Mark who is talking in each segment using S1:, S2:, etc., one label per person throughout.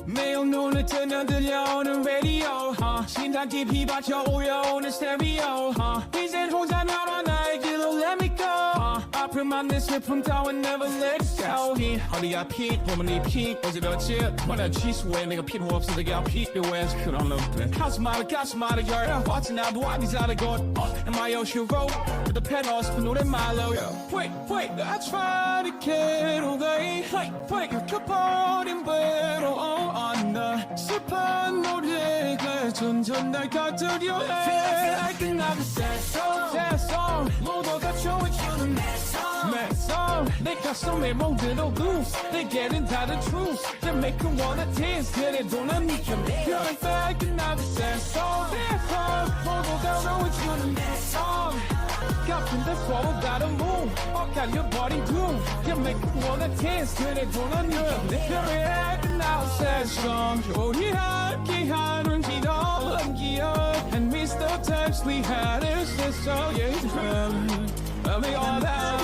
S1: 매일 눈을 뜨면 들려오는 라디오 심장 깊이 박혀 울려오는 스테레오 이젠 혼자 남아 나의 길로 let me go 아픔만 내 슬픔 따윈 never let it go 어디가 핏 보면 이 핏 어제 며칠 뭐라 취소해 내가 필요 없어 내가 필요해 그런 놈들 가슴 말아 girl 어찌나도 아니지 않을 것 Am I your hero? With the penthouse 그 노래 말로 Wait I try to get away Wait 켜버린 배로 on the 슬픈 노래가 점점 날 가두려 해 Feel like another sad song 모두가 좋아해주는 mad song 내 가슴에 멍들어 loose They getting tired of truth They make you wanna dance 그래도 난 미쳐 Feel like another sad song 모두가 좋아해주는 mad song 같은데 서로 다른 move 엇갈려버린 groove You make you wanna dance 그래도 난 미쳐 Feel like another sad song 우리 함께하는 지난 기억 And miss the times we had It's just so Let me all out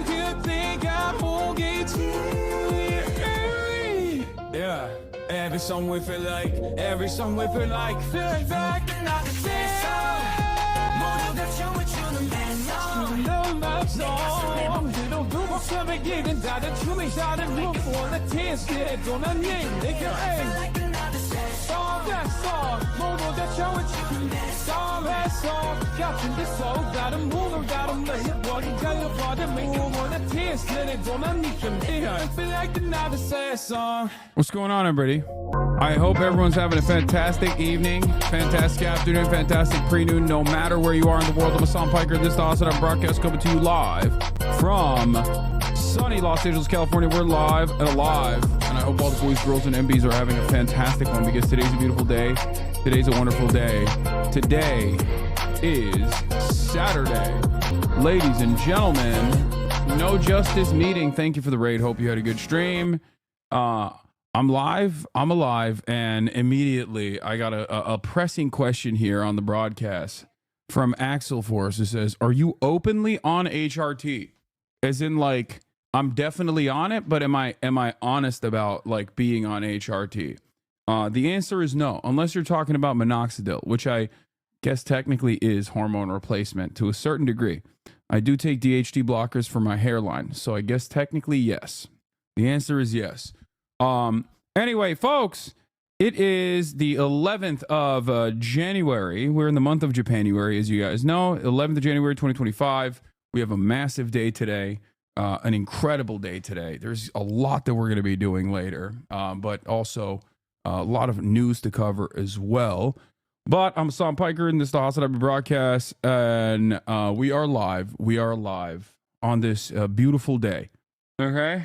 S1: 그때가 보겠지 Yeah Every song we feel like Feel like another song 모두가 춤을 추는 내 song 그래도 누구 처음에 길은 다른 춤이 다른 move wanna dance 그래도 난 내가 Song that song 모두가 춤을 추는 내 song that song 같은데 서로 다른 move 다른 매력 어디 갈려봐도 make you wanna dance 그래도 난 네가 Feel like another sad song
S2: What's going on, everybody? I hope everyone's having a fantastic evening, fantastic afternoon, fantastic pre-noon, no matter where you are in the world. I'm Hasan Piker. This is the HasanAbi broadcast coming to you live from sunny Los Angeles, California. We're live and alive, and I hope all the boys, girls, and MBs are having a fantastic one because today's a beautiful day. Today's a wonderful day. Today is Saturday. Ladies and gentlemen, No Justice Meeting. Thank you for the raid. Hope you had a good stream. I'm live, I'm alive, and immediately I got a pressing question here on the broadcast from Axel Force. It says, are you openly on HRT? As in, like, I'm definitely on it, but am I honest about, like, being on HRT? The answer is no, unless you're talking about minoxidil, which I guess technically is hormone replacement to a certain degree. I do take DHT blockers for my hairline, so I guess technically yes. The answer is yes. Anyway, folks, it is the 11th of January. We're in the month of Japanuary, as you guys know. 11th of January, 2025. We have a massive day today, an incredible day today. There's a lot that we're going to be doing later, but also a lot of news to cover as well. But I'm Hasan Piker, and this is the HasanAbi broadcast, and we are live. We are live on this beautiful day. Okay?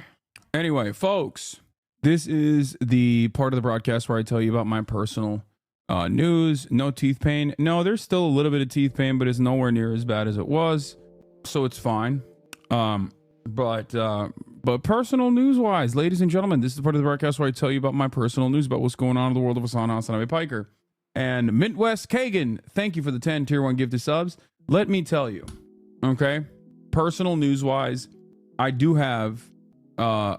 S2: Anyway, folks, this is the part of the broadcast where I tell you about my personal news. No teeth pain. No, there's still a little bit of teeth pain, but it's nowhere near as bad as it was, so it's fine. But personal news-wise, ladies and gentlemen, this is the part of the broadcast where I tell you about my personal news, about what's going on in the world of HasanAbi Piker. And Midwest Kagan, thank you for the 10 tier 1 gifted subs. Let me tell you, okay, personal news-wise, I do have some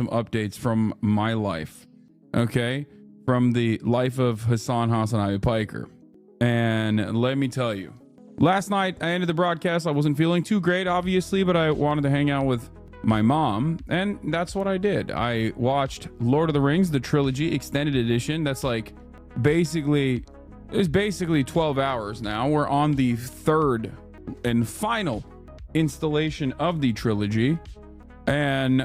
S2: updates from my life, okay, from the life of HasanAbi Piker. And let me tell you, last night I ended the broadcast. I wasn't feeling too great, obviously, but I wanted to hang out with my mom, and that's what I did. I watched Lord of the Rings, the trilogy extended edition. That's like it's basically 12 hours now. We're on the third and final installation of the trilogy. And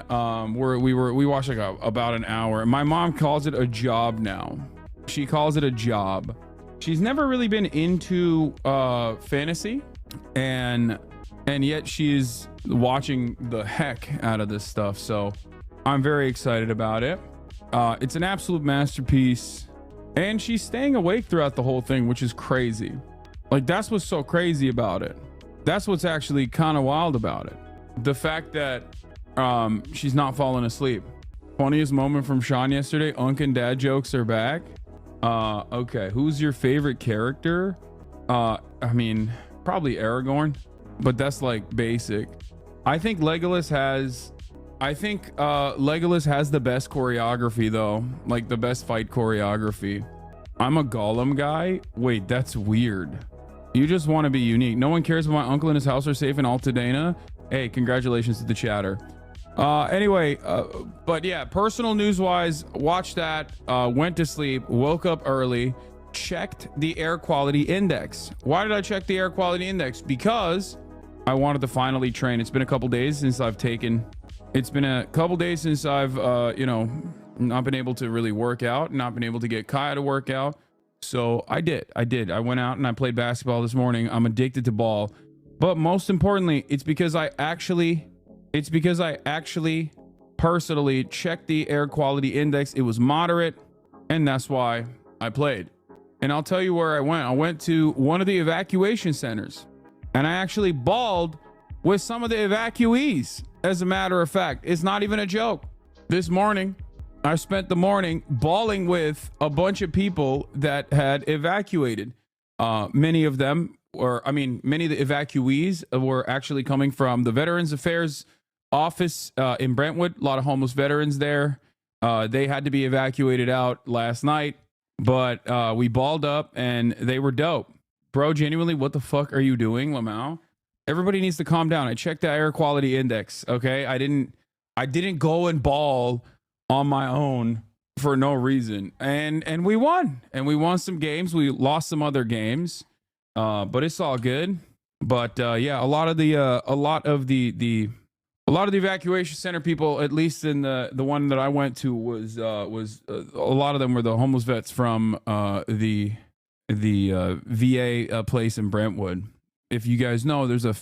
S2: we watched like about an hour. My mom calls it a job now. She calls it a job. She's never really been into fantasy, and yet she's watching the heck out of this stuff. So I'm very excited about it. It's an absolute masterpiece, and she's staying awake throughout the whole thing, which is crazy. Like, that's what's so crazy about it. That's what's actually kind of wild about it. The fact that she's not falling asleep. Funniest moment from Sean yesterday. Unc and dad jokes are back. Okay, who's your favorite character? I mean, probably Aragorn, but that's like basic. I think Legolas has I think Legolas has the best choreography though, like the best fight choreography. I'm a Gollum guy. Wait, that's weird. You just want to be unique. No one cares if my uncle and his house are safe in Altadena. Hey, congratulations to the chatter. Anyway, but yeah, personal news wise, watched that, went to sleep, woke up early, checked the air quality index. Why did I check the air quality index? Because I wanted to finally train. It's been a couple days since I've you know, not been able to really work out, not been able to get Kaya to work out. So I did. I went out and I played basketball this morning. I'm addicted to ball. But most importantly, it's because I actually personally checked the air quality index. It was moderate, and that's why I played. And I'll tell you where I went. I went to one of the evacuation centers, and I actually balled with some of the evacuees. As a matter of fact, it's not even a joke. This morning, I spent the morning balling with a bunch of people that had evacuated. Many of the evacuees were actually coming from the Veterans Affairs office in Brentwood. A lot of homeless veterans there. They had to be evacuated out last night, but we balled up and they were dope. Bro, genuinely, what the fuck are you doing, Lamau? Everybody needs to calm down. I checked the air quality index, okay? I didn't go and ball on my own for no reason. And we won. And we won some games. We lost some other games. But it's all good. But yeah, a lot of the evacuation center people, at least in the one that I went to, was a lot of them were the homeless vets from the VA place in Brentwood. If you guys know, there's like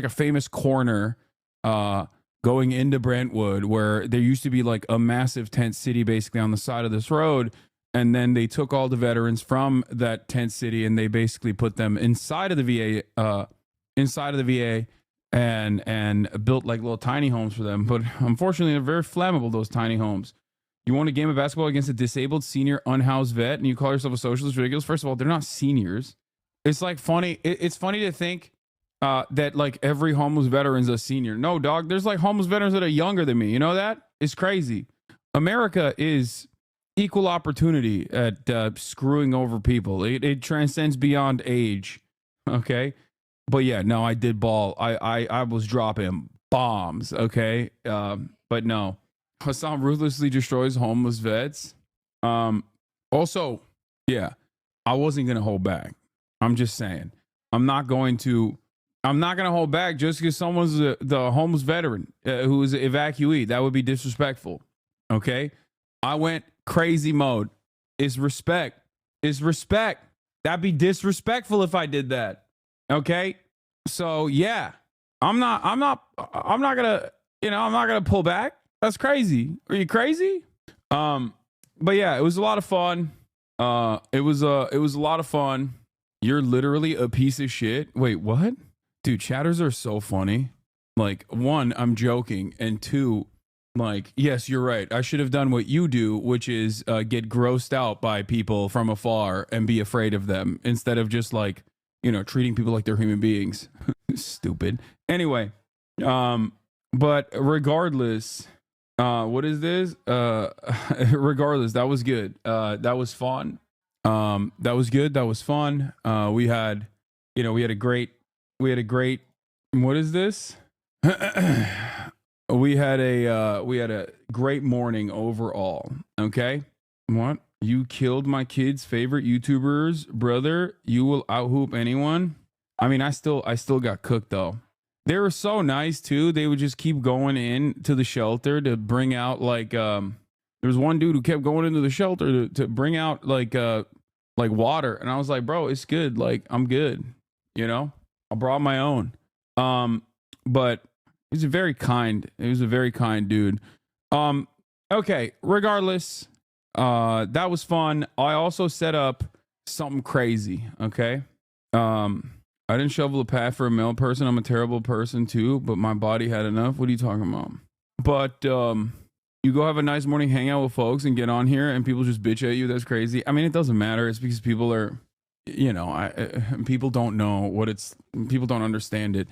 S2: a famous corner going into Brentwood where there used to be like a massive tent city basically on the side of this road. And then they took all the veterans from that tent city and they basically put them inside of the VA, and built like little tiny homes for them. But unfortunately, they're very flammable, those tiny homes. You want a game of basketball against a disabled senior unhoused vet and you call yourself a socialist? Ridiculous. First of all, they're not seniors. It's like funny. It's funny to think that like every homeless veteran's a senior. No, dog. There's like homeless veterans that are younger than me. You know that? It's crazy. America is equal opportunity at screwing over people. It transcends beyond age. Okay. But yeah, no, I did ball. I was dropping bombs. Okay. But no, Hasan ruthlessly destroys homeless vets. Also, yeah, I wasn't going to hold back. I'm just saying, I'm not going to hold back just because someone's the homeless veteran who is an evacuee. That would be disrespectful. Okay. I went crazy mode. It's respect. That'd be disrespectful if I did that. Okay. So yeah, I'm not gonna pull back. That's crazy. Are you crazy? But yeah, it was a lot of fun. It was a lot of fun. You're literally a piece of shit. Wait, what? Dude, chatters are so funny. Like, one, I'm joking, and two, like, yes, you're right. I should have done what you do, which is get grossed out by people from afar and be afraid of them instead of just like, you know, treating people like they're human beings. Stupid. Anyway, but regardless, what is this? Regardless, that was good. That was fun. That was good. That was fun. We had a great, what is this? We had a great morning overall. Okay. What? You killed my kid's favorite YouTubers, brother. You will out-hoop anyone. I mean, I still got cooked though. They were so nice too. They would just keep going in to the shelter to bring out like, there was one dude who kept going into the shelter to bring out like water. And I was like, bro, it's good. Like, I'm good. You know, I brought my own. But he's a very kind dude. Okay. Regardless, that was fun. I also set up something crazy. Okay. I didn't shovel a path for a male person. I'm a terrible person too, but my body had enough. What are you talking about? But, you go have a nice morning, hang out with folks and get on here and people just bitch at you. That's crazy. I mean, it doesn't matter. It's because people are, you know, people don't know people don't understand it.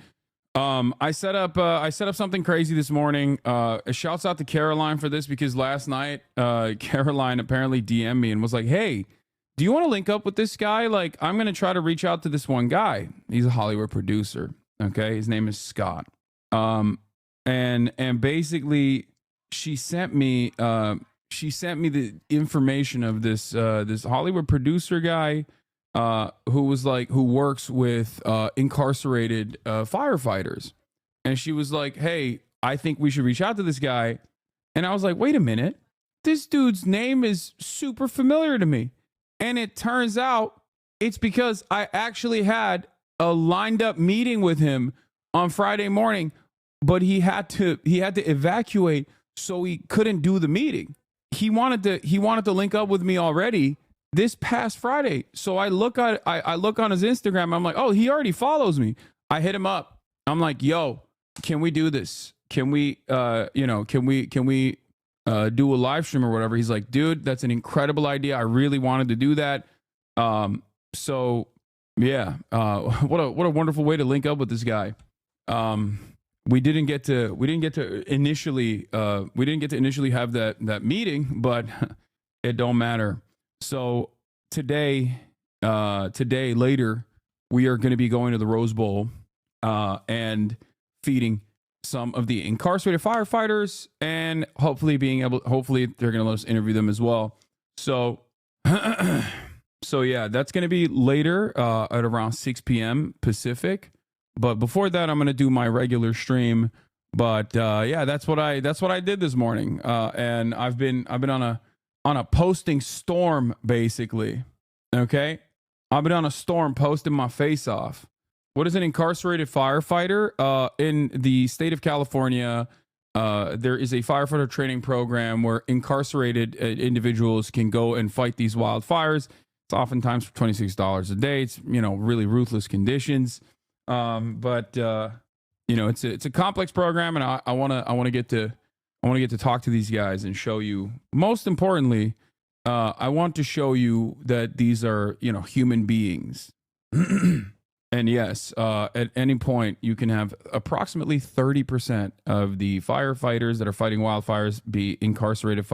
S2: I set up something crazy this morning. Shouts out to Caroline for this, because last night Caroline apparently DM'd me and was like, "Hey, do you want to link up with this guy? Like, I'm going to try to reach out to this one guy. He's a Hollywood producer. Okay. His name is Scott. And basically she sent me the information of this Hollywood producer guy, who works with incarcerated firefighters. And she was like, "Hey, I think we should reach out to this guy." And I was like, "Wait a minute. This dude's name is super familiar to me." And it turns out it's because I actually had a lined up meeting with him on Friday morning, but he had to evacuate, so he couldn't do the meeting. He wanted to link up with me already this past Friday. So I look on his Instagram. I'm like, "Oh, he already follows me." I hit him up. I'm like, "Yo, can we do this? Can we do a live stream or whatever?" He's like, "Dude, that's an incredible idea. I really wanted to do that." So yeah, what a wonderful way to link up with this guy. We didn't get to initially have that meeting, but it don't matter. So today later, we are going to be going to the Rose Bowl and feeding some of the incarcerated firefighters, and hopefully they're going to let us interview them as well. So so yeah, that's going to be later at around 6 p.m. Pacific. But before that, I'm going to do my regular stream. But yeah, that's what I did this morning. And I've been on a posting storm, basically. Okay, I've been on a storm posting my face off. What is an incarcerated firefighter? In the state of California, there is a firefighter training program where incarcerated individuals can go and fight these wildfires. It's oftentimes for $26 a day. It's, really ruthless conditions. But it's a complex program, and I want to get to talk to these guys and show you. Most importantly, I want to show you that these are human beings. And yes, at any point you can have approximately 30% of the firefighters that are fighting wildfires be incarcerated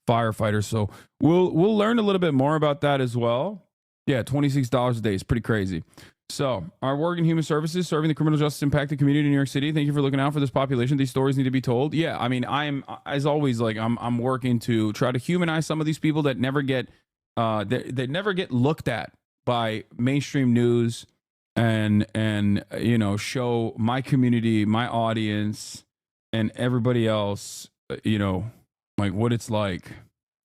S2: firefighters. So we'll learn a little bit more about that as well. Yeah, $26 a day is pretty crazy. So our work in human services, serving the criminal justice impacted community in New York City. Thank you for looking out for this population. These stories need to be told. Yeah, I mean, I'm, as always, like I'm working to try to humanize some of these people that never get that never get looked at by mainstream news, and show my community, my audience, and everybody else, like what it's like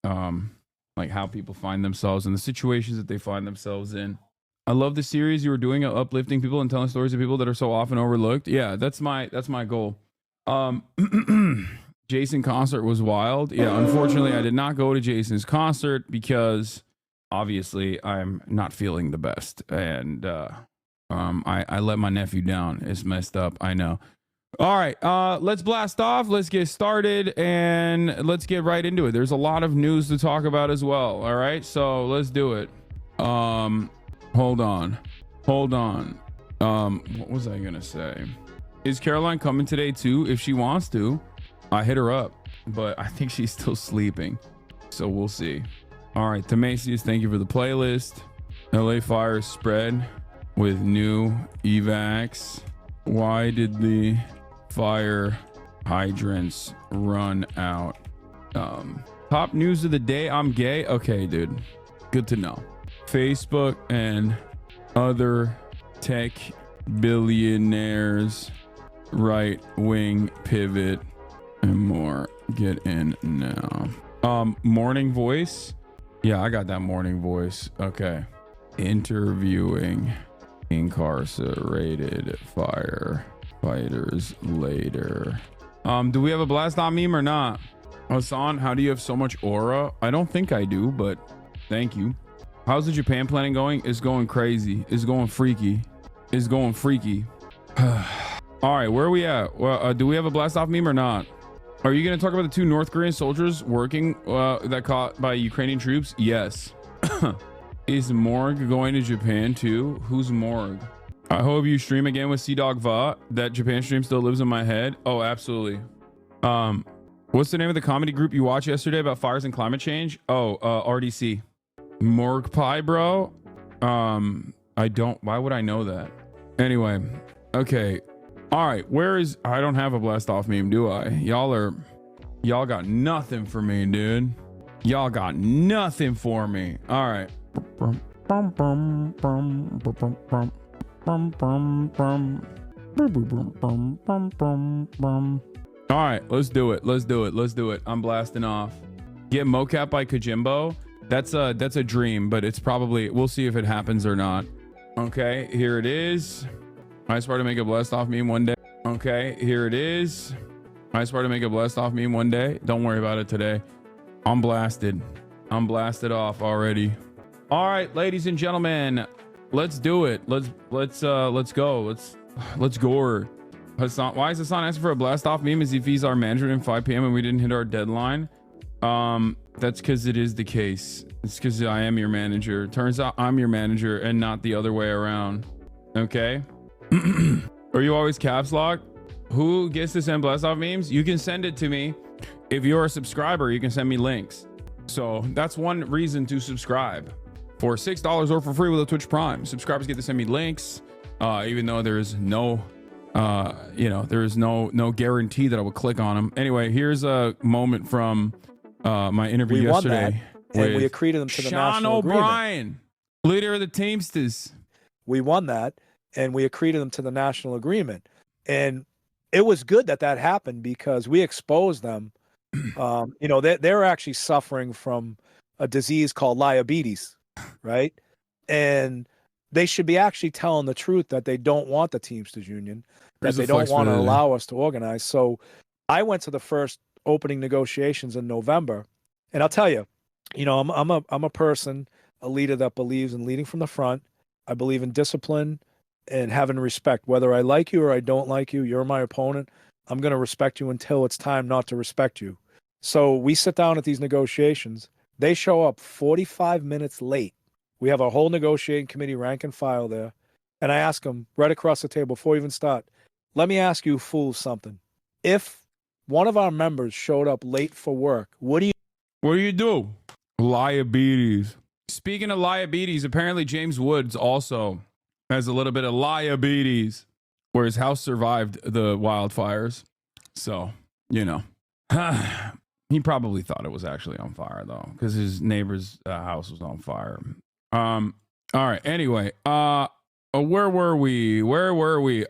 S2: how people find themselves in the situations that they find themselves in. I love the series you were doing, uplifting people and telling stories of people that are so often overlooked. Yeah, that's my goal. Jason concert was wild. Yeah, unfortunately, I did not go to Jason's concert because obviously I'm not feeling the best, and I let my nephew down. It's messed up, I know. All right, let's blast off. Let's get started, and let's get right into it. There's a lot of news to talk about as well. All right, so let's do it. Hold on. What was I gonna say? Is Caroline coming today too? If she wants to, I hit her up, but I think she's still sleeping, so we'll see. All right, Tamasius, thank you for the playlist. LA fires spread with new evacs. Why did the fire hydrants run out? Top news of the day. I'm gay. Okay, dude. Good to know. Facebook and other tech billionaires, right wing pivot, and more. Get in now. Morning voice. Yeah, I got that morning voice. Okay. Interviewing incarcerated firefighters later. Do we have a blast on meme or not? Hasan, how do you have so much aura? I don't think I do, but thank you. How's the Japan planning going? It's going crazy. It's going freaky. All right, where are we at? Well, do we have a blast off meme or not? Are you going to talk about the 2 North Korean soldiers working that caught by Ukrainian troops? Yes. Is Morg going to Japan too? Who's Morg? I hope you stream again with Sea Dog Va. That Japan stream still lives in my head. Oh, absolutely. What's the name of the comedy group you watched yesterday about fires and climate change? Oh, RDC. Morgue Pie, bro. I don't. Why would I know that? Anyway, okay. All right. I don't have a blast off meme, do I? Y'all got nothing for me, dude. Y'all got nothing for me. All right. All right, let's do it. I'm blasting off. Get mocap by Kojimbo. That's a dream, but it's probably, we'll see if it happens or not. Okay, here it is. I aspire to make a blast off meme one day. Okay, here it is. I aspire to make a blast off meme one day. Don't worry about it today. I'm blasted off already. All right, ladies and gentlemen, let's do it. Let's go. Let's gore. Hasan, why is Hasan asking for a blast off meme as if he's our manager at 5 p.m. and we didn't hit our deadline? That's because it is the case. It's because I am your manager. Turns out I'm your manager and not the other way around. Okay. Are you always caps lock? Who gets to send blast off memes? You can send it to me. If you're a subscriber, you can send me links. So that's one reason to subscribe. For $6 or for free with a Twitch Prime, subscribers get to send me links, even though there is no there is no guarantee that I will click on them. Anyway, here's a moment from my interview yesterday.
S3: And we accreted them to the
S2: Sean
S3: national
S2: O'Brien,
S3: agreement.
S2: leader of the Teamsters.
S3: We won that, and we accreted them to the national agreement. And it was good that happened because we exposed them. They're actually suffering from a disease called diabetes, right? And they should be actually telling the truth that they don't want the Teamsters Union, that they don't want to allow us to organize. So I went to the first opening negotiations in November, and I'll tell you, I'm a person, a leader that believes in leading from the front. I believe in discipline and having respect. Whether I like you or I don't like you, you're my opponent. I'm going to respect you until it's time not to respect you. So we sit down at these negotiations. They show up 45 minutes late. We have our whole negotiating committee rank and file there. And I ask them right across the table before we even start, let me ask you fools something. If one of our members showed up late for work, what do you do?
S2: Diabetes. Speaking of diabetes, apparently James Woods also has a little bit of diabetes, where his house survived the wildfires. So, he probably thought it was actually on fire though, because his neighbor's house was on fire. All right. Anyway, where were we?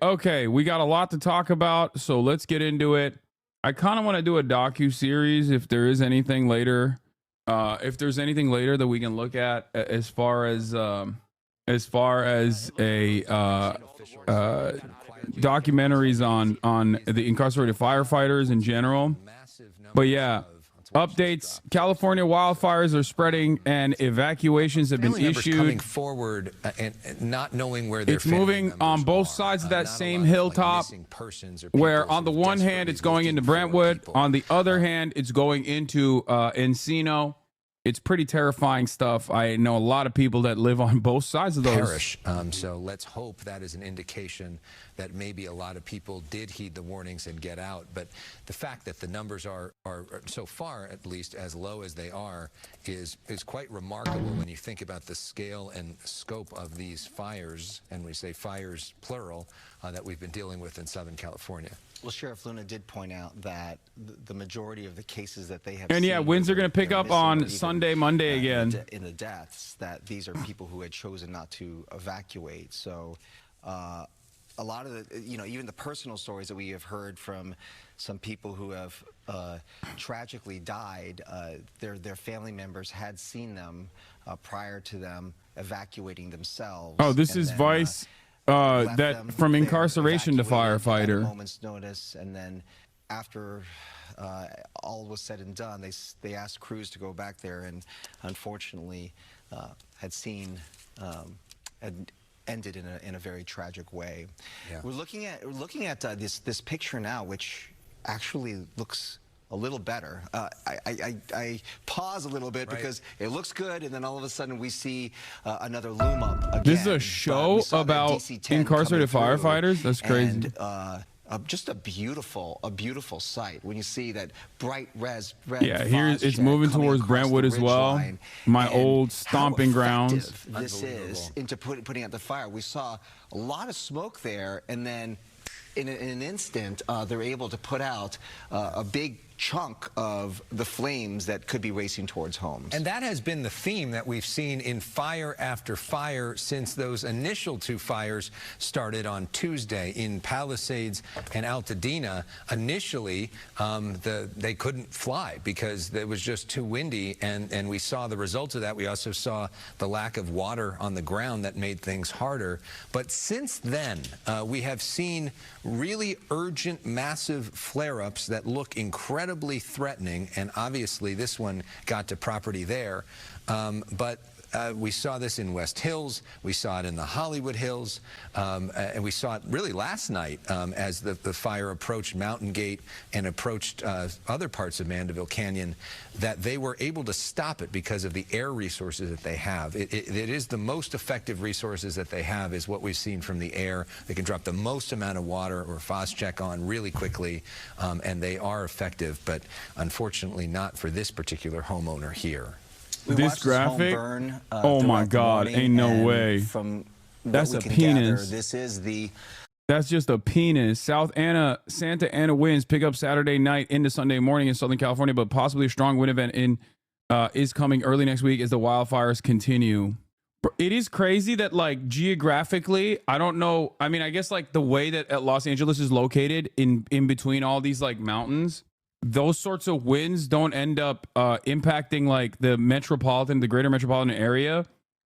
S2: Okay, we got a lot to talk about, so let's get into it. I kind of want to do a docu-series if there is anything later. If there's anything later that we can look at as far as a documentaries on the incarcerated firefighters in general. But yeah, updates. California wildfires are spreading and evacuations have been issued.
S4: Coming forward and not knowing where they're
S2: It's moving on both sides of that same hilltop, where on the one hand it's going into Brentwood, on the other hand it's going into Encino. It's pretty terrifying stuff. I know a lot of people that live on both sides of those.
S4: Perish. So let's hope that is an indication that maybe a lot of people did heed the warnings and get out. But the fact that the numbers are so far, at least, as low as they are, is quite remarkable when you think about the scale and scope of these fires, and we say fires plural, that we've been dealing with in Southern California.
S5: Well, Sheriff Luna did point out that the majority of the cases that they have
S2: and yeah, winds are going to pick up on Sunday, Monday again.
S5: In the deaths, that these are people who had chosen not to evacuate. So a lot of the, even the personal stories that we have heard from some people who have tragically died, their family members had seen them prior to them evacuating themselves.
S2: Oh, this is Vice. That from incarceration to firefighter.
S5: At a moment's notice, and then after all was said and done, they asked crews to go back there, and unfortunately had ended in a very tragic way. Yeah. We're looking at this picture now, which actually looks a little better. I pause a little bit because it looks good, and then all of a sudden we see another loom up again.
S2: This is a show about incarcerated firefighters? That's crazy.
S5: And, just a beautiful sight when you see that bright red.
S2: Yeah, here it's moving towards Brentwood as well. My old stomping grounds.
S5: This is into putting out the fire. We saw a lot of smoke there, and then in an instant, they're able to put out a big chunk of the flames that could be racing towards homes.
S4: And that has been the theme that we've seen in fire after fire since those initial 2 fires started on Tuesday in Palisades and Altadena. Initially, they couldn't fly because it was just too windy, and we saw the results of that. We also saw the lack of water on the ground that made things harder. But since then, we have seen really urgent, massive flare-ups that look incredibly threatening, and obviously this one got to property there. But we saw this in West Hills, we saw it in the Hollywood Hills, and we saw it really last night as the fire approached Mountain Gate and approached other parts of Mandeville Canyon, that they were able to stop it because of the air resources that they have. It is the most effective resources that they have, is what we've seen from the air. They can drop the most amount of water or Phos-Chek on really quickly, and they are effective, but unfortunately not for this particular homeowner here.
S2: This graphic, oh my God, ain't no way. That's a penis.
S5: This is
S2: That's just a penis. Santa Ana winds pick up Saturday night into Sunday morning in Southern California, but possibly a strong wind event is coming early next week as the wildfires continue. It is crazy that, like, geographically, I don't know. I mean, I guess like the way that Los Angeles is located in between all these like mountains, those sorts of winds don't end up impacting like the greater metropolitan area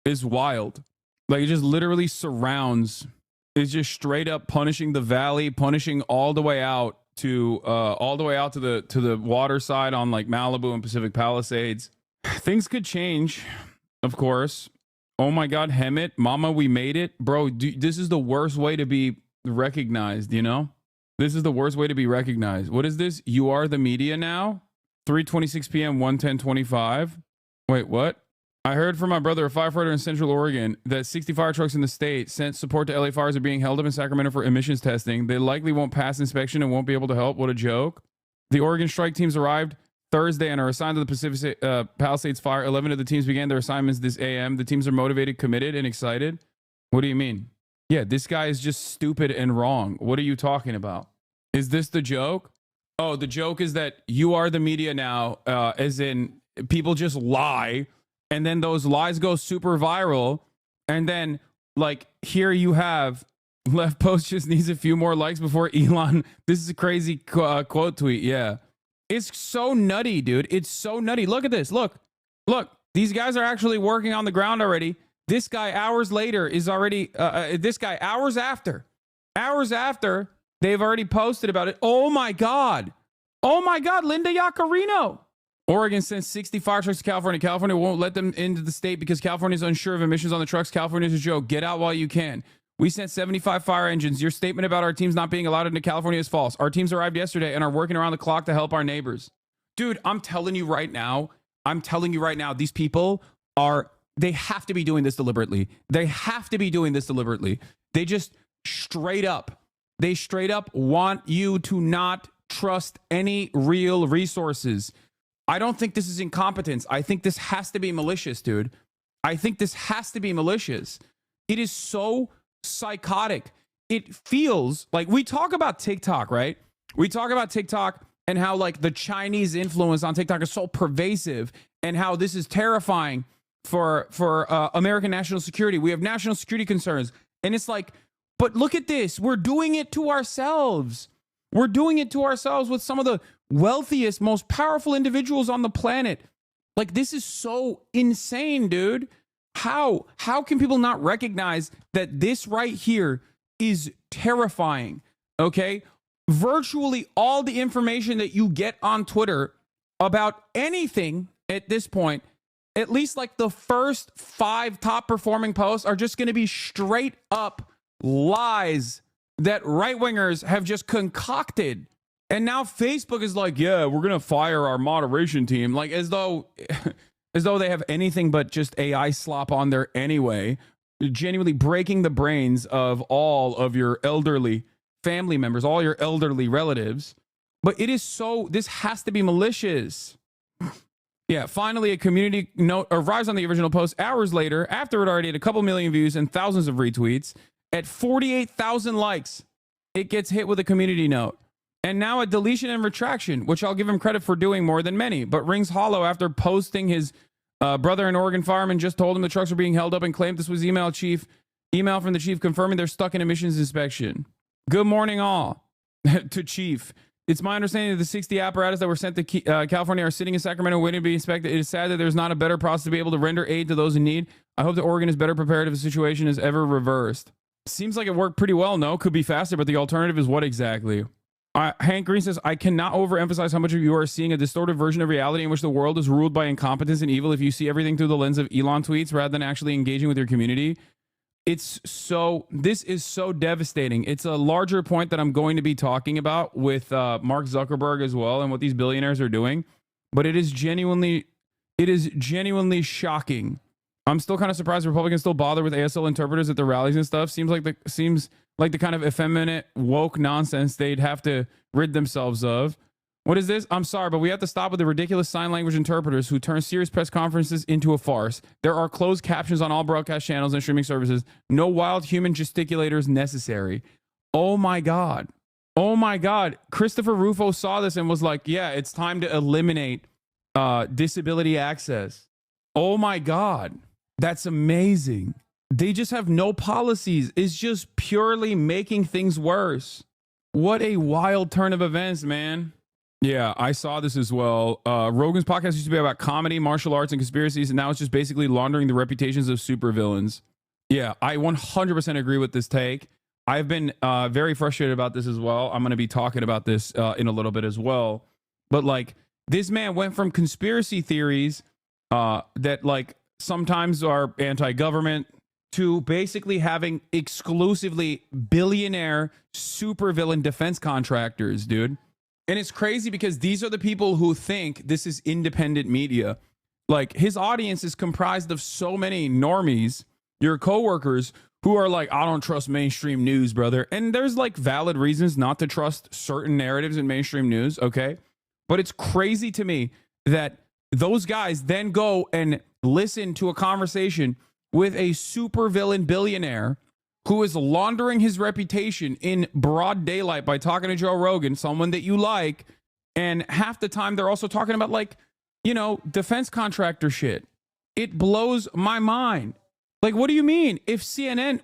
S2: is wild. Like, it just literally surrounds. It's just straight up punishing the valley, punishing all the way out to the water side on like Malibu and Pacific Palisades. Things could change, of course. Oh my God, Hemet, Mama, we made it, bro. This is the worst way to be recognized, you know. This is the worst way to be recognized. What is this? You are the media now? 3:26 p.m., 1:10:25. Wait, what? I heard from my brother, a firefighter in Central Oregon, that 60 fire trucks in the state sent support to LA fires are being held up in Sacramento for emissions testing. They likely won't pass inspection and won't be able to help. What a joke. The Oregon strike teams arrived Thursday and are assigned to the Pacific Palisades fire. 11 of the teams began their assignments this AM. The teams are motivated, committed, and excited. What do you mean? Yeah, this guy is just stupid and wrong. What are you talking about? Is this the joke? Oh, the joke is that you are the media now, as in people just lie, and then those lies go super viral, and then, like, here you have left post just needs a few more likes before Elon. This is a crazy quote tweet. Yeah. It's so nutty, dude. It's so nutty. Look at this. Look. These guys are actually working on the ground already. This guy hours later is already, this guy hours after, they've already posted about it. Oh my God, Linda Yaccarino. Oregon sends 60 fire trucks to California. California won't let them into the state because California is unsure of emissions on the trucks. California is a joke. Get out while you can. We sent 75 fire engines. Your statement about our teams not being allowed into California is false. Our teams arrived yesterday and are working around the clock to help our neighbors. Dude, I'm telling you right now, these people they have to be doing this deliberately. They just straight up want you to not trust any real resources. I don't think this is incompetence. I think this has to be malicious, dude. It is so psychotic. It feels like, we talk about TikTok, right? We talk about TikTok and how, like, the Chinese influence on TikTok is so pervasive and how this is terrifying for American national security. We have national security concerns. And it's like, but look at this. We're doing it to ourselves. We're doing it to ourselves with some of the wealthiest, most powerful individuals on the planet. Like, this is so insane, dude. How can people not recognize that this right here is terrifying? Okay? Virtually all the information that you get on Twitter about anything at this point, at least like the first 5 top performing posts, are just going to be straight up lies that right-wingers have just concocted And now Facebook is like, yeah, we're going to fire our moderation team. Like as though they have anything but just AI slop on there anyway, genuinely breaking the brains of all of your elderly family members, all your elderly relatives. But it is so, this has to be malicious. Yeah, finally a community note arrives on the original post hours later, after it already had a couple million views and thousands of retweets. At 48,000 likes, it gets hit with a community note. And now a deletion and retraction, which I'll give him credit for doing more than many, but rings hollow after posting his brother, an Oregon fireman, just told him the trucks were being held up and claimed this was email from the chief confirming they're stuck in emissions inspection. Good morning, all. To chief. It's my understanding that the 60 apparatus that were sent to California are sitting in Sacramento waiting to be inspected. It is sad that there's not a better process to be able to render aid to those in need. I hope that Oregon is better prepared if the situation is ever reversed. Seems like it worked pretty well, no? Could be faster, but the alternative is what exactly? Hank Green says, I cannot overemphasize how much of you are seeing a distorted version of reality in which the world is ruled by incompetence and evil if you see everything through the lens of Elon tweets rather than actually engaging with your community. This is so devastating. It's a larger point that I'm going to be talking about with Mark Zuckerberg as well and what these billionaires are doing. But it is genuinely shocking. I'm still kind of surprised Republicans still bother with ASL interpreters at the rallies and stuff. Seems like the kind of effeminate, woke nonsense they'd have to rid themselves of. What is this? I'm sorry, but we have to stop with the ridiculous sign language interpreters who turn serious press conferences into a farce. There are closed captions on all broadcast channels and streaming services. No wild human gesticulators necessary. Oh my God. Oh my God. Christopher Rufo saw this and was like, yeah, it's time to eliminate disability access. Oh my God. That's amazing. They just have no policies. It's just purely making things worse. What a wild turn of events, man. Yeah, I saw this as well. Rogan's podcast used to be about comedy, martial arts, and conspiracies, and now it's just basically laundering the reputations of supervillains. Yeah, I 100% agree with this take. I've been very frustrated about this as well. I'm going to be talking about this in a little bit as well. But like, this man went from conspiracy theories that like sometimes are anti-government to basically having exclusively billionaire supervillain defense contractors, dude. And it's crazy because these are the people who think this is independent media. Like, his audience is comprised of so many normies, your coworkers, who are like, I don't trust mainstream news, brother. And there's like valid reasons not to trust certain narratives in mainstream news, okay? But it's crazy to me that those guys then go and listen to a conversation with a supervillain billionaire who is laundering his reputation in broad daylight by talking to Joe Rogan, someone that you like, and half the time they're also talking about, like, you know, defense contractor shit. It blows my mind. Like, what do you mean? If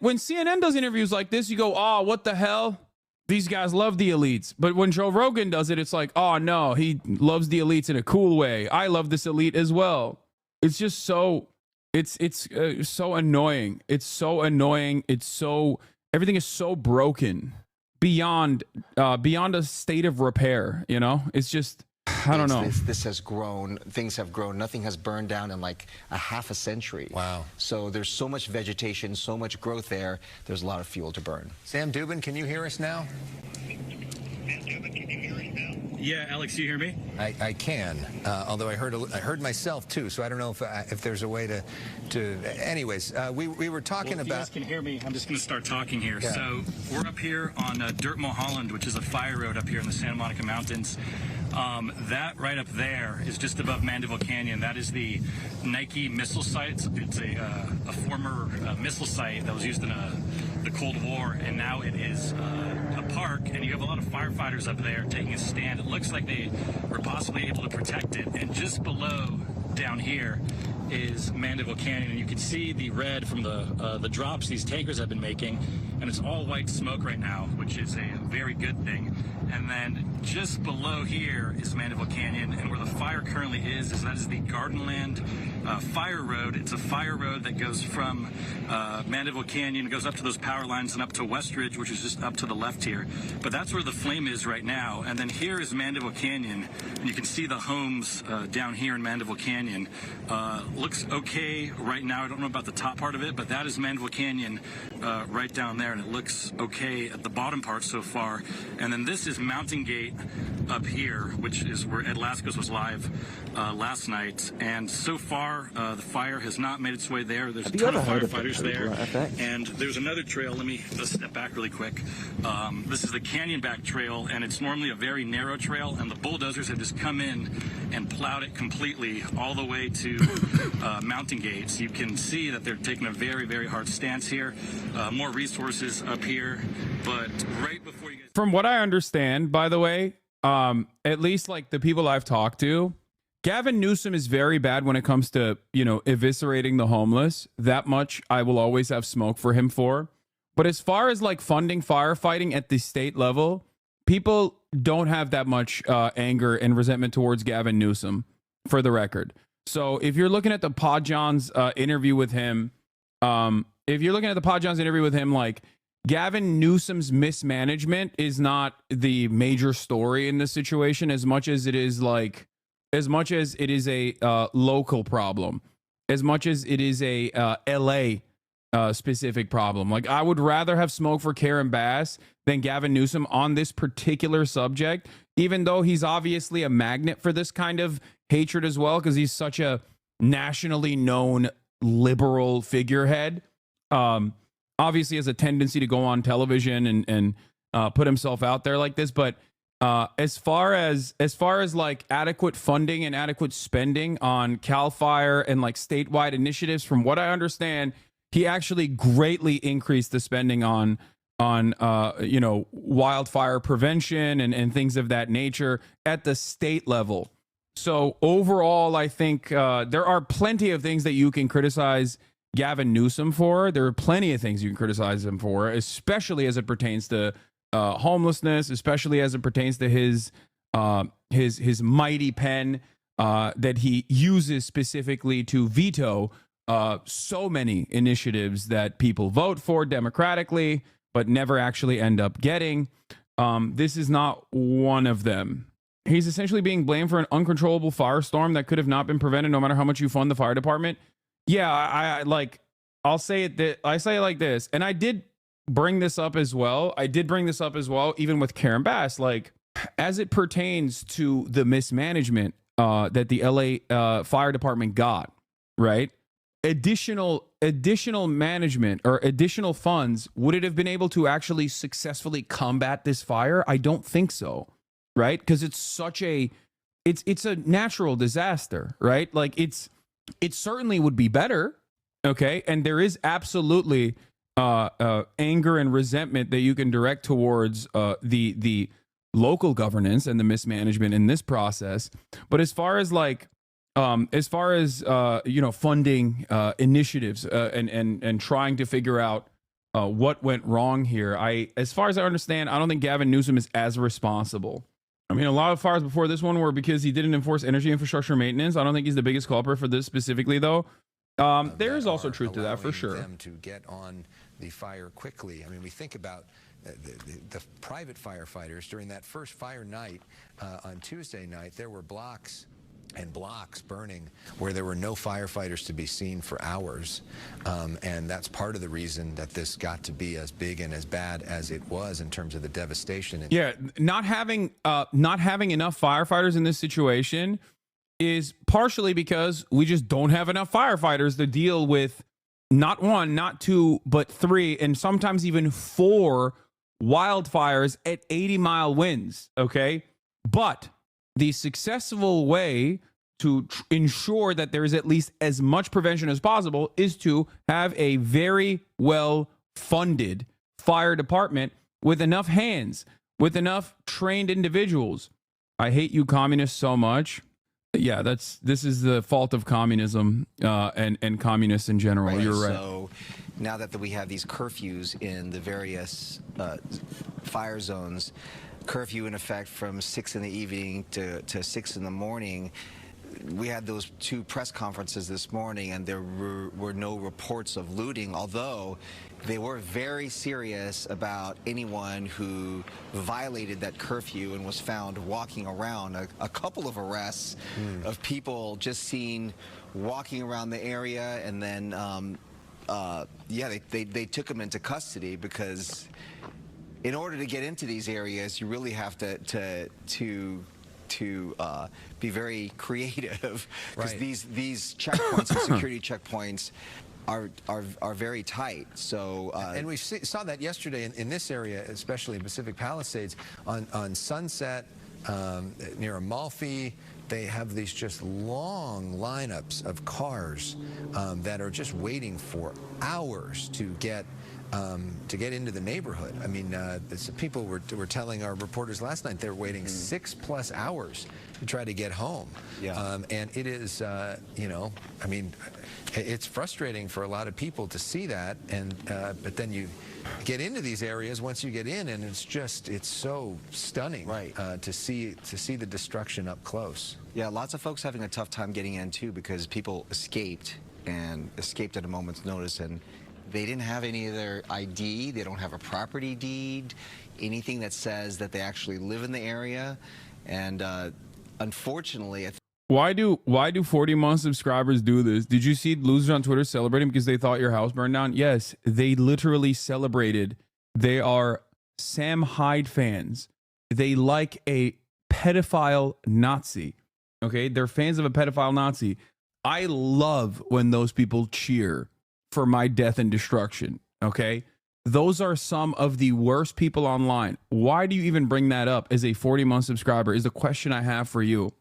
S2: when CNN does interviews like this, you go, oh, what the hell? These guys love the elites. But when Joe Rogan does it, it's like, oh no, he loves the elites in a cool way. I love this elite as well. It's just so... It's so annoying. It's so annoying. Everything is so broken beyond a state of repair. You know, it's just, I don't know.
S5: This has grown. Things have grown. Nothing has burned down in like a half a century.
S4: Wow.
S5: So there's so much vegetation, so much growth there. There's a lot of fuel to burn.
S4: Sam Dubin, can you hear us now?
S6: Yeah, Alex, you hear me?
S4: I can, although I heard myself too, so I don't know if there's a way to. Anyways, we were talking
S6: about. If you guys can hear me, I'm just going to start talking here. Yeah. So we're up here on Dirt Mulholland, which is a fire road up here in the Santa Monica Mountains. That right up there is just above Mandeville Canyon. That is the Nike missile site. It's a former missile site that was used in the Cold War, and now it is a park, and you have a lot of firefighters up there taking a stand. It looks like they were possibly able to protect it. And just below down here is Mandeville Canyon, and you can see the red from the drops these tankers have been making, and it's all white smoke right now, which is a very good thing. And then just below here is Mandeville Canyon, and where the fire currently is that is the Gardenland Fire Road. It's a fire road that goes from Mandeville Canyon, goes up to those power lines and up to Westridge, which is just up to the left here. But that's where the flame is right now. And then here is Mandeville Canyon, and you can see the homes down here in Mandeville Canyon. Looks okay right now. I don't know about the top part of it, but that is Mandeville Canyon right down there, and it looks okay at the bottom part so far. far. And then this is Mountain Gate up here, which is where Ed Lascos was live last night. And so far, the fire has not made its way there. There's a ton of firefighters there. And there's another trail. Let's step back really quick. This is the Canyon Back Trail, and it's normally a very narrow trail, and the bulldozers have just come in and plowed it completely all the way to Mountain Gate. So you can see that they're taking a very, very hard stance here. More resources up here, but right before you guys...
S2: From what I understand, by the way, at least like the people I've talked to, Gavin Newsom is very bad when it comes to, you know, eviscerating the homeless. That much I will always have smoke for him for. But as far as like funding firefighting at the state level, people don't have that much anger and resentment towards Gavin Newsom, for the record. So if you're looking at the Podjohn's interview with him, like Gavin Newsom's mismanagement is not the major story in this situation, as much as it is a local problem, as much as it is a LA specific problem. Like, I would rather have smoke for Karen Bass than Gavin Newsom on this particular subject, even though he's obviously a magnet for this kind of hatred as well, because he's such a nationally known liberal figurehead. Obviously has a tendency to go on television and put himself out there like this. But as far as like adequate funding and adequate spending on CAL FIRE and like statewide initiatives, from what I understand, he actually greatly increased the spending on you know, wildfire prevention and things of that nature at the state level. So overall, I think there are plenty of things that you can criticize Gavin Newsom for. There are plenty of things you can criticize him for, especially as it pertains to homelessness, especially as it pertains to his mighty pen that he uses specifically to veto so many initiatives that people vote for democratically, but never actually end up getting. This is not one of them. He's essentially being blamed for an uncontrollable firestorm that could have not been prevented no matter how much you fund the fire department. Yeah, I'll say it. I say it like this, and I did bring this up as well. Even with Karen Bass, like, as it pertains to the mismanagement that the LA fire department got, right? Additional management or additional funds, would it have been able to actually successfully combat this fire? I don't think so, right? Because it's such a natural disaster, right? Like, it certainly would be better, okay? And there is absolutely anger and resentment that you can direct towards the local governance and the mismanagement in this process. But as far as you know, funding initiatives and trying to figure out what went wrong here, as far as I understand, I don't think Gavin Newsom is as responsible. I mean, a lot of fires before this one were because he didn't enforce energy infrastructure maintenance. I don't think he's the biggest culprit for this specifically, though. There is also truth to that, for sure.
S4: Them to get on the fire quickly. I mean, we think about the private firefighters during that first fire night on Tuesday night. There were blocks and blocks burning where there were no firefighters to be seen for hours, and that's part of the reason that this got to be as big and as bad as it was in terms of the devastation.
S2: Yeah, not having enough firefighters in this situation is partially because we just don't have enough firefighters to deal with not one, not two, but three, and sometimes even 4 wildfires at 80-mile winds. Okay, but the successful way to ensure that there is at least as much prevention as possible is to have a very well-funded fire department with enough hands, with enough trained individuals. I hate you communists so much. Yeah, this is the fault of communism and communists in general.
S5: Right.
S2: You're right.
S5: So now that we have these curfews in the various fire zones, curfew in effect from 6 in the evening to 6 in the morning. We had those 2 press conferences this morning, and there were no reports of looting, although they were very serious about anyone who violated that curfew and was found walking around. A couple of arrests of people just seen walking around the area, and then, yeah, they took them into custody because, in order to get into these areas, you really have to be very creative, because
S4: Right.
S5: these checkpoints and security checkpoints are very tight. So
S4: and we saw that yesterday in this area, especially in Pacific Palisades, on Sunset, near Amalfi. They have these just long lineups of cars that are just waiting for hours to get into the neighborhood. I mean, people were telling our reporters last night they're waiting 6+ hours to try to get home.
S5: Yeah.
S4: And it is, you know, I mean, it's frustrating for a lot of people to see that, and but then you get into these areas once you get in, and it's so stunning,
S5: right,
S4: to see the destruction up close.
S5: Yeah, lots of folks having a tough time getting in too, because people escaped at a moment's notice, and they didn't have any of their ID. They don't have a property deed, anything that says that they actually live in the area, and unfortunately,
S2: Why do 40-month subscribers do this? Did you see losers on Twitter celebrating because they thought your house burned down? Yes, they literally celebrated. They are Sam Hyde fans. They like a pedophile Nazi. Okay, they're fans of a pedophile Nazi. I love when those people cheer for my death and destruction. Okay, those are some of the worst people online. Why do you even bring that up as a 40-month subscriber is the question I have for you.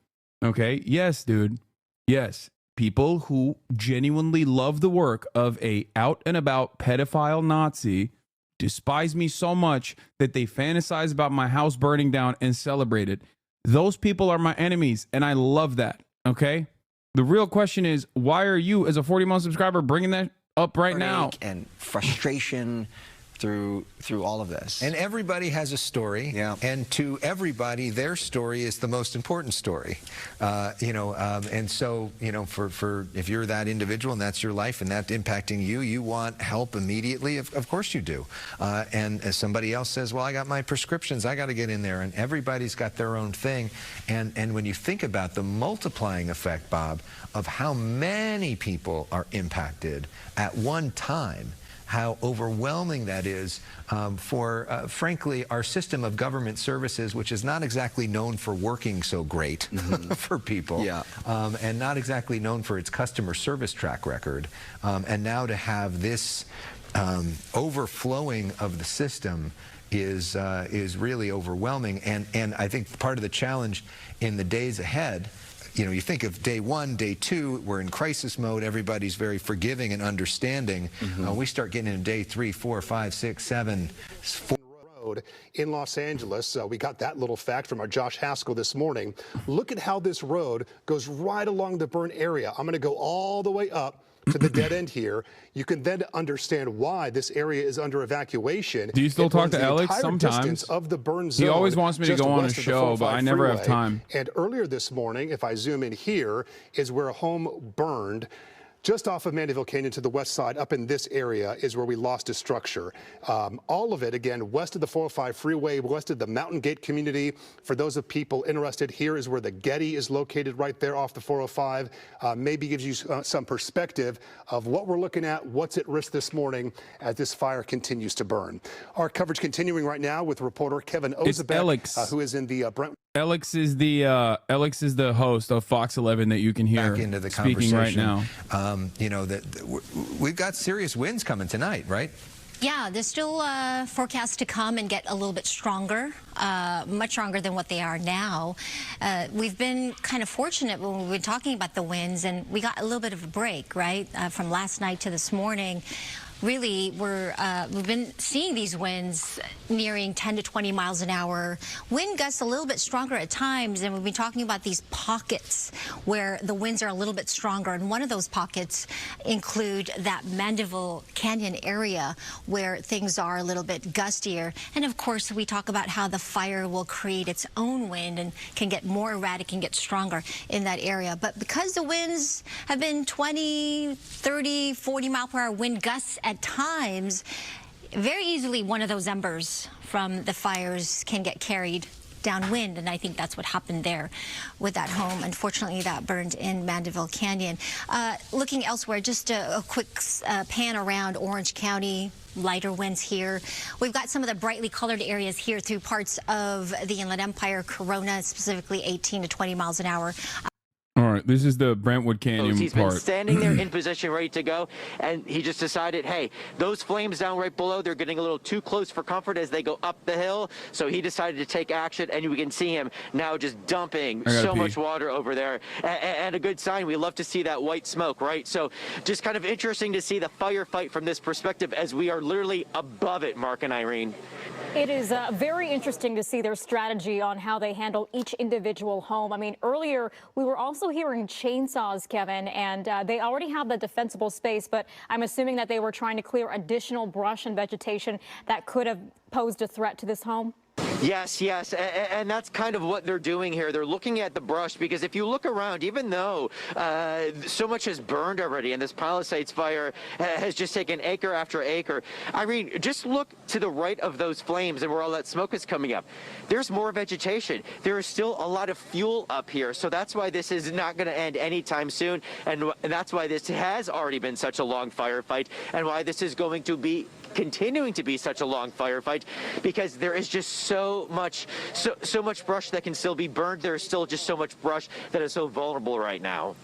S2: Okay. Yes, dude. Yes. People who genuinely love the work of a out and about pedophile Nazi despise me so much that they fantasize about my house burning down and celebrate it. Those people are my enemies, and I love that. Okay. The real question is, why are you, as a 40-month subscriber, bringing that up right now?
S5: And frustration through all of this.
S4: And everybody has a story,
S5: yeah.
S4: And to everybody, their story is the most important story. You know, and so, you know, for if you're that individual and that's your life and that's impacting you, you want help immediately. Of course you do. And as somebody else says, well, I got my prescriptions, I got to get in there, and everybody's got their own thing. And when you think about the multiplying effect, Bob, of how many people are impacted at one time, how overwhelming that is for, frankly, our system of government services, which is not exactly known for working so great for people,
S5: yeah.
S4: And not exactly known for its customer service track record. And now to have this overflowing of the system is really overwhelming. And I think part of the challenge in the days ahead, you know, you think of day 1, day 2, we're in crisis mode, everybody's very forgiving and understanding. We start getting into day 3, 4, 5, 6, 7, 4.
S7: Road in Los Angeles. We got that little fact from our Josh Haskell this morning. Look at how this road goes right along the burn area. I'm going to go all the way up to the dead end here. You can then understand why this area is under evacuation.
S2: Do you still talk to Alex sometimes?
S7: Of the burn zone,
S2: he always wants me to go on a show, but I never have time.
S7: And earlier this morning, if I zoom in here, is where a home burned. Just off of Mandeville Canyon to the west side, up in this area, is where we lost a structure. All of it, again, west of the 405 freeway, west of the Mountain Gate community. For those of people interested, here is where the Getty is located, right there off the 405. Maybe gives you some perspective of what we're looking at, what's at risk this morning as this fire continues to burn. Our coverage continuing right now with reporter Kevin Ozebek, who is in the Brent.
S2: Alex is the host of Fox 11 that you can hear
S4: back into the
S2: speaking right now.
S4: You know, we've got serious winds coming tonight, right?
S8: Yeah, they're still forecast to come and get a little bit stronger, much stronger than what they are now. We've been kind of fortunate when we've been talking about the winds, and we got a little bit of a break, right, from last night to this morning. Really, we've been seeing these winds nearing 10 to 20 miles an hour. Wind gusts a little bit stronger at times, and we've been talking about these pockets where the winds are a little bit stronger. And one of those pockets include that Mandeville Canyon area where things are a little bit gustier. And of course, we talk about how the fire will create its own wind and can get more erratic and get stronger in that area. But because the winds have been 20, 30, 40 mile per hour wind gusts at times, very easily one of those embers from the fires can get carried downwind, and I think that's what happened there with that home. Unfortunately, that burned in Mandeville Canyon. Looking elsewhere, just a quick pan around Orange County. Lighter winds here. We've got some of the brightly colored areas here through parts of the Inland Empire, Corona, specifically 18 to 20 miles an hour.
S2: All right, this is the Brentwood Canyon
S9: He's
S2: part.
S9: been standing there in position, ready to go, and he just decided, hey, those flames down right below, they're getting a little too close for comfort as they go up the hill, so he decided to take action, and we can see him now just dumping so much water over there, and a good sign. We love to see that white smoke, right? So just kind of interesting to see the firefight from this perspective as we are literally above it, Mark and Irene.
S10: It is very interesting to see their strategy on how they handle each individual home. I mean, earlier we were also hearing chainsaws, Kevin, and they already have the defensible space, but I'm assuming that they were trying to clear additional brush and vegetation that could have posed a threat to this home.
S9: Yes, and that's kind of what they're doing here. They're looking at the brush because if you look around, even though so much has burned already and this Palisades fire has just taken acre after acre, Irene, just look to the right of those flames and where all that smoke is coming up. There's more vegetation. There is still a lot of fuel up here, so that's why this is not going to end anytime soon, and that's why this has already been such a long firefight, and why this is going to be continuing to be such a long firefight, because there is just so much brush that can still be burned. There is still just so much brush that is so vulnerable right now.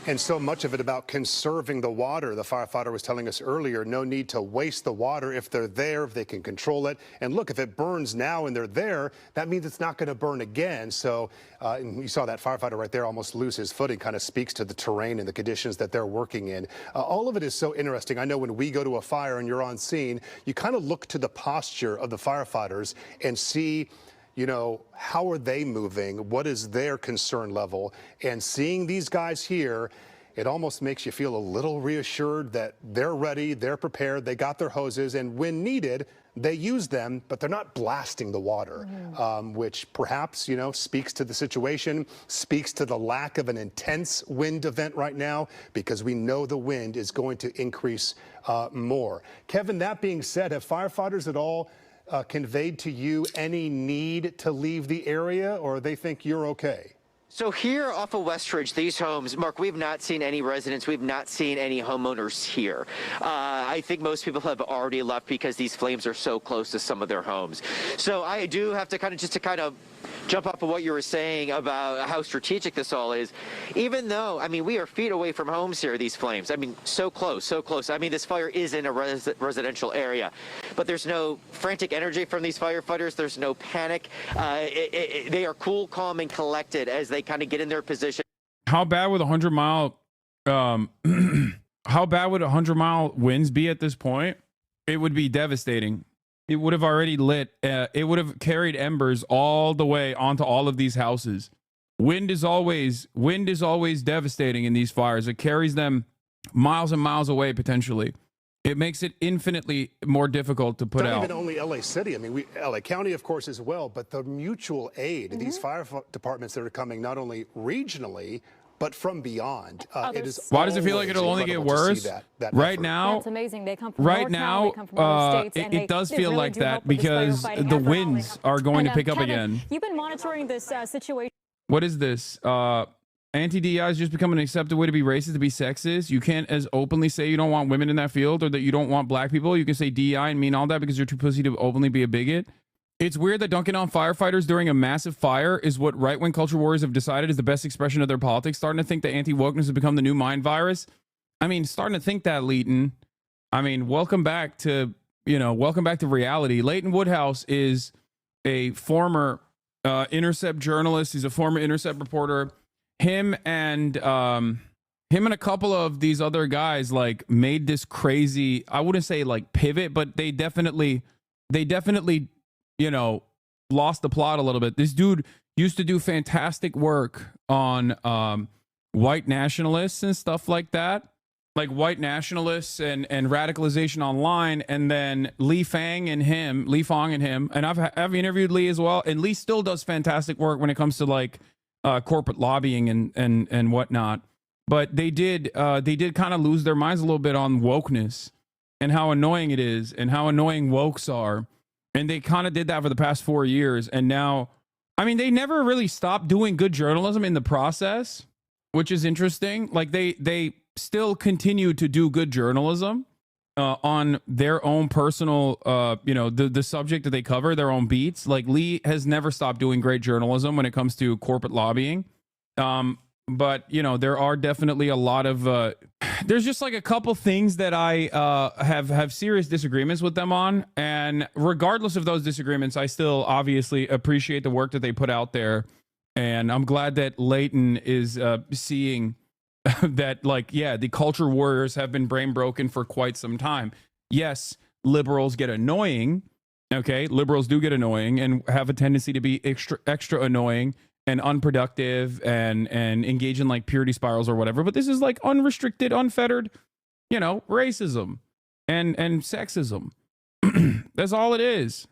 S7: And so much of it about conserving the water. The firefighter was telling us earlier, no need to waste the water if they're there, if they can control it. And look, if it burns now and they're there, that means it's not going to burn again. So and you saw that firefighter right there almost lose his footing, kind of speaks to the terrain and the conditions that they're working in. All of it is so interesting. I know when we go to a fire and you're on scene, you kind of look to the posture of the firefighters and see, you know, how are they moving? What is their concern level? And seeing these guys here, it almost makes you feel a little reassured that they're ready, they're prepared, they got their hoses, and when needed, they use them, but they're not blasting the water, which perhaps, you know, speaks to the situation, speaks to the lack of an intense wind event right now, because we know the wind is going to increase more. Kevin, that being said, have firefighters at all conveyed to you any need to leave the area, or they think you're okay?
S9: So here off of Westridge, these homes, Mark, we've not seen any residents. We've not seen any homeowners here. I think most people have already left because these flames are so close to some of their homes. So I do have to kind of jump off of what you were saying about how strategic this all is. Even though, I mean, we are feet away from homes here, these flames. I mean, so close, so close. I mean, this fire is in a residential area, but there's no frantic energy from these firefighters. There's no panic. They are cool, calm, and collected as they kind of get in their position.
S2: How bad would 100-mile how bad would 100-mile winds be at this point? It would be devastating. It would have already lit. It would have carried embers all the way onto all of these houses. Wind is always devastating in these fires. It carries them miles and miles away potentially. It makes it infinitely more difficult to put out.
S7: Not even only LA City. I mean, LA County, of course, as well, but the mutual aid, these fire departments that are coming not only regionally, but from beyond. It is
S2: Why does it feel like it'll only get worse?
S7: That
S2: right
S7: effort.
S2: now,
S10: That's amazing. They come from
S2: right
S10: North
S2: now,
S10: they come from other states, and
S2: it does feel
S10: really
S2: like
S10: do
S2: that
S10: help with this
S2: because
S10: firefighting
S2: the
S10: effort.
S2: winds are going to pick up
S10: Kevin,
S2: again.
S10: You've been monitoring this situation.
S2: What is this? Anti-DEI is just becoming an accepted way to be racist, to be sexist. You can't as openly say you don't want women in that field or that you don't want black people. You can say DEI and mean all that because you're too pussy to openly be a bigot. It's weird that dunking on firefighters during a massive fire is what right-wing culture warriors have decided is the best expression of their politics. Starting to think that anti-wokeness has become the new mind virus. I mean, starting to think that, Leighton. I mean, welcome back to reality. Leighton Woodhouse is a former Intercept journalist. He's a former Intercept reporter. Him and a couple of these other guys like made this crazy, I wouldn't say like pivot, but they definitely, you know, lost the plot a little bit. This dude used to do fantastic work on white nationalists and stuff like that, like white nationalists and radicalization online. And then Lee Fang and him, and I've interviewed Lee as well, and Lee still does fantastic work when it comes to like corporate lobbying and whatnot. But they did kind of lose their minds a little bit on wokeness and how annoying it is and how annoying wokes are. And they kind of did that for the past 4 years. And now I mean, they never really stopped doing good journalism in the process, which is interesting. Like they still continue to do good journalism on their own personal, the subject that they cover, their own beats. Like Lee has never stopped doing great journalism when it comes to corporate lobbying. But, there are definitely a lot of, there's just like a couple things that I have serious disagreements with them on. And regardless of those disagreements, I still obviously appreciate the work that they put out there. And I'm glad that Leighton is seeing that, like, yeah, the culture warriors have been brain broken for quite some time. Yes, liberals get annoying. Okay, liberals do get annoying and have a tendency to be extra annoying and unproductive and engage in like purity spirals or whatever. But this is like unrestricted, unfettered, racism and sexism. That's all it is.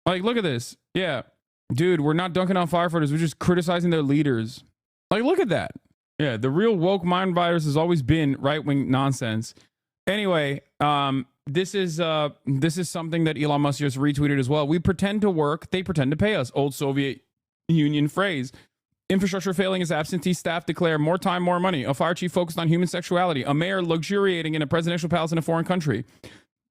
S2: Like, look at this. Yeah, dude, we're not dunking on firefighters. We're just criticizing their leaders. Like, look at that. Yeah, the real woke mind virus has always been right-wing nonsense. Anyway, this is something that Elon Musk just retweeted as well. We pretend to work, they pretend to pay us. Old Soviet Union phrase. Infrastructure failing as absentee staff declare more time, more money. A fire chief focused on human sexuality. A mayor luxuriating in a presidential palace in a foreign country.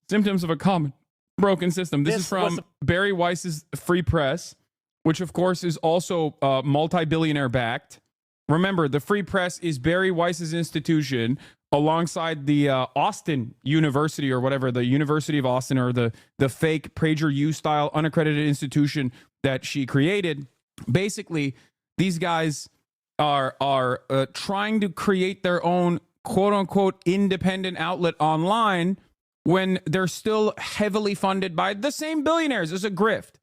S2: Symptoms of a common broken system. This is from Barry Weiss's Free Press, which of course is also multi-billionaire backed. Remember, the Free Press is Barry Weiss's institution alongside the Austin University or whatever, the University of Austin, or the fake PragerU style unaccredited institution that she created. Basically, these guys are trying to create their own quote unquote independent outlet online when they're still heavily funded by the same billionaires. It's a grift.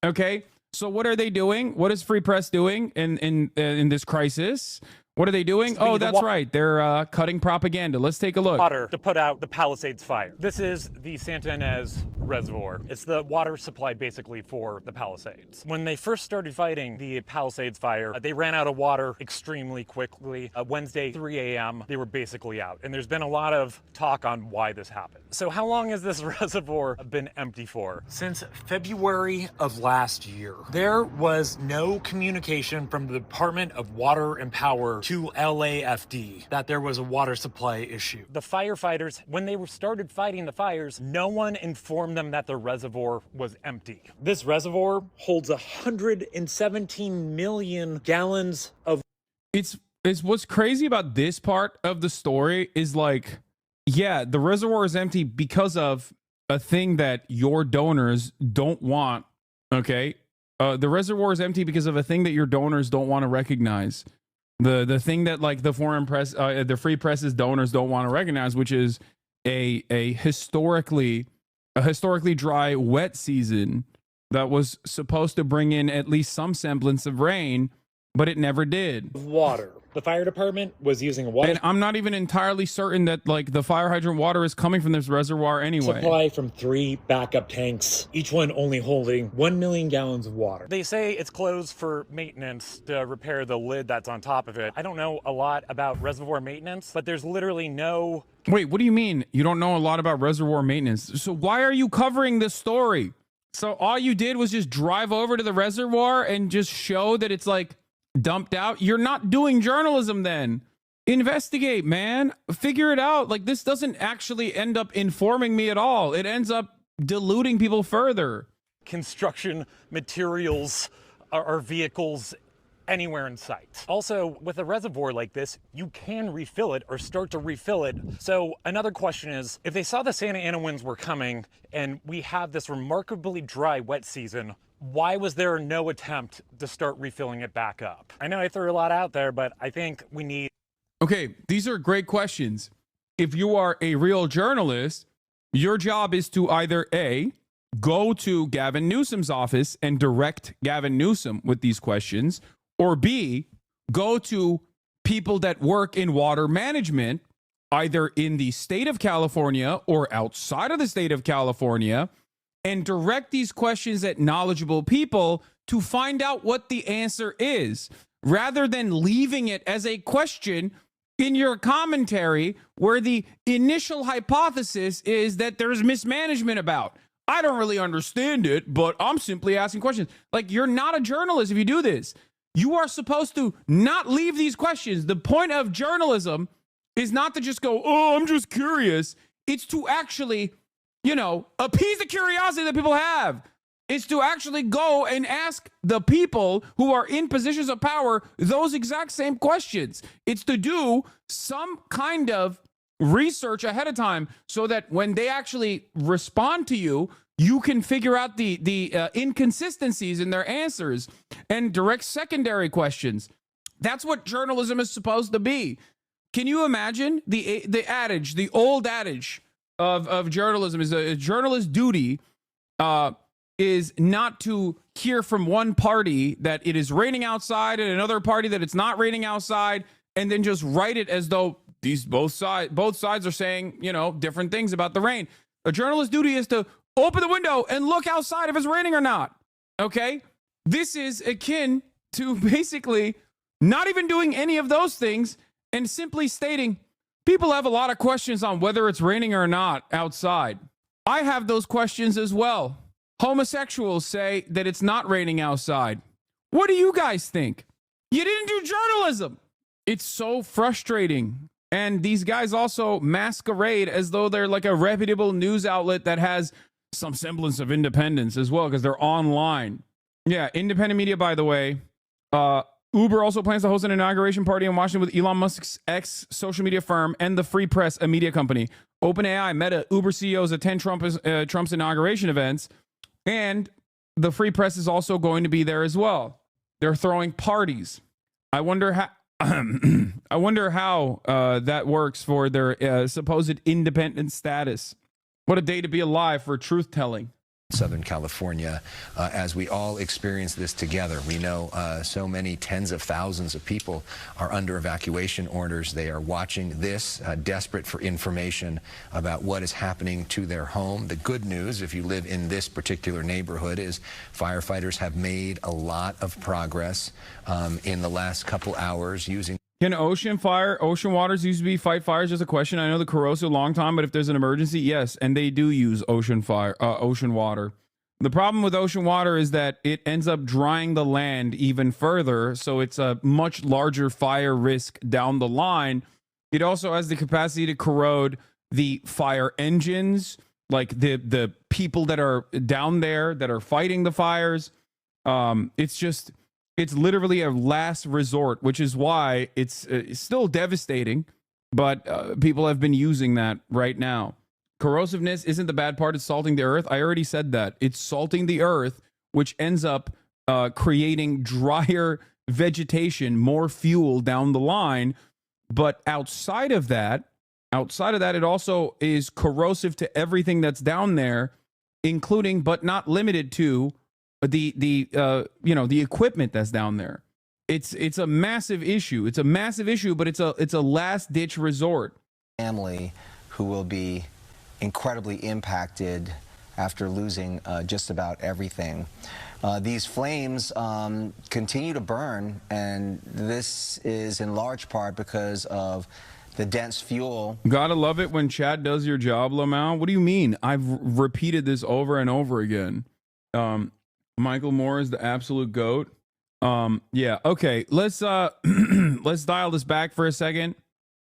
S2: Okay. So what are they doing? What is Free Press doing in this crisis? What are they doing? Oh, that's right. They're cutting propaganda. Let's take a look.
S11: Water to put out the Palisades fire. This is the Santa Ynez Reservoir. It's the water supply basically for the Palisades. When they first started fighting the Palisades fire, they ran out of water extremely quickly. Wednesday, 3 a.m., they were basically out. And there's been a lot of talk on why this happened. So how long has this reservoir been empty for?
S12: Since February of last year. There was no communication from the Department of Water and Power to LAFD that there was a water supply issue.
S11: The firefighters, when they started fighting the fires, no one informed them that the reservoir was empty.
S12: This reservoir holds 117 million gallons of...
S2: It's what's crazy about this part of the story is like, yeah, the reservoir is empty because of a thing that your donors don't want, okay? The reservoir is empty because of a thing that your donors don't want to recognize. The thing that like the foreign press, the Free Press's donors don't want to recognize, which is a historically dry wet season that was supposed to bring in at least some semblance of rain, but it never did.
S12: Water. The fire department was using water.
S2: And I'm not even entirely certain that like the fire hydrant water is coming from this reservoir anyway.
S12: Supply from 3 backup tanks, each one only holding 1 million gallons of water.
S11: They say it's closed for maintenance to repair the lid that's on top of it. I don't know a lot about reservoir maintenance, but there's literally no...
S2: Wait, what do you mean you don't know a lot about reservoir maintenance? So why are you covering this story? So all you did was just drive over to the reservoir and just show that it's like dumped out? You're not doing journalism then. Investigate, man. Figure it out. Like, this doesn't actually end up informing me at all. It ends up deluding people further.
S11: Construction materials or vehicles anywhere in sight. Also, with a reservoir like this, you can refill it or start to refill it. So another question is, if they saw the Santa Ana winds were coming and we have this remarkably dry wet season, why was there no attempt to start refilling it back up? I know I threw a lot out there, but I think we need...
S2: Okay, these are great questions. If you are a real journalist, your job is to either A, go to Gavin Newsom's office and direct Gavin Newsom with these questions, or B, go to people that work in water management, either in the state of California or outside of the state of California, and direct these questions at knowledgeable people to find out what the answer is, rather than leaving it as a question in your commentary where the initial hypothesis is that there's mismanagement about. I don't really understand it, but I'm simply asking questions. Like, you're not a journalist if you do this. You are supposed to not leave these questions. The point of journalism is not to just go, oh, I'm just curious. It's to actually, you know, appease the curiosity that people have. It's to actually go and ask the people who are in positions of power those exact same questions. It's to do some kind of research ahead of time so that when they actually respond to you, you can figure out the inconsistencies in their answers and direct secondary questions. That's what journalism is supposed to be. Can you imagine the adage, the old adage of journalism is a journalist's duty is not to hear from one party that it is raining outside and another party that it's not raining outside, and then just write it as though both sides are saying, you know, different things about the rain. A journalist's duty is to open the window and look outside if it's raining or not. Okay? This is akin to basically not even doing any of those things and simply stating, people have a lot of questions on whether it's raining or not outside. I have those questions as well. Homosexuals say that it's not raining outside. What do you guys think? You didn't do journalism. It's so frustrating. And these guys also masquerade as though they're like a reputable news outlet that has some semblance of independence as well, because they're online. Yeah, independent media, by the way. Uber also plans to host an inauguration party in Washington with Elon Musk's ex-social media firm and the Free Press, a media company. OpenAI, Meta, Uber CEOs attend Trump's inauguration events. And the Free Press is also going to be there as well. They're throwing parties. I wonder how that works for their supposed independent status. What a day to be alive for truth telling.
S4: Southern California, as we all experience this together. We know so many tens of thousands of people are under evacuation orders. They are watching this, desperate for information about what is happening to their home. The good news, if you live in this particular neighborhood, is firefighters have made a lot of progress in the last couple hours using.
S2: Can ocean waters used to fight fires? Just a question. I know the corrosive a long time, but if there's an emergency, yes, and they do use ocean water. The problem with ocean water is that it ends up drying the land even further, so it's a much larger fire risk down the line. It also has the capacity to corrode the fire engines, like the people that are down there that are fighting the fires. It's literally a last resort, which is why it's still devastating, but people have been using that right now. Corrosiveness isn't the bad part. It's salting the earth. I already said that. It's salting the earth, which ends up creating drier vegetation, more fuel down the line. But outside of that, it also is corrosive to everything that's down there, including but not limited to the equipment that's down there. It's a massive issue. It's a massive issue, but it's a last ditch resort.
S5: Family who will be incredibly impacted after losing just about everything. These flames continue to burn, and this is in large part because of the dense fuel.
S2: Gotta love it when Chad does your job, Lamau. What do you mean? I've repeated this over and over again. Michael Moore is the absolute GOAT. Yeah, okay. Let's let's dial this back for a second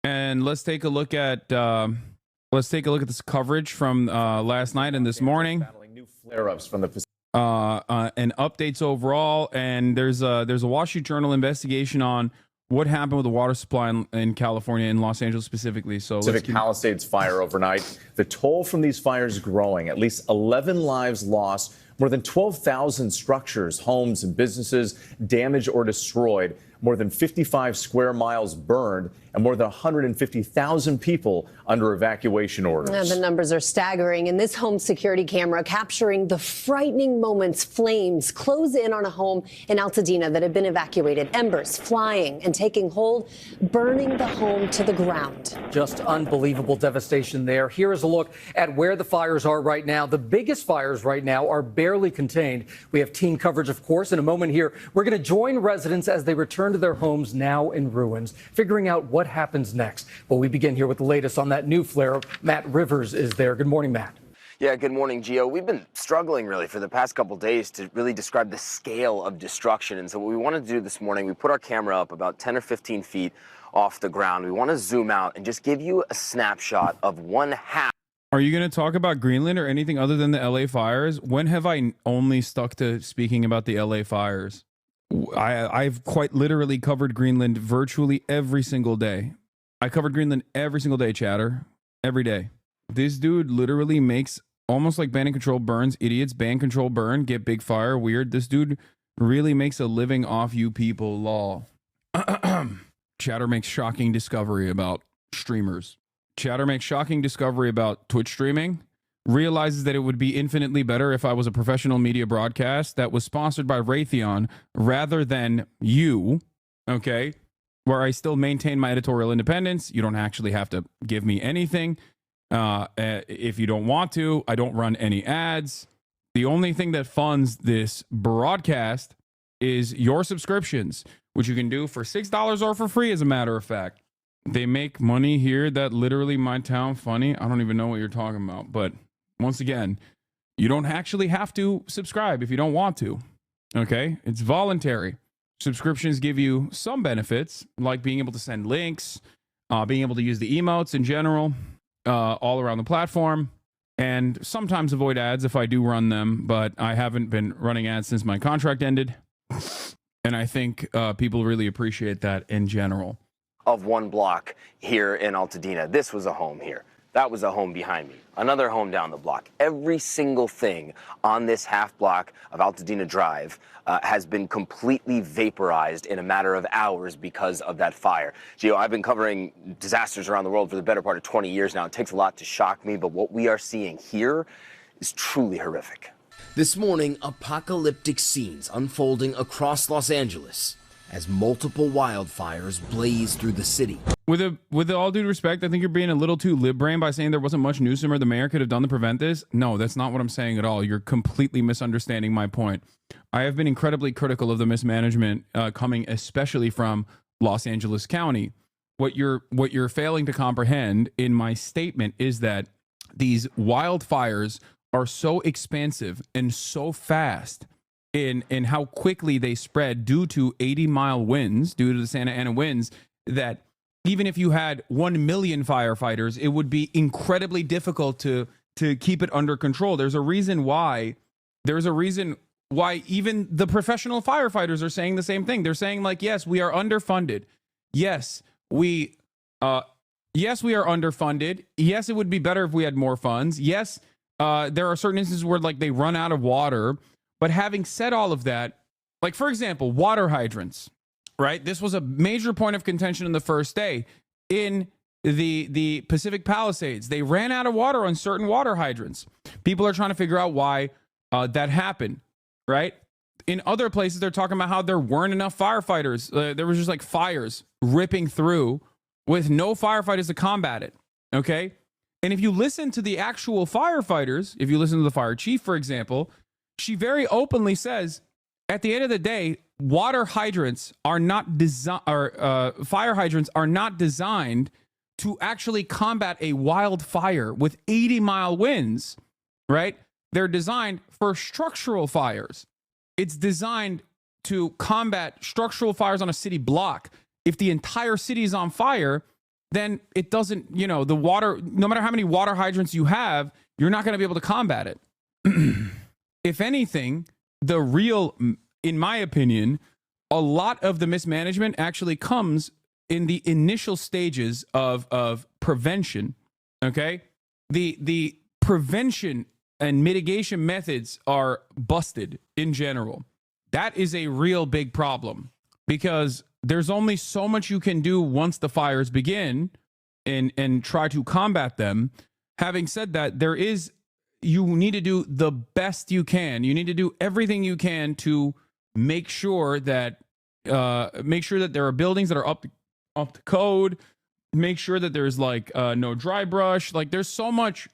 S2: and let's take a look at this coverage from last night and this morning.
S13: New flare-ups from the
S2: and updates overall. And there's a Wall Street Journal investigation on what happened with the water supply in California, in Los Angeles specifically. So
S13: Pacific Palisades fire overnight. The toll from these fires growing. At least 11 lives lost. More than 12,000 structures, homes, and businesses damaged or destroyed. More than 55 square miles burned, and more than 150,000 people under evacuation orders.
S14: The numbers are staggering, and this home security camera capturing the frightening moments flames close in on a home in Altadena that had been evacuated. Embers flying and taking hold, burning the home to the ground.
S15: Just unbelievable devastation there. Here is a look at where the fires are right now. The biggest fires right now are barely contained. We have team coverage, of course. In a moment here, we're going to join residents as they return to their homes now in ruins, figuring out what happens next. Well, we begin here with the latest on that new flare. Matt Rivers is there. Good morning, Matt.
S16: Yeah, good morning, Gio. We've been struggling really for the past couple days to really describe the scale of destruction. And so what we wanted to do this morning, we put our camera up about 10 or 15 feet off the ground. We want to zoom out and just give you a snapshot of one half.
S2: Are you going to talk about Greenland or anything other than the LA fires? When have I only stuck to speaking about the LA fires? I've quite literally covered Greenland virtually every single day. I covered Greenland every single day, chatter. Every day. This dude literally makes almost like ban and control burns. Idiots, ban, control, burn, get big fire, weird. This dude really makes a living off you people, lol. Chatter makes shocking discovery about streamers. Chatter makes shocking discovery about Twitch streaming. Realizes that it would be infinitely better if I was a professional media broadcast that was sponsored by Raytheon rather than you, okay? Where I still maintain my editorial independence. You don't actually have to give me anything. If you don't want to, I don't run any ads. The only thing that funds this broadcast is your subscriptions, which you can do for $6 or for free, as a matter of fact. They make money here that literally my town funny. I don't even know what you're talking about. But once again, you don't actually have to subscribe if you don't want to. Okay? It's voluntary. Subscriptions give you some benefits, like being able to send links, being able to use the emotes in general, all around the platform, and sometimes avoid ads if I do run them, but I haven't been running ads since my contract ended. And I think people really appreciate that in general.
S16: Of one block here in Altadena. This was a home here. That was a home behind me. Another home down the block. Every single thing on this half block of Altadena Drive has been completely vaporized in a matter of hours because of that fire. Gio, I've been covering disasters around the world for the better part of 20 years now. It takes a lot to shock me, but what we are seeing here is truly horrific.
S17: This morning, apocalyptic scenes unfolding across Los Angeles as multiple wildfires blaze through the city.
S2: With all due respect, I think you're being a little too lib-brain by saying there wasn't much Newsom or the mayor could have done to prevent this. No, that's not what I'm saying at all. You're completely misunderstanding my point. I have been incredibly critical of the mismanagement coming especially from Los Angeles County. What you're failing to comprehend in my statement is that these wildfires are so expansive and so fast in how quickly they spread due to 80-mile winds, due to the Santa Ana winds, that even if you had 1 million firefighters, it would be incredibly difficult to keep it under control. There's a reason why even the professional firefighters are saying the same thing. They're saying, like, yes, we are underfunded. Yes, we are underfunded. Yes, it would be better if we had more funds. Yes, there are certain instances where, like, they run out of water. But having said all of that, like, for example, water hydrants, right? This was a major point of contention in the first day. In the Pacific Palisades, they ran out of water on certain water hydrants. People are trying to figure out why that happened, right? In other places, they're talking about how there weren't enough firefighters. There was just like fires ripping through with no firefighters to combat it, okay? And if you listen to the actual firefighters, if you listen to the fire chief, for example, she very openly says, at the end of the day, fire hydrants are not designed to actually combat a wildfire with 80-mile winds, right? They're designed for structural fires. It's designed to combat structural fires on a city block. If the entire city is on fire, then it doesn't, the water, no matter how many water hydrants you have, you're not going to be able to combat it. If anything, in my opinion, a lot of the mismanagement actually comes in the initial stages of prevention, okay? The prevention and mitigation methods are busted in general. That is a real big problem because there's only so much you can do once the fires begin and try to combat them. Having said that, you need to do the best you can. You need to do everything you can to make sure that there are buildings that are up to code. Make sure that there's no dry brush. Like there's so much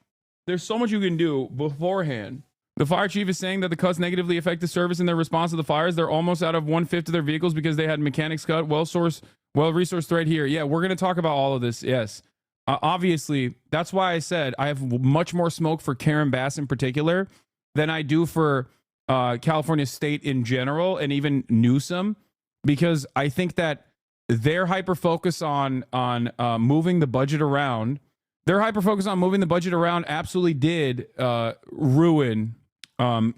S2: you can do beforehand. The fire chief is saying that the cuts negatively affect the service in their response to the fires. They're almost out of 1/5 of their vehicles because they had mechanics cut. Well-resourced right here. Yeah, we're going to talk about all of this. Yes. Obviously, that's why I said I have much more smoke for Karen Bass in particular than I do for California State in general, and even Newsom, because I think that their hyper focus on moving the budget around, absolutely did ruin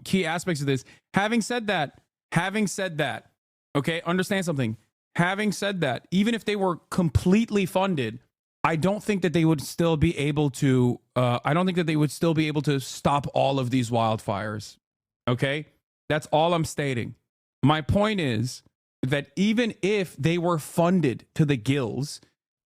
S2: key aspects of this. Having said that, okay, understand something. Having said that, even if they were completely funded, I don't think that they would still be able to. I don't think that they would still be able to stop all of these wildfires. Okay, that's all I'm stating. My point is that even if they were funded to the gills,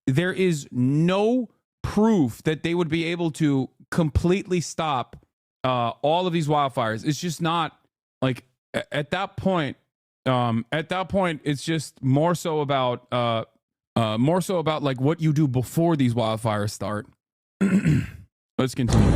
S2: there is no proof that they would be able to completely stop all of these wildfires. It's just not like at that point. It's just more so about like what you do before these wildfires start. Let's continue.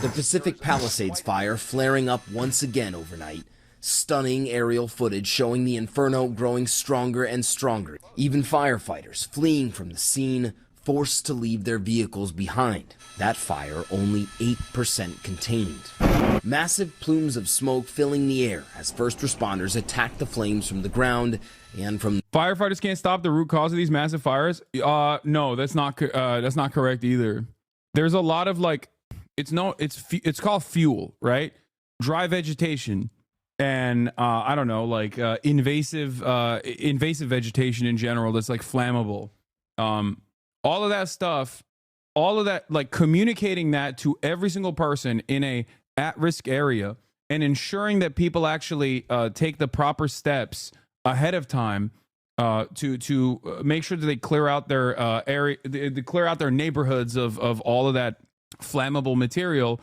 S17: The Pacific Palisades fire flaring up once again overnight. Stunning aerial footage showing the inferno growing stronger and stronger. Even firefighters fleeing from the scene, forced to leave their vehicles behind. That fire only 8% contained. Massive plumes of smoke filling the air as first responders attack the flames from the ground and from...
S2: Firefighters can't stop the root cause of these massive fires? No, that's not correct either. There's a lot of like, it's called fuel, right? Dry vegetation. And I don't know, like invasive vegetation in general that's like flammable. All of that stuff, like communicating that to every single person in a at-risk area and ensuring that people actually take the proper steps ahead of time to make sure that they clear out their area, they clear out their neighborhoods of all of that flammable material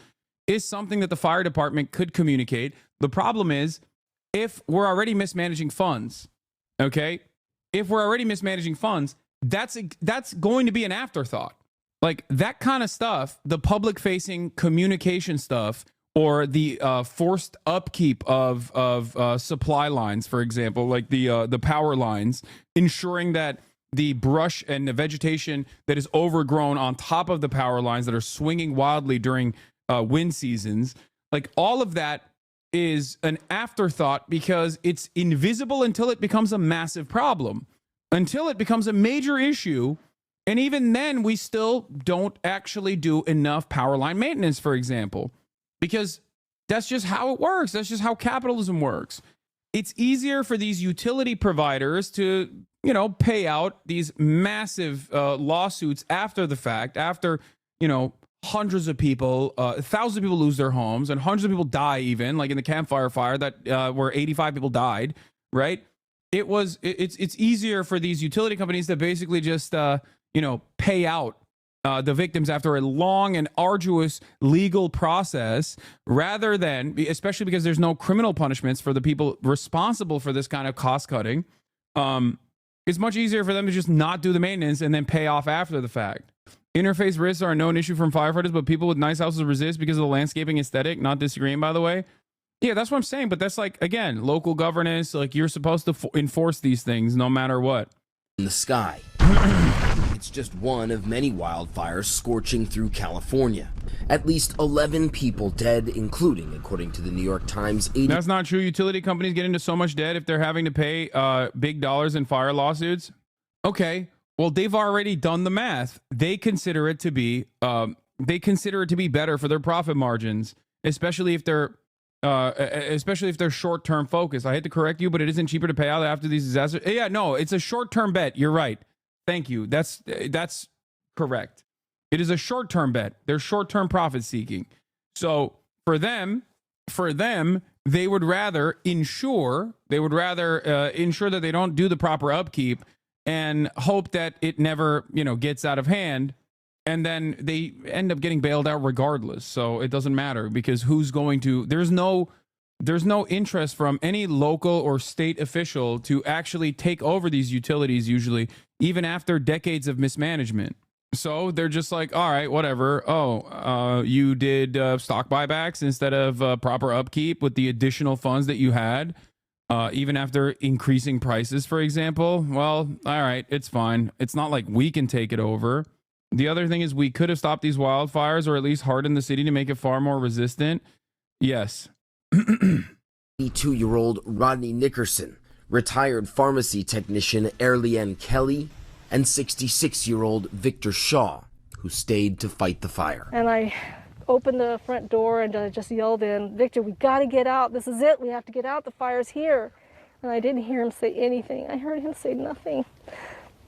S2: is something that the fire department could communicate. The problem is, if we're already mismanaging funds, okay? If we're already mismanaging funds, that's going to be an afterthought. Like that kind of stuff, the public-facing communication stuff, or the forced upkeep of supply lines, for example, like the power lines, ensuring that the brush and the vegetation that is overgrown on top of the power lines that are swinging wildly during wind seasons, like all of that is an afterthought because it's invisible until it becomes a massive problem, until it becomes a major issue. And even then, we still don't actually do enough power line maintenance, for example, because that's just how it works. That's just how capitalism works. It's easier for these utility providers to, pay out these massive lawsuits after the fact, after, hundreds of people, thousands of people lose their homes and hundreds of people die, even like in the Campfire fire that where 85 people died, right? It's easier for these utility companies to basically just, pay out the victims after a long and arduous legal process, rather than, especially because there's no criminal punishments for the people responsible for this kind of cost cutting. It's much easier for them to just not do the maintenance and then pay off after the fact. Interface risks are a known issue from firefighters, but people with nice houses resist because of the landscaping aesthetic. Not disagreeing, by the way. Yeah, that's what I'm saying. But that's like, again, local governance. Like, you're supposed to enforce these things no matter what.
S17: In the sky. It's just one of many wildfires scorching through California. At least 11 people dead, including, according to the New York Times, 80...
S2: That's not true. Utility companies get into so much debt if they're having to pay big dollars in fire lawsuits. Okay. Well, they've already done the math. They consider it to be better for their profit margins, especially if they're short-term focused. I hate to correct you, but it isn't cheaper to pay out after these disasters. Yeah, no, it's a short-term bet. You're right. Thank you. That's correct. It is a short-term bet. They're short-term profit seeking. So for them, they would rather ensure that they don't do the proper upkeep and hope that it never, gets out of hand. And then they end up getting bailed out regardless. So it doesn't matter because there's no interest from any local or state official to actually take over these utilities, usually, even after decades of mismanagement. So they're just like, all right, whatever. Oh, you did stock buybacks instead of proper upkeep with the additional funds that you had, even after increasing prices, for example. Well, all right, it's fine. It's not like we can take it over. The other thing is we could have stopped these wildfires or at least hardened the city to make it far more resistant. Yes.
S17: 22-year-old Rodney Nickerson, retired pharmacy technician Erlianne Kelly, and 66-year-old Victor Shaw, who stayed to fight the fire.
S18: And I opened the front door and I just yelled in, "Victor, we got to get out. This is it. We have to get out. The fire's here." And I didn't hear him say anything. I heard him say nothing.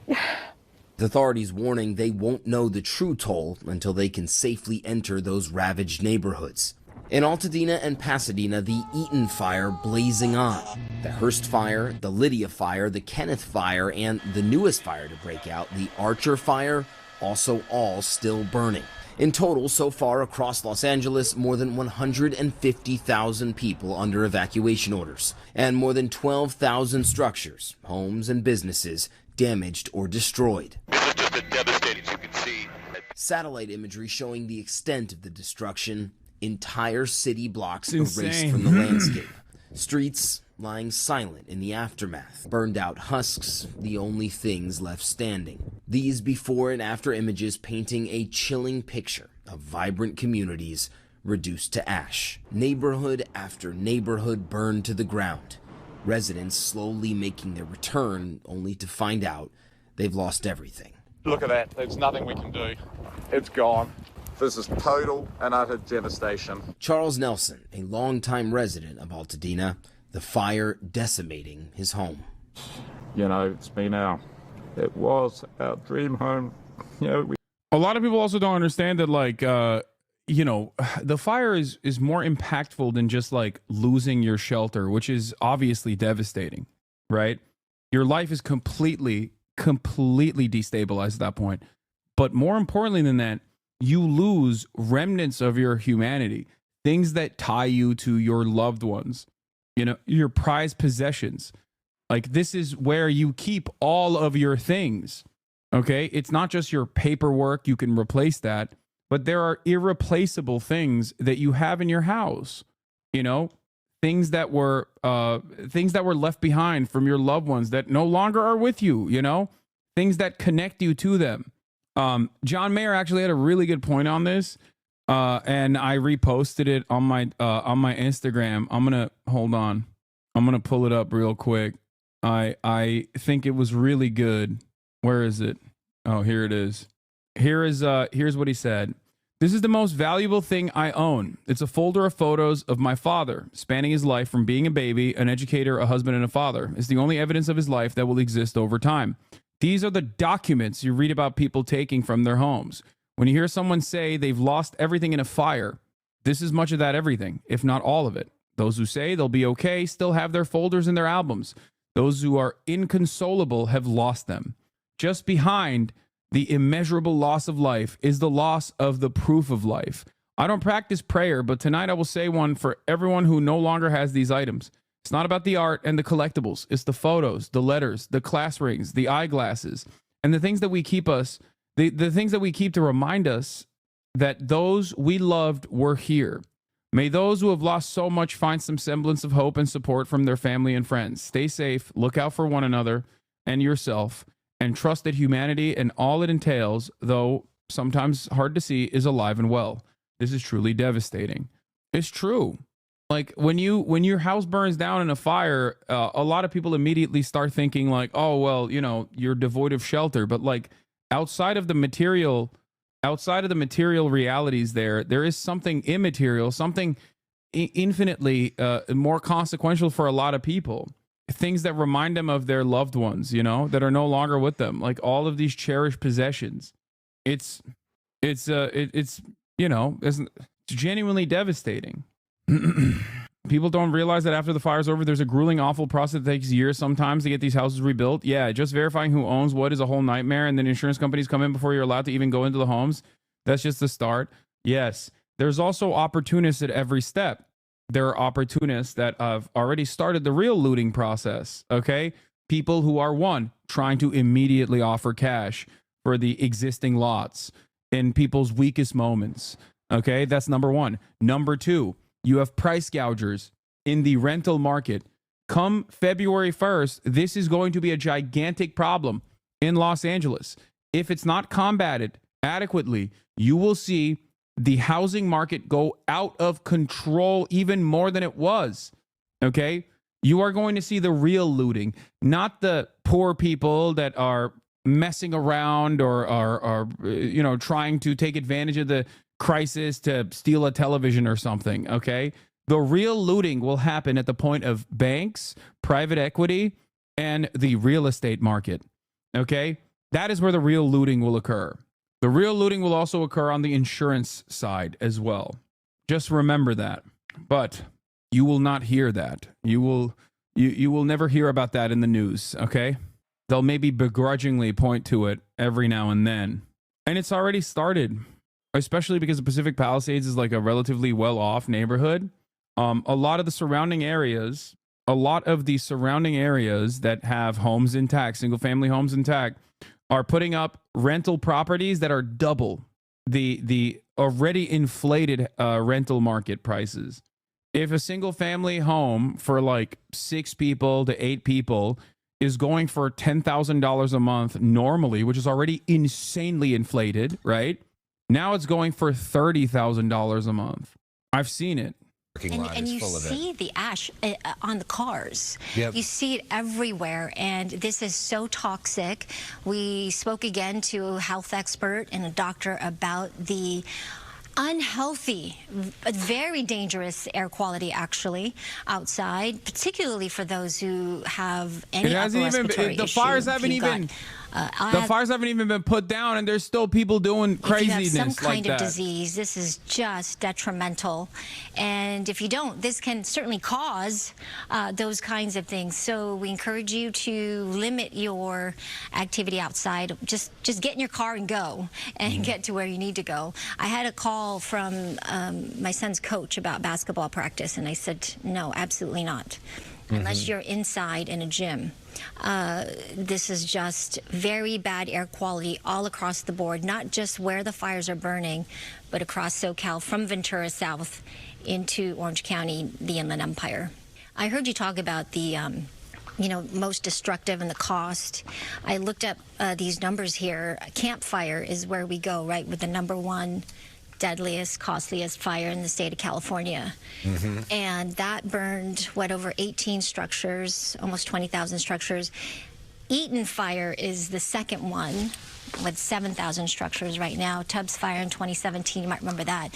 S17: The authorities warning they won't know the true toll until they can safely enter those ravaged neighborhoods. In Altadena and Pasadena, the Eaton fire blazing on. The Hearst fire, the Lydia fire, the Kenneth fire, and the newest fire to break out, the Archer fire, also all still burning. In total, so far across Los Angeles, more than 150,000 people under evacuation orders, and more than 12,000 structures, homes and businesses, damaged or destroyed.
S19: Just a devastating, as you can see.
S17: Satellite imagery showing the extent of the destruction. Entire city blocks
S2: It's
S17: erased
S2: insane.
S17: from the landscape. Streets lying silent in the aftermath. Burned out husks, the only things left standing. These before and after images painting a chilling picture of vibrant communities reduced to ash. Neighborhood after neighborhood burned to the ground. Residents slowly making their return, only to find out they've lost everything.
S20: Look at that. There's nothing we can do. It's gone. This is total and utter devastation.
S17: Charles Nelson, a longtime resident of Altadena, the fire decimating his home.
S20: You know, it was our dream home. You know,
S2: A lot of people also don't understand that, like, you know, the fire is more impactful than just like losing your shelter, which is obviously devastating, right? Your life is completely destabilized at that point. But more importantly than that, you lose remnants of your humanity, things that tie you to your loved ones, you know, your prized possessions. Like, this is where you keep all of your things. Okay. It's not just your paperwork. You can replace that, but there are irreplaceable things that you have in your house, you know, things that were left behind from your loved ones that no longer are with you, you know, things that connect you to them. John Mayer actually had a really good point on this, and I reposted it on my Instagram. I'm gonna pull it up real quick. I think it was really good. Where is it? Oh, here it is. Here's what he said. "This is the most valuable thing I own. It's a folder of photos of my father, spanning his life from being a baby, an educator, a husband, and a father. It's the only evidence of his life that will exist over time. These are the documents you read about people taking from their homes. When you hear someone say they've lost everything in a fire, this is much of that everything, if not all of it. Those who say they'll be okay still have their folders and their albums. Those who are inconsolable have lost them. Just behind the immeasurable loss of life is the loss of the proof of life. I don't practice prayer, but tonight I will say one for everyone who no longer has these items. It's not about the art and the collectibles. It's the photos, the letters, the class rings, the eyeglasses, and the things that we keep the things that we keep to remind us that those we loved were here. May those who have lost so much find some semblance of hope and support from their family and friends. Stay safe, look out for one another and yourself, and trust that humanity and all it entails, though sometimes hard to see, is alive and well. This is truly devastating." It's true. Like, when your house burns down in a fire, a lot of people immediately start thinking like, oh, well, you know, you're devoid of shelter. But like, outside of the material realities, there is something immaterial, something infinitely more consequential for a lot of people. Things that remind them of their loved ones, you know, that are no longer with them. Like all of these cherished possessions. It's you know, it's genuinely devastating. People don't realize that after the fire's over, there's a grueling, awful process that takes years sometimes to get these houses rebuilt. Yeah, just verifying who owns what is a whole nightmare, and then insurance companies come in before you're allowed to even go into the homes. That's just the start. Yes, there's also opportunists at every step. There are opportunists that have already started the real looting process, okay? People who are, one, trying to immediately offer cash for the existing lots in people's weakest moments, okay? That's number one. Number two, you have price gougers in the rental market. Come February 1st, this is going to be a gigantic problem in Los Angeles. If it's not combated adequately, you will see the housing market go out of control even more than it was. Okay? You are going to see the real looting, not the poor people that are messing around or are trying to take advantage of the crisis to steal a television or something. Okay? The real looting will happen at the point of banks, private equity, and the real estate market. Okay? That is where the real looting will occur. The real looting will also occur on the insurance side as well. Just remember that. But you will not hear that. You will never hear about that in the news, okay? They'll maybe begrudgingly point to it every now and then. And it's already started, especially because the Pacific Palisades is like a relatively well-off neighborhood. A lot of the surrounding areas that have homes intact, single-family homes intact, are putting up rental properties that are double the already inflated rental market prices. If a single-family home for like 6 people to 8 people is going for $10,000 a month normally, which is already insanely inflated, right? Now it's going for $30,000 a month. I've seen it.
S8: And you see the ash on the cars.
S4: Yep.
S8: You see it everywhere, and this is so toxic. We spoke again to a health expert and a doctor about the unhealthy, very dangerous air quality actually outside, particularly for those who have any upper respiratory issue.
S2: The fires haven't even been put down, and there's still people doing craziness
S8: if you have some kind
S2: like
S8: of
S2: that.
S8: disease, this is just detrimental. And if you don't, this can certainly cause those kinds of things. So we encourage you to limit your activity outside. Just get in your car and go and get to where you need to go. I had a call from my son's coach about basketball practice, and I said, no, absolutely not. Unless you're inside in a gym. This is just very bad air quality all across the board, not just where the fires are burning, but across SoCal from Ventura South into Orange County, the Inland Empire. I heard you talk about the most destructive and the cost. I looked up these numbers here. Camp Fire is where we go, right, with the #1 deadliest, costliest fire in the state of California. And that burned, over 18 structures, almost 20,000 structures. Eaton Fire is the second one with 7,000 structures right now. Tubbs Fire in 2017, you might remember that.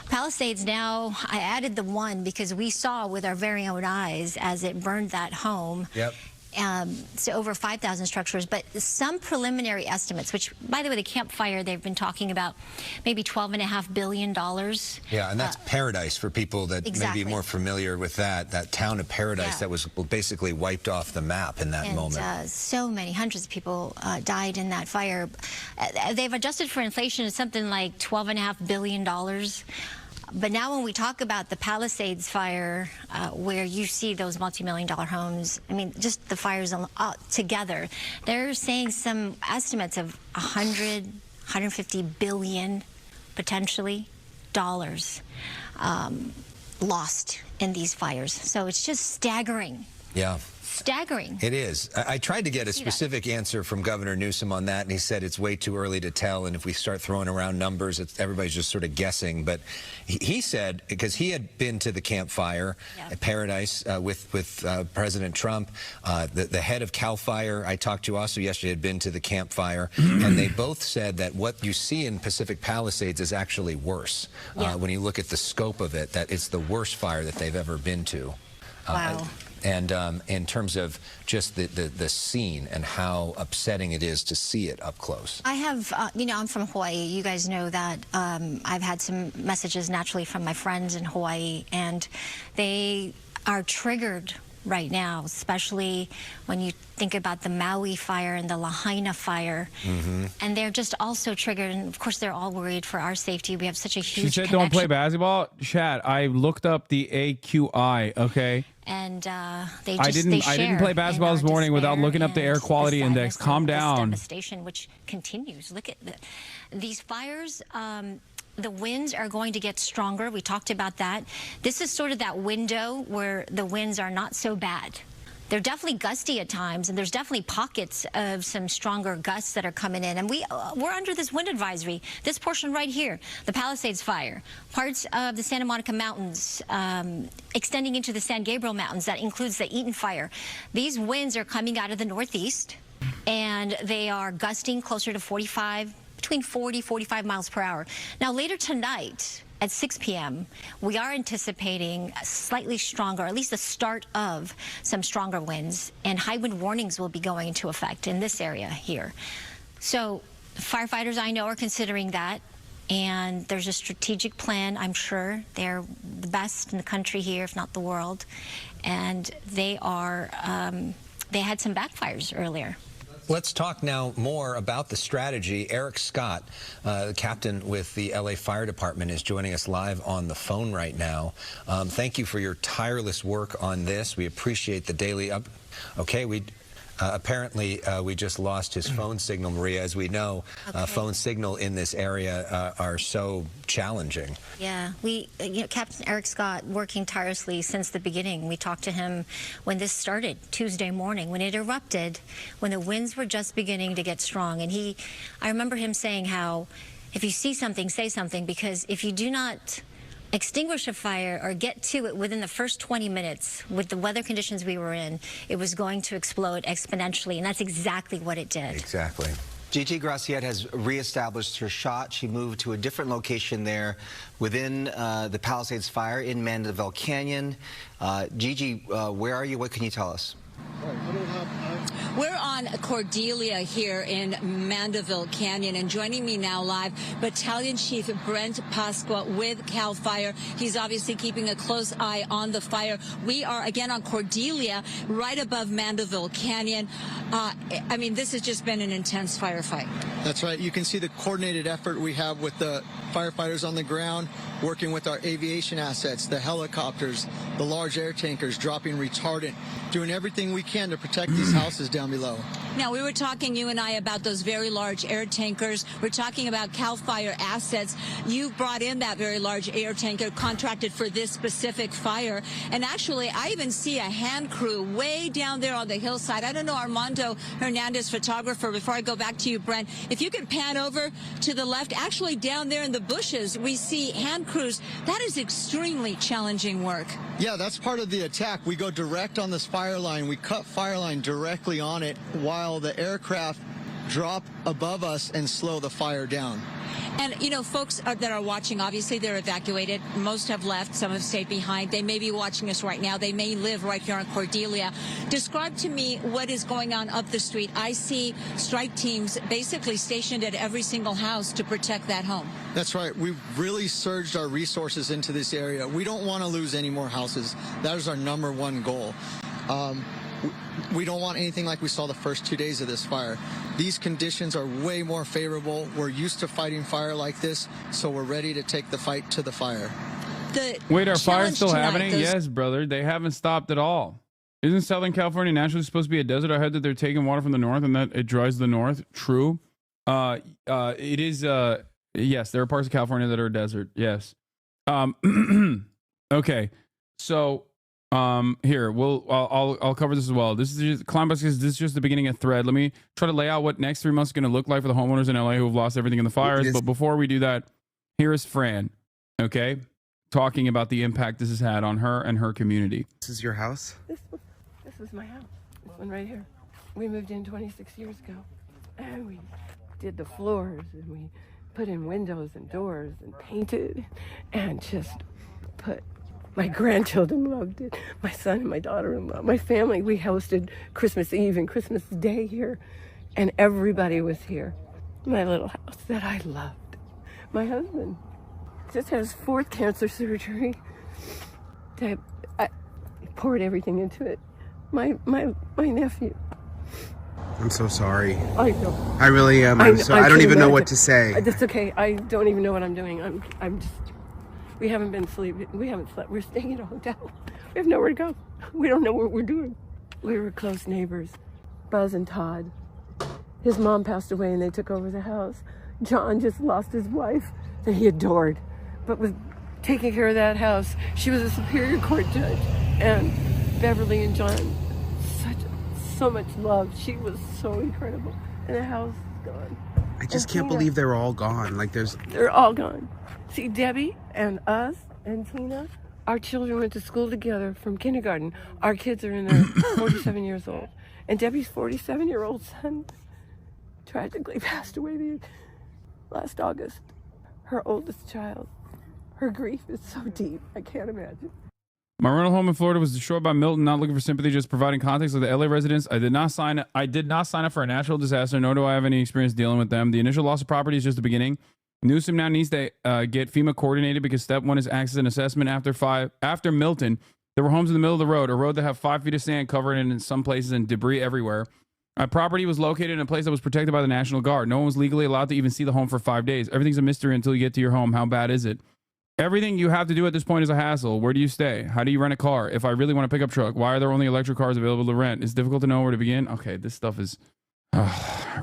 S8: Palisades now, I added the 1 because we saw with our very own eyes as it burned that home.
S4: Yep.
S8: So over 5,000 structures, but some preliminary estimates, which, by the way, the Camp Fire, they've been talking about maybe $12.5 billion.
S4: Yeah, and that's Paradise for people that may be more familiar with that town of Paradise that was basically wiped off the map in that moment.
S8: So many, hundreds of people died in that fire. They've adjusted for inflation to something like $12.5 billion. But now when we talk about the Palisades fire, where you see those multi-million-dollar homes, I mean, just the fires together, they're saying some estimates of 150 billion, potentially, dollars lost in these fires. So it's just staggering.
S4: Yeah.
S8: Staggering.
S4: It is. I tried to get a specific answer from Governor Newsom on that, and he said it's way too early to tell, and if we start throwing around numbers, everybody's just sort of guessing. But he said, because he had been to the Camp Fire at Paradise with President Trump, the head of CAL FIRE I talked to also yesterday had been to the Camp Fire, and they both said that what you see in Pacific Palisades is actually worse. When you look at the scope of it, that it's the worst fire that they've ever been to.
S8: Wow.
S4: And in terms of just the scene and how upsetting it is to see it up close.
S8: I have, I'm from Hawaii. You guys know that. I've had some messages naturally from my friends in Hawaii, and they are triggered right now, especially when you think about the Maui fire and the Lahaina fire. And they're just also triggered, and of course they're all worried for our safety. We have such a huge
S2: She said
S8: connection.
S2: don't play basketball. Chat, I looked up the AQI, okay?
S8: And they
S2: I didn't play basketball this morning without looking up the air quality index. Calm down.
S8: Devastation, which continues. Look at these fires. The winds are going to get stronger. We talked about that. This is sort of that window where the winds are not so bad. they're definitely gusty at times, and there's definitely pockets of some stronger gusts that are coming in. And we're under this wind advisory. This portion right here, the Palisades fire, parts of the Santa Monica Mountains, extending into the San Gabriel Mountains. That includes the Eaton fire. These winds are coming out of the northeast, and they are gusting closer to between 45 miles per hour. Now, later tonight, at 6 p.m., we are anticipating a slightly stronger, at least the start of some stronger winds, and high wind warnings will be going into effect in this area here. So firefighters I know are considering that, and there's a strategic plan. I'm sure they're the best in the country here, if not the world, and they are, they had some backfires earlier.
S4: Let's talk now more about the strategy. Eric Scott, the captain with the LA Fire Department, is joining us live on the phone right now. Thank you for your tireless work on this. We appreciate the daily apparently, we just lost his phone signal, Maria. As we know, phone signal in this area are so challenging.
S8: Yeah, Captain Eric Scott working tirelessly since the beginning. We talked to him when this started Tuesday morning, when it erupted, when the winds were just beginning to get strong. And I remember him saying how, if you see something, say something, because if you do not extinguish a fire or get to it within the first 20 minutes with the weather conditions we were in, it was going to explode exponentially, and that's exactly what it did.
S4: Exactly.
S5: Gigi Graciette has reestablished her shot. She moved to a different location there within the Palisades fire in Mandeville Canyon. Gigi, where are you? What can you tell us?
S21: We're on Cordelia here in Mandeville Canyon, and joining me now live, Battalion Chief Brent Pasqua with CAL FIRE. He's obviously keeping a close eye on the fire. We are again on Cordelia, right above Mandeville Canyon. I mean, this has just been an intense firefight.
S22: That's right. You can see the coordinated effort we have with the firefighters on the ground, working with our aviation assets, the helicopters, the large air tankers, dropping retardant, doing everything we can to protect these houses down below.
S21: Now, we were talking, you and I, about those very large air tankers. We're talking about CAL FIRE assets. You brought in that very large air tanker contracted for this specific fire. And actually, I even see a hand crew way down there on the hillside. I don't know, Armando Hernandez, photographer, before I go back to you, Brent, if you could pan over to the left, actually down there in the bushes, we see hand crews. That is extremely challenging work.
S22: Yeah, that's part of the attack. We go direct on this fire line. We cut fire line directly on it while the aircraft drop above us and slow the fire down.
S21: And, you know, folks that are watching, obviously they're evacuated. Most have left. Some have stayed behind. They may be watching us right now. They may live right here on Cordelia. Describe to me what is going on up the street. I see strike teams basically stationed at every single house to protect that home.
S22: That's right. We've really surged our resources into this area. We don't want to lose any more houses. That is our #1 goal. We don't want anything like we saw the first 2 days of this fire. These conditions are way more favorable. We're used to fighting fire like this, so we're ready to take the fight to the fire.
S2: Wait, are fires still happening? Yes, brother. They haven't stopped at all. Isn't Southern California naturally supposed to be a desert? I heard that they're taking water from the north and that it dries the north. True. It is, yes, there are parts of California that are a desert. Yes. Okay. So, here, I'll cover this as well. This is just, Columbus, this is just the beginning of thread. Let me try to lay out what next 3 months is going to look like for the homeowners in LA who have lost everything in the fires. But before we do that, here is Fran, okay, talking about the impact this has had on her and her community.
S23: This is your house?
S24: This is my house. This one right here. We moved in 26 years ago, and we did the floors, and we put in windows and doors and painted, and just put. My grandchildren loved it. My son and my daughter-in-law, my family, we hosted Christmas Eve and Christmas Day here, and everybody was here. My little house that I loved. My husband just had his 4th cancer surgery. I poured everything into it. My nephew.
S23: I'm so sorry.
S24: I know.
S23: I really am. I don't even know what to say.
S24: That's okay. I don't even know what I'm doing. I'm just. We haven't been sleeping. We haven't slept. We're staying at a hotel. We have nowhere to go. We don't know what we're doing. We were close neighbors, Buzz and Todd. His mom passed away and they took over the house. John just lost his wife that he adored, but was taking care of that house. She was a Superior Court judge. And Beverly and John, so much love. She was so incredible. And the house is gone.
S23: I just can't believe they're all gone. Like
S24: They're all gone. See, Debbie and us and Tina, our children went to school together from kindergarten. Our kids are in their 47 years old. And Debbie's 47-year-old son tragically passed away last August. Her oldest child. Her grief is so deep, I can't imagine.
S2: My rental home in Florida was destroyed by Milton. Not looking for sympathy, just providing context of the LA residents. I did not sign up for a natural disaster, nor do I have any experience dealing with them. The initial loss of property is just the beginning. Newsom now needs to get FEMA coordinated because step one is access and assessment. After Milton, there were homes in the middle of the road, a road that have 5 feet of sand covered in some places and debris everywhere. My property was located in a place that was protected by the National Guard. No one was legally allowed to even see the home for 5 days. Everything's a mystery until you get to your home. How bad is it? Everything you have to do at this point is a hassle. Where do you stay? How do you rent a car? If I really want a pickup truck, why are there only electric cars available to rent? It's difficult to know where to begin. Okay, this stuff is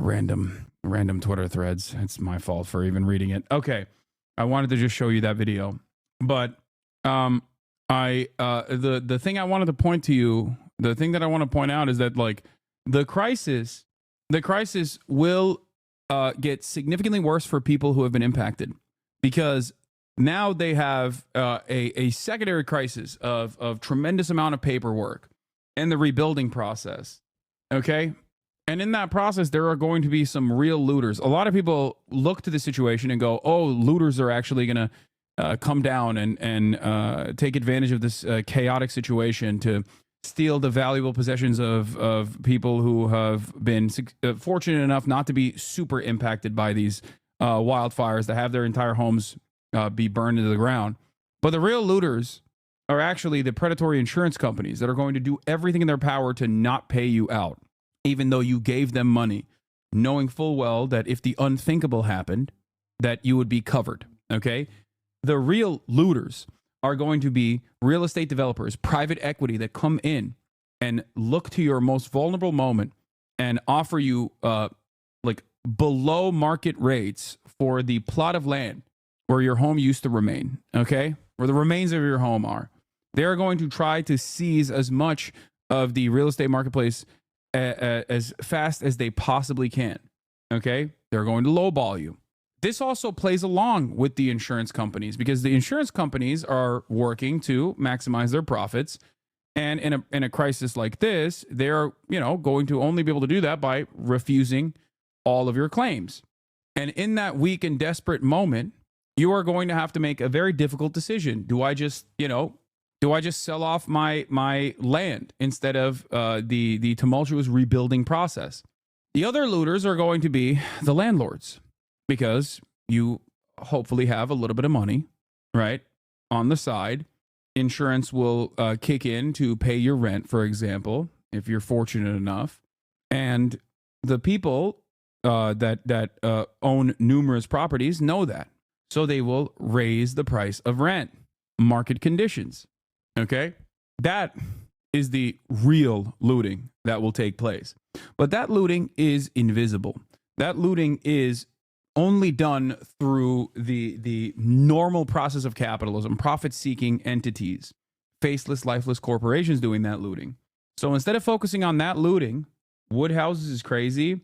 S2: random Twitter threads. It's my fault for even reading it. Okay, I wanted to just show you that video, but the thing I wanted to point to you, the thing that I want to point out is that like the crisis will get significantly worse for people who have been impacted because now they have a secondary crisis of tremendous amount of paperwork and the rebuilding process. Okay. And in that process, there are going to be some real looters. A lot of people look to the situation and go, oh, looters are actually going to come down and take advantage of this chaotic situation to steal the valuable possessions of people who have been fortunate enough not to be super impacted by these wildfires, that have their entire homes be burned into the ground. But the real looters are actually the predatory insurance companies that are going to do everything in their power to not pay you out, even though you gave them money, knowing full well that if the unthinkable happened, that you would be covered. Okay? The real looters are going to be real estate developers, private equity that come in and look to your most vulnerable moment and offer you like below market rates for the plot of land where your home used to remain, okay? Where the remains of your home are. They're going to try to seize as much of the real estate marketplace as fast as they possibly can, okay? They're going to lowball you. This also plays along with the insurance companies because the insurance companies are working to maximize their profits. And in a crisis like this, they're, going to only be able to do that by refusing all of your claims. And in that weak and desperate moment, you are going to have to make a very difficult decision. Do I just sell off my land instead of the tumultuous rebuilding process? The other looters are going to be the landlords, because you hopefully have a little bit of money, right, on the side. Insurance will kick in to pay your rent, for example, if you're fortunate enough. And the people that own numerous properties know that. So they will raise the price of rent. Market conditions. Okay? That is the real looting that will take place. But that looting is invisible. That looting is only done through the normal process of capitalism, profit-seeking entities, faceless, lifeless corporations doing that looting. So instead of focusing on that looting, wood houses is crazy.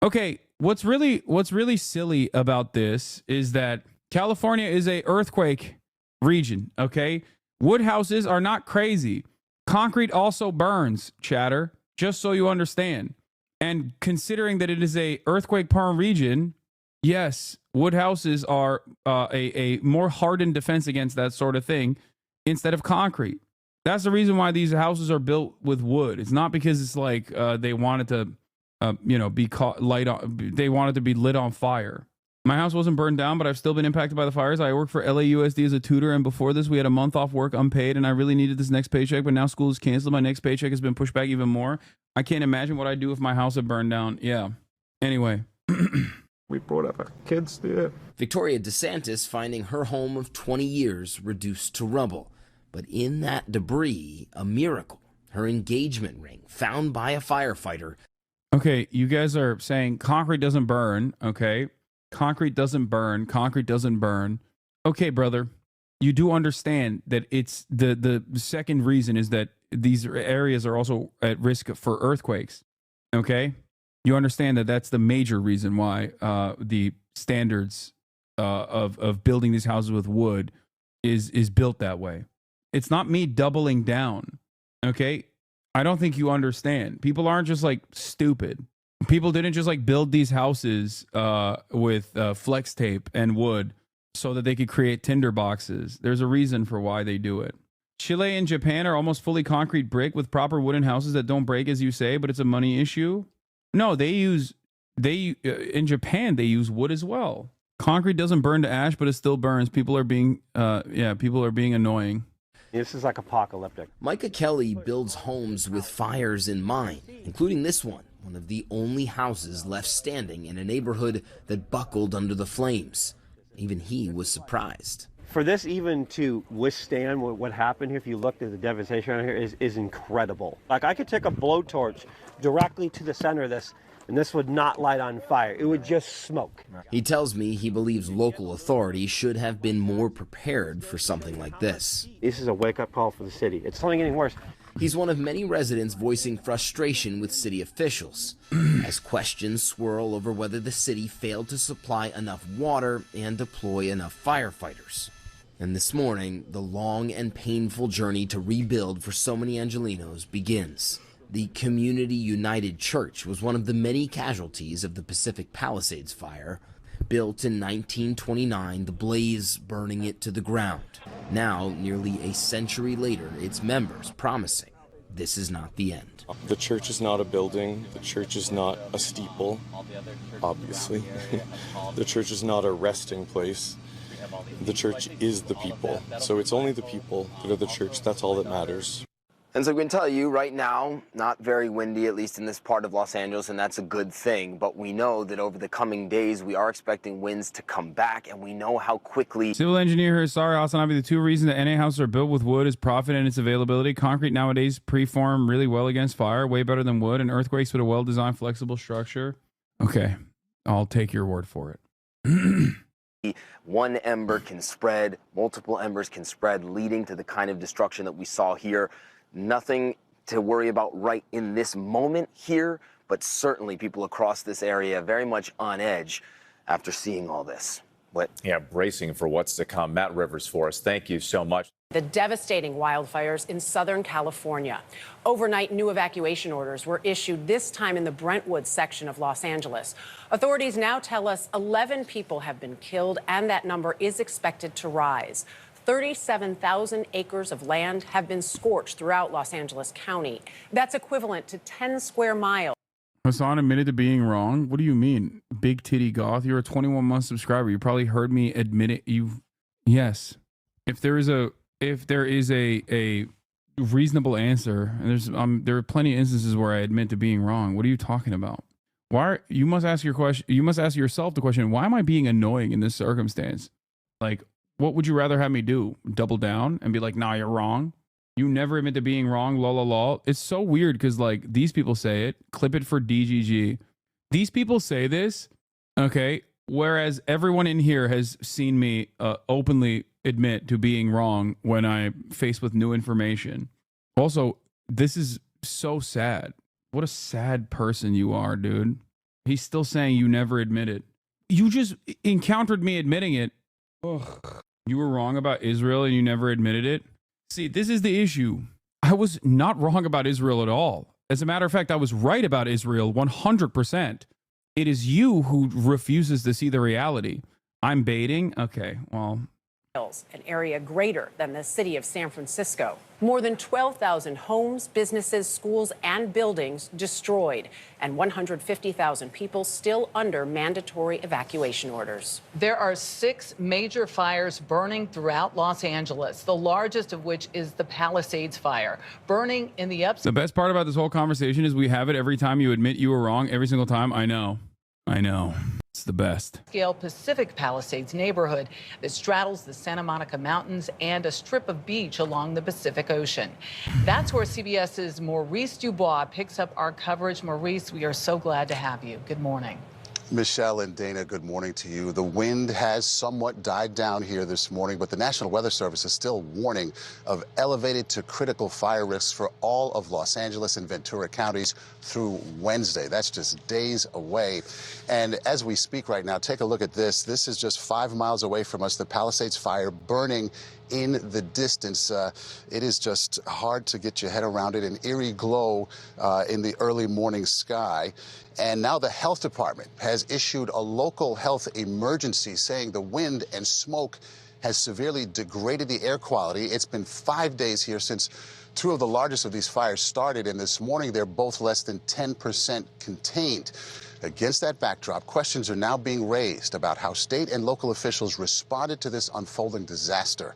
S2: Okay, what's really silly about this is that California is a earthquake region, okay? Wood houses are not crazy. Concrete also burns, chatter, just so you understand. And considering that it is a earthquake-prone region, yes, wood houses are a more hardened defense against that sort of thing instead of concrete. That's the reason why these houses are built with wood. It's not because it's like they wanted to, be caught they wanted to be lit on fire. My house wasn't burned down, but I've still been impacted by the fires. I worked for LAUSD as a tutor, and before this, we had a month off work unpaid, and I really needed this next paycheck, but now school is canceled. My next paycheck has been pushed back even more. I can't imagine what I'd do if my house had burned down. Yeah. Anyway.
S20: We brought up our kids there.
S17: Victoria DeSantis finding her home of 20 years reduced to rubble. But in that debris, a miracle. Her engagement ring found by a firefighter.
S2: Okay, you guys are saying concrete doesn't burn, okay? Concrete doesn't burn. Concrete doesn't burn. Okay, brother, you do understand that it's the second reason is that these areas are also at risk for earthquakes. Okay? You understand that that's the major reason why the standards of building these houses with wood is built that way. It's not me doubling down. Okay? I don't think you understand. People aren't just like stupid. People didn't just like build these houses with flex tape and wood so that they could create tinder boxes. There's a reason for why they do it. Chile and Japan are almost fully concrete brick with proper wooden houses that don't break, as you say, but it's a money issue. No, in Japan they use wood as well. Concrete doesn't burn to ash, but it still burns. People are being annoying.
S1: This is like apocalyptic.
S17: Micah Kelly builds homes with fires in mind, including this one of the only houses left standing in a neighborhood that buckled under the flames. Even he was surprised.
S1: For this even to withstand what happened here, if you looked at the devastation around here, is incredible. Like, I could take a blowtorch directly to the center of this, and this would not light on fire. It would just smoke.
S17: He tells me he believes local authorities should have been more prepared for something like this.
S1: This is a wake-up call for the city. It's only getting worse.
S17: He's one of many residents voicing frustration with city officials as questions swirl over whether the city failed to supply enough water and deploy enough firefighters. And this morning, the long and painful journey to rebuild for so many Angelenos begins. The Community United Church was one of the many casualties of the Pacific Palisades fire. Built in 1929, the blaze burning it to the ground. Now, nearly a century later, its members promising this is not the end.
S3: The church is not a building. The church is not a steeple, obviously. The church is not a resting place. The church is the people. So it's only the people that are the church. That's all that matters.
S16: And so we can tell you right now, not very windy, at least in this part of Los Angeles, and that's a good thing. But we know that over the coming days, we are expecting winds to come back, and we know how quickly.
S2: Civil engineer here. Sorry, HasanAbi. The two reasons that NA houses are built with wood is profit and its availability. Concrete nowadays preform really well against fire, way better than wood, and earthquakes with a well-designed, flexible structure. Okay, I'll take your word for it.
S16: One ember can spread, multiple embers can spread, leading to the kind of destruction that we saw here. Nothing to worry about right in this moment here, but certainly people across this area very much on edge after seeing all this.
S13: Yeah, bracing for what's to come. Matt Rivers for us. Thank you so much.
S6: The devastating wildfires in Southern California. Overnight, new evacuation orders were issued, this time in the Brentwood section of Los Angeles. Authorities now tell us 11 people have been killed, and that number is expected to rise. 37,000 acres of land have been scorched throughout Los Angeles County. That's equivalent to 10 square miles.
S2: Hasan admitted to being wrong. What do you mean? Big titty goth? You're a 21-month subscriber. You probably heard me admit it. Yes. If there is a reasonable answer, and there are plenty of instances where I admit to being wrong. What are you talking about? You must ask yourself the question, why am I being annoying in this circumstance? Like, what would you rather have me do? Double down and be like, nah, you're wrong? You never admit to being wrong, lol, lol, lol. It's so weird because, like, these people say it. Clip it for DGG. These people say this, okay, whereas everyone in here has seen me openly admit to being wrong when I'm faced with new information. Also, this is so sad. What a sad person you are, dude. He's still saying you never admit it. You just encountered me admitting it. Ugh. You were wrong about Israel and you never admitted it. See, this is the issue. I was not wrong about Israel at all. As a matter of fact, I was right about Israel 100%. It is you who refuses to see the reality. I'm baiting? Okay, well.
S6: An area greater than the city of San Francisco. More than 12,000 homes, businesses, schools, and buildings destroyed, and 150,000 people still under mandatory evacuation orders.
S9: There are 6 major fires burning throughout Los Angeles, the largest of which is the Palisades fire, burning in the upstate.
S2: The best part about this whole conversation is we have it every time you admit you were wrong, every single time. I know. It's the best.
S9: Scale Pacific Palisades neighborhood that straddles the Santa Monica Mountains and a strip of beach along the Pacific Ocean. That's where CBS's Maurice Dubois picks up our coverage. Maurice, we are so glad to have you. Good morning.
S7: Michelle and Dana, good morning to you. The wind has somewhat died down here this morning, but the National Weather Service is still warning of elevated to critical fire risks for all of Los Angeles and Ventura counties through Wednesday. That's just days away. And as we speak right now, take a look at this. This is just 5 miles away from us, the Palisades fire burning in the distance. It is just hard to get your head around it. An eerie glow in the early morning sky. And now the health department has issued a local health emergency saying the wind and smoke has severely degraded the air quality. It's been 5 days here since two of the largest of these fires started, and this morning they're both less than 10% contained. Against that backdrop, questions are now being raised about how state and local officials responded to this unfolding disaster.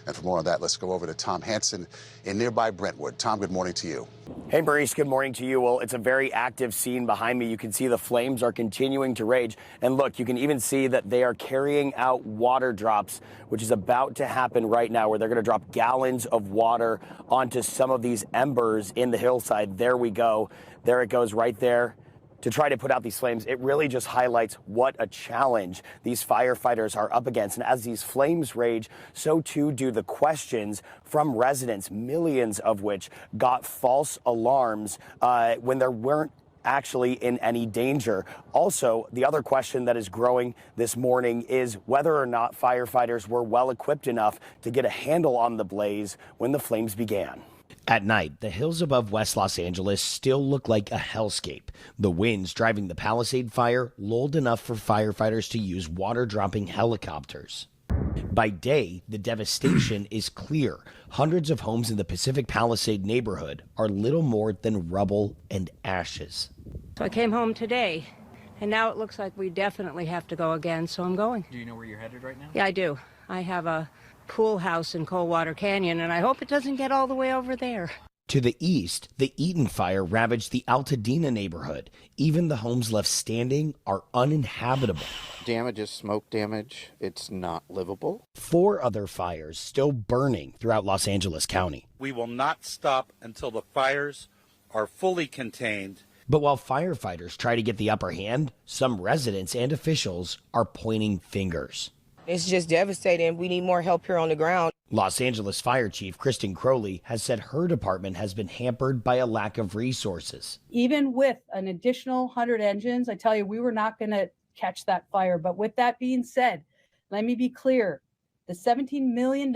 S7: And for more on that, let's go over to Tom Hansen in nearby Brentwood. Tom, good morning to you.
S10: Hey, Maurice, good morning to you. Well, it's a very active scene behind me. You can see the flames are continuing to rage. And look, you can even see that they are carrying out water drops, which is about to happen right now, where they're going to drop gallons of water onto some of these embers in the hillside. There we go. There it goes right there. To try to put out these flames, it really just highlights what a challenge these firefighters are up against. And as these flames rage, so too do the questions from residents, millions of which got false alarms when there weren't actually in any danger. Also, the other question that is growing this morning is whether or not firefighters were well equipped enough to get a handle on the blaze when the flames began.
S11: At night, the hills above West Los Angeles still look like a hellscape. The winds driving the Palisade fire lulled enough for firefighters to use water-dropping helicopters. By day, the devastation is clear. Hundreds of homes in the Pacific Palisade neighborhood are little more than rubble and ashes.
S12: So I came home today, and now it looks like we definitely have to go again, so I'm going.
S25: Do you know where you're headed right now?
S12: Yeah, I do. I have a pool house in Coldwater Canyon, and I hope it doesn't get all the way over there.
S11: To the east, the Eaton fire ravaged the Altadena neighborhood. Even the homes left standing are uninhabitable.
S26: Damage is smoke damage. It's not livable.
S11: 4 other fires still burning throughout Los Angeles County.
S27: We will not stop until the fires are fully contained.
S11: But while firefighters try to get the upper hand, some residents and officials are pointing fingers.
S28: It's just devastating. We need more help here on the ground.
S11: Los Angeles Fire Chief Kristen Crowley has said her department has been hampered by a lack of resources.
S29: Even with an additional 100 engines, I tell you, we were not going to catch that fire. But with that being said, let me be clear. The $17 million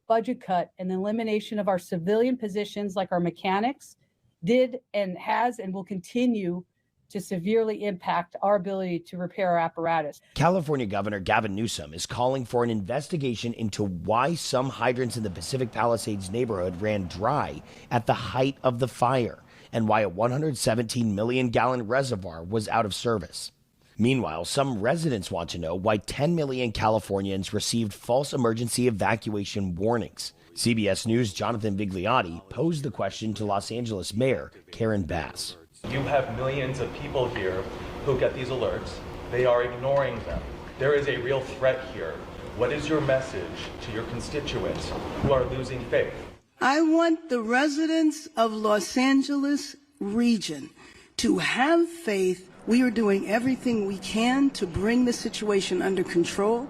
S29: budget cut and the elimination of our civilian positions like our mechanics did and has and will continue to severely impact our ability to repair our apparatus.
S11: California Governor Gavin Newsom is calling for an investigation into why some hydrants in the Pacific Palisades neighborhood ran dry at the height of the fire and why a 117 million gallon reservoir was out of service. Meanwhile, some residents want to know why 10 million Californians received false emergency evacuation warnings. CBS News' Jonathan Vigliotti posed the question to Los Angeles Mayor Karen Bass.
S30: You have millions of people here who get these alerts. They are ignoring them. There is a real threat here. What is your message to your constituents who are losing faith?
S31: I want the residents of Los Angeles region to have faith. We are doing everything we can to bring the situation under control.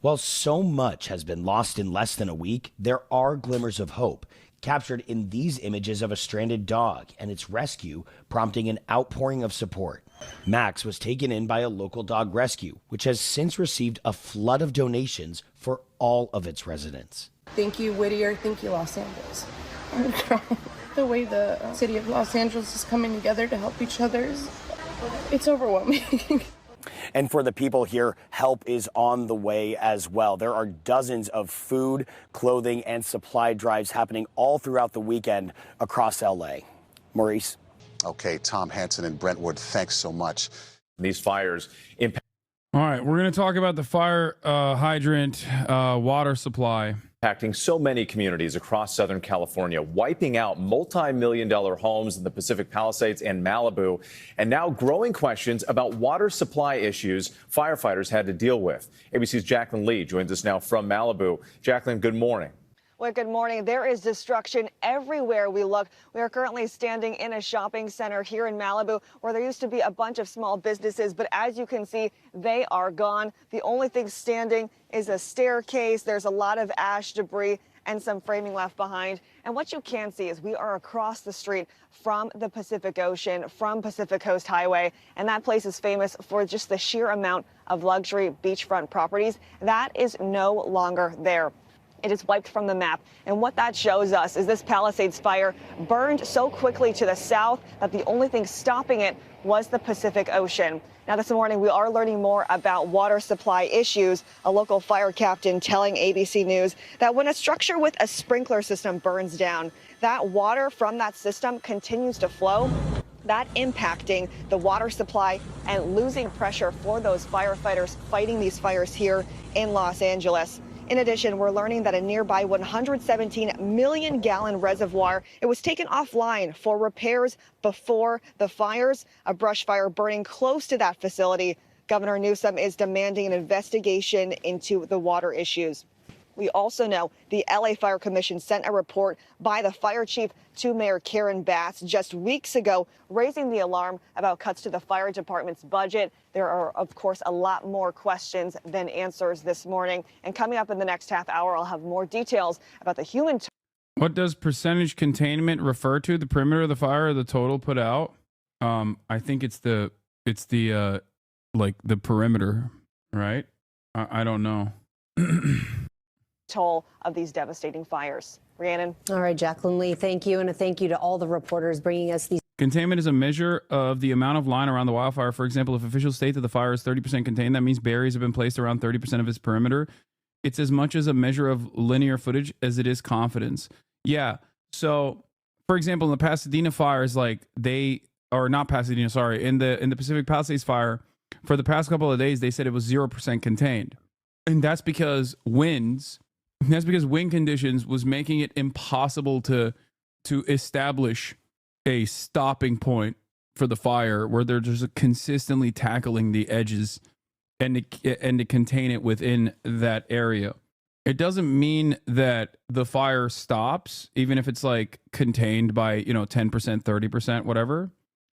S11: While so much has been lost in less than a week, there are glimmers of hope, captured in these images of a stranded dog and its rescue, prompting an outpouring of support. Max was taken in by a local dog rescue, which has since received a flood of donations for all of its residents.
S32: Thank you, Whittier. Thank you, Los Angeles. I'm crying. The way the city of Los Angeles is coming together to help each other, it's overwhelming.
S10: And for the people here, help is on the way as well. There are dozens of food, clothing, and supply drives happening all throughout the weekend across L.A. Maurice.
S7: Okay, Tom Hansen in Brentwood, thanks so much.
S13: These fires impact.
S2: All right, we're going to talk about the fire hydrant water supply.
S13: Impacting so many communities across Southern California, wiping out multi-million-dollar homes in the Pacific Palisades and Malibu, and now growing questions about water supply issues firefighters had to deal with. ABC's Jacqueline Lee joins us now from Malibu. Jacqueline, good morning.
S4: Well, good morning. There is destruction everywhere we look. We are currently standing in a shopping center here in Malibu where there used to be a bunch of small businesses, but as you can see, they are gone. The only thing standing is a staircase. There's a lot of ash, debris, and some framing left behind. And what you can see is we are across the street from the Pacific Ocean, from Pacific Coast Highway, and that place is famous for just the sheer amount of luxury beachfront properties. That is no longer there. It is wiped from the map. And what that shows us is this Palisades fire burned so quickly to the south that the only thing stopping it was the Pacific Ocean. Now, this morning, we are learning more about water supply issues. A local fire captain telling ABC News that when a structure with a sprinkler system burns down, that water from that system continues to flow, that impacting the water supply and losing pressure for those firefighters fighting these fires here in Los Angeles. In addition, we're learning that a nearby 117 million gallon reservoir, it was taken offline for repairs before the fires, a brush fire burning close to that facility. Governor Newsom is demanding an investigation into the water issues. We also know the LA Fire Commission sent a report by the fire chief to Mayor Karen Bass just weeks ago, raising the alarm about cuts to the fire department's budget. There are, of course, a lot more questions than answers this morning. And coming up in the next half hour, I'll have more details about the human.
S2: What does percentage containment refer to? The perimeter of the fire or the total put out? I think it's the like the perimeter, right? I don't know.
S4: Toll of these devastating fires. Rhiannon.
S5: All right, Jacqueline Lee, thank you. And a thank you to all the reporters bringing us these.
S2: Containment is a measure of the amount of line around the wildfire. For example, if officials state that the fire is 30% contained, that means barriers have been placed around 30% of its perimeter. It's as much as a measure of linear footage as it is confidence. Yeah. So, for example, in the Pasadena fires, like they or not Pasadena, sorry, in the Pacific Palisades fire, for the past couple of days, they said it was 0% contained, and that's because winds. That's because wind conditions was making it impossible to establish a stopping point for the fire where they're just consistently tackling the edges and to contain it within that area. It doesn't mean that the fire stops, even if it's like contained by, 10%, 30%, whatever.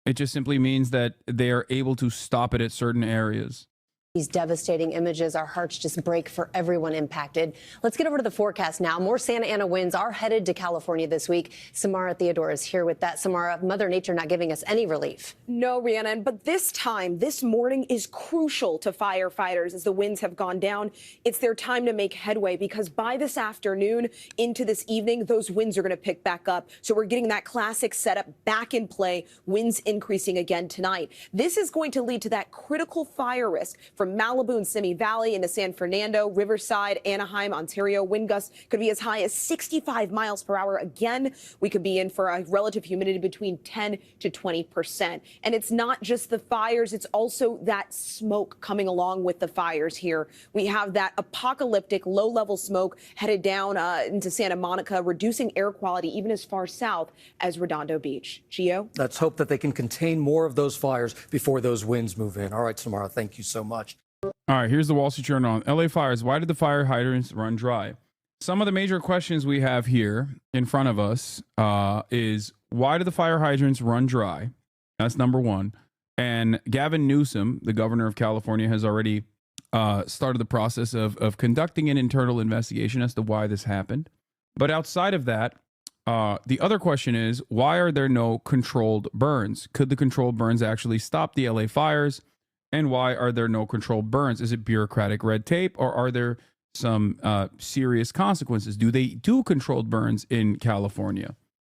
S2: It just simply means that they are able to stop it at certain areas.
S5: These devastating images, our hearts just break for everyone impacted. Let's get over to the forecast now. More Santa Ana winds are headed to California this week. Samara Theodore is here with that. Samara, Mother Nature not giving us any relief.
S8: No, Rhiannon, but this morning is crucial to firefighters as the winds have gone down. It's their time to make headway because by this afternoon into this evening, those winds are going to pick back up. So we're getting that classic setup back in play, winds increasing again tonight. This is going to lead to that critical fire risk from Malibu and Simi Valley into San Fernando, Riverside, Anaheim, Ontario. Wind gusts could be as high as 65 miles per hour. Again, we could be in for a relative humidity between 10 to 20%. And it's not just the fires, it's also that smoke coming along with the fires here. We have that apocalyptic low-level smoke headed down into Santa Monica, reducing air quality even as far south as Redondo Beach. Gio?
S14: Let's hope that they can contain more of those fires before those winds move in. All right, Samara, thank you so much.
S2: All right, here's the Wall Street Journal. LA fires. Why did the fire hydrants run dry? Some of the major questions we have here in front of us is why did the fire hydrants run dry? That's number one. And Gavin Newsom, the governor of California, has already started the process of conducting an internal investigation as to why this happened. But outside of that, the other question is, why are there no controlled burns? Could the controlled burns actually stop the LA fires? And why are there no controlled burns? Is it bureaucratic red tape, or are there some serious consequences? Do they do controlled burns in California?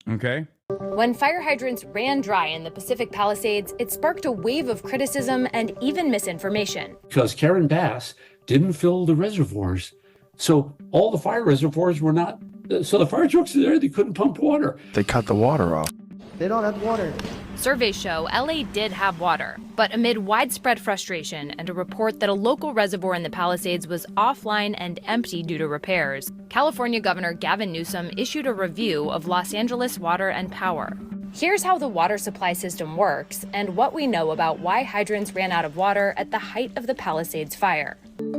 S2: Okay.
S15: When fire hydrants ran dry in the Pacific Palisades, it sparked a wave of criticism and even misinformation.
S18: Because Karen Bass didn't fill the reservoirs. So all the fire reservoirs were not, so the fire trucks are there, they couldn't pump water.
S3: They cut the water off.
S18: They don't have water.
S15: Surveys show LA did have water, but amid widespread frustration and a report that a local reservoir in the Palisades was offline and empty due to repairs, California Governor Gavin Newsom issued a review of Los Angeles water and power. Here's how the water supply system works and what we know about why hydrants ran out of water at the height of the Palisades fire.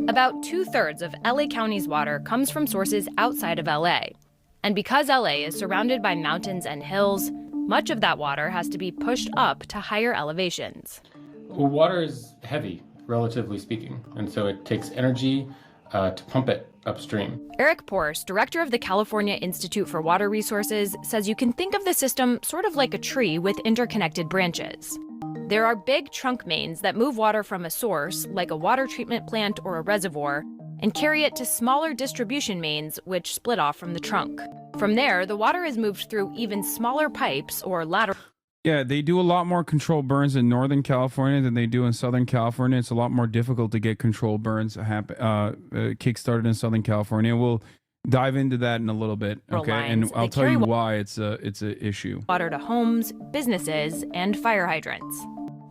S15: About 2/3 of LA County's water comes from sources outside of LA. And because LA is surrounded by mountains and hills, much of that water has to be pushed up to higher elevations.
S1: Well, water is heavy, relatively speaking, and so it takes energy to pump it upstream.
S15: Eric Porce, director of the California Institute for Water Resources, says you can think of the system sort of like a tree with interconnected branches. There are big trunk mains that move water from a source, like a water treatment plant or a reservoir, and carry it to smaller distribution mains, which split off from the trunk. From there, the water is moved through even smaller pipes or lateral.
S2: Yeah, they do a lot more controlled burns in Northern California than they do in Southern California. It's a lot more difficult to get controlled burns kickstarted in Southern California. We'll dive into that in a little bit, okay? And I'll tell you why it's a issue.
S15: Water to homes, businesses, and fire hydrants.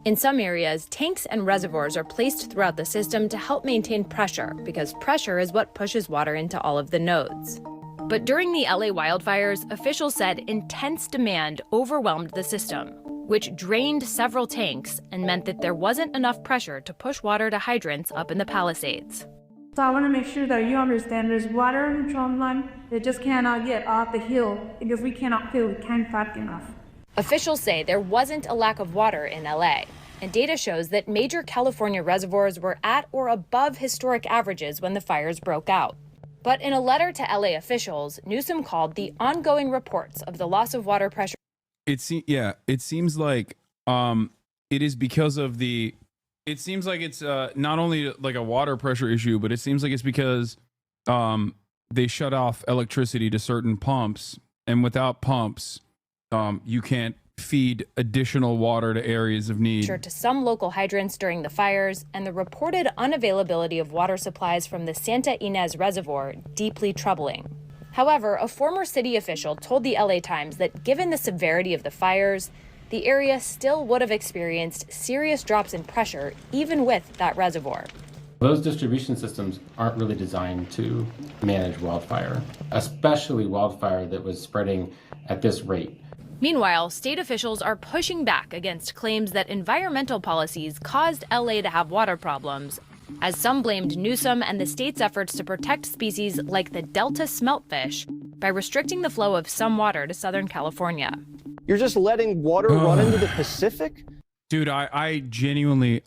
S15: In some areas, tanks and reservoirs are placed throughout the system to help maintain pressure, because pressure is what pushes water into all of the nodes. But during the LA wildfires, officials said intense demand overwhelmed the system, which drained several tanks and meant that there wasn't enough pressure to push water to hydrants up in the Palisades.
S6: So I want to make sure that you understand there's water in the trunk line that just cannot get off the hill because we cannot fill it can't fast enough.
S15: Officials say there wasn't a lack of water in LA, and data shows that major California reservoirs were at or above historic averages when the fires broke out. But in a letter to LA officials, Newsom called the ongoing reports of the loss of water pressure.
S2: It seems like it is because of the. It seems like it's not only like a water pressure issue, but it seems like it's because they shut off electricity to certain pumps, and without pumps, you can't feed additional water to areas of need.
S15: To some local hydrants during the fires, and the reported unavailability of water supplies from the Santa Ynez Reservoir deeply troubling. However, a former city official told the LA Times that given the severity of the fires, the area still would have experienced serious drops in pressure even with that reservoir.
S1: Those distribution systems aren't really designed to manage wildfire, especially wildfire that was spreading at this rate.
S15: Meanwhile, state officials are pushing back against claims that environmental policies caused LA to have water problems, as some blamed Newsom and the state's efforts to protect species like the Delta smeltfish by restricting the flow of some water to Southern California.
S9: You're just letting water run into the Pacific?
S2: Dude, I genuinely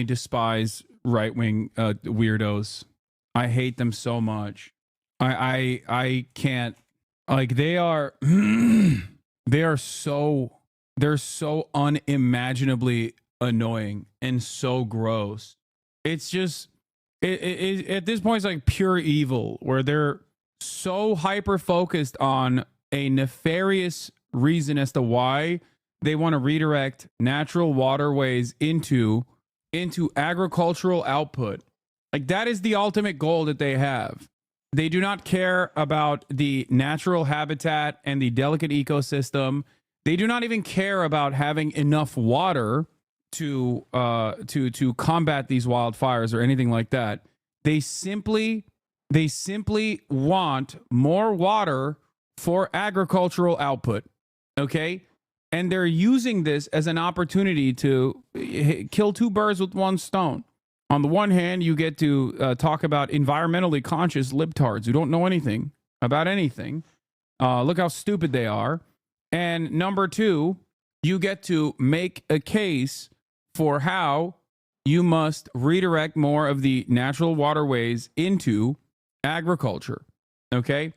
S2: despise right-wing weirdos. I hate them so much. I can't. Like they're so unimaginably annoying and so gross. It's just at this point it's like pure evil, where they're so hyper focused on a nefarious reason as to why they want to redirect natural waterways into agricultural output. Like that is the ultimate goal that they have. They do not care about the natural habitat and the delicate ecosystem. They do not even care about having enough water to combat these wildfires or anything like that. They simply want more water for agricultural output. Okay? And they're using this as an opportunity to kill two birds with one stone. On the one hand, you get to talk about environmentally conscious libtards who don't know anything about anything. Look how stupid they are. And number two, you get to make a case for how you must redirect more of the natural waterways into agriculture. Okay?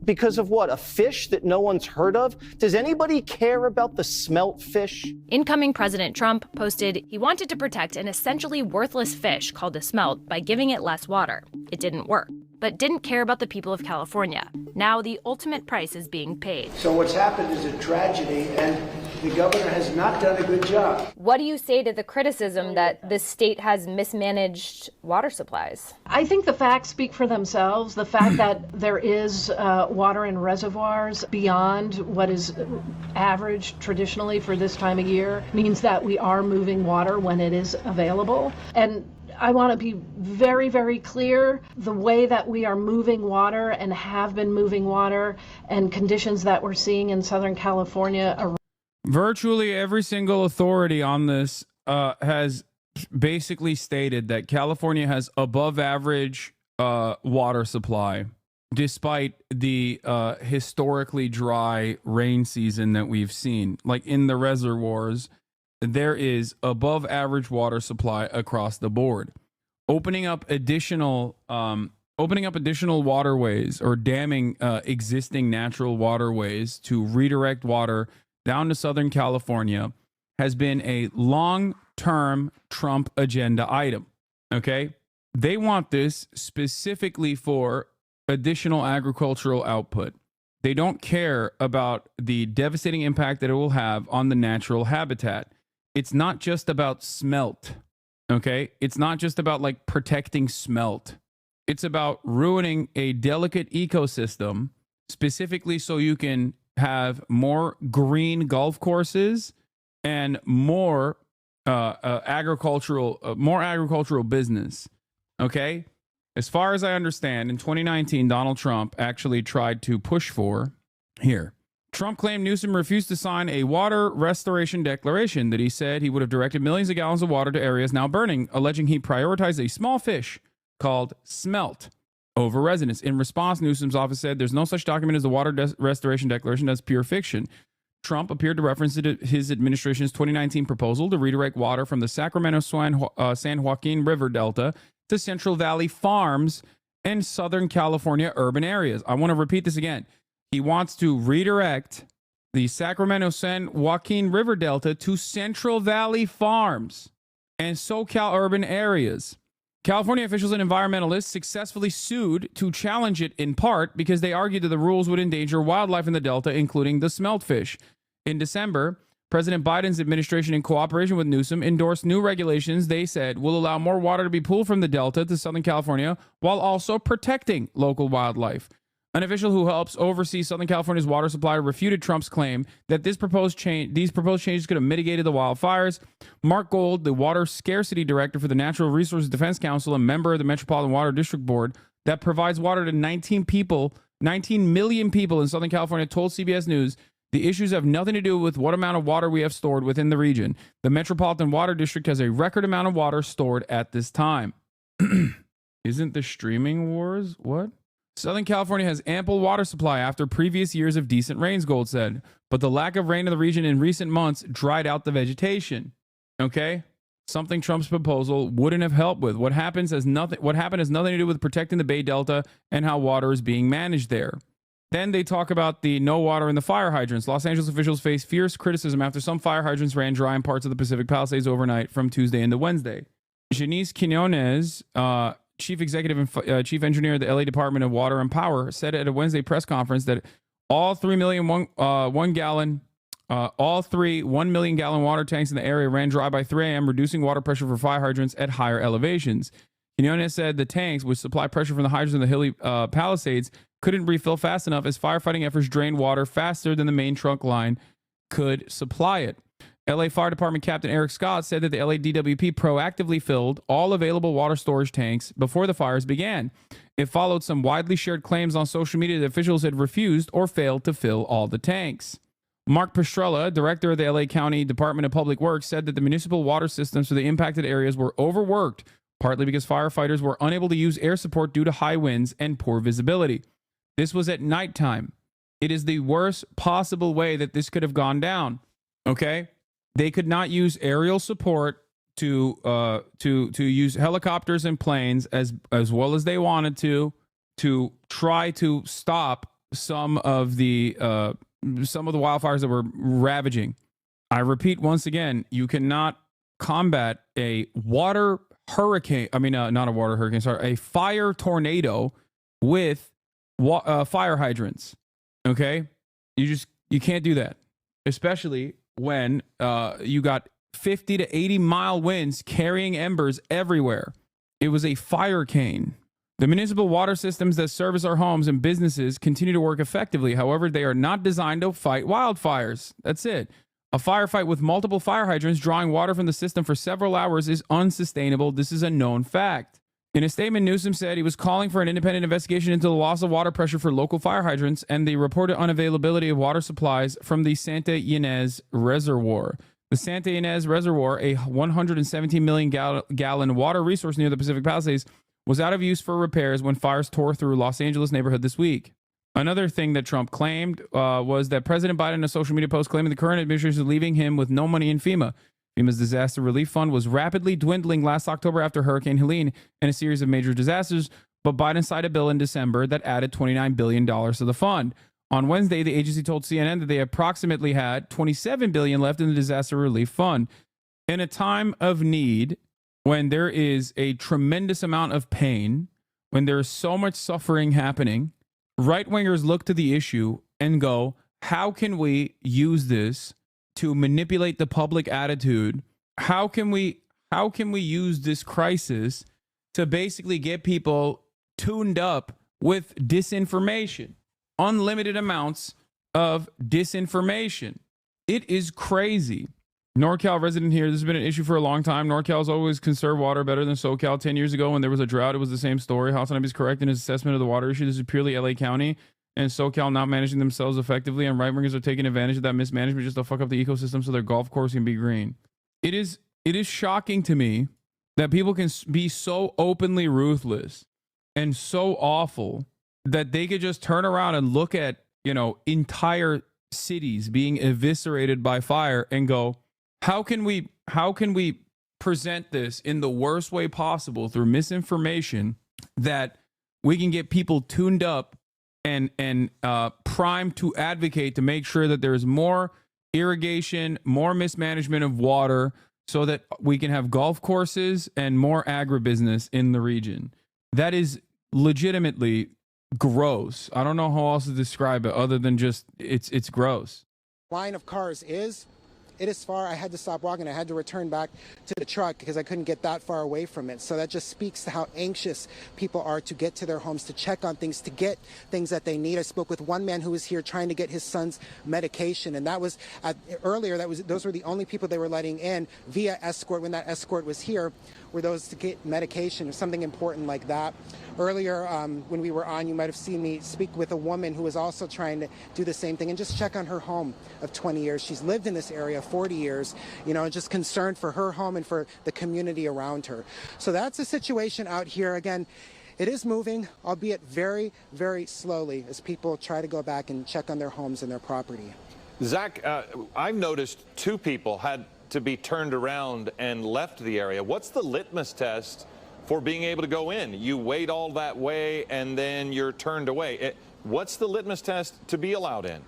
S9: Because of what? A fish that no one's heard of? Does anybody care about the smelt fish?
S15: Incoming President Trump posted he wanted to protect an essentially worthless fish called a smelt by giving it less water. It didn't work, but didn't care about the people of California. Now the ultimate price is being paid.
S16: So what's happened is a tragedy, and the governor has not done a good job.
S15: What do you say to the criticism that the state has mismanaged water supplies?
S17: I think the facts speak for themselves. The fact that there is water in reservoirs beyond what is average traditionally for this time of year means that we are moving water when it is available. And I want to be very, very clear. The way that we are moving water and have been moving water and conditions that we're seeing in Southern California.
S2: Virtually every single authority on this has basically stated that California has above average water supply. despite the historically dry rain season that we've seen. Like in the reservoirs, there is above average water supply across the board. Opening up additional waterways or damming existing natural waterways to redirect water down to Southern California has been a long-term Trump agenda item. Okay? They want this specifically for additional agricultural output. They don't care about the devastating impact that it will have on the natural habitat. It's not just about smelt. Okay? It's not just about like protecting smelt. It's about ruining a delicate ecosystem specifically so you can have more green golf courses and more agricultural business. Okay? As far as I understand, in 2019, Donald Trump actually tried to push for here. Trump claimed Newsom refused to sign a water restoration declaration that he said he would have directed millions of gallons of water to areas now burning, alleging he prioritized a small fish called smelt over residents. In response, Newsom's office said there's no such document as the Water Restoration Declaration. That's pure fiction. Trump appeared to reference his administration's 2019 proposal to redirect water from the Sacramento-San Joaquin River Delta to Central Valley farms and Southern California urban areas. I want to repeat this again. He wants to redirect the Sacramento-San Joaquin River Delta to Central Valley farms and SoCal urban areas. California officials and environmentalists successfully sued to challenge it in part because they argued that the rules would endanger wildlife in the Delta, including the smeltfish. In December, President Biden's administration, in cooperation with Newsom, endorsed new regulations they said will allow more water to be pulled from the Delta to Southern California while also protecting local wildlife. An official who helps oversee Southern California's water supply refuted Trump's claim that these proposed changes could have mitigated the wildfires. Mark Gold, the water scarcity director for the Natural Resources Defense Council and member of the Metropolitan Water District Board that provides water to 19 million people in Southern California, told CBS News, the issues have nothing to do with what amount of water we have stored within the region. The Metropolitan Water District has a record amount of water stored at this time. Isn't the streaming wars? What? Southern California has ample water supply after previous years of decent rains, Gold said, but the lack of rain in the region in recent months dried out the vegetation. Okay? Something Trump's proposal wouldn't have helped with. What happened has nothing to do with protecting the Bay Delta and how water is being managed there. Then they talk about the no water in the fire hydrants. Los Angeles officials face fierce criticism after some fire hydrants ran dry in parts of the Pacific Palisades overnight from Tuesday into Wednesday. Janice Quinones, chief executive and chief engineer of the LA Department of Water and Power, said at a Wednesday press conference that all 1 million gallon water tanks in the area ran dry by 3 a.m., reducing water pressure for fire hydrants at higher elevations. Quinones said the tanks, which supply pressure from the hydrants in the hilly Palisades, couldn't refill fast enough as firefighting efforts drained water faster than the main trunk line could supply it. LA Fire Department Captain Eric Scott said that the LA DWP proactively filled all available water storage tanks before the fires began. It followed some widely shared claims on social media that officials had refused or failed to fill all the tanks. Mark Pestrella, director of the LA County Department of Public Works, said that the municipal water systems for the impacted areas were overworked, partly because firefighters were unable to use air support due to high winds and poor visibility. This was at nighttime. It is the worst possible way that this could have gone down. Okay? They could not use aerial support to use helicopters and planes as well as they wanted to try to stop some of the wildfires that were ravaging. I repeat once again, you cannot combat a water hurricane. I mean, not a water hurricane. Sorry, a fire tornado with fire hydrants. Okay, you can't do that, especially when you got 50 to 80 mile winds carrying embers everywhere. It was a fire cane. The municipal water systems that service our homes and businesses continue to work effectively. However, they are not designed to fight wildfires. That's it. A firefight with multiple fire hydrants drawing water from the system for several hours is unsustainable. This is a known fact. In a statement, Newsom said he was calling for an independent investigation into the loss of water pressure for local fire hydrants and the reported unavailability of water supplies from the Santa Ynez Reservoir. The Santa Ynez Reservoir, a 117 million gallon water resource near the Pacific Palisades, was out of use for repairs when fires tore through Los Angeles neighborhood this week. Another thing that Trump claimed was that President Biden in a social media post claiming the current administration is leaving him with no money in FEMA. FEMA's disaster relief fund was rapidly dwindling last October after Hurricane Helene and a series of major disasters, but Biden signed a bill in December that added $29 billion to the fund. On Wednesday, the agency told CNN that they approximately had $27 billion left in the disaster relief fund. In a time of need, when there is a tremendous amount of pain, when there is so much suffering happening, right-wingers look to the issue and go, how can we use this to manipulate the public attitude? How can we use this crisis to basically get people tuned up with disinformation? Unlimited amounts of disinformation. It is crazy. NorCal resident here, this has been an issue for a long time. NorCal's always conserved water better than SoCal. 10 years ago when there was a drought, it was the same story. HasanAbi is correct in his assessment of the water issue. This is purely LA County and SoCal not managing themselves effectively, and right-wingers are taking advantage of that mismanagement just to fuck up the ecosystem so their golf course can be green. It is shocking to me that people can be so openly ruthless and so awful that they could just turn around and look at, entire cities being eviscerated by fire and go, how can we present this in the worst way possible through misinformation that we can get people tuned up and primed to advocate to make sure that there's more irrigation, more mismanagement of water so that we can have golf courses and more agribusiness in the region. That is legitimately gross. I don't know how else to describe it other than just it's gross.
S12: Line of cars is far. I had to stop walking. I had to return back to the truck because I couldn't get that far away from it. So that just speaks to how anxious people are to get to their homes, to check on things, to get things that they need. I spoke with one man who was here trying to get his son's medication, and that was earlier. Those were the only people they were letting in via escort. When that escort was here, were those to get medication or something important like that. Earlier, when we were on, you might have seen me speak with a woman who was also trying to do the same thing and just check on her home of 20 years. She's lived in this area 40 years, just concerned for her home and for the community around her. So that's the situation out here. Again, it is moving, albeit very, very slowly as people try to go back and check on their homes and their property.
S19: Zach, I've noticed 2 people had to be turned around and left the area. What's the litmus test for being able to go in? You wait all that way and then you're turned away. What's the litmus test to be allowed in?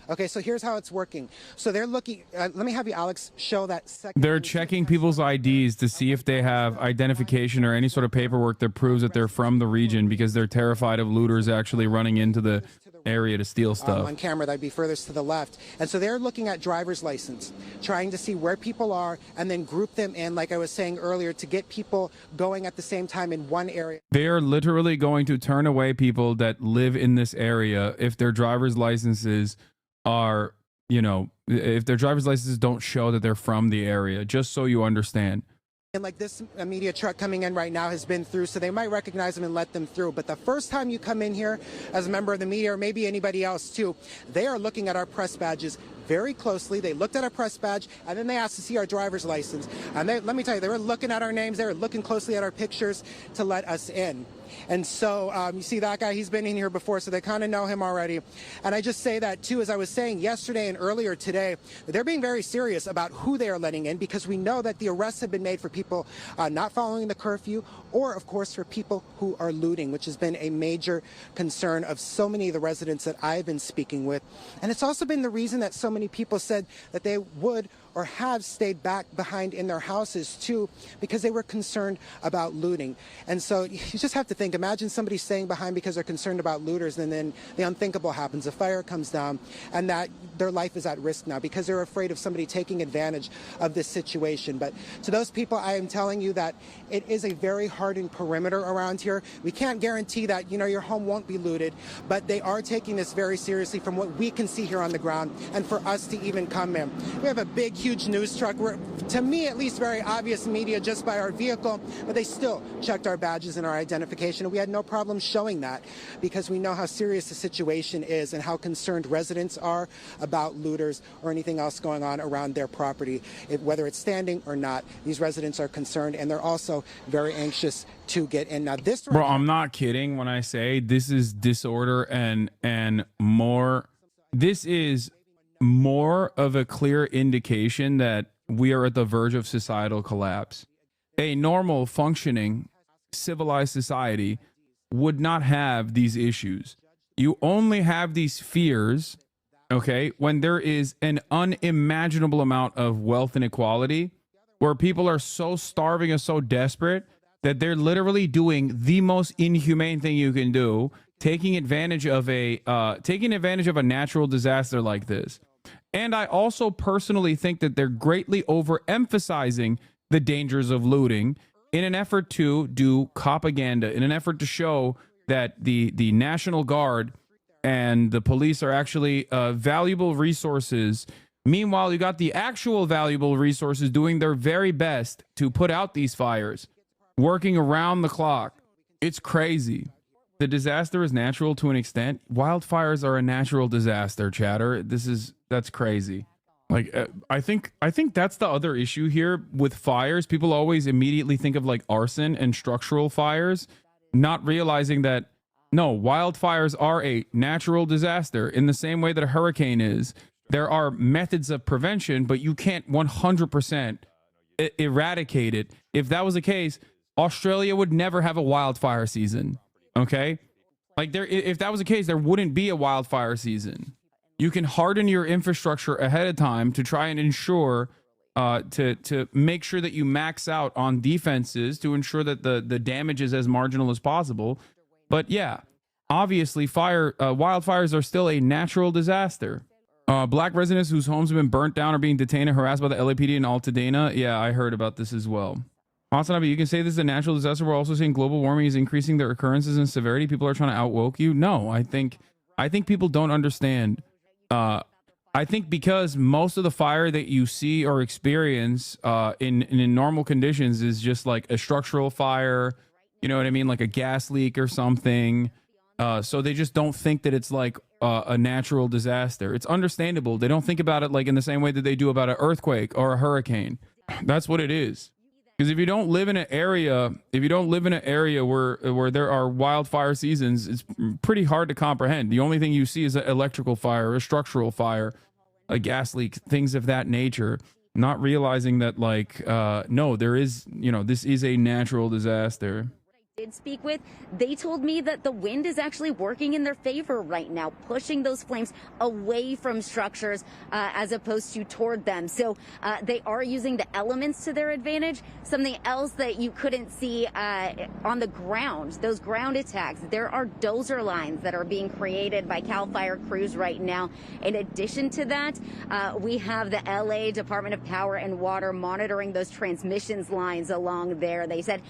S12: Okay, so here's how it's working. So they're looking, let me have you, Alex, show that second.
S2: They're checking people's IDs to see if they have identification or any sort of paperwork that proves that they're from the region because they're terrified of looters actually running into the area to steal stuff.
S12: On camera, that'd be furthest to the left. And so they're looking at driver's license, trying to see where people are and then group them in, like I was saying earlier, to get people going at the same time in one area.
S2: They are literally going to turn away people that live in this area if their driver's licenses are, if their driver's licenses don't show that they're from the area, just so you understand.
S12: And like this media truck coming in right now has been through, so they might recognize them and let them through. But the first time you come in here as a member of the media, or maybe anybody else too, they are looking at our press badges very closely. They looked at our press badge and then they asked to see our driver's license. And let me tell you, they were looking at our names. They were looking closely at our pictures to let us in. And so you see that guy, he's been in here before, so they kind of know him already. And I just say that too, as I was saying yesterday and earlier today, they're being very serious about who they are letting in, because we know that the arrests have been made for people not following the curfew, or of course for people who are looting, which has been a major concern of so many of the residents that I've been speaking with. And it's also been the reason that so many people said that they would or have stayed back behind in their houses too, because they were concerned about looting. And so you just have to think, imagine somebody staying behind because they're concerned about looters, and then the unthinkable happens, a fire comes down, and that their life is at risk now because they're afraid of somebody taking advantage of this situation. But to those people, I am telling you that it is a very hardened perimeter around here. We can't guarantee that, your home won't be looted, but they are taking this very seriously from what we can see here on the ground, and for us to even come in. We have a big, huge huge news truck. We're, to me, at least, very obvious media just by our vehicle, but they still checked our badges and our identification. We had no problem showing that because we know how serious the situation is and how concerned residents are about looters or anything else going on around their property. Whether it's standing or not, these residents are concerned, and they're also very anxious to get in. Now, this...
S2: Bro, I'm not kidding when I say this is disorder and more... This is more of a clear indication that we are at the verge of societal collapse. A normal, functioning, civilized society would not have these issues. You only have these fears, okay, when there is an unimaginable amount of wealth inequality, where people are so starving and so desperate that they're literally doing the most inhumane thing you can do, taking advantage of a natural disaster like this. And I also personally think that they're greatly overemphasizing the dangers of looting in an effort to do propaganda, in an effort to show that the National Guard and the police are actually valuable resources. Meanwhile, you got the actual valuable resources doing their very best to put out these fires, working around the clock. It's crazy. The disaster is natural to an extent. Wildfires are a natural disaster, chatter. That's crazy. Like, I think that's the other issue here with fires. People always immediately think of like arson and structural fires, not realizing that no, wildfires are a natural disaster in the same way that a hurricane is. There are methods of prevention, but you can't 100% eradicate it. If that was the case, Australia would never have a wildfire season. Okay? Like if that was the case, there wouldn't be a wildfire season. You can harden your infrastructure ahead of time to try and ensure to make sure that you max out on defenses to ensure that the damage is as marginal as possible. But yeah, obviously wildfires are still a natural disaster. Black residents whose homes have been burnt down are being detained and harassed by the LAPD in Altadena. Yeah, I heard about this as well. HasanAbi, you can say this is a natural disaster. We're also seeing global warming is increasing their occurrences and severity. People are trying to outwoke you. No, I think people don't understand. I think because most of the fire that you see or experience in normal conditions is just like a structural fire, you know what I mean? Like a gas leak or something. So they just don't think that it's like a natural disaster. It's understandable. They don't think about it like in the same way that they do about an earthquake or a hurricane. That's what it is. Because if you don't live in an area, where there are wildfire seasons, it's pretty hard to comprehend. The only thing you see is an electrical fire, a structural fire, a gas leak, things of that nature. Not realizing that, like, no, there is, this is a natural disaster.
S20: Did speak with, they told me that the wind is actually working in their favor right now, pushing those flames away from structures as opposed to toward them. So they are using the elements to their advantage. Something else that you couldn't see on the ground, those ground attacks, there are dozer lines that are being created by CAL FIRE crews right now. In addition to that, we have the LA Department of Power and Water monitoring those transmissions lines along there. They said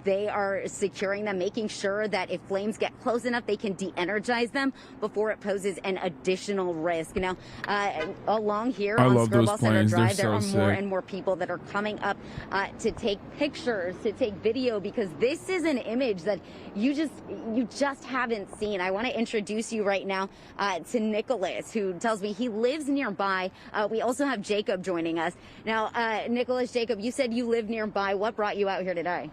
S20: they are securing them, making sure that if flames get close enough, they can de-energize them before it poses an additional risk. Now, along here on Skirball Center Drive, there are more and more people that are coming up to take pictures, to take video, because this is an image that you just haven't seen. I want to introduce you right now to Nicholas, who tells me he lives nearby. We also have Jacob joining us. Now, Nicholas, Jacob, you said you live nearby. What brought you out here today?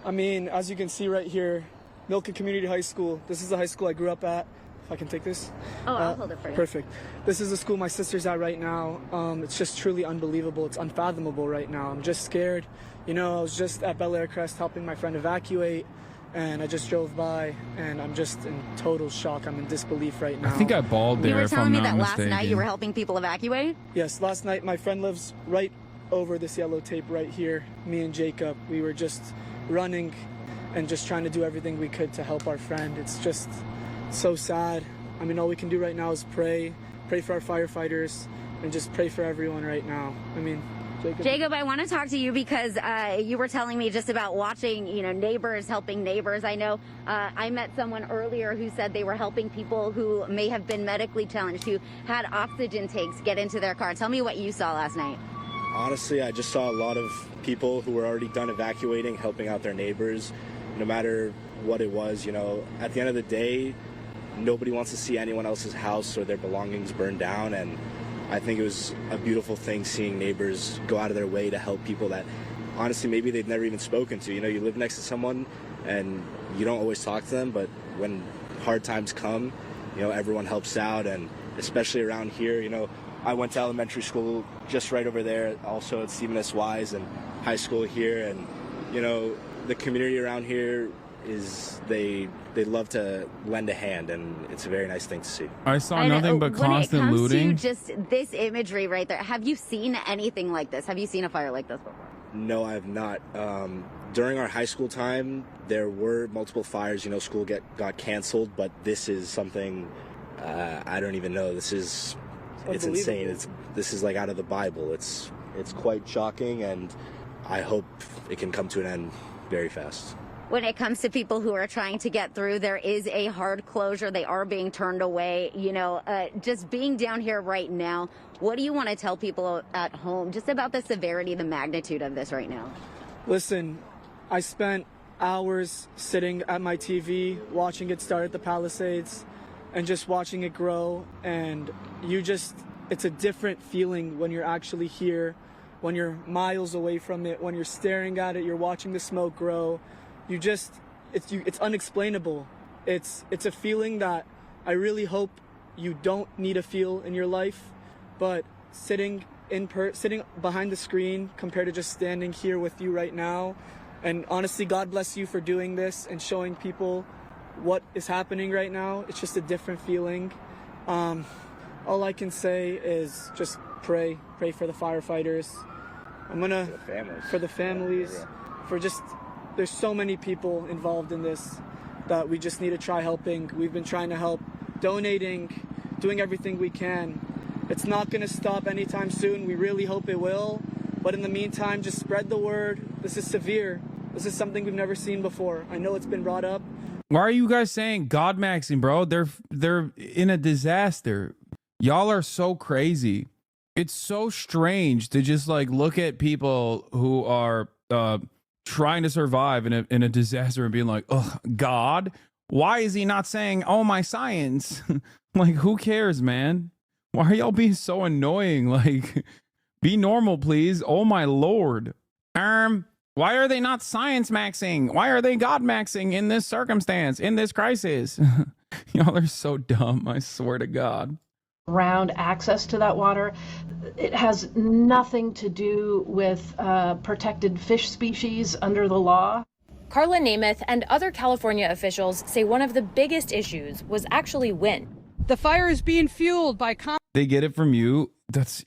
S21: I mean, as you can see right here, Milken Community High School. This is the high school I grew up at. If I can take this.
S20: Oh, I'll hold it for you.
S21: Perfect. This is the school my sister's at right now. It's just truly unbelievable. It's unfathomable right now. I'm just scared. I was just at Bel Air Crest helping my friend evacuate, and I just drove by, and I'm just in total shock. I'm in disbelief right now.
S2: I think I bawled there.
S20: You were
S2: if I'm
S20: telling me
S2: not
S20: that
S2: mistaken.
S20: last night you were helping people evacuate?
S21: Yes, last night my friend lives right over this yellow tape right here. Me and Jacob, we were just running and just trying to do everything we could to help our friend. It's just so sad. I mean, all we can do right now is pray for our firefighters, and just pray for everyone right now. I mean,
S20: Jacob, I want to talk to you because you were telling me just about watching, neighbors helping neighbors. I know I met someone earlier who said they were helping people who may have been medically challenged, who had oxygen tanks get into their car. Tell me what you saw last night.
S11: Honestly, I just saw a lot of people who were already done evacuating, helping out their neighbors, no matter what it was. At the end of the day, nobody wants to see anyone else's house or their belongings burned down, and I think it was a beautiful thing seeing neighbors go out of their way to help people that honestly maybe they've never even spoken to. You live next to someone and you don't always talk to them, but when hard times come, everyone helps out, and especially around here, I went to elementary school just right over there, also at Stephen S. Wise, and high school here, and the community around here they love to lend a hand, and it's a very nice thing to see.
S2: I saw nothing but constant looting.
S20: When it comes to just this imagery right there, have you seen anything like this? Have you seen a fire like this before?
S11: No, I have not. During our high school time, there were multiple fires. School got canceled, but this is something I don't even know. It's insane. This is like out of the Bible. It's quite shocking, and I hope it can come to an end very fast.
S20: When it comes to people who are trying to get through, there is a hard closure. They are being turned away. Just being down here right now, what do you want to tell people at home just about the severity, the magnitude of this right now? Listen,
S21: I spent hours sitting at my TV, watching it start at the Palisades and just watching it grow. And it's a different feeling when you're actually here, when you're miles away from it, when you're staring at it, you're watching the smoke grow. It's unexplainable. It's a feeling that I really hope you don't need to feel in your life, but sitting behind the screen compared to just standing here with you right now. And honestly, God bless you for doing this and showing people what is happening right now. It's just a different feeling. All I can say is just pray for the firefighters. For the families, there's so many people involved in this that we just need to try helping. We've been trying to help, donating, doing everything we can. It's not going to stop anytime soon. We really hope it will. But in the meantime, just spread the word. This is severe. This is something we've never seen before. I know it's been brought up.
S2: Why are you guys saying God maxing, bro? They're in a disaster. Y'all are so crazy. It's so strange to just look at people who are trying to survive in a disaster and being like, oh, God, why is he not saying, oh, my science? Who cares, man? Why are y'all being so annoying? Be normal, please. Oh, my Lord. Why are they not science maxing? Why are they God maxing in this circumstance, in this crisis? Y'all are so dumb, I swear to God.
S17: Around access to that water, it has nothing to do with protected fish species under the law.
S15: Carla Namath and other California officials say one of the biggest issues was actually wind.
S22: The fire is being fueled by...
S2: They get it from you. That's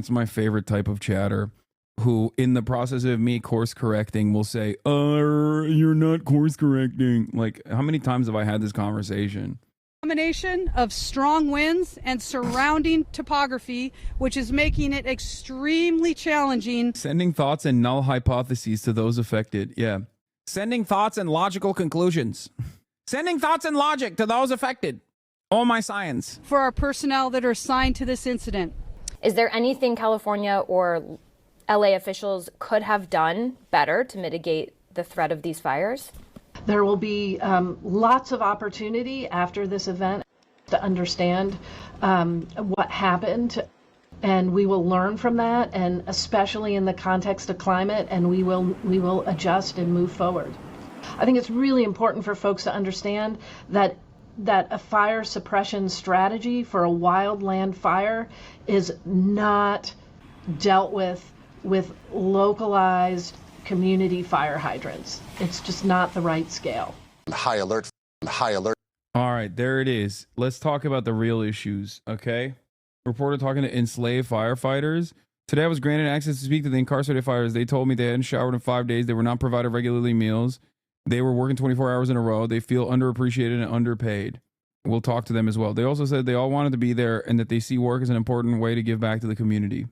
S2: my favorite type of chatter, who in the process of me course correcting will say, you're not course correcting. How many times have I had this conversation?
S22: Combination of strong winds and surrounding topography, which is making it extremely challenging.
S2: Sending thoughts and null hypotheses to those affected. Yeah. Sending thoughts and logical conclusions. Sending thoughts and logic to those affected. Oh, my science.
S22: For our personnel that are assigned to this incident.
S15: Is there anything California or LA officials could have done better to mitigate the threat of these fires?
S17: There will be lots of opportunity after this event to understand what happened, and we will learn from that, and especially in the context of climate, and we will adjust and move forward. I think it's really important for folks to understand that a fire suppression strategy for a wildland fire is not dealt with localized community fire hydrants. It's just not the right scale.
S7: High alert.
S2: All right, there it is. Let's talk about the real issues, okay? Reporter talking to enslaved firefighters. Today I was granted access to speak to the incarcerated firefighters. They told me they hadn't showered in 5 days. They were not provided regularly meals. They were working 24 hours in a row. They feel underappreciated and underpaid. We'll talk to them as well. They also said they all wanted to be there and that they see work as an important way to give back to the community.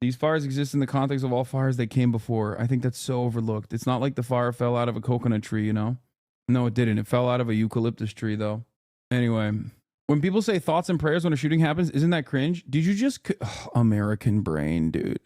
S2: These fires exist in the context of all fires that came before. I think that's so overlooked. It's not like the fire fell out of a coconut tree, No, it didn't. It fell out of a eucalyptus tree, though. Anyway, when people say thoughts and prayers when a shooting happens, isn't that cringe? Did you just... American brain, dude.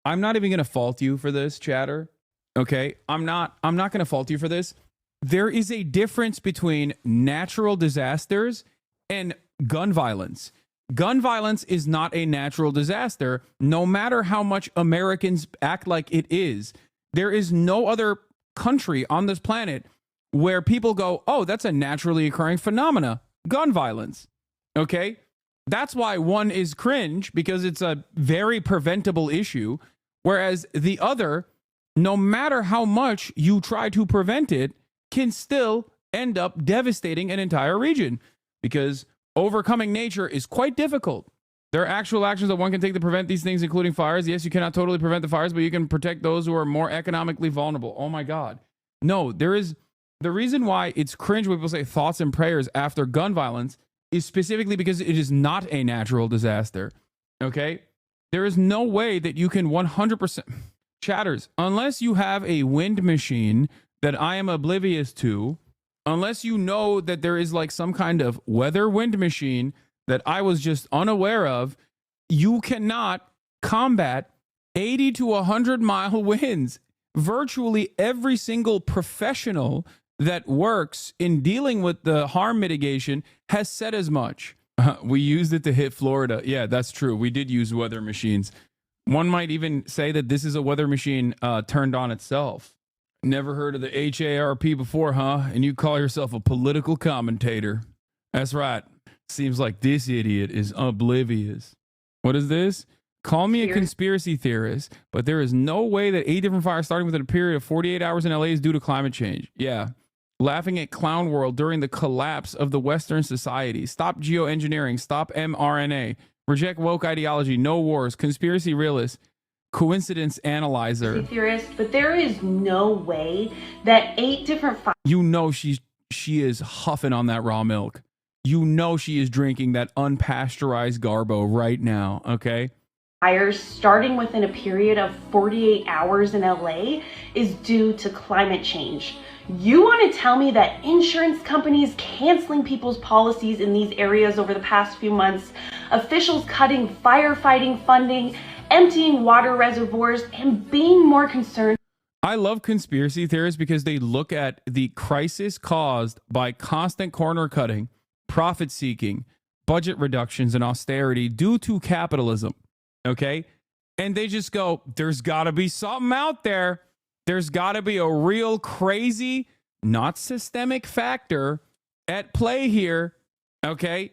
S2: I'm not even going to fault you for this, chatter. Okay? I'm not going to fault you for this. There is a difference between natural disasters and gun violence. Gun violence is not a natural disaster, no matter how much Americans act like it is. There is no other country on this planet where people go, oh, that's a naturally occurring phenomena, gun violence. Okay? That's why one is cringe, because it's a very preventable issue, whereas the other, no matter how much you try to prevent it, can still end up devastating an entire region, because overcoming nature is quite difficult. There are actual actions that one can take to prevent these things, including fires. Yes, you cannot totally prevent the fires, but you can protect those who are more economically vulnerable. Oh my God. No, there is the reason why it's cringe when people say thoughts and prayers after gun violence is specifically because it is not a natural disaster. Okay? There is no way that you can 100% chatters, unless you have a wind machine that I am oblivious to, unless you know that there is like some kind of weather wind machine that I was just unaware of, you cannot combat 80 to 100 mile winds. Virtually every single professional that works in dealing with the harm mitigation has said as much. We used it to hit Florida. Yeah, that's true. We did use weather machines. One might even say that this is a weather machine turned on itself. Never heard of the HARP before, huh? And you call yourself a political commentator. That's right. Seems like this idiot is oblivious. What is this? Call me a conspiracy theorist, but there is no way that 8 different fires starting within a period of 48 hours in LA is due to climate change. Yeah. Laughing at Clown World during the collapse of the Western society. Stop geoengineering. Stop mRNA. Reject woke ideology. No wars. Conspiracy realist. Coincidence analyzer.
S10: Theorist, but there is no way that 8 different
S2: You know she is huffing on that raw milk. You know she is drinking that unpasteurized Garbo right now, okay?
S10: fires starting within a period of 48 hours in LA is due to climate change. You want to tell me that insurance companies canceling people's policies in these areas over the past few months, officials cutting firefighting funding, emptying water reservoirs, and being more concerned.
S2: I love conspiracy theorists because they look at the crisis caused by constant corner cutting, profit seeking, budget reductions, and austerity due to capitalism. Okay? And they just go, there's got to be something out there. There's got to be a real crazy, not systemic factor at play here. Okay?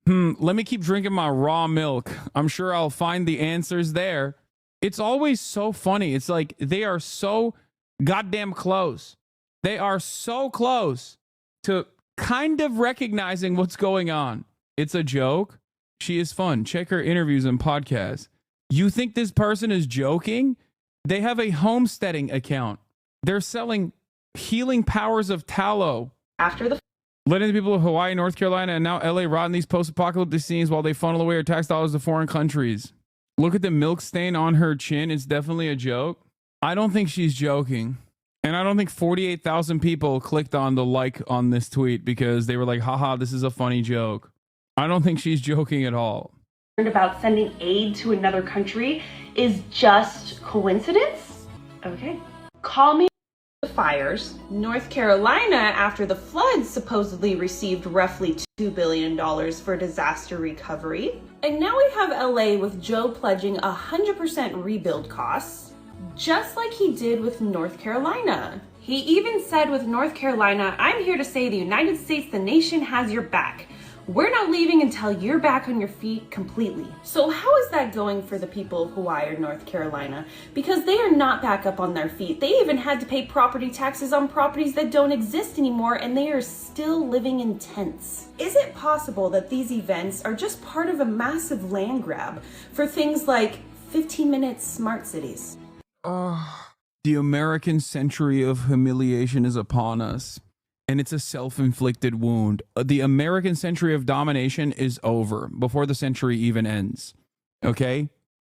S2: Let me keep drinking my raw milk. I'm sure I'll find the answers there. It's always so funny. It's like they are so goddamn close. They are so close to kind of recognizing what's going on. It's a joke. She is fun. Check her interviews and podcasts. You think this person is joking? They have a homesteading account. They're selling healing powers of tallow.
S10: After the
S2: letting the people of Hawaii, North Carolina, and now LA rot in these post-apocalyptic scenes while they funnel away our tax dollars to foreign countries. Look at the milk stain on her chin. It's definitely a joke. I don't think she's joking. And I don't think 48,000 people clicked on the like on this tweet because they were like, haha, this is a funny joke. I don't think she's joking at all.
S10: About sending aid to another country is just coincidence? Okay. Call me the fires. North Carolina, after the floods, supposedly received roughly $2 billion for disaster recovery. And now we have LA with Joe pledging 100% rebuild costs, just like he did with North Carolina. He even said with North Carolina, I'm here to say the United States, the nation, has your back. We're not leaving until you're back on your feet completely. So how is that going for the people of Hawaii or North Carolina? Because they are not back up on their feet. They even had to pay property taxes on properties that don't exist anymore, and they are still living in tents. Is it possible that these events are just part of a massive land grab for things like 15-minute smart cities?
S2: The American century of humiliation is upon us. And it's a self-inflicted wound. The American century of domination is over before the century even ends. Okay?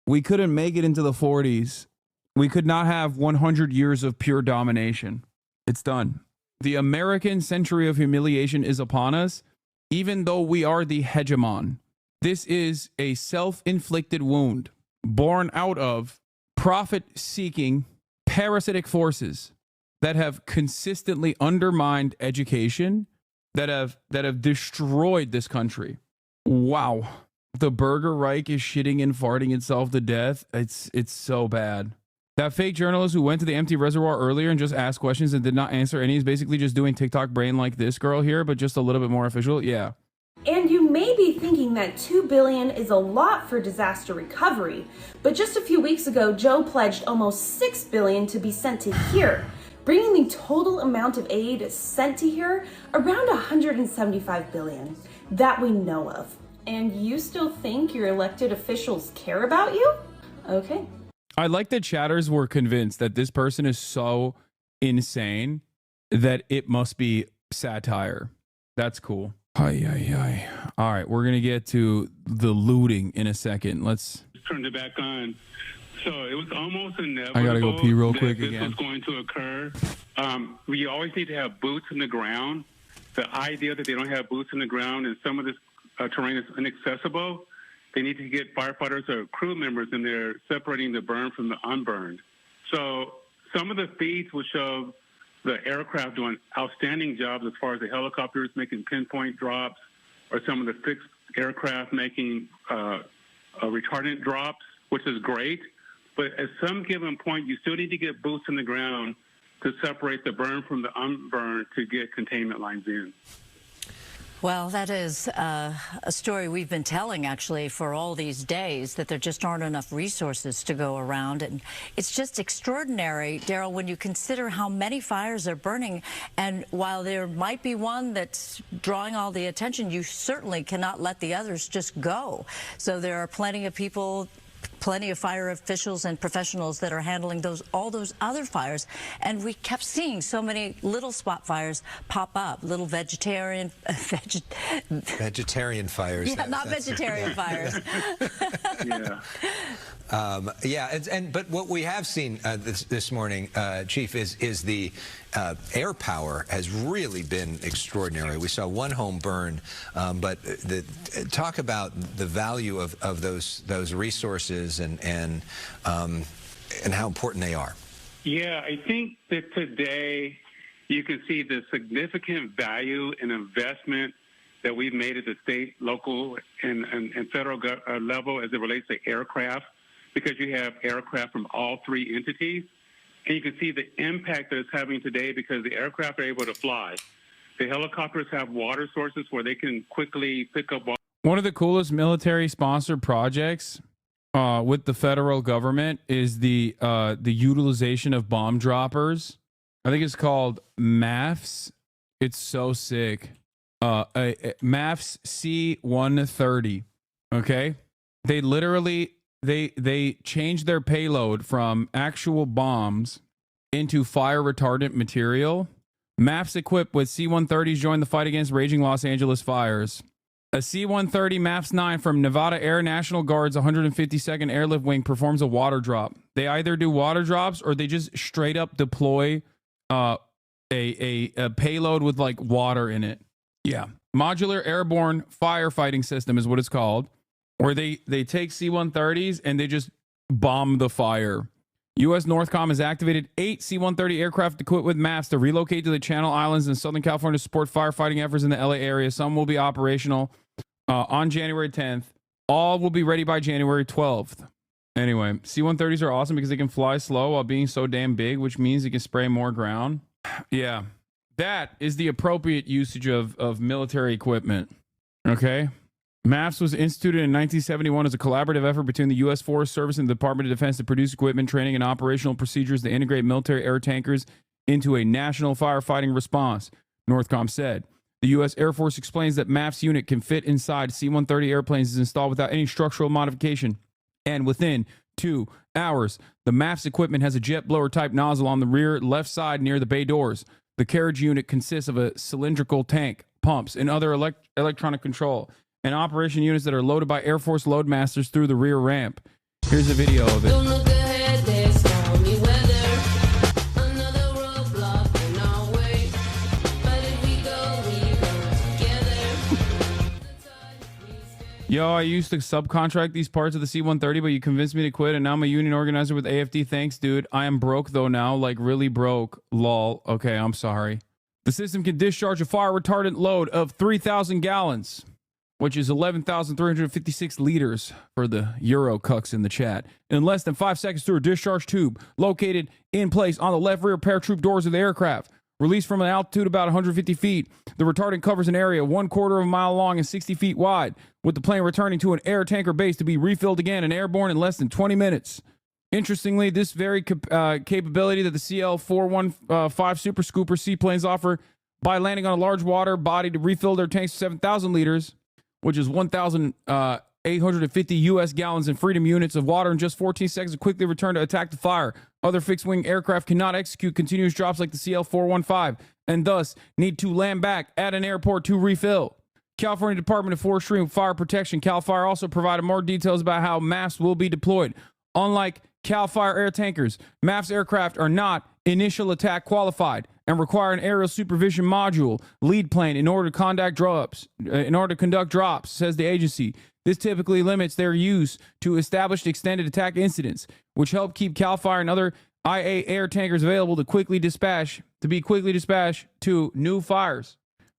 S2: We couldn't make it into the 40s. We could not have 100 years of pure domination. It's done. The American century of humiliation is upon us, even though we are the hegemon. This is a self-inflicted wound born out of profit-seeking, parasitic forces that have consistently undermined education, that have destroyed this country. Wow. The Burger Reich is shitting and farting itself to death. It's so bad. That fake journalist who went to the empty reservoir earlier and just asked questions and did not answer any is basically just doing TikTok brain like this girl here, but just a little bit more official. Yeah.
S10: And you may be thinking that $2 billion is a lot for disaster recovery, but just a few weeks ago, Joe pledged almost $6 billion to be sent to here, bringing the total amount of aid sent to here around $175 billion that we know of. And you still think your elected officials care about you? Okay.
S2: I like that chatters were convinced that this person is so insane that it must be satire. That's cool. All right, we're going to get to the looting in a second. Let's
S4: turn it back on. So it was almost inevitable.
S2: I got to go pee real
S4: that
S2: quick
S4: this
S2: again.
S4: was going to occur. We always need to have boots in the ground. The idea that they don't have boots in the ground and some of this terrain is inaccessible, they need to get firefighters or crew members in there separating the burned from the unburned. So some of the feeds will show the aircraft doing outstanding jobs as far as the helicopters making pinpoint drops or some of the fixed aircraft making retardant drops, which is great. But at some given point, you still need to get boots in the ground to separate the burned from the unburned to get containment lines in.
S13: Well, that is a story we've been telling, actually, for all these days, that there just aren't enough resources to go around. And it's just extraordinary, Daryl, when you consider how many fires are burning. And while there might be one that's drawing all the attention, you certainly cannot let the others just go. So there are plenty of people, plenty of fire officials and professionals that are handling all those other fires. And we kept seeing so many little spot fires pop up, little vegetarian fires.
S23: Yeah,
S13: not vegetarian fires.
S23: But what we have seen this morning, Chief, is the air power has really been extraordinary. We saw one home burn, but talk about the value of those resources and how important they are.
S4: Yeah, I think that today you can see the significant value and investment that we've made at the state, local, and federal level as it relates to aircraft, because you have aircraft from all three entities. And you can see the impact that it's having today because the aircraft are able to fly. The helicopters have water sources where they can quickly pick up water.
S2: One of the coolest military-sponsored projects with the federal government is the utilization of bomb droppers. I think it's called MAFS. It's so sick. MAFS C-130. Okay, they literally they changed their payload from actual bombs into fire retardant material. MAFS equipped with C-130s joined the fight against raging Los Angeles fires. A C-130 MAFS 9 from Nevada Air National Guard's 152nd Airlift Wing performs a water drop. They either do water drops or they just straight up deploy a payload with like water in it. Yeah. Modular Airborne Firefighting System is what it's called, where they take C-130s and they just bomb the fire. U.S. Northcom has activated 8 C-130 aircraft equipped with MAFs to relocate to the Channel Islands in Southern California to support firefighting efforts in the LA area. Some will be operational on January 10th. All will be ready by January 12th. Anyway, C-130s are awesome because they can fly slow while being so damn big, which means they can spray more ground. Yeah, that is the appropriate usage of military equipment. Okay? MAFS was instituted in 1971 as a collaborative effort between the U.S. Forest Service and the Department of Defense to produce equipment, training, and operational procedures to integrate military air tankers into a national firefighting response, Northcom said. The U.S. Air Force explains that MAFS unit can fit inside C-130 airplanes, is installed without any structural modification, and within 2 hours, the MAFS equipment has a jet blower type nozzle on the rear left side near the bay doors. The carriage unit consists of a cylindrical tank, pumps, and other electronic control, and operation units that are loaded by Air Force loadmasters through the rear ramp. Here's a video of it.
S24: Don't look ahead, there's stormy weather. Another roadblock in our way. But if we go together.
S2: Yo, I used to subcontract these parts of the C-130, but you convinced me to quit, and now I'm a union organizer with AFD. Thanks, dude. I am broke, though, now. Like, really broke. Lol. Okay, I'm sorry. The system can discharge a fire retardant load of 3,000 gallons, which is 11,356 liters for the Euro cucks in the chat, in less than 5 seconds through a discharge tube located in place on the left rear paratroop doors of the aircraft. Released from an altitude about 150 feet, the retardant covers an area 1/4 of a mile long and 60 feet wide, with the plane returning to an air tanker base to be refilled again and airborne in less than 20 minutes. Interestingly, this very capability that the CL-415 Super Scooper seaplanes offer by landing on a large water body to refill their tanks to 7,000 liters, which is 1,850 U.S. gallons in Freedom units of water in just 14 seconds to quickly return to attack the fire. Other fixed-wing aircraft cannot execute continuous drops like the CL-415 and thus need to land back at an airport to refill. California Department of Forestry and Fire Protection, CAL FIRE, also provided more details about how MAFs will be deployed. Unlike CAL FIRE air tankers, MAFs aircraft are not initial attack qualified and require an aerial supervision module lead plane in order to conduct drops, says the agency. This typically limits their use to established extended attack incidents, which help keep CAL FIRE and other IA air tankers available to be quickly dispatched to new fires.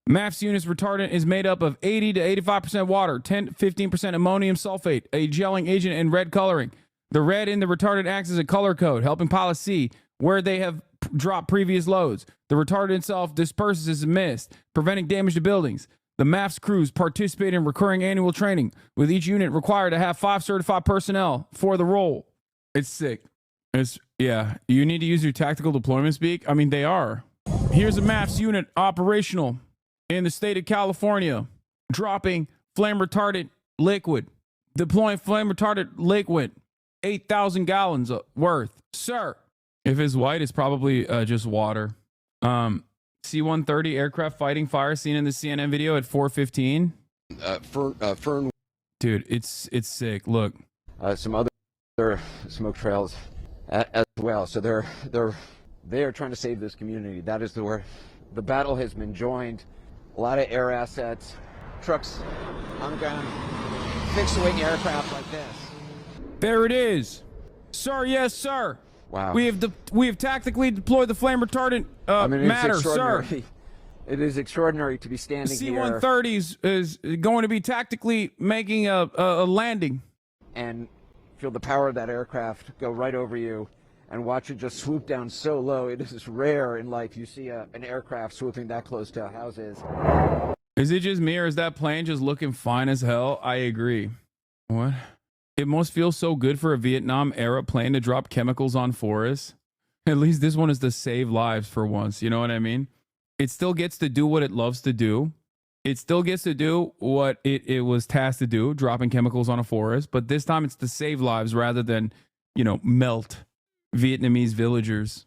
S2: MAFS unit's retardant is made up of 80 to 85% water, 10 to 15% ammonium sulfate, a gelling agent, and red coloring. The red in the retardant acts as a color code, helping pilots see where they have dropped previous loads. The retardant itself disperses as a mist, preventing damage to buildings. The MAFS crews participate in recurring annual training, with each unit required to have 5 certified personnel for the role. It's sick. Yeah, you need to use your tactical deployment speak. I mean, they are. Here's a MAFS unit operational in the state of California, dropping flame retardant liquid, deploying flame retardant liquid, 8,000 gallons worth. Sir, if it's white, it's probably just water. C-130 aircraft fighting fire seen in the CNN video at 4:15.
S3: Fern.
S2: Dude, it's sick. Look,
S3: some other smoke trails as well. So they are trying to save this community. That is where the battle has been joined. A lot of air assets, trucks on the ground, fixed-wing aircraft like this.
S2: There it is, sir. Yes, sir.
S3: Wow.
S2: We have tactically deployed the flame retardant matter, sir.
S3: It is extraordinary to be standing here.
S2: C-130 is going to be tactically making a landing.
S3: And feel the power of that aircraft go right over you and watch it just swoop down so low. It is rare in life you see an aircraft swooping that close to houses.
S2: Is it just me, or is that plane just looking fine as hell? I agree. What? It must feel so good for a Vietnam-era plane to drop chemicals on forests. At least this one is to save lives for once. You know what I mean? It still gets to do what it loves to do. It still gets to do what it was tasked to do, dropping chemicals on a forest. But this time it's to save lives rather than, melt Vietnamese villagers.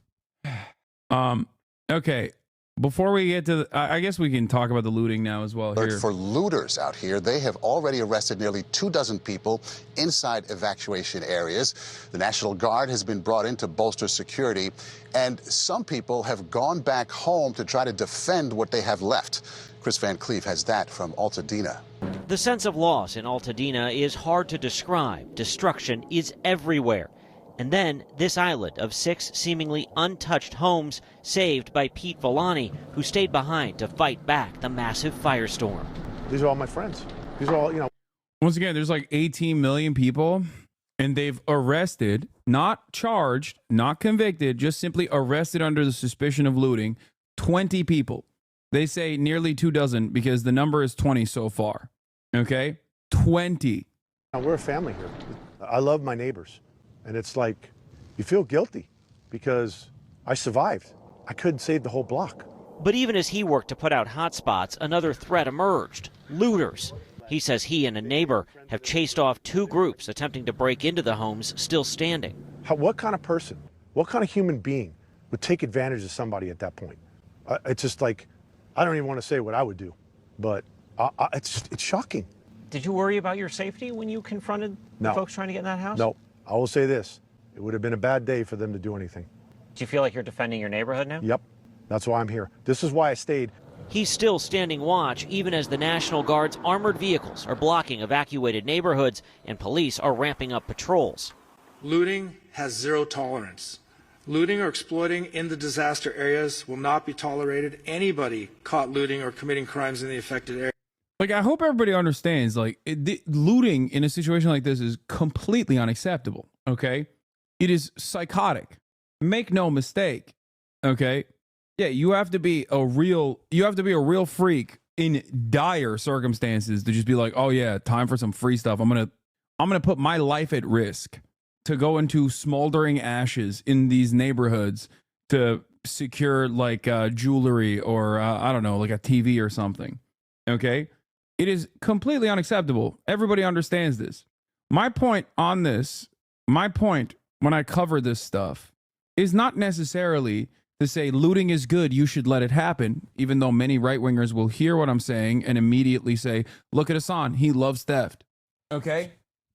S2: Okay. Before we get to, I guess we can talk about the looting now as well. Here.
S7: For looters out here, they have already arrested nearly 24 people inside evacuation areas. The National Guard has been brought in to bolster security, and some people have gone back home to try to defend what they have left. Chris Van Cleef has that from Altadena.
S5: The sense of loss in Altadena is hard to describe. Destruction is everywhere. And then this island of 6 seemingly untouched homes saved by Pete Villani, who stayed behind to fight back the massive firestorm.
S8: These are all my friends. These are all,
S2: Once again, there's like 18 million people, and they've arrested, not charged, not convicted, just simply arrested under the suspicion of looting, 20 people. They say nearly 24 because the number is 20 so far. Okay? 20.
S8: We're a family here. I love my neighbors. And it's like, you feel guilty because I survived. I couldn't save the whole block.
S5: But even as he worked to put out hotspots, another threat emerged. Looters. He says he and a neighbor have chased off 2 groups attempting to break into the homes still standing.
S8: What kind of person, what kind of human being would take advantage of somebody at that point? It's just like, I don't even want to say what I would do, but it's shocking.
S5: Did you worry about your safety when you confronted the folks trying to get in that house?
S8: No. I will say this, it would have been a bad day for them to do anything.
S5: Do you feel like you're defending your neighborhood now?
S8: Yep, that's why I'm here. This is why I stayed.
S5: He's still standing watch, even as the National Guard's armored vehicles are blocking evacuated neighborhoods and police are ramping up patrols.
S1: Looting has zero tolerance. Looting or exploiting in the disaster areas will not be tolerated. Anybody caught looting or committing crimes in the affected area.
S2: Like, I hope everybody understands, like, looting in a situation like this is completely unacceptable, okay? It is psychotic. Make no mistake, okay? Yeah, you have to be a real freak in dire circumstances to just be like, oh yeah, time for some free stuff. I'm gonna put my life at risk to go into smoldering ashes in these neighborhoods to secure like jewelry or I don't know, like a TV or something. Okay, it is completely unacceptable. Everybody understands this. My point on this, my point when I cover this stuff, is not necessarily to say looting is good, you should let it happen, even though many right-wingers will hear what I'm saying and immediately say, look at Hasan, he loves theft. Okay?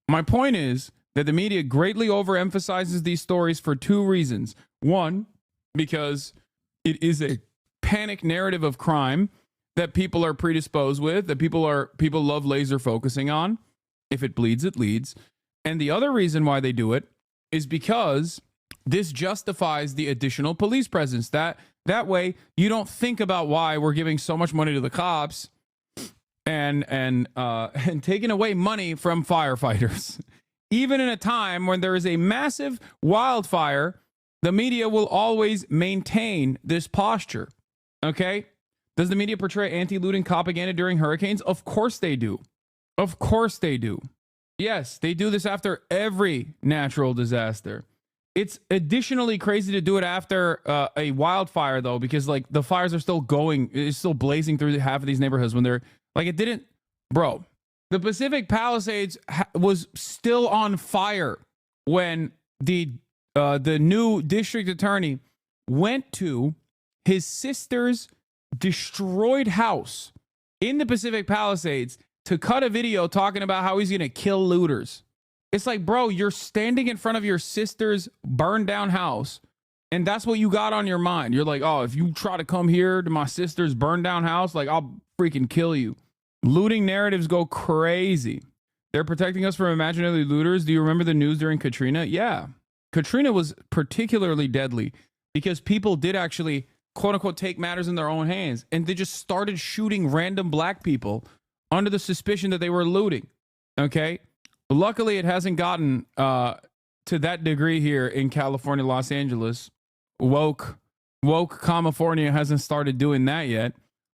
S2: My point is that the media greatly overemphasizes these stories for two reasons. One, because it is a panic narrative of crime that people are predisposed with, that people love laser focusing on. If it bleeds, it leads. And the other reason why they do it is because this justifies the additional police presence. That way, you don't think about why we're giving so much money to the cops and taking away money from firefighters. Even in a time when there is a massive wildfire, the media will always maintain this posture. Okay? Does the media portray anti-looting propaganda during hurricanes? Of course they do. Of course they do. Yes, they do this after every natural disaster. It's additionally crazy to do it after a wildfire, though, because like the fires are still going, it's still blazing through half of these neighborhoods when they're like, it didn't, bro. The Pacific Palisades was still on fire when the new district attorney went to his sister's destroyed house in the Pacific Palisades to cut a video talking about how he's going to kill looters. It's like, bro, you're standing in front of your sister's burned down house, and that's what you got on your mind. You're like, oh, if you try to come here to my sister's burned down house, like, I'll freaking kill you. Looting narratives go crazy. They're protecting us from imaginary looters. Do you remember the news during Katrina? Yeah. Katrina was particularly deadly because people did actually, quote unquote, take matters in their own hands, and they just started shooting random black people under the suspicion that they were looting. Okay? Luckily, it hasn't gotten to that degree here in California, Los Angeles. Woke California hasn't started doing that yet.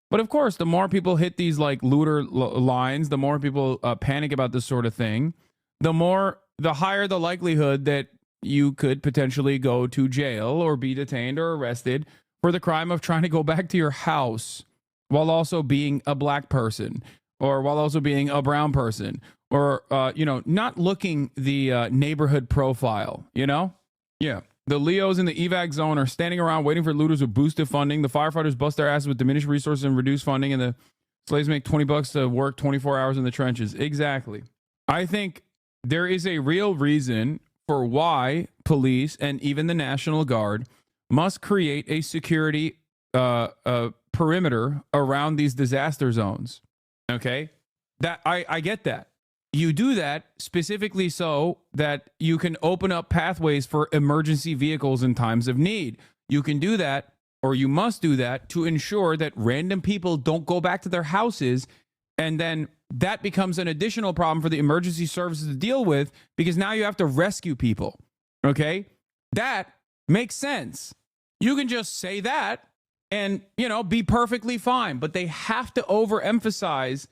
S2: But of course, the more people hit these like looter lines, the more people panic about this sort of thing, the higher the likelihood that you could potentially go to jail or be detained or arrested for the crime of trying to go back to your house while also being a black person or while also being a brown person. Or, not looking the neighborhood profile, you know? Yeah. The Leos in the evac zone are standing around waiting for looters with boosted funding. The firefighters bust their asses with diminished resources and reduced funding. And the slaves make $20 to work 24 hours in the trenches. Exactly. I think there is a real reason for why police and even the National Guard must create a security perimeter around these disaster zones. Okay? That I get that. You do that specifically so that you can open up pathways for emergency vehicles in times of need. You can do that, or you must do that, to ensure that random people don't go back to their houses, and then that becomes an additional problem for the emergency services to deal with, because now you have to rescue people. Okay? That makes sense. You can just say that and, be perfectly fine, but they have to overemphasize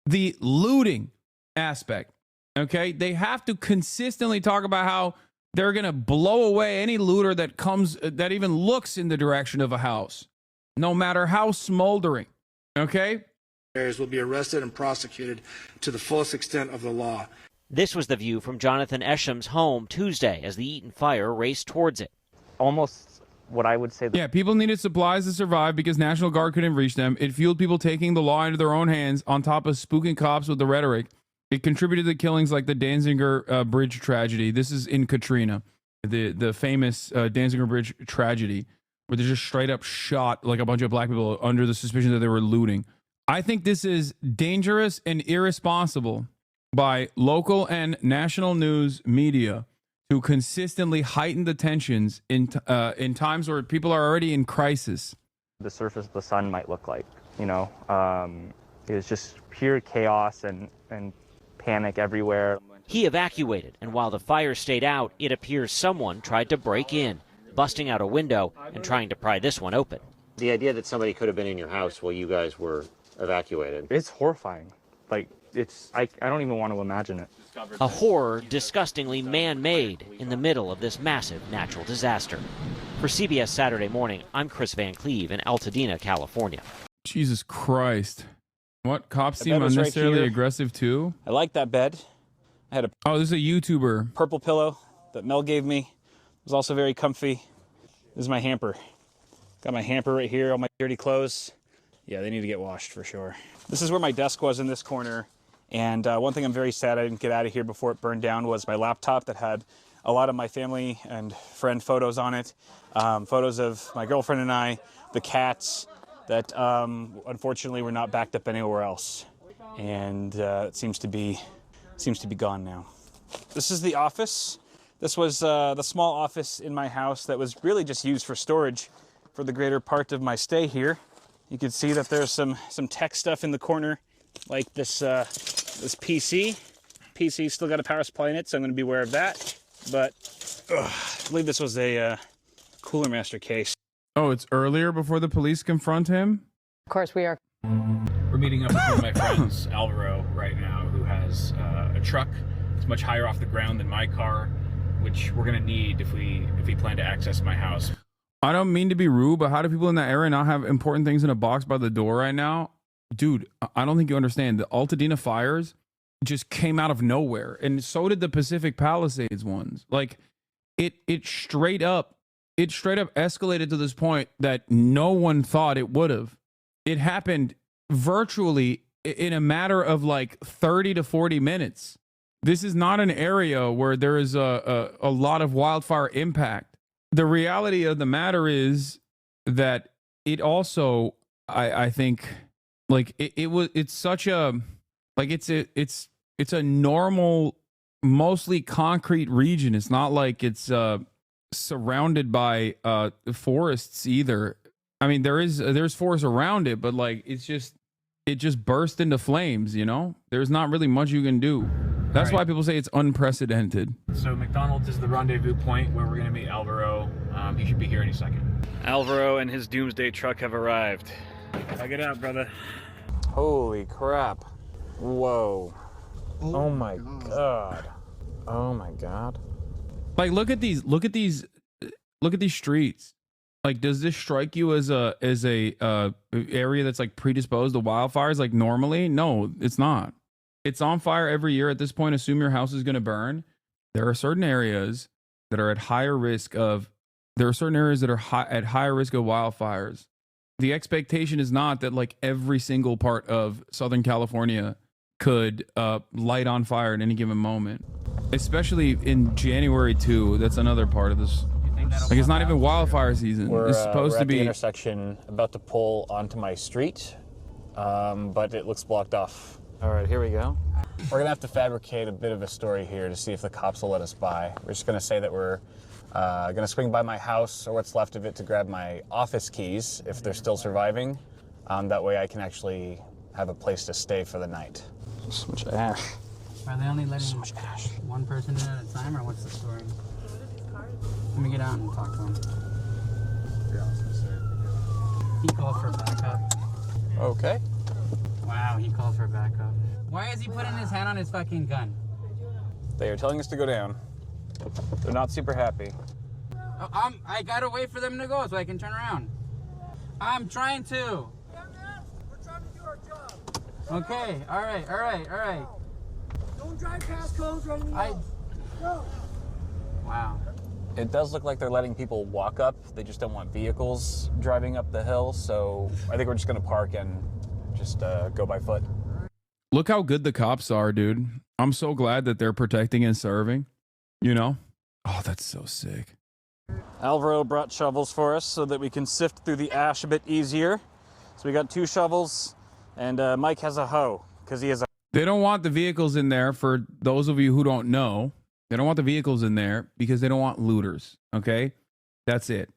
S2: the looting aspect. Okay, they have to consistently talk about how they're going to blow away any looter that even looks in the direction of a house, no matter how smoldering. Okay,
S1: will be arrested and prosecuted to the fullest extent of the law.
S5: This was the view from Jonathan Esham's home Tuesday as the Eaton fire raced towards it.
S6: Almost what I would say.
S2: Yeah, people needed supplies to survive because National Guard couldn't reach them. It fueled people taking the law into their own hands on top of spooking cops with the rhetoric. It contributed to killings like the Danziger Bridge tragedy. This is in Katrina, the famous Danziger Bridge tragedy, where they just straight up shot like a bunch of black people under the suspicion that they were looting. I think this is dangerous and irresponsible by local and national news media to consistently heighten the tensions in times where people are already in crisis.
S6: The surface of the sun might look like, you know, it was just pure chaos and panic everywhere.
S5: He evacuated, and while the fire stayed out, it appears someone tried to break in, busting out a window and trying to pry this one open.
S9: The idea that somebody could have been in your house while you guys were evacuated.
S6: It's horrifying. Like, I don't even want to imagine it.
S5: A horror disgustingly man-made in the middle of this massive natural disaster. For CBS Saturday Morning, I'm Chris Van Cleve in Altadena, California.
S2: Jesus Christ. What? Cops
S14: The
S2: seem
S14: bed was right
S2: unnecessarily
S14: here.
S2: aggressive too?
S14: I like that bed. I had a
S2: this is a YouTuber.
S14: Purple pillow that Mel gave me. It was also very comfy. This is my hamper. Got my hamper right here, all my dirty clothes. Yeah, they need to get washed for sure. This is where my desk was in this corner. And one thing I'm very sad I didn't get out of here before it burned down was my laptop that had a lot of my family and friend photos on it. Photos of my girlfriend and I, the cats that unfortunately were not backed up anywhere else. And it seems to be gone now. This is the office. This was the small office in my house that was really just used for storage for the greater part of my stay here. You can see that there's some tech stuff in the corner, like this this PC. PC still got a power supply in it, so I'm going to be aware of that. But I believe this was a Cooler Master case.
S2: Oh, it's earlier before the police confront him?
S16: Of course we are.
S18: We're meeting up with one of my friends, Alvaro, right now, who has a truck. It's much higher off the ground than my car, which we're going to need if we plan to access my house.
S2: I don't mean to be rude, but how do people in that area not have important things in a box by the door right now? Dude, I don't think you understand. The Altadena fires just came out of nowhere, and so did the Pacific Palisades ones. Like, it straight up escalated to this point that no one thought it would have. It happened virtually in a matter of like 30 to 40 minutes. This is not an area where there is a lot of wildfire impact. The reality of the matter is that it also, I think, like it's such a, like it's a normal, mostly concrete region. It's not like it's surrounded by forests either. I mean, there's forest around it, but like it just burst into flames, you know? There's not really much you can do. That's why people say it's unprecedented.
S18: So McDonald's is the rendezvous point where we're going to meet Alvaro. He should be here any second.
S14: Alvaro and his doomsday truck have arrived. Check it out, brother. Holy crap. Whoa. Oh my god. Oh my god.
S2: Like, look at these streets. Like, does this strike you as a area that's like predisposed to wildfires like normally? No, it's not. It's on fire every year at this point. Assume your house is going to burn. There are certain areas that are at higher risk of at higher risk of wildfires. The expectation is not that like every single part of Southern California could light on fire at any given moment, especially in January too. That's another part of this. Like, it's not even wildfire season. It's supposed to be.
S14: We're at the intersection, about to pull onto my street, but it looks blocked off. All right, here we go. We're gonna have to fabricate a bit of a story here to see if the cops will let us by. We're just gonna say that we're gonna swing by my house or what's left of it to grab my office keys if they're still surviving. That way I can actually have a place to stay for the night. So much ash.
S25: Are they only letting one person in at a time, or what's the story? Let me get out and talk to him. He called for backup.
S14: Okay.
S25: Wow, he called for backup. Why is he putting his hand on his fucking gun?
S14: They are telling us to go down. They're not super happy.
S25: I gotta wait for them to go so I can turn around. I'm trying to.
S26: We're trying to do our job.
S25: Okay, all right.
S26: Don't drive past codes or anything else. Go.
S25: Wow.
S14: It does look like they're letting people walk up. They just don't want vehicles driving up the hill. So I think we're just gonna park and just go by foot.
S2: Look how good the cops are, dude. I'm so glad that they're protecting and serving, you know? Oh, that's so sick.
S14: Alvaro brought shovels for us so that we can sift through the ash a bit easier. So we got 2 shovels, and Mike has a hoe because he has a...
S2: They don't want the vehicles in there, for those of you who don't know. They don't want the vehicles in there because they don't want looters, okay? That's it.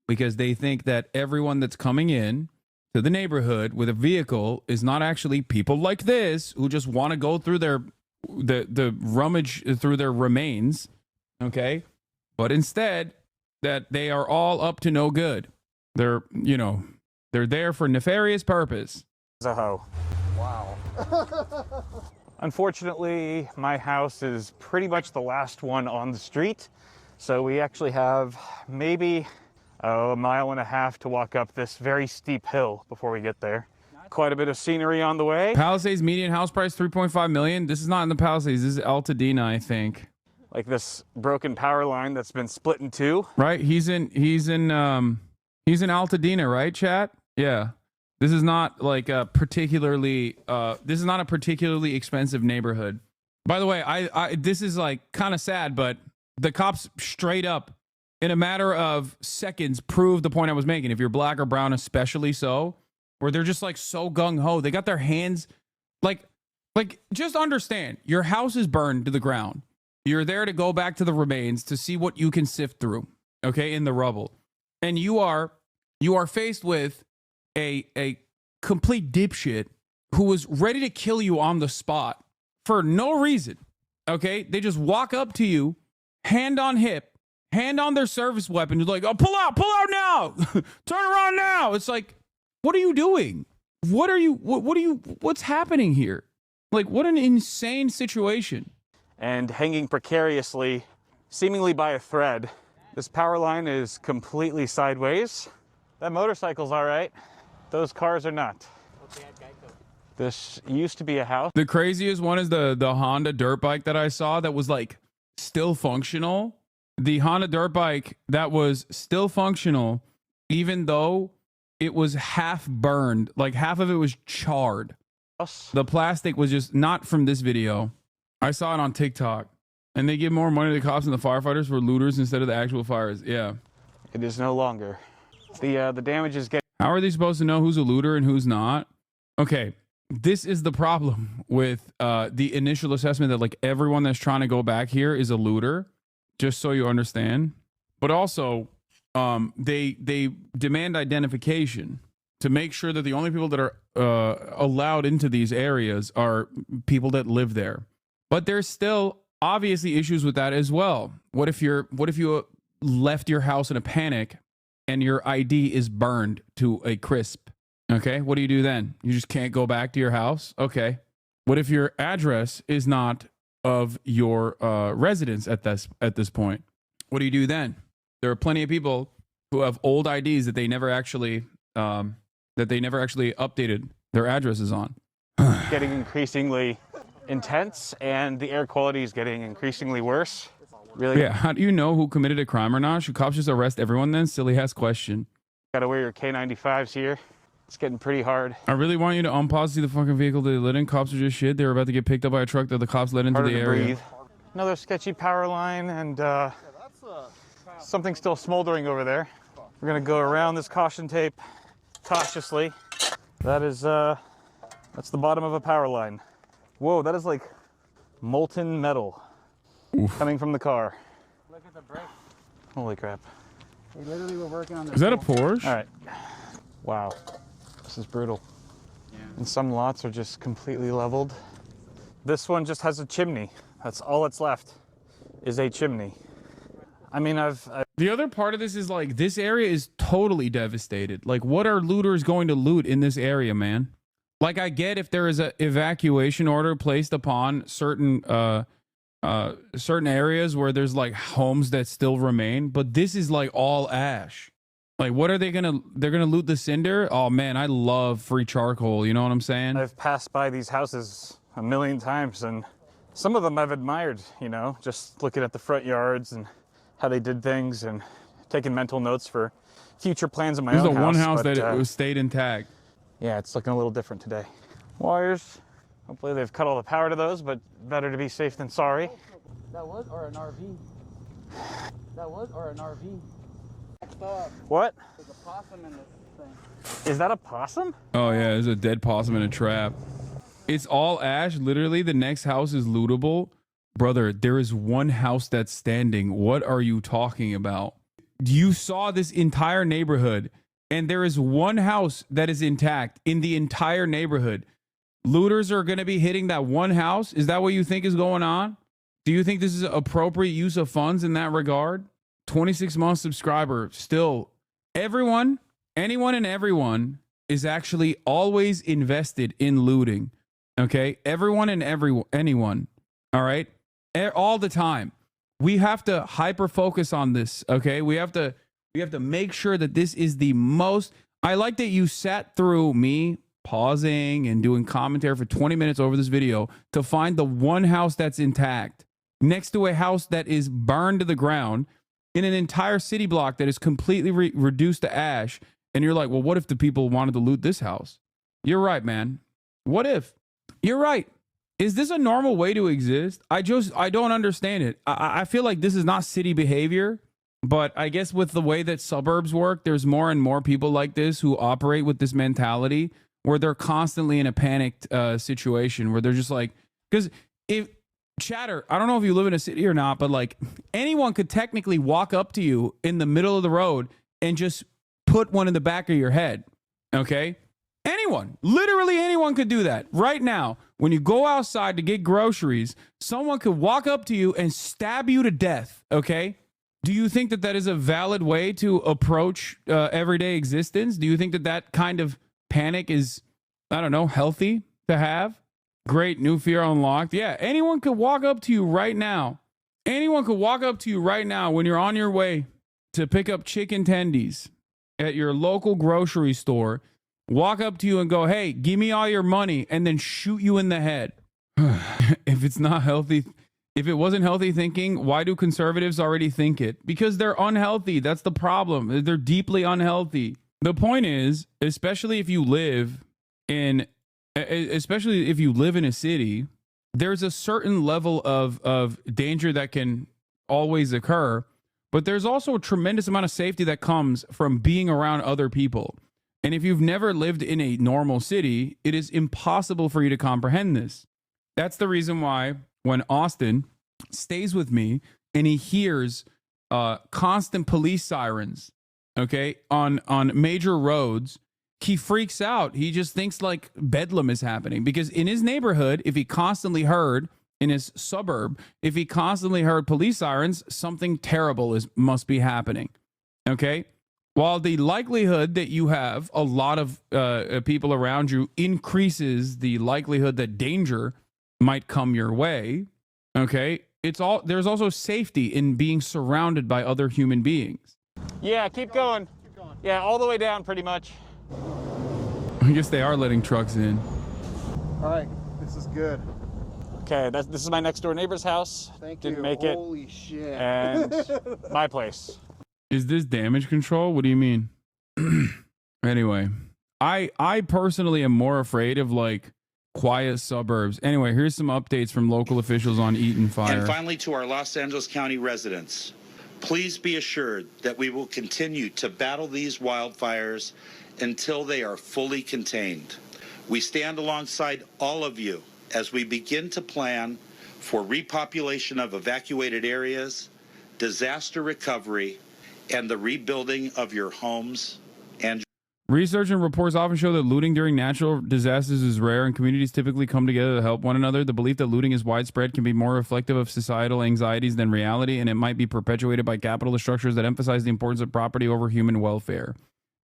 S2: Because they think that everyone that's coming in to the neighborhood with a vehicle is not actually people like this who just want to go through the rummage through their remains, okay? But instead, that they are all up to no good. They're, you know, they're there for nefarious purpose.
S14: A hoe. Wow. Unfortunately, my house is pretty much the last one on the street. So we actually have maybe a mile and a half to walk up this very steep hill before we get there. Quite a bit of scenery on the way.
S2: Palisades median house price $3.5 million. This is not in the Palisades. This is Altadena, I think.
S14: Like this broken power line that's been split in 2.
S2: Right? He's in Altadena, right, chat? Yeah. This is not like a particularly expensive neighborhood. By the way, I this is like kind of sad, but the cops straight up in a matter of seconds proved the point I was making. If you're black or brown, especially so, where they're just like so gung-ho. They got their hands like just understand, your house is burned to the ground. You're there to go back to the remains to see what you can sift through, okay, in the rubble. And you are faced with a complete dipshit who was ready to kill you on the spot for no reason, okay? They just walk up to you, hand on hip, hand on their service weapon. You're like, oh, pull out now, turn around now. It's like, what are you doing? What's happening here? Like, what an insane situation.
S14: And hanging precariously, seemingly by a thread, this power line is completely sideways. That motorcycle's all right. Those cars are not. This used to be a house.
S2: The craziest one is the Honda dirt bike that I saw that was like still functional. The Honda dirt bike that was still functional, even though it was half burned, like half of it was charred. The plastic was just not from this video. I saw it on TikTok. And they give more money to the cops and the firefighters for looters instead of the actual fires. Yeah.
S14: It is no longer. The damage is getting...
S2: How are they supposed to know who's a looter and who's not? Okay, this is the problem with the initial assessment that like everyone that's trying to go back here is a looter, just so you understand. But also, they demand identification to make sure that the only people that are allowed into these areas are people that live there. But there's still obviously issues with that as well. What if you left your house in a panic and your ID is burned to a crisp? Okay, what do you do then? You just can't go back to your house? Okay. What if your address is not of your residence at this point? What do you do then? There are plenty of people who have old IDs that they never actually updated their addresses on.
S14: Getting increasingly intense, and the air quality is getting increasingly worse. Really?
S2: Yeah, how do you know who committed a crime or not? Should cops just arrest everyone then? Silly ass question.
S14: Gotta wear your K95s here. It's getting pretty hard.
S2: I really want you to unpause the fucking vehicle they lit in. Cops are just shit. They were about to get picked up by a truck that the cops led into the area.
S14: Breathe. Another sketchy power line, and something still smoldering over there. We're gonna go around this caution tape cautiously. That is, that's the bottom of a power line. Whoa, that is like molten metal. Oof. Coming from the car.
S25: Look at the brakes.
S14: Holy crap.
S25: They literally were working on this.
S2: Is that a Porsche?
S14: All right. Wow. This is brutal. Yeah. And some lots are just completely leveled. This one just has a chimney. That's all that's left is a chimney. I mean,
S2: The other part of this is like, this area is totally devastated. Like, what are looters going to loot in this area, man? Like, I get if there is an evacuation order placed upon certain areas where there's like homes that still remain, but this is like all ash. Like, what are they gonna? They're gonna loot the cinder? Oh man, I love free charcoal. You know what I'm saying?
S14: I've passed by these houses a million times, and some of them I've admired. You know, just looking at the front yards and how they did things, and taking mental notes for future plans of my own house.
S2: This is the one house that it stayed intact.
S14: Yeah, it's looking a little different today. Wires. Hopefully they've cut all the power to those, but better to be safe than sorry.
S25: That was or an RV? That was or an RV?
S14: What?
S25: There's a possum in this thing.
S14: Is that a possum?
S2: Oh yeah, there's a dead possum in a trap. It's all ash. Literally, the next house is lootable. Brother, there is one house that's standing. What are you talking about? You saw this entire neighborhood, and there is one house that is intact in the entire neighborhood. Looters are going to be hitting that one house. Is that what you think is going on? Do you think this is appropriate use of funds in that regard? 26-month subscriber. Still, anyone and everyone is actually always invested in looting. Okay? Everyone and anyone. All right? All the time. We have to hyper focus on this. Okay? We have to make sure that this is the most. I like that you sat through me pausing and doing commentary for 20 minutes over this video to find the one house that's intact next to a house that is burned to the ground in an entire city block that is completely reduced to ash. And you're like, well, what if the people wanted to loot this house? You're right, man. What if? You're right. Is this a normal way to exist? I don't understand it. I feel like this is not city behavior, but I guess with the way that suburbs work, there's more and more people like this who operate with this mentality where they're constantly in a panicked situation where they're just like, because if chatter, I don't know if you live in a city or not, but like anyone could technically walk up to you in the middle of the road and just put one in the back of your head. Okay? Anyone, literally anyone could do that right now. When you go outside to get groceries, someone could walk up to you and stab you to death. Okay? Do you think that that is a valid way to approach everyday existence? Do you think that that kind of panic is, I don't know, healthy to have? Great, new fear unlocked. Yeah, anyone could walk up to you right now. Anyone could walk up to you right now when you're on your way to pick up chicken tendies at your local grocery store, walk up to you and go, hey, give me all your money, and then shoot you in the head. If it's not healthy, if it wasn't healthy thinking, why do conservatives already think it? Because they're unhealthy. That's the problem. They're deeply unhealthy. The point is, especially if you live in a city, there's a certain level of danger that can always occur, but there's also a tremendous amount of safety that comes from being around other people. And if you've never lived in a normal city, it is impossible for you to comprehend this. That's the reason why when Austin stays with me and he hears constant police sirens, okay, on major roads, he freaks out. He just thinks like bedlam is happening, because in his neighborhood, if he constantly heard, in his suburb, if he constantly heard police sirens, something terrible must be happening. Okay? While the likelihood that you have a lot of people around you increases the likelihood that danger might come your way, okay? There's also safety in being surrounded by other human beings.
S14: Yeah, keep going. Yeah, all the way down pretty much.
S2: I guess they are letting trucks in.
S11: All right, this is good.
S14: Okay, this is my next door neighbor's house.
S11: Thank you.
S14: Didn't make it.
S11: Holy shit.
S14: And my place.
S2: Is this damage control? What do you mean? Anyway, I personally am more afraid of like quiet suburbs. Anyway, here's some updates from local officials on Eaton Fire.
S12: And finally, to our Los Angeles County residents, please be assured that we will continue to battle these wildfires until they are fully contained. We stand alongside all of you as we begin to plan for repopulation of evacuated areas, disaster recovery, and the rebuilding of your homes and
S2: research and reports often show that looting during natural disasters is rare, and communities typically come together to help one another. The belief that looting is widespread can be more reflective of societal anxieties than reality, and it might be perpetuated by capitalist structures that emphasize the importance of property over human welfare.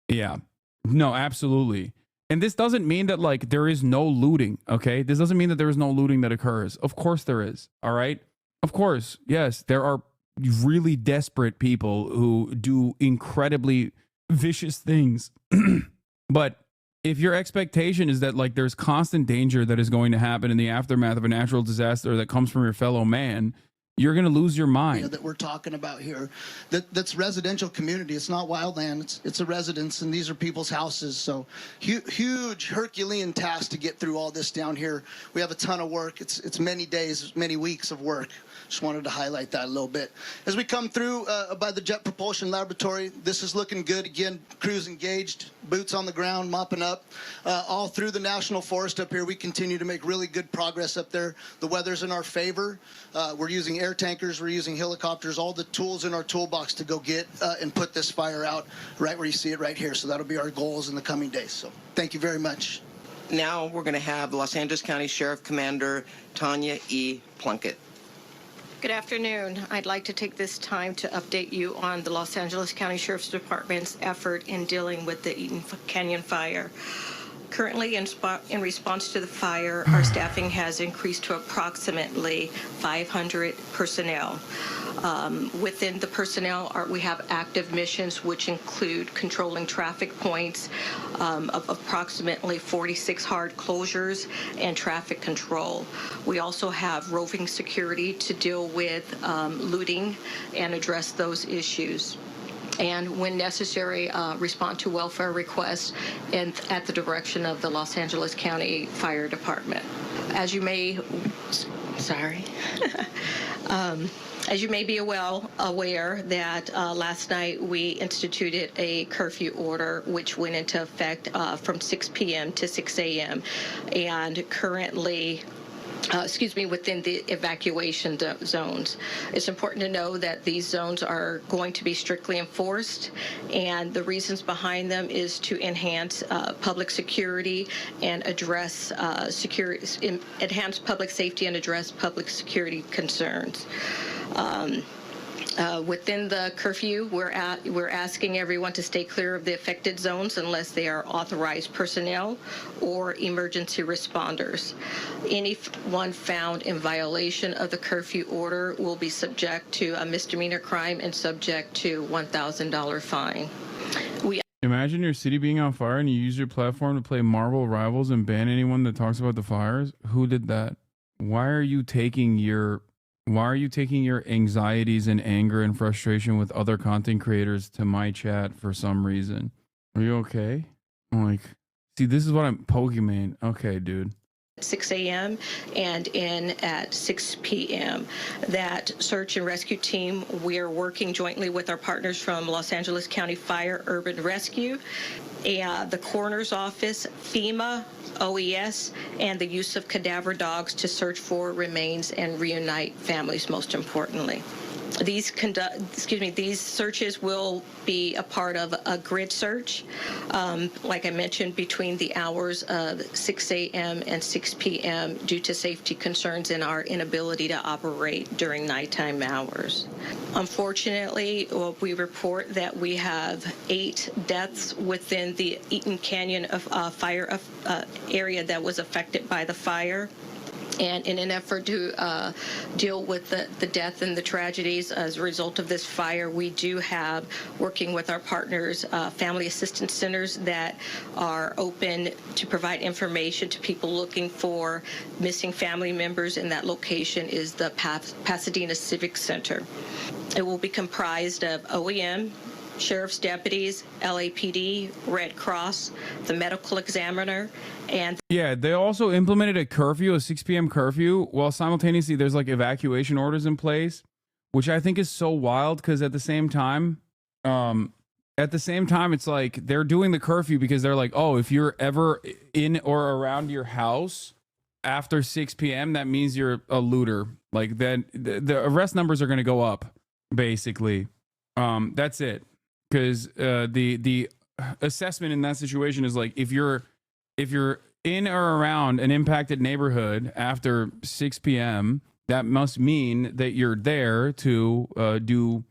S2: Yeah. No, absolutely. And this doesn't mean that like there is no looting, okay? This doesn't mean that there is no looting that occurs. Of course there is, all right? Of course, yes, there are really desperate people who do incredibly vicious things. But if your expectation is that like there's constant danger that is going to happen in the aftermath of a natural disaster that comes from your fellow man, you're going to lose your mind.
S15: That we're talking about here, that's residential community. It's not wildland. It's a residence, and these are people's houses. So huge Herculean task to get through all this down here. We have a ton of work. It's many days, many weeks of work. Just wanted to highlight that a little bit. As we come through by the Jet Propulsion Laboratory, this is looking good. Again, crews engaged, boots on the ground, mopping up. All through the National Forest up here, we continue to make really good progress up there. The weather's in our favor. We're using air tankers, we're using helicopters, all the tools in our toolbox to go get and put this fire out right where you see it right here. So that'll be our goals in the coming days. So thank you very much.
S16: Now we're going to have Los Angeles County Sheriff Commander Tanya E. Plunkett.
S19: Good afternoon. I'd like to take this time to update you on the Los Angeles County Sheriff's Department's effort in dealing with the Eaton Canyon fire. Currently, in response to the fire, our staffing has increased to approximately 500 personnel. Within the personnel, we have active missions, which include controlling traffic points, of approximately 46 hard closures, and traffic control. We also have roving security to deal with looting and address those issues, and when necessary, respond to welfare requests and at the direction of the Los Angeles County Fire Department. As you may, as you may be well aware that last night we instituted a curfew order which went into effect from 6 p.m. to 6 a.m. and currently within the evacuation zones. It's important to know that these zones are going to be strictly enforced, and the reasons behind them is to enhance public security and address enhance public safety and address public security concerns. Within the curfew, we're asking everyone to stay clear of the affected zones unless they are authorized personnel or emergency responders. Anyone found in violation of the curfew order will be subject to a misdemeanor crime and subject to $1,000 fine.
S2: Imagine your city being on fire and you use your platform to play Marvel Rivals and ban anyone that talks about the fires. Who did that? Why are you taking your anxieties and anger and frustration with other content creators to my chat for some reason? Are you okay? I'm like, see, this is what I'm Pokemon. Okay, dude.
S19: 6 a.m. and in at 6 p.m. That search and rescue team, we are working jointly with our partners from Los Angeles County Fire Urban Rescue, the coroner's office, FEMA, OES, and the use of cadaver dogs to search for remains and reunite families, most importantly. These searches will be a part of a grid search, like I mentioned, between the hours of 6 a.m. and 6 p.m. due to safety concerns and our inability to operate during nighttime hours. Unfortunately, we report that we have 8 deaths within the Eaton Canyon fire area that was affected by the fire. And in an effort to deal with the death and the tragedies as a result of this fire, we do have, working with our partners, family assistance centers that are open to provide information to people looking for missing family members, and that location is the Pasadena Civic Center. It will be comprised of OEM, sheriff's deputies, LAPD, Red Cross, the medical examiner, and
S2: yeah, they also implemented a curfew, a 6 p.m. curfew, while simultaneously there's like evacuation orders in place, which I think is so wild because at the same time, it's like they're doing the curfew because they're like, oh, if you're ever in or around your house after 6 p.m., that means you're a looter. Like then the arrest numbers are going to go up, basically. That's it. Because the assessment in that situation is like if you're in or around an impacted neighborhood after 6 p.m., that must mean that you're there to do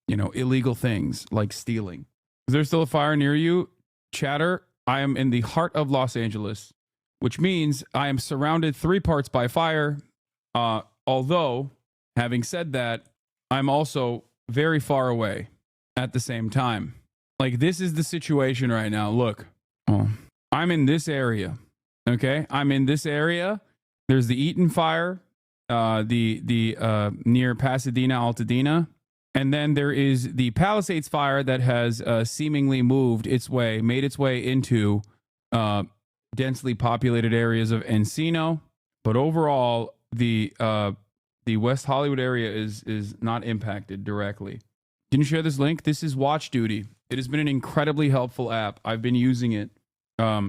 S2: illegal things like stealing. Is there still a fire near you? Chatter, I am in the heart of Los Angeles, which means I am surrounded 3 parts by fire. Although, having said that, I'm also very far away. At the same time, like this is the situation right now. Look, I'm in this area. Okay, I'm in this area. There's the Eaton fire, near Pasadena, Altadena. And then there is the Palisades fire that has seemingly made its way into densely populated areas of Encino. But overall, the West Hollywood area is not impacted directly. Didn't share this link. This is Watch Duty. It has been an incredibly helpful app. I've been using it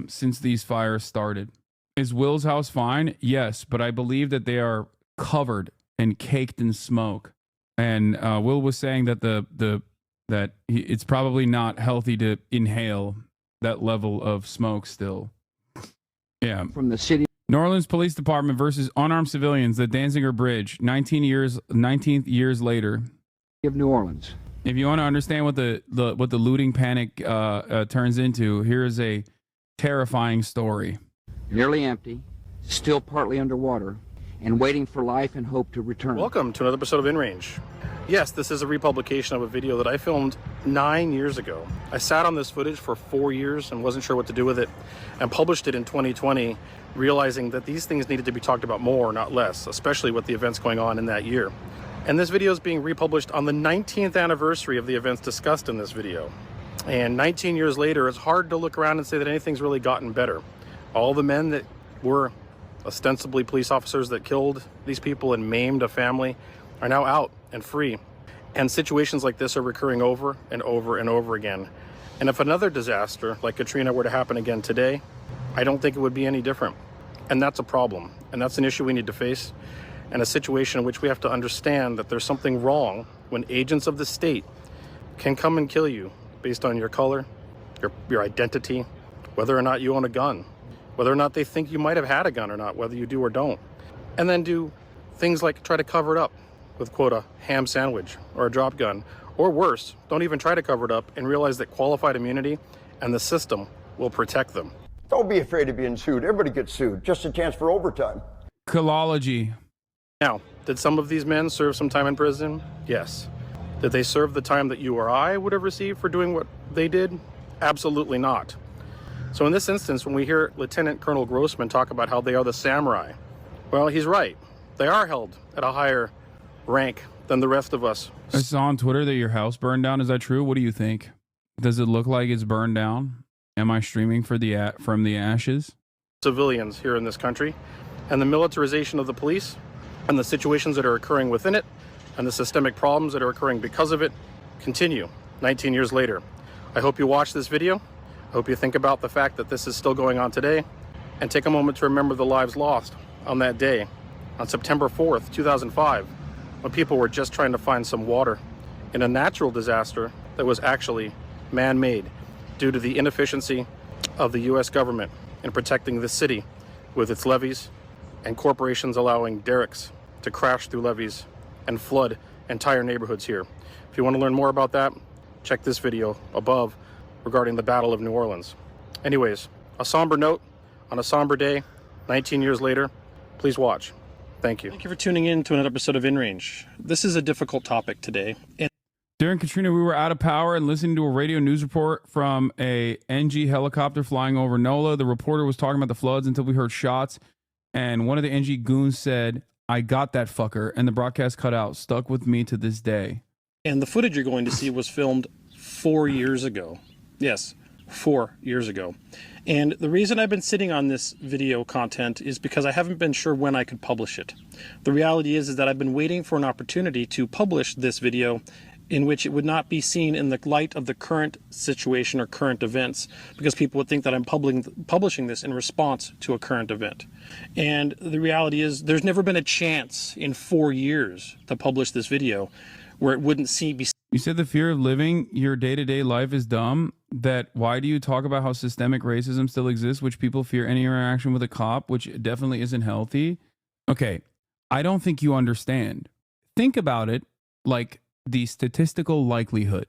S2: since these fires started. Is Will's house fine? Yes, but I believe that they are covered and caked in smoke. And Will was saying that it's probably not healthy to inhale that level of smoke still. Yeah.
S10: From the city.
S2: New Orleans Police Department versus unarmed civilians, the Danziger Bridge, 19th years later.
S10: Of New Orleans.
S2: If you want to understand what the looting panic turns into, here is a terrifying story.
S10: Nearly empty, still partly underwater, and waiting for life and hope to return.
S13: Welcome to another episode of In Range. Yes, this is a republication of a video that I filmed 9 years ago. I sat on this footage for 4 years and wasn't sure what to do with it, and published it in 2020, realizing that these things needed to be talked about more, not less, especially with the events going on in that year. And this video is being republished on the 19th anniversary of the events discussed in this video. And 19 years later, it's hard to look around and say that anything's really gotten better. All the men that were ostensibly police officers that killed these people and maimed a family are now out and free. And situations like this are recurring over and over and over again. And if another disaster like Katrina were to happen again today, I don't think it would be any different. And that's a problem. And that's an issue we need to face. And a situation in which we have to understand that there's something wrong when agents of the state can come and kill you based on your color, your identity, whether or not you own a gun, whether or not they think you might have had a gun or not, whether you do or don't. And then do things like try to cover it up with, quote, a ham sandwich or a drop gun. Or worse, don't even try to cover it up and realize that qualified immunity and the system will protect them.
S17: Don't be afraid of being sued. Everybody gets sued. Just a chance for overtime.
S2: Philology.
S13: Now, did some of these men serve some time in prison? Yes. Did they serve the time that you or I would have received for doing what they did? Absolutely not. So in this instance, when we hear Lieutenant Colonel Grossman talk about how they are the samurai, well, he's right. They are held at a higher rank than the rest of us.
S2: I saw on Twitter that your house burned down. Is that true? What do you think? Does it look like it's burned down? Am I streaming from the ashes?
S13: Civilians here in this country, and the militarization of the police, and the situations that are occurring within it, and the systemic problems that are occurring because of it, continue 19 years later. I hope you watch this video. I hope you think about the fact that this is still going on today, and take a moment to remember the lives lost on that day, on September 4th, 2005, when people were just trying to find some water in a natural disaster that was actually man-made due to the inefficiency of the U.S. government in protecting the city with its levees and corporations allowing derricks to crash through levees and flood entire neighborhoods here. If you want to learn more about that, check this video above regarding the Battle of New Orleans. Anyways, a somber note on a somber day, 19 years later. Please watch. Thank you. Thank you for tuning in to another episode of In Range. This is a difficult topic today.
S2: During Katrina, we were out of power and listening to a radio news report from a NG helicopter flying over NOLA. The reporter was talking about the floods until we heard shots. And one of the NG goons said, "I got that fucker," and the broadcast cut out. Stuck with me to this day.
S13: And the footage you're going to see was filmed 4 years ago. Yes, 4 years ago. And the reason I've been sitting on this video content is because I haven't been sure when I could publish it. The reality is that I've been waiting for an opportunity to publish this video in which it would not be seen in the light of the current situation or current events, because people would think that I'm publishing this in response to a current event. And the reality is there's never been a chance in 4 years to publish this video where it wouldn't be.
S2: You said the fear of living your day-to-day life is dumb. That why do you talk about how systemic racism still exists, which people fear any interaction with a cop, which definitely isn't healthy? Okay, I don't think you understand. Think about it like the statistical likelihood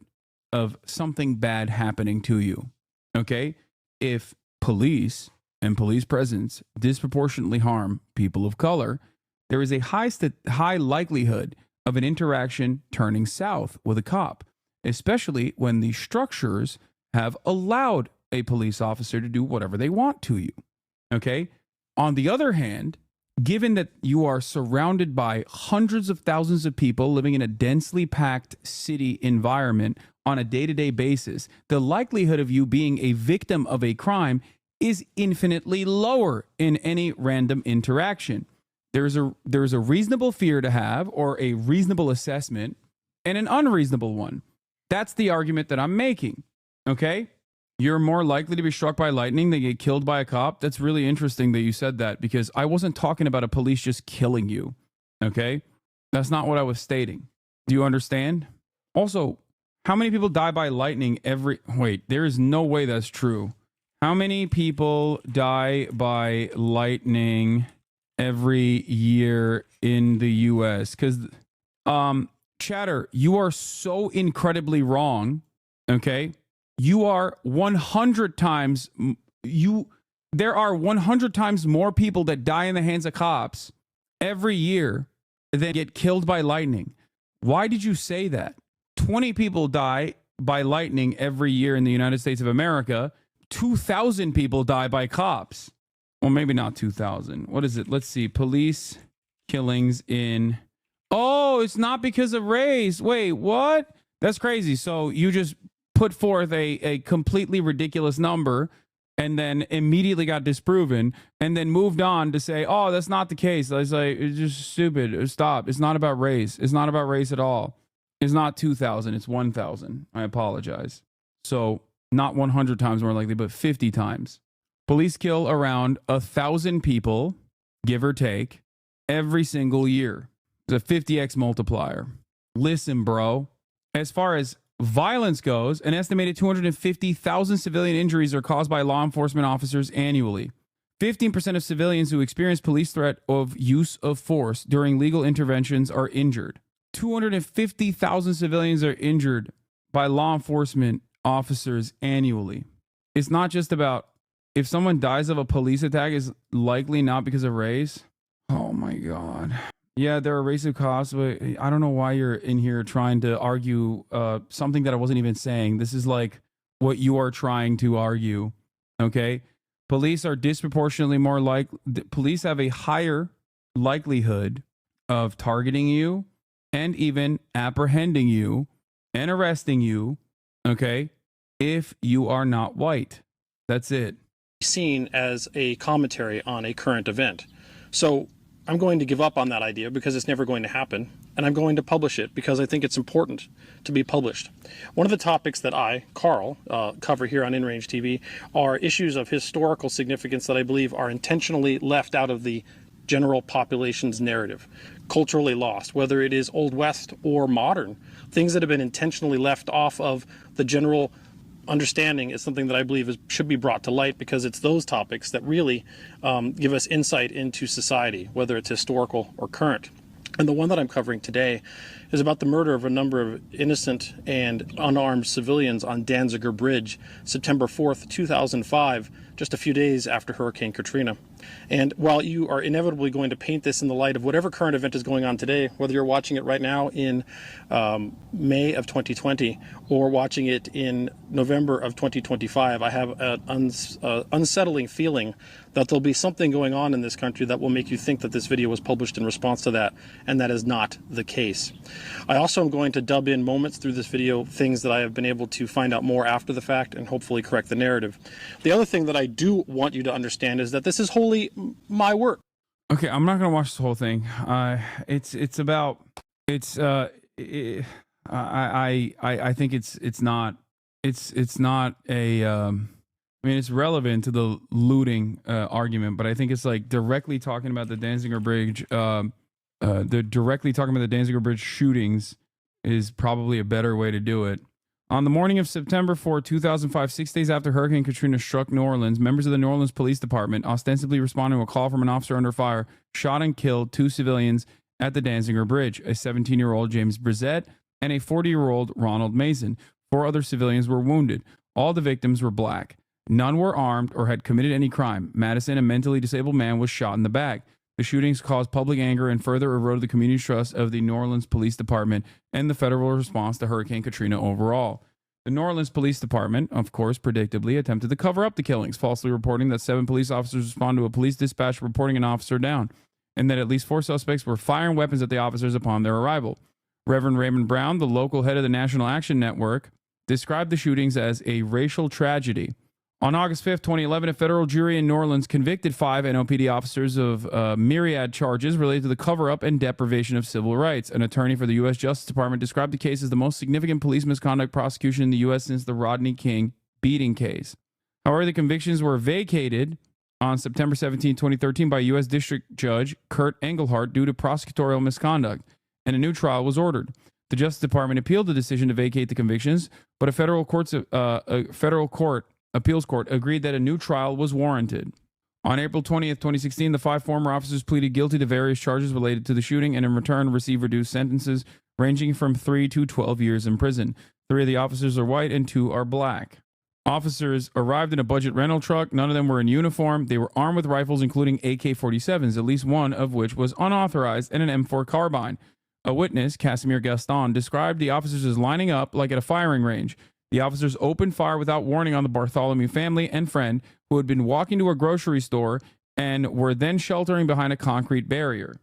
S2: of something bad happening to you. Okay? If police and police presence disproportionately harm people of color, there is a high likelihood of an interaction turning south with a cop, especially when the structures have allowed a police officer to do whatever they want to you. Okay? On the other hand, given that you are surrounded by hundreds of thousands of people living in a densely packed city environment on a day-to-day basis, the likelihood of you being a victim of a crime is infinitely lower in any random interaction. There's a reasonable fear to have, or a reasonable assessment, and an unreasonable one. That's the argument that I'm making. Okay? You're more likely to be struck by lightning than get killed by a cop. That's really interesting that you said that, because I wasn't talking about a police just killing you. Okay? That's not what I was stating. Do you understand? Also, how many people die by lightning every... Wait, there is no way that's true. How many people die by lightning every year in the U.S.? Because, Chatter, you are so incredibly wrong. Okay? You are 100 times... There are 100 times more people that die in the hands of cops every year than get killed by lightning. Why did you say that? 20 people die by lightning every year in the United States of America. 2,000 people die by cops. Well, maybe not 2,000. What is it? Let's see. Police killings in... Oh, it's not because of race. Wait, what? That's crazy. So you just put forth a completely ridiculous number and then immediately got disproven and then moved on to say, oh, that's not the case. I was like, it's just stupid. Stop. It's not about race. It's not about race at all. It's not 2,000. It's 1,000. I apologize. So not 100 times more likely, but 50 times. Police kill around 1,000 people, give or take, every single year. It's a 50x multiplier. Listen, bro. As far as violence goes, an estimated 250,000 civilian injuries are caused by law enforcement officers annually. 15% of civilians who experience police threat of use of force during legal interventions are injured. 250,000 civilians are injured by law enforcement officers annually. It's not just about if someone dies of a police attack is likely not because of race. Oh my God. Yeah, there are racist cops, but I don't know why you're in here trying to argue something that I wasn't even saying. This is like what you are trying to argue. Okay? Police are disproportionately more police have a higher likelihood of targeting you and even apprehending you and arresting you, okay, if you are not white. That's it.
S13: Seen as a commentary on a current event. So I'm going to give up on that idea because it's never going to happen, and I'm going to publish it because I think it's important to be published. One of the topics that I, Carl, cover here on InRange TV are issues of historical significance that I believe are intentionally left out of the general population's narrative, culturally lost, whether it is Old West or modern. Things that have been intentionally left off of the general understanding is something that I believe should be brought to light, because it's those topics that really give us insight into society, whether it's historical or current. And the one that I'm covering today is about the murder of a number of innocent and unarmed civilians on Danziger Bridge, September 4th, 2005, just a few days after Hurricane Katrina. And while you are inevitably going to paint this in the light of whatever current event is going on today, whether you're watching it right now in May of 2020 or watching it in November of 2025, I have an unsettling feeling that there'll be something going on in this country that will make you think that this video was published in response to that, and that is not the case. I also am going to dub in moments through this video, things that I have been able to find out more after the fact and hopefully correct the narrative. The other thing that I do want you to understand is that this is wholly my work.
S2: Okay, I'm not gonna watch the whole thing. I think it's not a I mean, it's relevant to the looting argument, but I think it's like directly talking about the Danziger Bridge. Directly talking about the Danziger Bridge shootings is probably a better way to do it. On the morning of September 4, 2005, 6 days after Hurricane Katrina struck New Orleans, members of the New Orleans Police Department, ostensibly responding to a call from an officer under fire, shot and killed 2 civilians at the Danziger Bridge, a 17-year-old James Brissett and a 40-year-old Ronald Mason. 4 other civilians were wounded. All the victims were black. None were armed or had committed any crime. Madison, a mentally disabled man, was shot in the back. The shootings caused public anger and further eroded the community trust of the New Orleans Police Department and the federal response to Hurricane Katrina overall. The New Orleans Police Department, of course, predictably attempted to cover up the killings, falsely reporting that 7 police officers responded to a police dispatch reporting an officer down. and that at least 4 suspects were firing weapons at the officers upon their arrival. Reverend Raymond Brown, the local head of the National Action Network, described the shootings as a racial tragedy. On August 5th, 2011, a federal jury in New Orleans convicted 5 NOPD officers of myriad charges related to the cover-up and deprivation of civil rights. An attorney for the U.S. Justice Department described the case as the most significant police misconduct prosecution in the U.S. since the Rodney King beating case. However, the convictions were vacated on September 17, 2013 by U.S. District Judge Kurt Engelhardt due to prosecutorial misconduct, and a new trial was ordered. The Justice Department appealed the decision to vacate the convictions, but a federal appeals court agreed that a new trial was warranted. On April 20th, 2016, the 5 former officers pleaded guilty to various charges related to the shooting and in return received reduced sentences ranging from 3 to 12 years in prison. 3 of the officers are white and 2 are black. Officers arrived in a budget rental truck. None of them were in uniform. They were armed with rifles, including AK-47s, at least one of which was unauthorized, and an M4 carbine. A witness, Casimir Gaston, described the officers as lining up like at a firing range. The officers opened fire without warning on the Bartholomew family and friend who had been walking to a grocery store and were then sheltering behind a concrete barrier.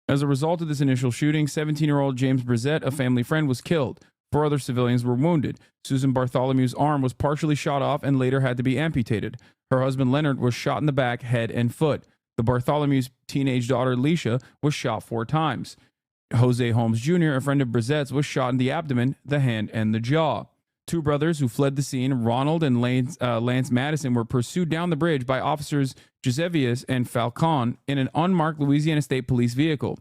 S2: As a result of this initial shooting, 17-year-old James Brissett, a family friend, was killed. 4 other civilians were wounded. Susan Bartholomew's arm was partially shot off and later had to be amputated. Her husband Leonard was shot in the back, head, and foot. The Bartholomew's teenage daughter Leisha was shot 4 times. Jose Holmes Jr., a friend of Brissett's, was shot in the abdomen, the hand, and the jaw. 2 brothers who fled the scene, Ronald and Lance Madison, were pursued down the bridge by officers Gisevius and Falcon in an unmarked Louisiana State Police vehicle.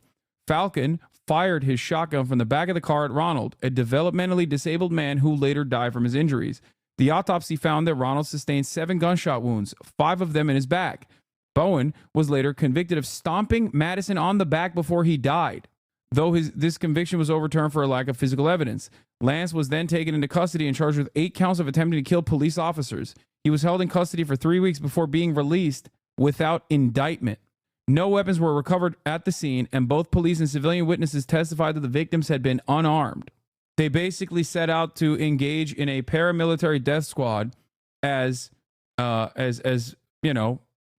S2: Falcon fired his shotgun from the back of the car at Ronald, a developmentally disabled man who later died from his injuries. The autopsy found that Ronald sustained 7 gunshot wounds, 5 of them in his back. Bowen was later convicted of stomping Madison on the back before he died, though this conviction was overturned for a lack of physical evidence. Lance was then taken into custody and charged with 8 counts of attempting to kill police officers. He was held in custody for 3 weeks before being released without indictment. No weapons were recovered at the scene, and both police and civilian witnesses testified that the victims had been unarmed. They basically set out to engage in a paramilitary death squad as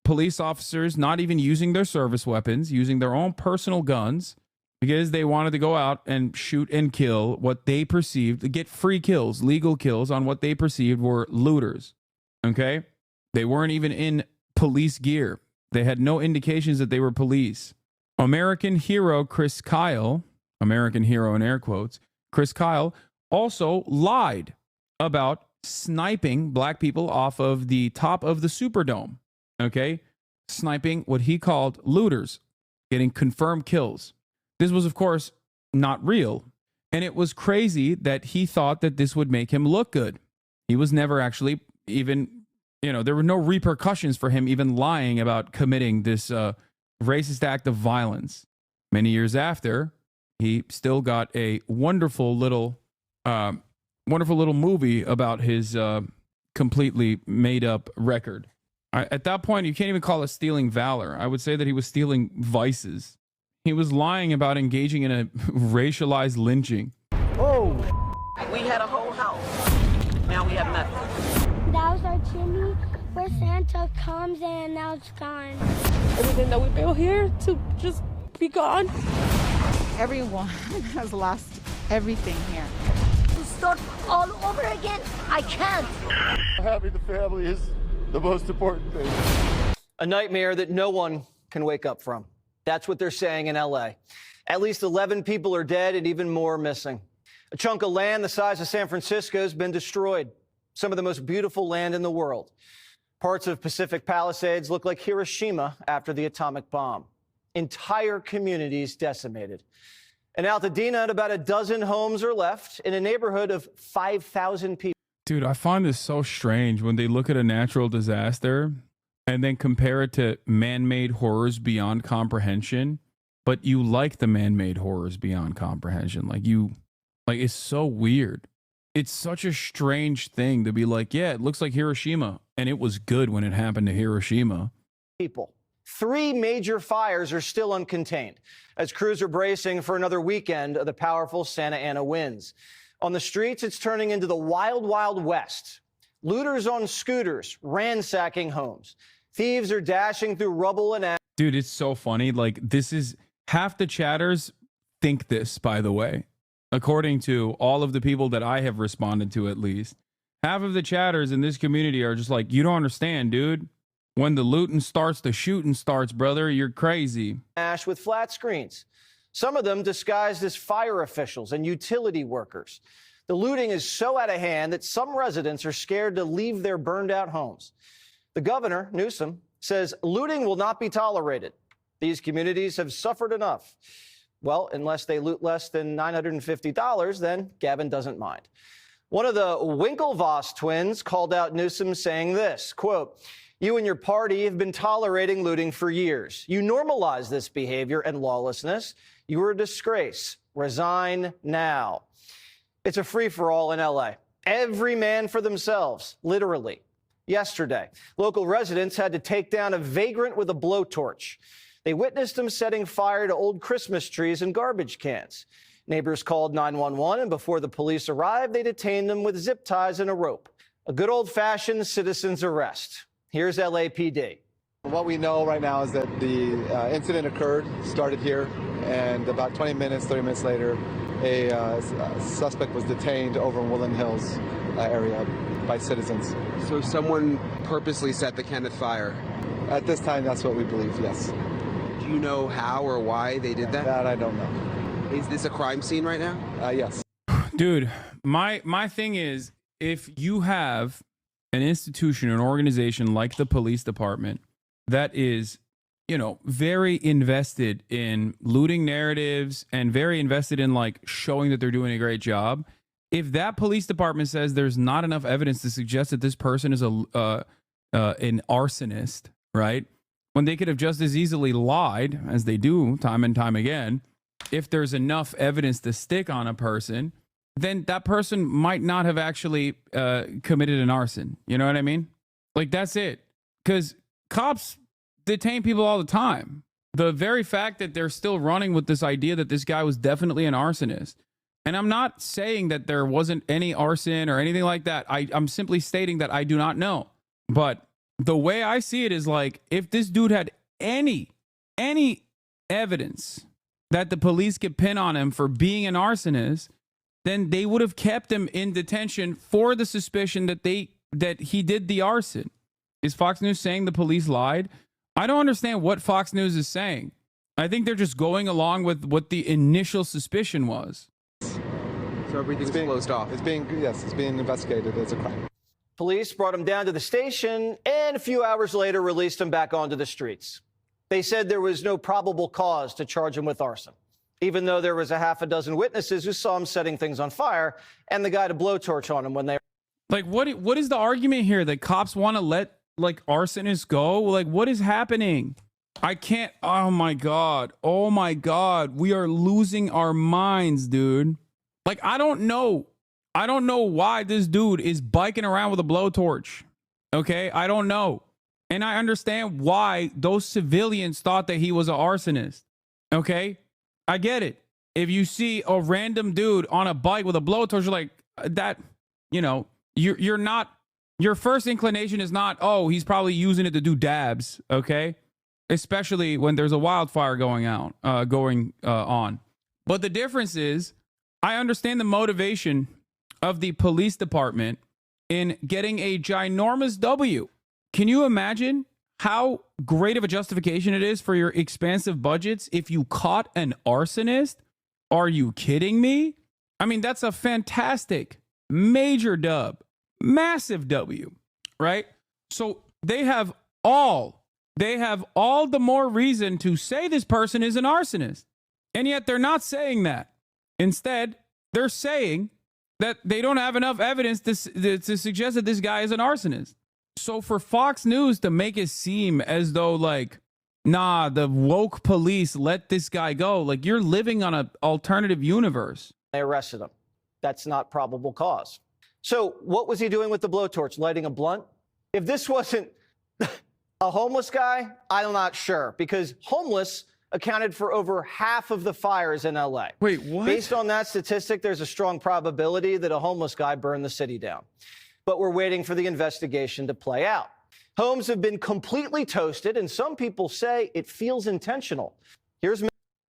S2: police officers, not even using their service weapons, using their own personal guns, because they wanted to go out and shoot and kill what they perceived, get free kills, legal kills on what they perceived were looters. Okay? They weren't even in police gear. They had no indications that they were police. American hero Chris Kyle, American hero in air quotes, Chris Kyle also lied about sniping black people off of the top of the Superdome. Okay? Sniping what he called looters, getting confirmed kills. This was, of course, not real, and it was crazy that he thought that this would make him look good. He was never actually even, there were no repercussions for him even lying about committing this racist act of violence. Many years after, he still got a wonderful little movie about his completely made-up record. At that point, you can't even call it stealing valor. I would say that he was stealing vices. He was lying about engaging in a racialized lynching.
S4: Oh! We had a whole house. Now we have nothing.
S20: That was our chimney where Santa comes and now it's gone.
S21: Everything that we built here to just be gone.
S22: Everyone has lost everything here.
S20: To start all over again, I can't.
S17: Having the family is the most important thing.
S23: A nightmare that no one can wake up from. That's what they're saying in LA. At least 11 people are dead and even more missing. A chunk of land the size of San Francisco has been destroyed. Some of the most beautiful land in the world. Parts of Pacific Palisades look like Hiroshima after the atomic bomb. Entire communities decimated. In Altadena, about a dozen homes are left in a neighborhood of 5,000 people.
S2: Dude, I find this so strange when they look at a natural disaster and then compare it to man-made horrors beyond comprehension, but you like the man-made horrors beyond comprehension. It's so weird. It's such a strange thing to be like, yeah, it looks like Hiroshima, and it was good when it happened to Hiroshima.
S23: People. 3 major fires are still uncontained as crews are bracing for another weekend of the powerful Santa Ana winds. On the streets, it's turning into the wild, wild west. Looters on scooters ransacking homes. Thieves are dashing through rubble and ash.
S2: Dude, it's so funny. Like, this is half the chatters think this, by the way, according to all of the people that I have responded to, at least. Half of the chatters in this community are just like, you don't understand, dude. When the looting starts, the shooting starts, brother. You're crazy.
S23: Ash with flat screens, some of them disguised as fire officials and utility workers. The looting is so out of hand that some residents are scared to leave their burned out homes. The governor, Newsom, says looting will not be tolerated. These communities have suffered enough. Well, unless they loot less than $950, then Gavin doesn't mind. One of the Winklevoss twins called out Newsom saying this, quote, "You and your party have been tolerating looting for years. You normalize this behavior and lawlessness. You are a disgrace. Resign now." It's a free-for-all in L.A. Every man for themselves, literally. Yesterday, local residents had to take down a vagrant with a blowtorch. They witnessed him setting fire to old Christmas trees and garbage cans. Neighbors called 911, and before the police arrived, they detained him with zip ties and a rope. A good old-fashioned citizen's arrest. Here's LAPD.
S11: What we know right now is that the incident started here, and about 30 minutes later, a suspect was detained over in Woodland Hills area by citizens.
S1: So someone purposely set the Kenneth fire?
S11: At this time, that's what we believe, yes.
S1: Do you know how or why they did that?
S11: That I don't know.
S1: Is this a crime scene right now?
S11: Yes.
S2: Dude, my thing is, if you have an institution, an organization like the police department that is, you know, very invested in looting narratives and very invested in like showing that they're doing a great job, if that police department says there's not enough evidence to suggest that this person is an arsonist, right? When they could have just as easily lied, as they do time and time again, if there's enough evidence to stick on a person, then that person might not have actually committed an arson. You know what I mean? Like, that's it. Because cops detain people all the time. The very fact that they're still running with this idea that this guy was definitely an arsonist. And I'm not saying that there wasn't any arson or anything like that. I'm simply stating that I do not know. But the way I see it is like, if this dude had any evidence that the police could pin on him for being an arsonist, then they would have kept him in detention for the suspicion that he did the arson. Is Fox News saying the police lied? I don't understand what Fox News is saying. I think they're just going along with what the initial suspicion was.
S1: So everything's closed off.
S11: It's being investigated as a crime.
S23: Police brought him down to the station and a few hours later released him back onto the streets. They said there was no probable cause to charge him with arson, even though there was a half a dozen witnesses who saw him setting things on fire and the guy to blowtorch on him when they...
S2: Like, what is the argument here? That cops want to let, like, arsonists go? Like, what is happening? I can't... Oh, my God. Oh, my God. We are losing our minds, dude. Like, I don't know why this dude is biking around with a blowtorch. Okay? I don't know. And I understand why those civilians thought that he was an arsonist. Okay? I get it. If you see a random dude on a bike with a blowtorch, you're like, that, you know, you're not, your first inclination is not, oh, he's probably using it to do dabs. Okay? Especially when there's a wildfire going on. But the difference is, I understand the motivation of the police department in getting a ginormous W. Can you imagine how great of a justification it is for your expansive budgets if you caught an arsonist? Are you kidding me? I mean, that's a fantastic, major dub, massive W, right? So they have all the more reason to say this person is an arsonist. And yet they're not saying that. Instead, they're saying that they don't have enough evidence to suggest that this guy is an arsonist. So for Fox News to make it seem as though, like, nah, the woke police let this guy go, like, you're living on an alternative universe.
S23: They arrested him. That's not probable cause. So what was he doing with the blowtorch? Lighting a blunt? If this wasn't a homeless guy, I'm not sure, because homeless accounted for over half of the fires in L.A.
S2: Wait, what?
S23: Based on that statistic, there's a strong probability that a homeless guy burned the city down. But we're waiting for the investigation to play out. Homes have been completely toasted, and some people say it feels intentional. Here's...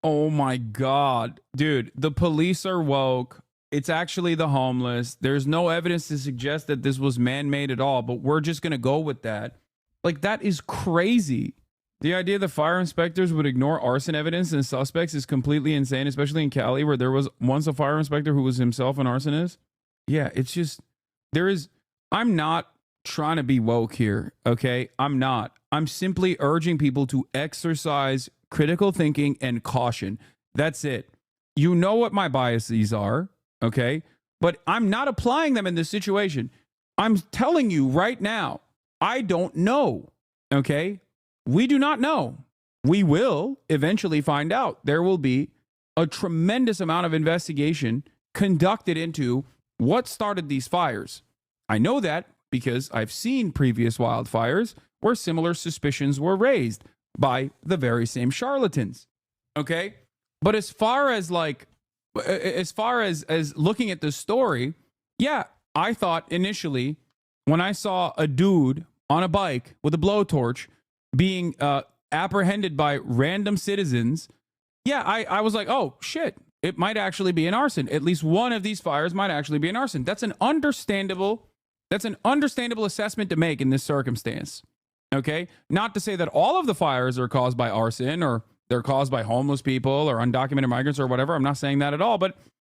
S2: Oh my God, dude, the police are woke. It's actually the homeless. There's no evidence to suggest that this was man-made at all, but we're just going to go with that. Like, that is crazy. The idea that fire inspectors would ignore arson evidence and suspects is completely insane, especially in Cali, where there was once a fire inspector who was himself an arsonist. Yeah, it's just, I'm not trying to be woke here, okay? I'm not. I'm simply urging people to exercise critical thinking and caution. That's it. You know what my biases are, okay? But I'm not applying them in this situation. I'm telling you right now, I don't know, okay? We do not know. We will eventually find out. There will be a tremendous amount of investigation conducted into what started these fires. I know that because I've seen previous wildfires where similar suspicions were raised by the very same charlatans. Okay? But as far as looking at the story, yeah, I thought initially when I saw a dude on a bike with a blowtorch being apprehended by random citizens, yeah, I was like, oh shit, it might actually be an arson. At least one of these fires might actually be an arson. That's an understandable assessment to make in this circumstance. Okay? Not to say that all of the fires are caused by arson or they're caused by homeless people or undocumented migrants or whatever. I'm not saying that at all, but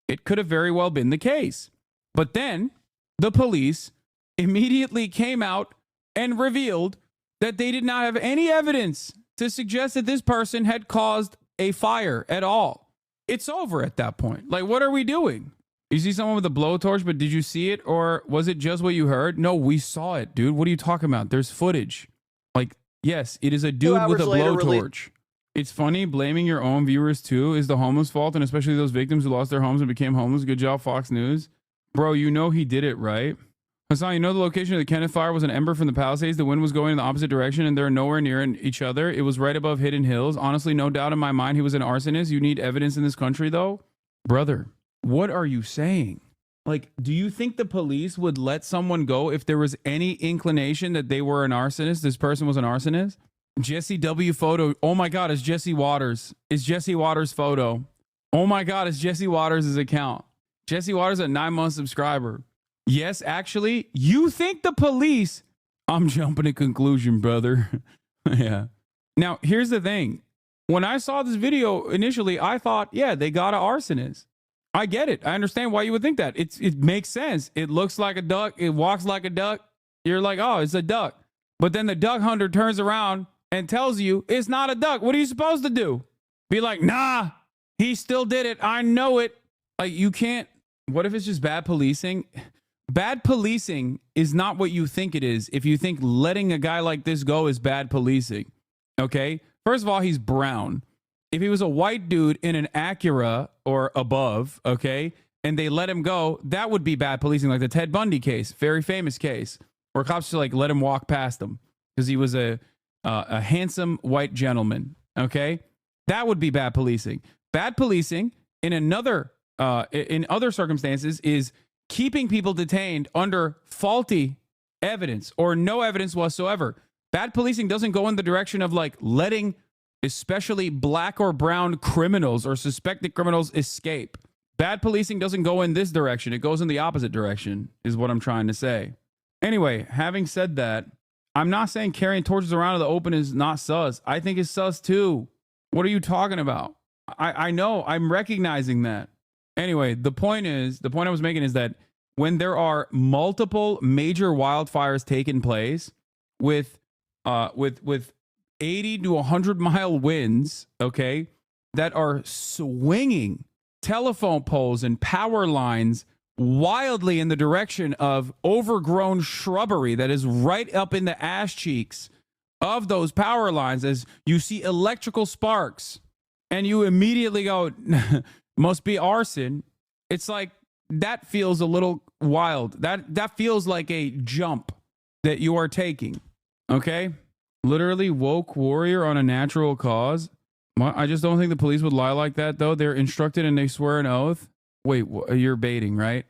S2: it could have very well been the case. But then the police immediately came out and revealed that they did not have any evidence to suggest that this person had caused a fire at all. It's over at that point. Like, what are we doing? You see someone with a blowtorch, but did you see it? Or was it just what you heard? No, we saw it, dude. What are you talking about? There's footage. Like, yes, it is a dude with a blowtorch. It's funny, blaming your own viewers too is the homeless fault, and especially those victims who lost their homes and became homeless. Good job, Fox News. Bro, you know he did it, right? Hasan, you know the location of the Kenneth fire was an ember from the Palisades. The wind was going in the opposite direction, and they're nowhere near each other. It was right above Hidden Hills. Honestly, no doubt in my mind he was an arsonist. You need evidence in this country, though? Brother, what are you saying? Like, do you think the police would let someone go if there was any inclination that they were an arsonist? This person was an arsonist? Jesse W. photo. Oh my God, it's Jesse Waters. It's Jesse Waters' photo. Oh my God, it's Jesse Waters' account. Jesse Waters, a 9-month subscriber. Yes, actually, you think the police... I'm jumping to conclusion, brother. Yeah. Now, here's the thing. When I saw this video initially, I thought, yeah, they got an arsonist. I get it. I understand why you would think that. It makes sense. It looks like a duck. It walks like a duck. You're like, oh, it's a duck. But then the duck hunter turns around and tells you it's not a duck. What are you supposed to do? Be like, nah, he still did it. I know it. Like, you can't. What if it's just bad policing? Bad policing is not what you think it is if you think letting a guy like this go is bad policing. Okay? First of all, he's brown. If he was a white dude in an Acura or above, okay, and they let him go, that would be bad policing, like the Ted Bundy case, very famous case, where cops just like let him walk past him because he was a handsome white gentleman, okay? That would be bad policing. Bad policing in other circumstances is keeping people detained under faulty evidence or no evidence whatsoever. Bad policing doesn't go in the direction of like letting especially black or brown criminals or suspected criminals escape. Bad policing doesn't go in this direction. It goes in the opposite direction, is what I'm trying to say. Anyway, having said that, I'm not saying carrying torches around in the open is not sus. I think it's sus too. What are you talking about? I know, I'm recognizing that. Anyway, the point I was making is that when there are multiple major wildfires taking place with 80 to 100 mile winds, okay, that are swinging telephone poles and power lines wildly in the direction of overgrown shrubbery that is right up in the ass cheeks of those power lines, as you see electrical sparks and you immediately go, must be arson. It's like, that feels a little wild. That feels like a jump that you are taking. Okay? Literally woke warrior on a natural cause. I just don't think the police would lie like that, though. They're instructed and they swear an oath. Wait, you're baiting, right?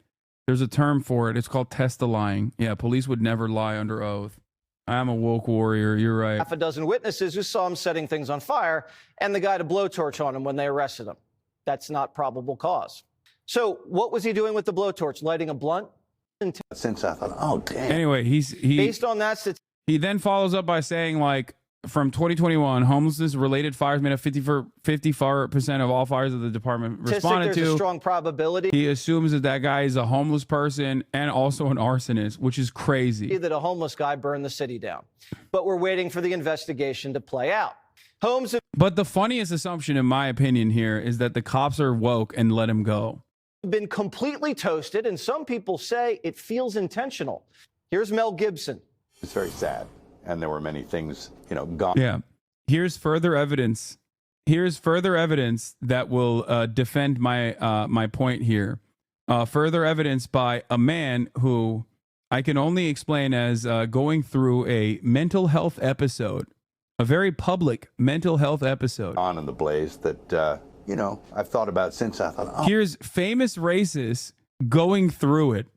S2: There's a term for it. It's called test-a-lying. Yeah, police would never lie under oath. I'm a woke warrior. You're right.
S23: half a dozen witnesses who saw him setting things on fire and the guy to blowtorch on him when they arrested him. That's not probable cause. So what was he doing with the blowtorch? Lighting a blunt?
S3: Since I thought, oh, damn.
S2: Anyway,
S23: based on that,
S2: he then follows up by saying, like, from 2021, homelessness-related fires made up 54% of all fires that the department responded
S23: there's
S2: to.
S23: a strong probability
S2: He assumes that that guy is a homeless person and also an arsonist, which is crazy.
S23: that a homeless guy burned the city down. But we're waiting for the investigation to play out. Homes have
S2: But the funniest assumption, in my opinion, here is that the cops are woke and let him go.
S23: been completely toasted, and some people say it feels intentional. Here's Mel Gibson.
S3: It's very sad. And there were many things, gone.
S2: Yeah. Here's further evidence. Here's further evidence that will defend my point here. Further evidence by a man who I can only explain as going through a mental health episode, a very public mental health episode.
S3: On in the blaze that, I've thought about since I thought, oh.
S2: Here's famous racists going through it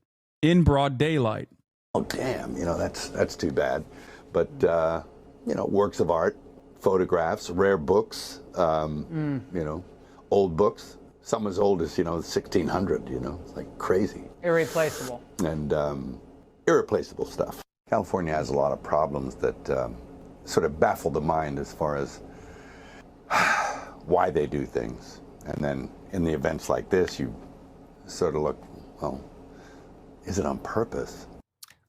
S2: in broad daylight.
S3: Oh, damn, that's too bad. But, works of art, photographs, rare books, old books, some as old as, 1600, it's like crazy.
S25: Irreplaceable.
S3: And irreplaceable stuff. California has a lot of problems that sort of baffle the mind as far as why they do things. And then in the events like this, you sort of look, well, is it on purpose?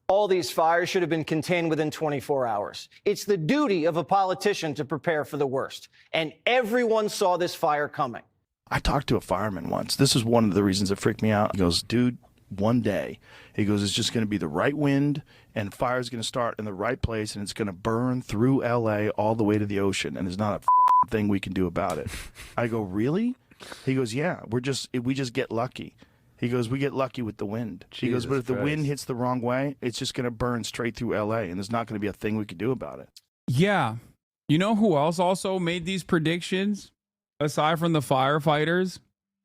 S23: All these fires should have been contained within 24 hours. It's the duty of a politician to prepare for the worst. And everyone saw this fire coming.
S6: I talked to a fireman once. This is one of the reasons that freaked me out. He goes, dude, one day, he goes, it's just going to be the right wind and fire's going to start in the right place and it's going to burn through LA all the way to the ocean. And there's not a f***ing thing we can do about it. I go, really? He goes, yeah, we just get lucky. He goes, we get lucky with the wind. He goes, but if the wind hits the wrong way, it's just going to burn straight through LA, and there's not going to be a thing we could do about it.
S2: Yeah. You know who else also made these predictions, aside from the firefighters,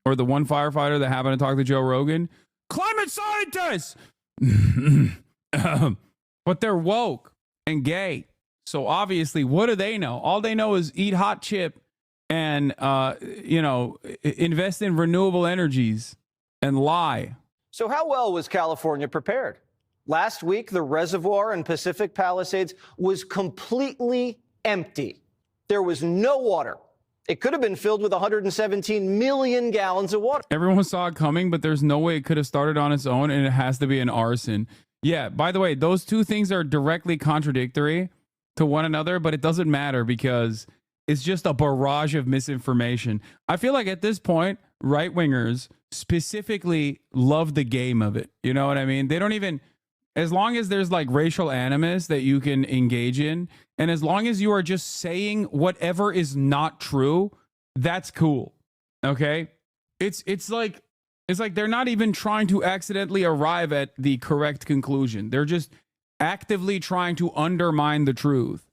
S2: or the one firefighter that happened to talk to Joe Rogan? Climate scientists! But they're woke and gay. So obviously, what do they know? All they know is eat hot chip and, invest in renewable energies. And lie.
S23: So how well was California prepared? Last week, the reservoir in Pacific Palisades was completely empty. There was no water. It could have been filled with 117 million gallons of water.
S2: Everyone saw it coming, but there's no way it could have started on its own, and it has to be an arson. Yeah, by the way, those two things are directly contradictory to one another, but it doesn't matter because it's just a barrage of misinformation. I feel like at this point, right-wingers specifically love the game of it. You know what I mean? They don't even, as long as there's like racial animus that you can engage in, and as long as you are just saying whatever is not true, that's cool. Okay? It's like they're not even trying to accidentally arrive at the correct conclusion. They're just actively trying to undermine the truth.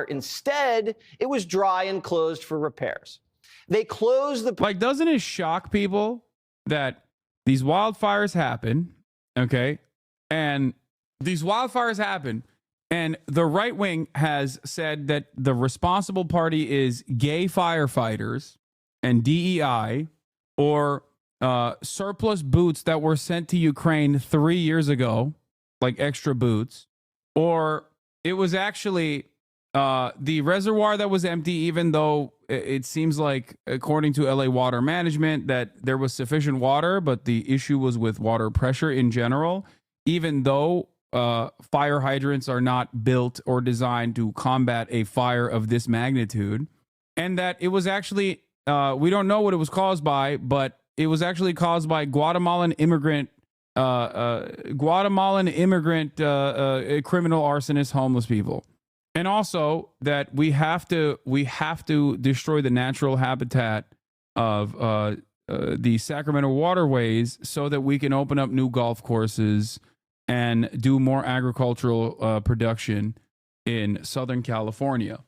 S23: Instead, it was dry and closed for repairs. They closed the...
S2: Like, doesn't it shock people that these wildfires happen, okay? And these wildfires happen, and the right wing has said that the responsible party is gay firefighters and DEI, or surplus boots that were sent to Ukraine 3 years ago, like extra boots, or it was actually the reservoir that was empty, even though it seems like, according to LA Water Management, that there was sufficient water, but the issue was with water pressure in general, even though fire hydrants are not built or designed to combat a fire of this magnitude. And that it was actually, we don't know what it was caused by, but it was actually caused by Guatemalan immigrant criminal arsonist homeless people. And also that we have to destroy the natural habitat of the Sacramento waterways so that we can open up new golf courses and do more agricultural production in Southern California.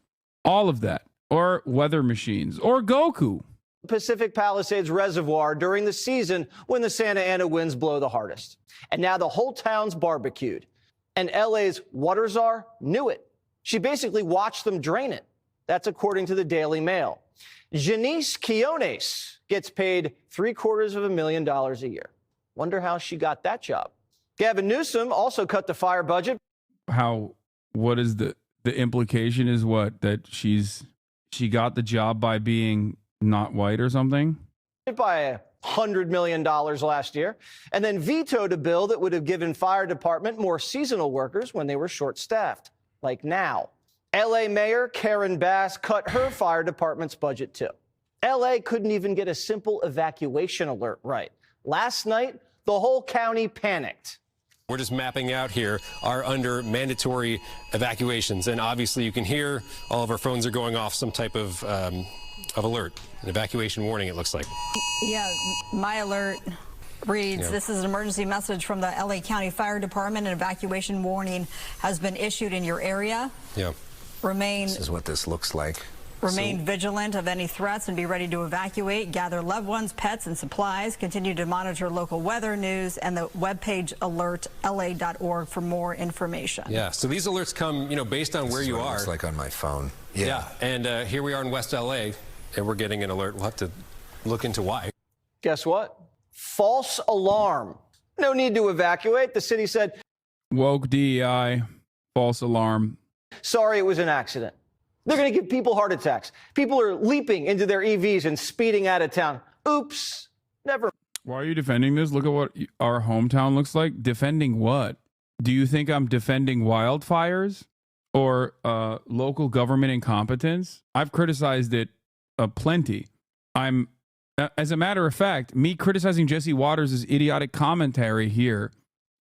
S2: All of that. Or weather machines. Or Goku.
S23: Pacific Palisades Reservoir during the season when the Santa Ana winds blow the hardest. And now the whole town's barbecued. And LA's water czar knew it. She basically watched them drain it. That's according to the Daily Mail. Janice Quiones gets paid $750,000 a year. Wonder how she got that job. Gavin Newsom also cut the fire budget.
S2: What is the implication is what? That she got the job by being not white or something?
S23: By $100 million last year, and then vetoed a bill that would have given fire department more seasonal workers when they were short-staffed, like now. LA Mayor Karen Bass cut her fire department's budget too. LA couldn't even get a simple evacuation alert right. Last night, the whole county panicked.
S5: We're just mapping out here are under mandatory evacuations, and obviously you can hear all of our phones are going off some type of alert, an evacuation warning, it looks like.
S7: Yeah, my alert reads,
S5: Yeah.
S7: This is an emergency message from the LA County Fire Department. An evacuation warning has been issued in your area.
S5: Yeah.
S8: This is what this looks like.
S7: Remain vigilant of any threats and be ready to evacuate. Gather loved ones, pets, and supplies. Continue to monitor local weather news and the webpage alertla.org for more information.
S5: Yeah, so these alerts come, based on where you are.
S8: It's like on my phone.
S5: Yeah, and here we are in West LA, and we're getting an alert. We'll have to look into why.
S23: Guess what? False alarm. No need to evacuate. The city said,
S2: Woke DEI, false alarm.
S23: Sorry, it was an accident. They're going to give people heart attacks. People are leaping into their EVs and speeding out of town. Oops, never.
S2: Why are you defending this? Look at what our hometown looks like. Defending what? Do you think I'm defending wildfires or local government incompetence? I've criticized it plenty. As a matter of fact, me criticizing Jesse Waters' idiotic commentary here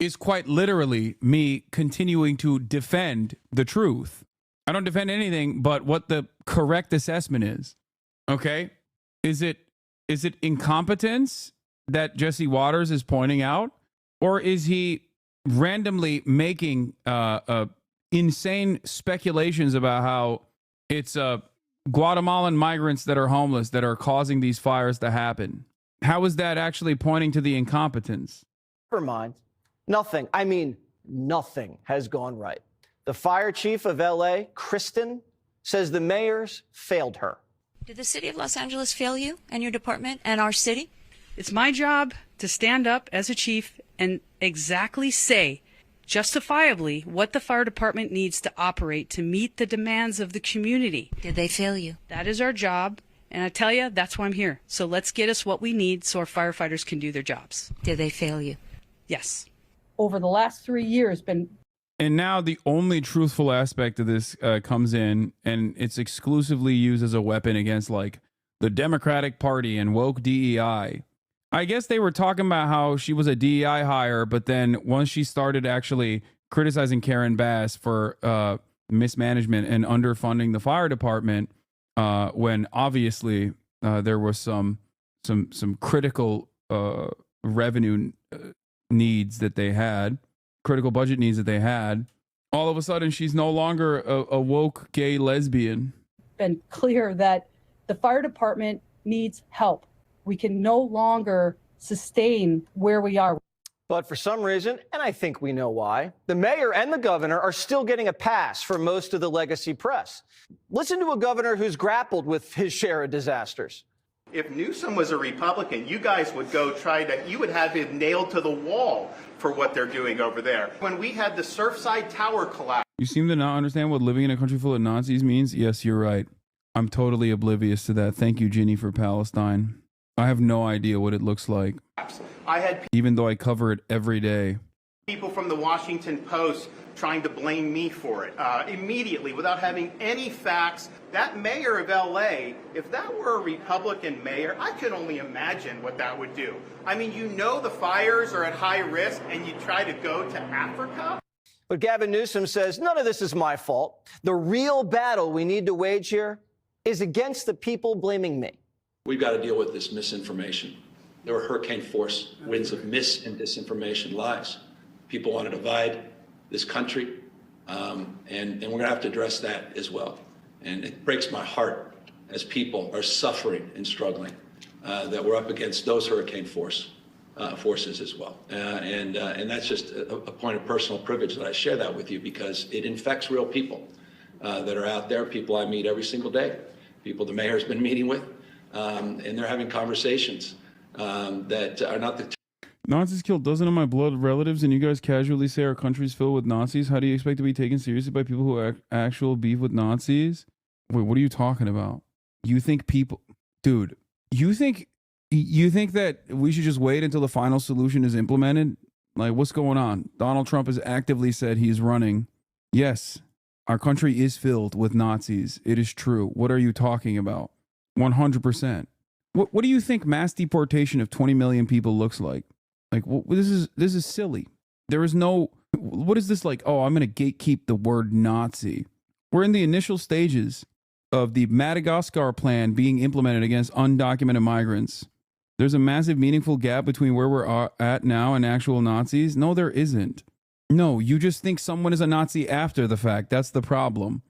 S2: is quite literally me continuing to defend the truth. I don't defend anything but what the correct assessment is. Okay? Is it incompetence that Jesse Waters is pointing out? Or is he randomly making insane speculations about how it's Guatemalan migrants that are homeless that are causing these fires to happen? How is that actually pointing to the incompetence?
S23: Never mind. Nothing, I mean nothing has gone right. The fire chief of LA, Kristen, says the mayors failed her.
S9: Did the city of Los Angeles fail you and your department and our city?
S18: It's my job to stand up as a chief and exactly say, justifiably, what the fire department needs to operate to meet the demands of the community.
S9: Did they fail you?
S18: That is our job, and I tell you, that's why I'm here. So let's get us what we need so our firefighters can do their jobs.
S9: Did they fail you?
S18: Yes.
S21: Over the last 3 years,
S2: And now the only truthful aspect of this comes in, and it's exclusively used as a weapon against like the Democratic Party and woke DEI. I guess they were talking about how she was a DEI hire, but then once she started actually criticizing Karen Bass for mismanagement and underfunding the fire department, when obviously there was some critical revenue needs that they had. Critical budget needs that they had, all of a sudden she's no longer a woke gay lesbian.
S21: been clear that the fire department needs help. We can no longer sustain where we are.
S23: But for some reason, and I think we know why, the mayor and the governor are still getting a pass for most of the legacy press. Listen to a governor who's grappled with his share of disasters.
S24: If Newsom was a Republican, you guys would you would have him nailed to the wall for what they're doing over there. When we had the Surfside Tower collapse.
S2: You seem to not understand what living in a country full of Nazis means. Yes, you're right. I'm totally oblivious to that. Thank you, Ginny, for Palestine. I have no idea what it looks like.
S24: I had
S2: Even though I cover it every day.
S24: people from the Washington Post trying to blame me for it immediately without having any facts. That mayor of LA, if that were a Republican mayor, I could only imagine what that would do. I mean, you know the fires are at high risk and you try to go to Africa?
S23: But Gavin Newsom says none of this is my fault. The real battle we need to wage here is against the people blaming me.
S27: We've got to deal with this misinformation. There were hurricane force winds of mis and disinformation, lies. People want to divide this country, and we're going to have to address that as well. And it breaks my heart as people are suffering and struggling that we're up against those hurricane force forces as well. And that's just a point of personal privilege that I share that with you because it infects real people that are out there, people I meet every single day, people the mayor's been meeting with, and they're having conversations that are not the
S2: Nazis killed dozens of my blood relatives, and you guys casually say our country's filled with Nazis? How do you expect to be taken seriously by people who have actual beef with Nazis? Wait, what are you talking about? You think people... Dude, you think that we should just wait until the final solution is implemented? Like, what's going on? Donald Trump has actively said he's running. Yes, our country is filled with Nazis. It is true. What are you talking about? 100%. What do you think mass deportation of 20 million people looks like? Like, this is silly. There is no... What is this like? Oh, I'm going to gatekeep the word Nazi. We're in the initial stages of the Madagascar plan being implemented against undocumented migrants. There's a massive meaningful gap between where we're at now and actual Nazis. No, there isn't. No, you just think someone is a Nazi after the fact. That's the problem.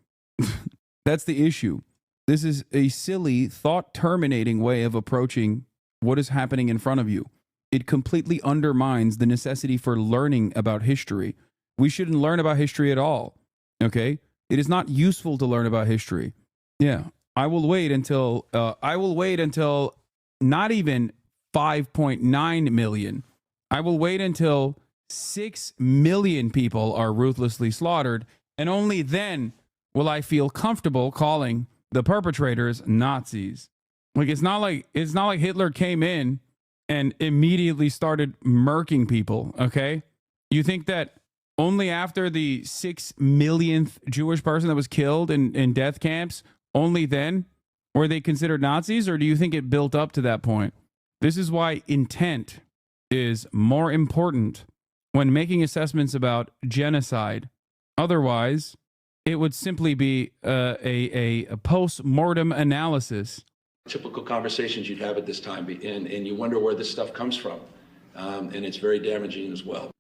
S2: That's the issue. This is a silly, thought-terminating way of approaching what is happening in front of you. It completely undermines the necessity for learning about history. We shouldn't learn about history at all. Okay? It is not useful to learn about history. Yeah. I will wait until not even 5.9 million. I will wait until 6 million people are ruthlessly slaughtered, and only then will I feel comfortable calling the perpetrators Nazis. Like, it's not like Hitler came in and immediately started murking people, okay? You think that only after the 6 millionth Jewish person that was killed in death camps, only then were they considered Nazis? Or do you think it built up to that point? This is why intent is more important when making assessments about genocide. Otherwise, it would simply be a post-mortem analysis.
S27: typical conversations you'd have at this time, and you wonder where this stuff comes from. And it's very damaging as well.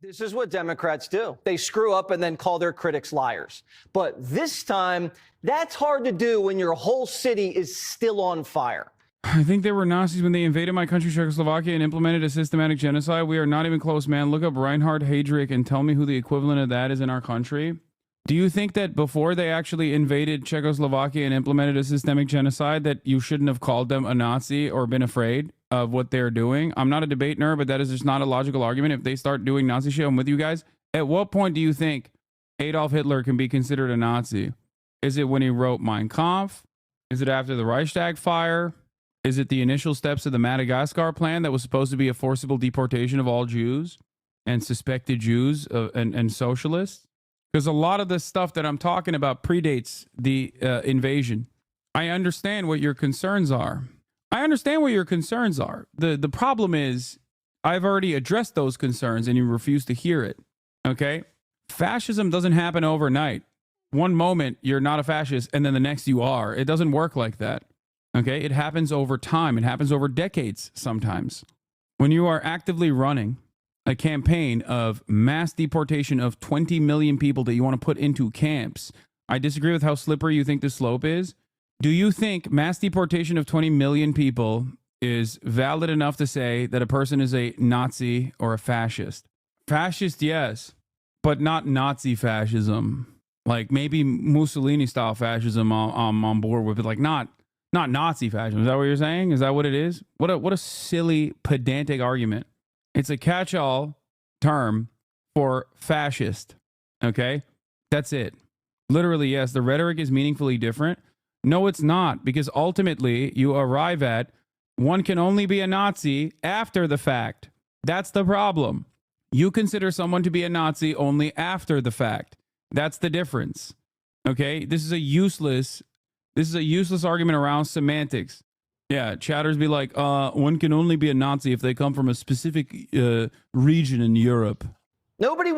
S23: This is what Democrats do. They screw up and then call their critics liars. But this time, that's hard to do when your whole city is still on fire.
S2: I think they were Nazis when they invaded my country, Czechoslovakia, and implemented a systematic genocide. We are not even close, man. Look up Reinhard Heydrich and tell me who the equivalent of that is in our country. Do you think that before they actually invaded Czechoslovakia and implemented a systemic genocide that you shouldn't have called them a Nazi or been afraid of what they're doing? I'm not a debate nerd, but that is just not a logical argument. If they start doing Nazi shit, I'm with you guys. At what point do you think Adolf Hitler can be considered a Nazi? Is it when he wrote Mein Kampf? Is it after the Reichstag fire? Is it the initial steps of the Madagascar plan that was supposed to be a forcible deportation of all Jews and suspected Jews and socialists? Because a lot of the stuff that I'm talking about predates the invasion. I understand what your concerns are. The problem is I've already addressed those concerns and you refuse to hear it. Okay? Fascism doesn't happen overnight. One moment you're not a fascist and then the next you are. It doesn't work like that. Okay? It happens over time. It happens over decades sometimes. When you are actively running a campaign of mass deportation of 20 million people that you want to put into camps, I disagree with how slippery you think the slope is. Do you think mass deportation of 20 million people is valid enough to say that a person is a Nazi or a fascist? Fascist, yes, but not Nazi fascism. Like maybe Mussolini-style fascism I'm on board with, but like not Nazi fascism. Is that what you're saying? Is that what it is? What a silly, pedantic argument. It's a catch-all term for fascist, okay? That's it. Literally, yes, the rhetoric is meaningfully different. No, it's not, because ultimately you arrive at one can only be a Nazi after the fact. That's the problem. You consider someone to be a Nazi only after the fact. That's the difference, okay? This is a useless argument around semantics. Yeah, chatters be like, one can only be a Nazi if they come from a specific region in Europe.
S23: Nobody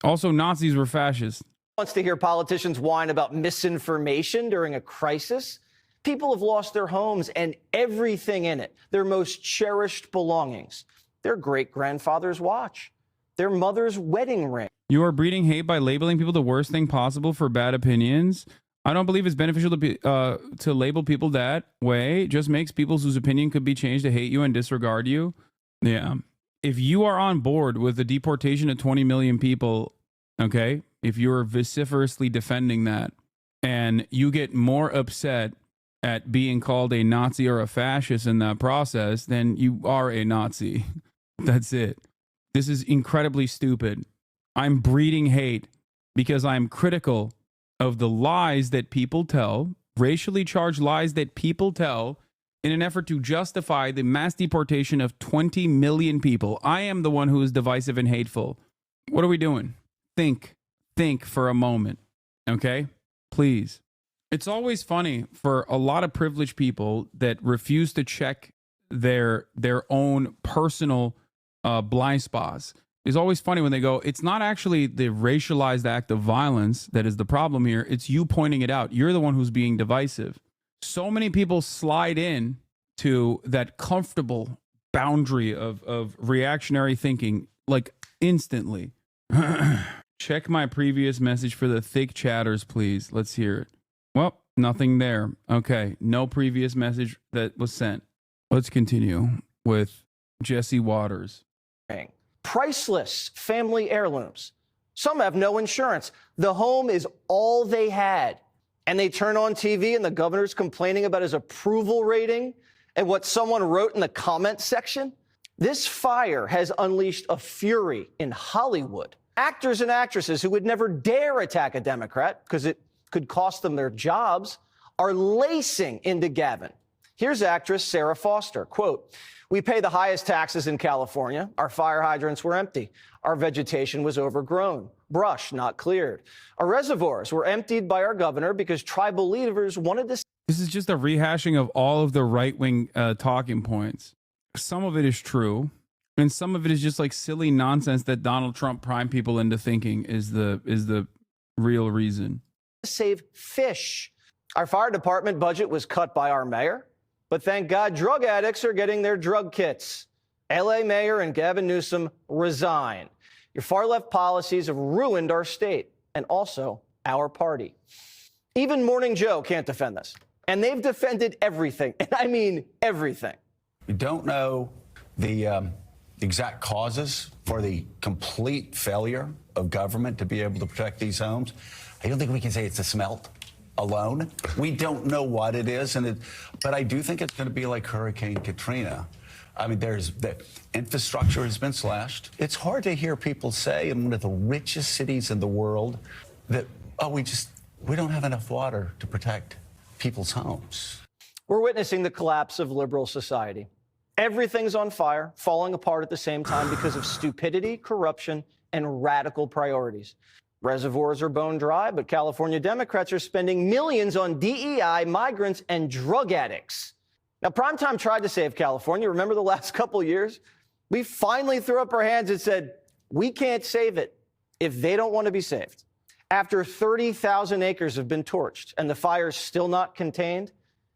S2: Also, Nazis were fascists.
S23: wants to hear politicians whine about misinformation during a crisis. People have lost their homes and everything in it, their most cherished belongings, their great-grandfather's watch, their mother's wedding ring.
S2: You are breeding hate by labeling people the worst thing possible for bad opinions. I don't believe it's beneficial to label people that way. It just makes people whose opinion could be changed to hate you and disregard you. Yeah. if you are on board with the deportation of 20 million people, okay, if you're vociferously defending that and you get more upset at being called a Nazi or a fascist in that process, then you are a Nazi. That's it. This is incredibly stupid. I'm breeding hate because I'm critical of the lies that people tell, racially charged lies that people tell, in an effort to justify the mass deportation of 20 million people. I am the one who is divisive and hateful. What are we doing? Think for a moment, okay? Please. It's always funny for a lot of privileged people that refuse to check their own personal blind spots. It's always funny when they go, it's not actually the racialized act of violence that is the problem here. It's you pointing it out. You're the one who's being divisive. So many people slide in to that comfortable boundary of reactionary thinking, like instantly. Check my previous message for the thick chatters, please. Let's hear it. Well, nothing there. Okay, no previous message that was sent. Let's continue with Jesse Waters.
S23: Priceless family heirlooms. Some have no insurance. The home is all they had. And they turn on TV and the governor's complaining about his approval rating and what someone wrote in the comment section. This fire has unleashed a fury in Hollywood. Actors and actresses who would never dare attack a Democrat because it could cost them their jobs are lacing into Gavin. Here's actress Sarah Foster, quote, "We pay the highest taxes in California. Our fire hydrants were empty. Our vegetation was overgrown. Brush not cleared. Our reservoirs were emptied by our governor because tribal leaders wanted to..."
S2: This is just a rehashing of all of the right-wing talking points. Some of it is true, and some of it is just like silly nonsense that Donald Trump primed people into thinking is the real reason.
S23: Save fish. Our fire department budget was cut by our mayor, but thank God drug addicts are getting their drug kits. LA Mayor and Gavin Newsom resign. Your far-left policies have ruined our state and also our party. Even Morning Joe can't defend this. And they've defended everything, and I mean everything.
S10: We don't know the exact causes for the complete failure of government to be able to protect these homes. I don't think we can say it's the smelt alone. We don't know what it is, but I do think it's going to be like Hurricane Katrina. I mean, the infrastructure has been slashed. It's hard to hear people say in one of the richest cities in the world that, oh, we don't have enough water to protect people's homes.
S23: We're witnessing the collapse of liberal society. Everything's on fire, falling apart at the same time because of stupidity, corruption, and radical priorities. Reservoirs are bone dry, but California Democrats are spending millions on DEI, migrants, and drug addicts. Now, Primetime tried to save California. Remember the last couple years? We finally threw up our hands and said, we can't save it if they don't want to be saved. After 30,000 acres have been torched and the fire's still not contained,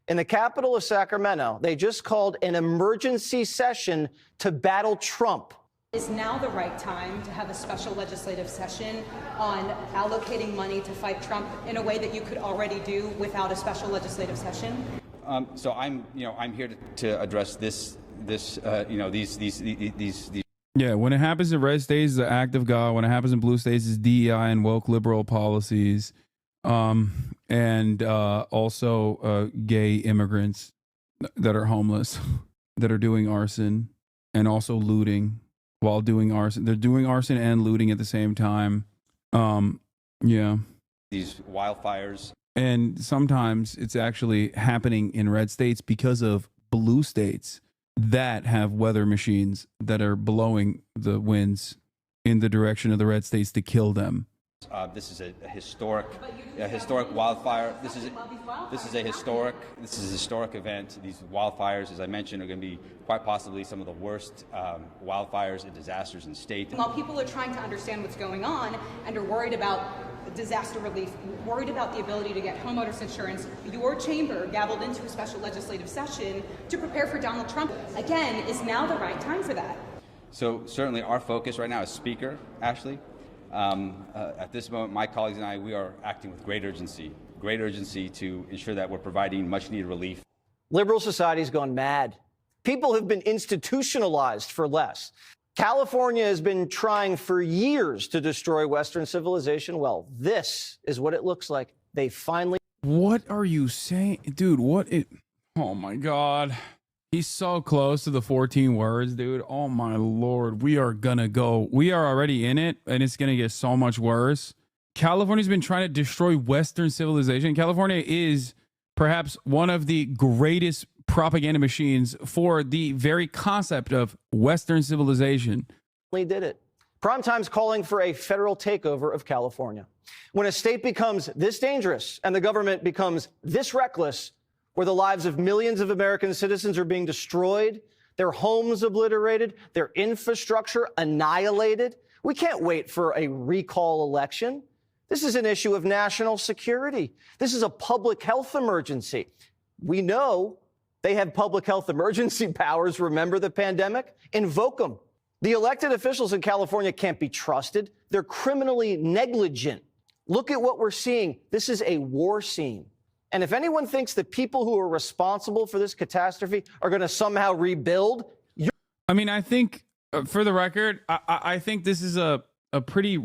S23: in the capital of Sacramento, they just called an emergency session to battle Trump.
S12: Is now the right time to have a special legislative session on allocating money to fight Trump in a way that you could already do without a special legislative session?
S14: So I'm here to address these.
S2: Yeah, when it happens in red states, it's the act of God. When it happens in blue states, it's DEI and woke liberal policies, and also gay immigrants that are homeless, that are doing arson, and also looting while doing arson. They're doing arson and looting at the same time. Yeah.
S14: These wildfires.
S2: And sometimes it's actually happening in red states because of blue states that have weather machines that are blowing the winds in the direction of the red states to kill them.
S14: This is a historic wildfire. This is a historic event. These wildfires, as I mentioned, are going to be quite possibly some of the worst wildfires and disasters in the state.
S12: While people are trying to understand what's going on and are worried about disaster relief, worried about the ability to get homeowners insurance, your chamber gavelled into a special legislative session to prepare for Donald Trump. Again, is now the right time for that?
S14: So certainly our focus right now is Speaker Ashley. At this moment, my colleagues and I, we are acting with great urgency to ensure that we're providing much needed relief.
S23: Liberal society's gone mad. People have been institutionalized for less. California has been trying for years to destroy Western civilization. Well, this is what it looks like. They finally.
S2: What are you saying? Dude, oh my God. He's so close to the 14 words, dude. Oh my Lord. We are already in it, and it's gonna get so much worse. California's been trying to destroy Western civilization. California is perhaps one of the greatest propaganda machines for the very concept of Western civilization.
S23: Did it. Primetime's calling for a federal takeover of California. When a state becomes this dangerous and the government becomes this reckless, where the lives of millions of American citizens are being destroyed, their homes obliterated, their infrastructure annihilated, we can't wait for a recall election. This is an issue of national security. This is a public health emergency. We know they have public health emergency powers. Remember the pandemic? Invoke them. The elected officials in California can't be trusted. They're criminally negligent. Look at what we're seeing. This is a war scene. And if anyone thinks that people who are responsible for this catastrophe are going to somehow rebuild.
S2: I think, for the record, I think this is a pretty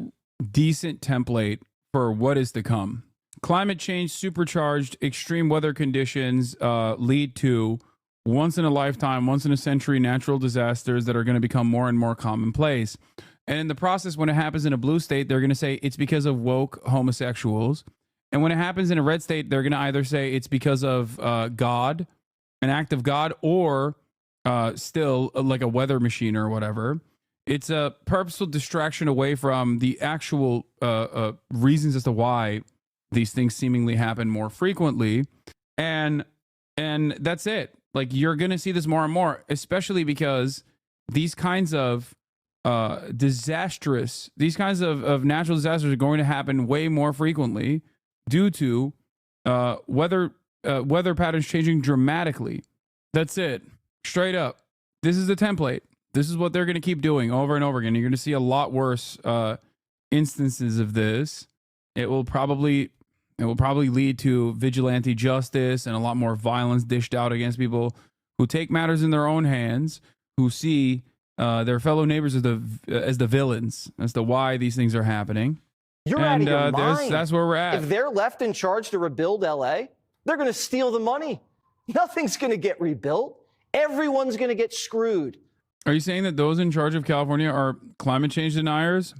S2: decent template for what is to come. Climate change, supercharged extreme weather conditions lead to once in a lifetime, once in a century natural disasters that are going to become more and more commonplace. And in the process, when it happens in a blue state, they're going to say it's because of woke homosexuals. And when it happens in a red state, they're going to either say it's because of God, an act of God, or still like a weather machine or whatever. It's a purposeful distraction away from the actual reasons as to why these things seemingly happen more frequently. And that's it. Like, you're going to see this more and more, especially because these kinds of these kinds of natural disasters are going to happen way more frequently due to weather patterns changing dramatically. That's it. Straight up. This is the template. This is what they're going to keep doing over and over again. You're going to see a lot worse instances of this. It will probably lead to vigilante justice and a lot more violence dished out against people who take matters in their own hands, who see their fellow neighbors as the villains, as to why these things are happening.
S23: You're out of your mind.
S2: That's where we're at.
S23: If they're left in charge to rebuild LA, they're going to steal the money. Nothing's going to get rebuilt. Everyone's going to get screwed.
S2: Are you saying that those in charge of California are climate change deniers?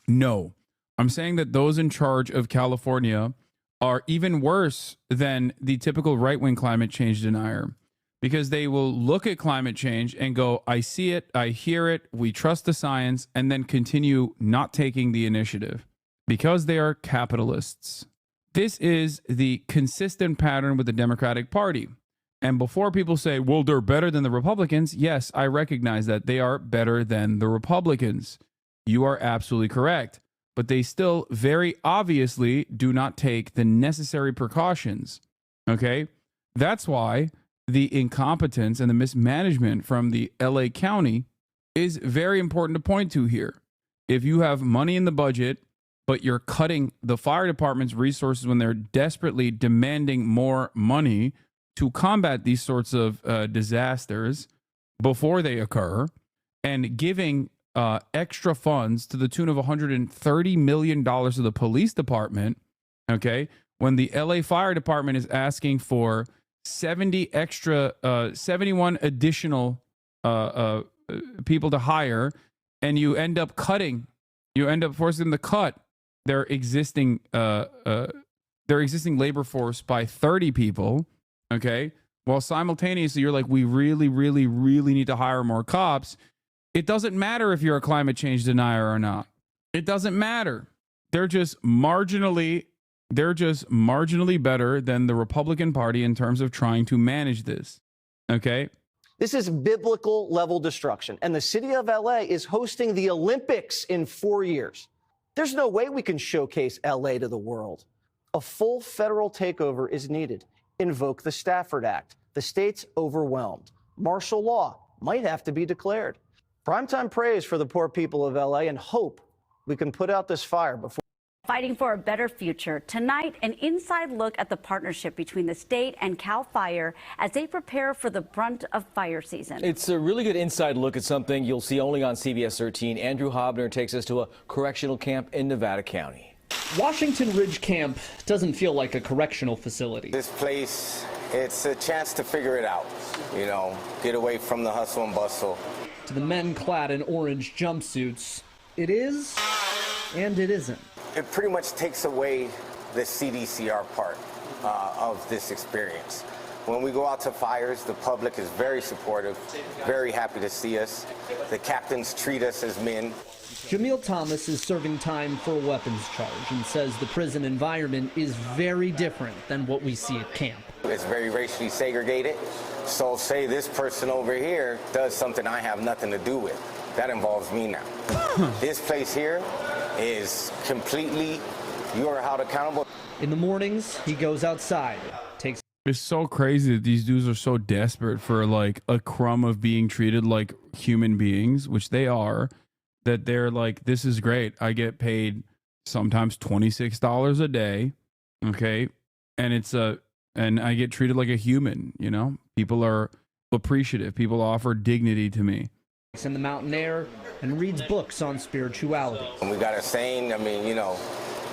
S2: No. I'm saying that those in charge of California are even worse than the typical right-wing climate change denier, because they will look at climate change and go, I see it, I hear it, we trust the science, and then continue not taking the initiative because they are capitalists. This is the consistent pattern with the Democratic Party. And before people say, well, they're better than the Republicans, yes, I recognize that they are better than the Republicans. You are absolutely correct. But they still very obviously do not take the necessary precautions. Okay? That's why the incompetence and the mismanagement from the LA County is very important to point to here. If you have money in the budget, but you're cutting the fire department's resources when they're desperately demanding more money to combat these sorts of disasters before they occur, and giving extra funds to the tune of $130 million to the police department, okay, when the LA Fire Department is asking for 71 additional people to hire, and you end up forcing them to cut their existing labor force by 30 people, okay, while simultaneously you're like, we really, really, really need to hire more cops. It doesn't matter if you're a climate change denier or not. It doesn't matter. They're just marginally better than the Republican Party in terms of trying to manage this. Okay?
S23: This is biblical level destruction. And the city of LA is hosting the Olympics in 4 years. There's no way we can showcase LA to the world. A full federal takeover is needed. Invoke the Stafford Act. The state's overwhelmed. Martial law might have to be declared. Primetime prays for the poor people of LA and hope we can put out this fire before.
S4: Fighting for a better future. Tonight, an inside look at the partnership between the state and CAL FIRE as they prepare for the brunt of fire season.
S13: It's a really good inside look at something you'll see only on CBS 13. Andrew Hobner takes us to a correctional camp in Nevada County.
S15: Washington Ridge Camp doesn't feel like a correctional facility.
S16: This place, it's a chance to figure it out, you know, get away from the hustle and bustle.
S15: To the men clad in orange jumpsuits, it is and it isn't.
S16: It pretty much takes away the CDCR part of this experience. When we go out to fires, the public is very supportive, very happy to see us. The captains treat us as men.
S15: Jamil Thomas is serving time for a weapons charge and says the prison environment is very different than what we see at camp.
S16: It's very racially segregated. So say this person over here does something I have nothing to do with. That involves me now. This place here is completely, you are held accountable.
S15: In the mornings, he goes outside, takes.
S2: It's so crazy that these dudes are so desperate for like a crumb of being treated like human beings, which they are, that they're like, this is great. I get paid sometimes $26 a day. Okay. And I get treated like a human, you know? People are appreciative. People offer dignity to me.
S15: In the mountain air and reads books on spirituality.
S16: And we got a saying, I mean, you know,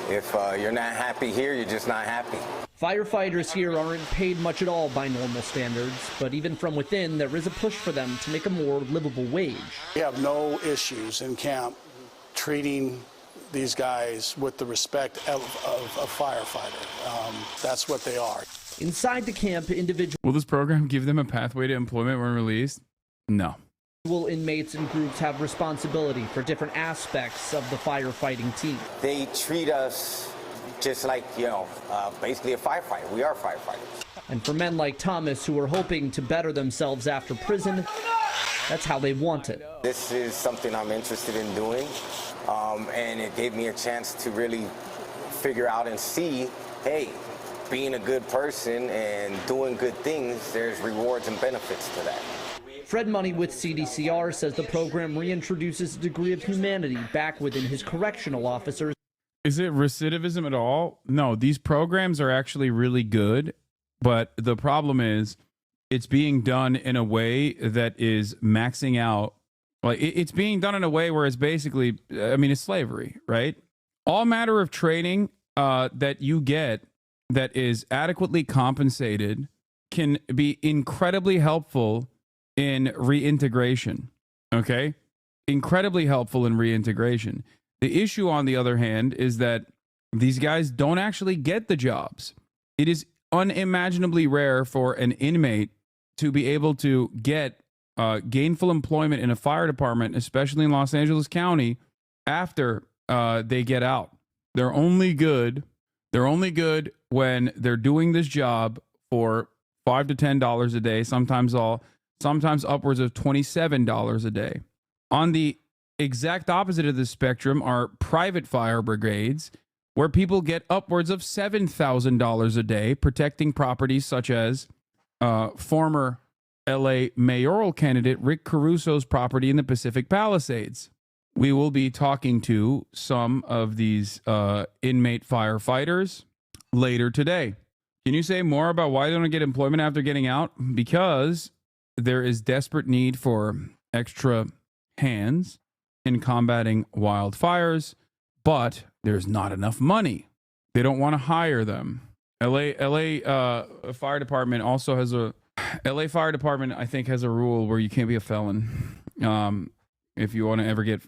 S16: if you're not happy here, you're just not happy.
S15: Firefighters here aren't paid much at all by normal standards, but even from within, there is a push for them to make a more livable wage.
S19: We have no issues in camp treating these guys with the respect of a firefighter. That's what they are.
S15: Inside the camp, individual.
S2: Will this program give them a pathway to employment when released? No.
S15: Inmates and groups have responsibility for different aspects of the firefighting team.
S16: They treat us just like, you know, basically a firefighter. We are firefighters.
S15: And for men like Thomas who are hoping to better themselves after prison, that's how they want it.
S16: This is something I'm interested in doing, and it gave me a chance to really figure out and see, hey, being a good person and doing good things, there's rewards and benefits to that.
S15: Fred Money with CDCR says the program reintroduces a degree of humanity back within his correctional officers.
S2: Is it recidivism at all? No, these programs are actually really good, but the problem is it's being done in a way that is maxing out. Like it's being done in a way where it's basically, I mean, it's slavery, right? All matter of training that you get that is adequately compensated can be incredibly helpful in reintegration. Okay? Incredibly helpful in reintegration. The issue, on the other hand, is that these guys don't actually get the jobs. It is unimaginably rare for an inmate to be able to get gainful employment in a fire department, especially in Los Angeles County, after they get out. They're only good when they're doing this job for $5 to $10 a day, sometimes upwards of $27 a day. On the exact opposite of the spectrum are private fire brigades, where people get upwards of $7,000 a day protecting properties such as former LA mayoral candidate Rick Caruso's property in the Pacific Palisades. We will be talking to some of these inmate firefighters later today. Can you say more about why they don't get employment after getting out? Because there is desperate need for extra hands in combating wildfires, but there's not enough money. They don't want to hire them. LA Fire Department also has LA Fire Department, I think, has a rule where you can't be a felon if you want to ever get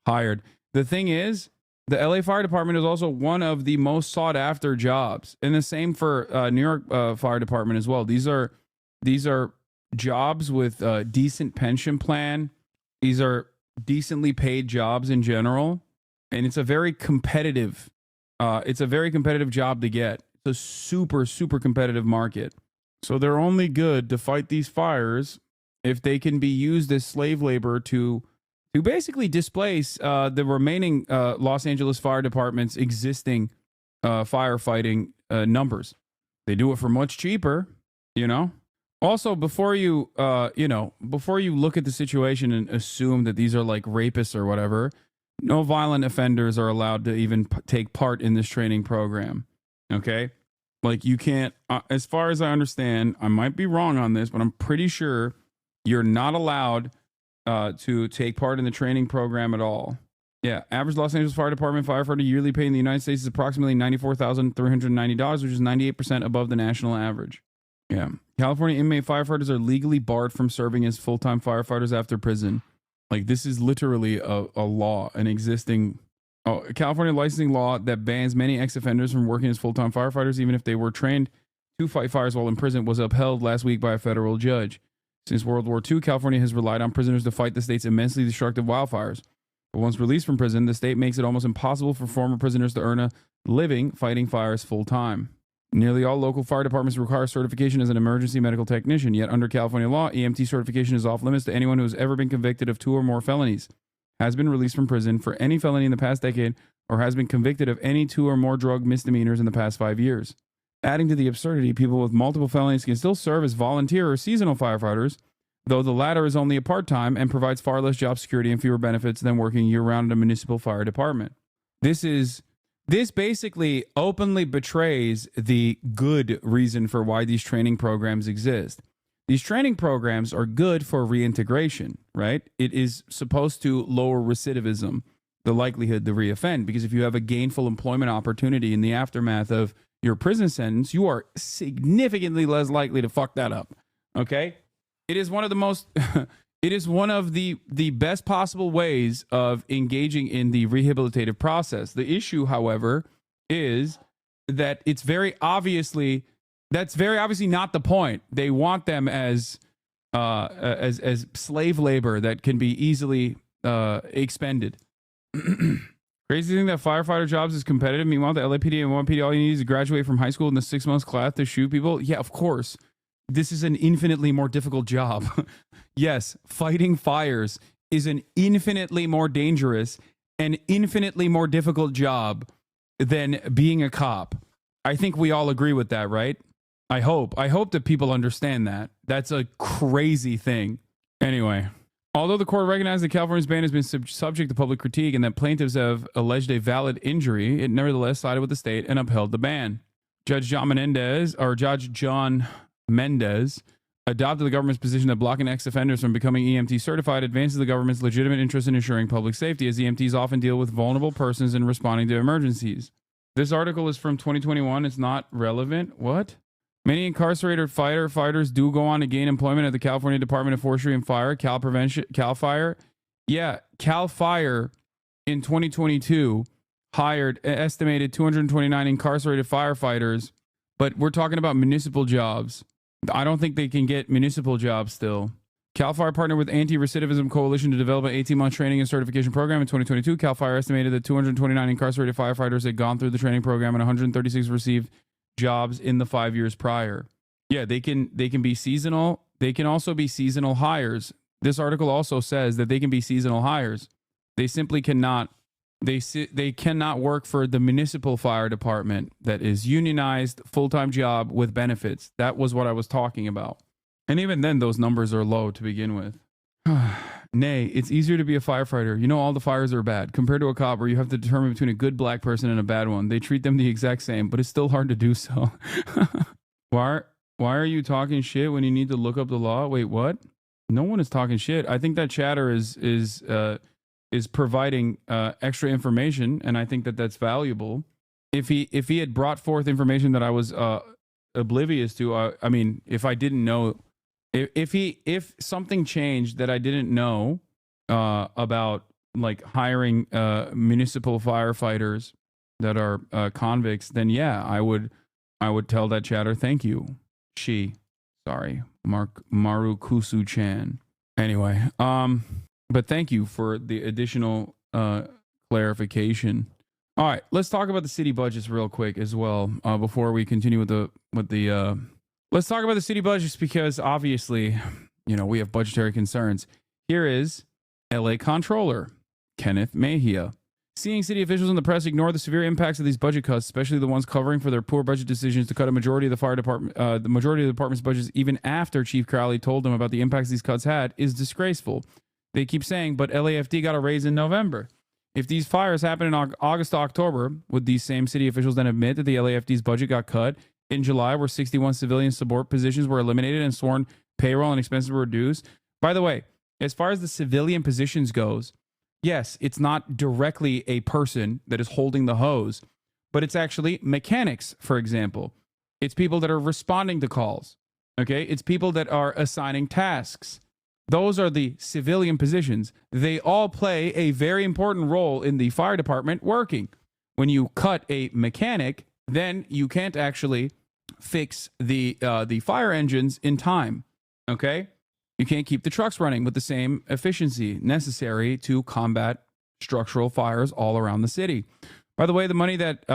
S2: hired. The thing is, the LA Fire Department is also one of the most sought after jobs, and the same for New York Fire Department as well. These are jobs with a decent pension plan. These are decently paid jobs in general, and it's a very competitive job to get. It's a super competitive market. So they're only good to fight these fires if they can be used as slave labor to basically displace the remaining Los Angeles Fire Department's existing firefighting numbers. They do it for much cheaper, you know. Also, before you look at the situation and assume that these are like rapists or whatever, No violent offenders are allowed to even take part in this training program. Okay? Like, you can't, as far as I understand, I might be wrong on this, but I'm pretty sure you're not allowed to take part in the training program at all. Yeah, average Los Angeles Fire Department firefighter yearly pay in the United States is approximately $94,390, which is 98% above the national average. Yeah. California inmate firefighters are legally barred from serving as full-time firefighters after prison. Like, this is literally a law, an existing California licensing law that bans many ex-offenders from working as full-time firefighters, even if they were trained to fight fires while in prison, was upheld last week by a federal judge. Since World War II, California has relied on prisoners to fight the state's immensely destructive wildfires. But once released from prison, the state makes it almost impossible for former prisoners to earn a living fighting fires full-time. Nearly all local fire departments require certification as an emergency medical technician, yet under California law, EMT certification is off limits to anyone who has ever been convicted of 2 or more felonies, has been released from prison for any felony in the past decade, or has been convicted of any 2 or more drug misdemeanors in the past 5 years. Adding to the absurdity, people with multiple felonies can still serve as volunteer or seasonal firefighters, though the latter is only a part-time and provides far less job security and fewer benefits than working year-round in a municipal fire department. This basically openly betrays the good reason for why these training programs exist. These training programs are good for reintegration, right? It is supposed to lower recidivism, the likelihood to reoffend, because if you have a gainful employment opportunity in the aftermath of your prison sentence, you are significantly less likely to fuck that up, okay? It is one of the most... It is one of the best possible ways of engaging in the rehabilitative process. The issue, however, is that that's very obviously not the point. They want them as slave labor that can be easily expended. Crazy thing that firefighter jobs is competitive. Meanwhile, the LAPD and NYPD, all you need is to graduate from high school in the 6 months class to shoot people. Yeah, of course. This is an infinitely more difficult job. Yes, fighting fires is an infinitely more dangerous and infinitely more difficult job than being a cop. I think we all agree with that, right? I hope that people understand that. That's a crazy thing. Anyway, although the court recognized that California's ban has been subject to public critique and that plaintiffs have alleged a valid injury, it nevertheless sided with the state and upheld the ban. Judge John Mendez adopted the government's position that blocking ex-offenders from becoming EMT certified advances the government's legitimate interest in ensuring public safety, as EMTs often deal with vulnerable persons in responding to emergencies. This article is from 2021. It's not relevant. What? Many incarcerated firefighters do go on to gain employment at the California Department of Forestry and Fire, Cal Fire. Yeah, Cal Fire in 2022 hired an estimated 229 incarcerated firefighters, but we're talking about municipal jobs. I don't think they can get municipal jobs still. CAL FIRE partnered with Anti-Recidivism Coalition to develop an 18-month training and certification program. In 2022, CAL FIRE estimated that 229 incarcerated firefighters had gone through the training program and 136 received jobs in the 5 years prior. Yeah, they can be seasonal. They can also be seasonal hires. This article also says that they can be seasonal hires. They simply cannot. They cannot work for the municipal fire department that is unionized, full-time job with benefits. That was what I was talking about. And even then, those numbers are low to begin with. Nay, it's easier to be a firefighter. You know, all the fires are bad compared to a cop where you have to determine between a good black person and a bad one. They treat them the exact same, but it's still hard to do so. Why are you talking shit when you need to look up the law? Wait, what? No one is talking shit. I think that chatter is providing extra information, and I think that that's valuable. If he had brought forth information that I was oblivious to, I mean, if I didn't know, if something changed that I didn't know about, like hiring municipal firefighters that are convicts, then yeah, I would tell that chatter thank you. Marukusu-chan. Anyway, but thank you for the additional clarification. All right, let's talk about the city budgets real quick as well before we continue with the. Let's talk about the city budgets because obviously, you know, we have budgetary concerns. Here is LA Comptroller Kenneth Mejia. Seeing city officials in the press ignore the severe impacts of these budget cuts, especially the ones covering for their poor budget decisions to cut a majority of the fire department, the majority of the department's budgets, even after Chief Crowley told them about the impacts these cuts had, is disgraceful. They keep saying, but LAFD got a raise in November. If these fires happen in August to October, would these same city officials then admit that the LAFD's budget got cut in July, where 61 civilian support positions were eliminated and sworn payroll and expenses were reduced? By the way, as far as the civilian positions goes, yes, it's not directly a person that is holding the hose, but it's actually mechanics, for example. It's people that are responding to calls. Okay, it's people that are assigning tasks. Those are the civilian positions. They all play a very important role in the fire department working. When you cut a mechanic, then you can't actually fix the fire engines in time. Okay, you can't keep the trucks running with the same efficiency necessary to combat structural fires all around the city. By the way, the money that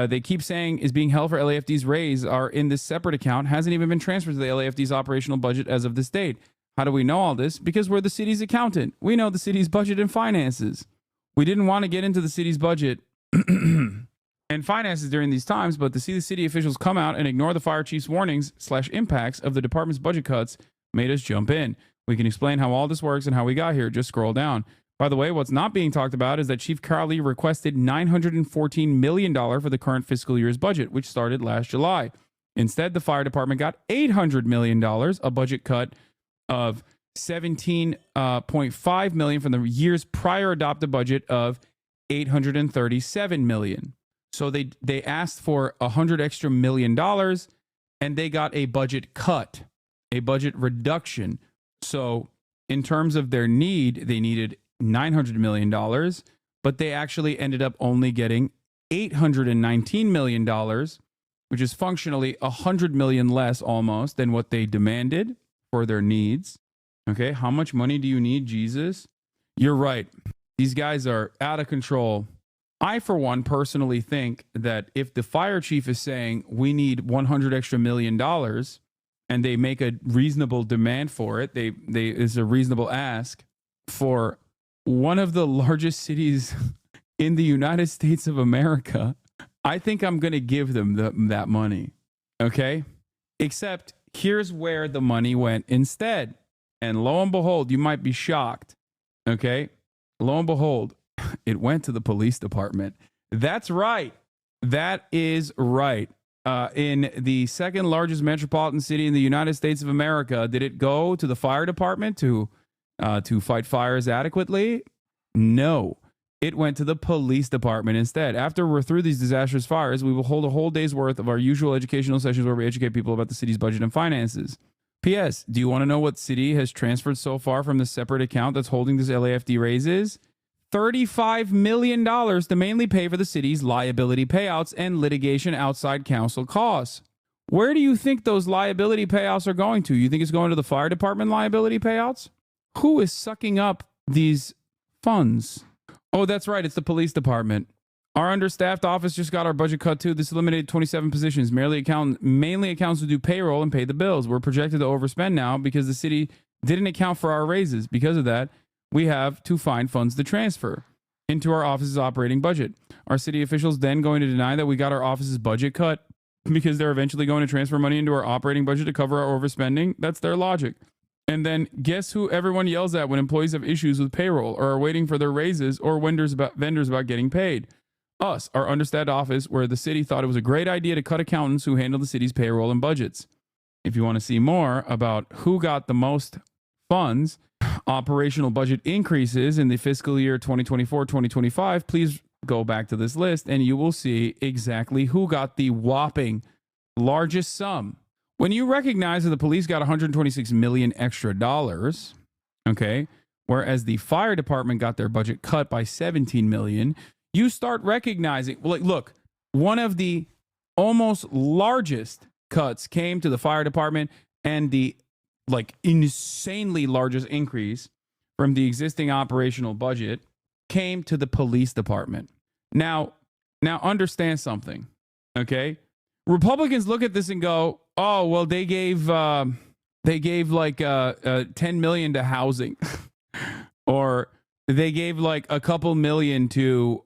S2: they keep saying is being held for LAFD's raise are in this separate account hasn't even been transferred to the LAFD's operational budget as of this date. How do we know all this? Because we're the city's accountant. We know the city's budget and finances. We didn't want to get into the city's budget and finances during these times, but to see the city officials come out and ignore the fire chief's warnings / impacts of the department's budget cuts made us jump in. We can explain how all this works and how we got here. Just scroll down. By the way, what's not being talked about is that Chief Crowley requested $914 million for the current fiscal year's budget, which started last July. Instead, the fire department got $800 million, a budget cut of $17.5 million from the year's prior adopted budget of $837 million. So they asked for $100 extra million, and they got a budget cut, a budget reduction. So in terms of their need, they needed $900 million, but they actually ended up only getting $819 million, which is functionally $100 million less almost than what they demanded for their needs. Okay, how much money do you need, Jesus? You're right. These guys are out of control. I, for one, personally think that if the fire chief is saying we need $100 extra million and they make a reasonable demand for it, it's a reasonable ask for one of the largest cities in the United States of America, I think I'm going to give them that money. Okay? Except here's where the money went instead. And lo and behold, you might be shocked. Okay? Lo and behold, it went to the police department. That's right. That is right. In the second largest metropolitan city in the United States of America, did it go to the fire department to fight fires adequately? No. It went to the police department instead. After we're through these disastrous fires, we will hold a whole day's worth of our usual educational sessions where we educate people about the city's budget and finances. P.S. Do you want to know what city has transferred so far from the separate account that's holding this LAFD raises? $35 million to mainly pay for the city's liability payouts and litigation outside counsel costs. Where do you think those liability payouts are going to? You think it's going to the fire department liability payouts? Who is sucking up these funds? Oh, that's right. It's the police department. Our understaffed office just got our budget cut too. This eliminated 27 positions. Mainly accountants who do payroll and pay the bills. We're projected to overspend now because the city didn't account for our raises. Because of that, we have to find funds to transfer into our office's operating budget. Are city officials then going to deny that we got our office's budget cut because they're eventually going to transfer money into our operating budget to cover our overspending? That's their logic. And then guess who everyone yells at when employees have issues with payroll or are waiting for their raises or vendors about getting paid? Us, our understaffed office, where the city thought it was a great idea to cut accountants who handle the city's payroll and budgets. If you want to see more about who got the most funds, operational budget increases in the fiscal year 2024-2025, please go back to this list and you will see exactly who got the whopping largest sum. When you recognize that the police got $126 million extra dollars, okay, whereas the fire department got their budget cut by $17 million, you start recognizing, well, look, one of the almost largest cuts came to the fire department, and the insanely largest increase from the existing operational budget came to the police department. Now understand something, okay? Republicans look at this and go, oh, well, they gave like $10 million to housing or they gave like a couple million to,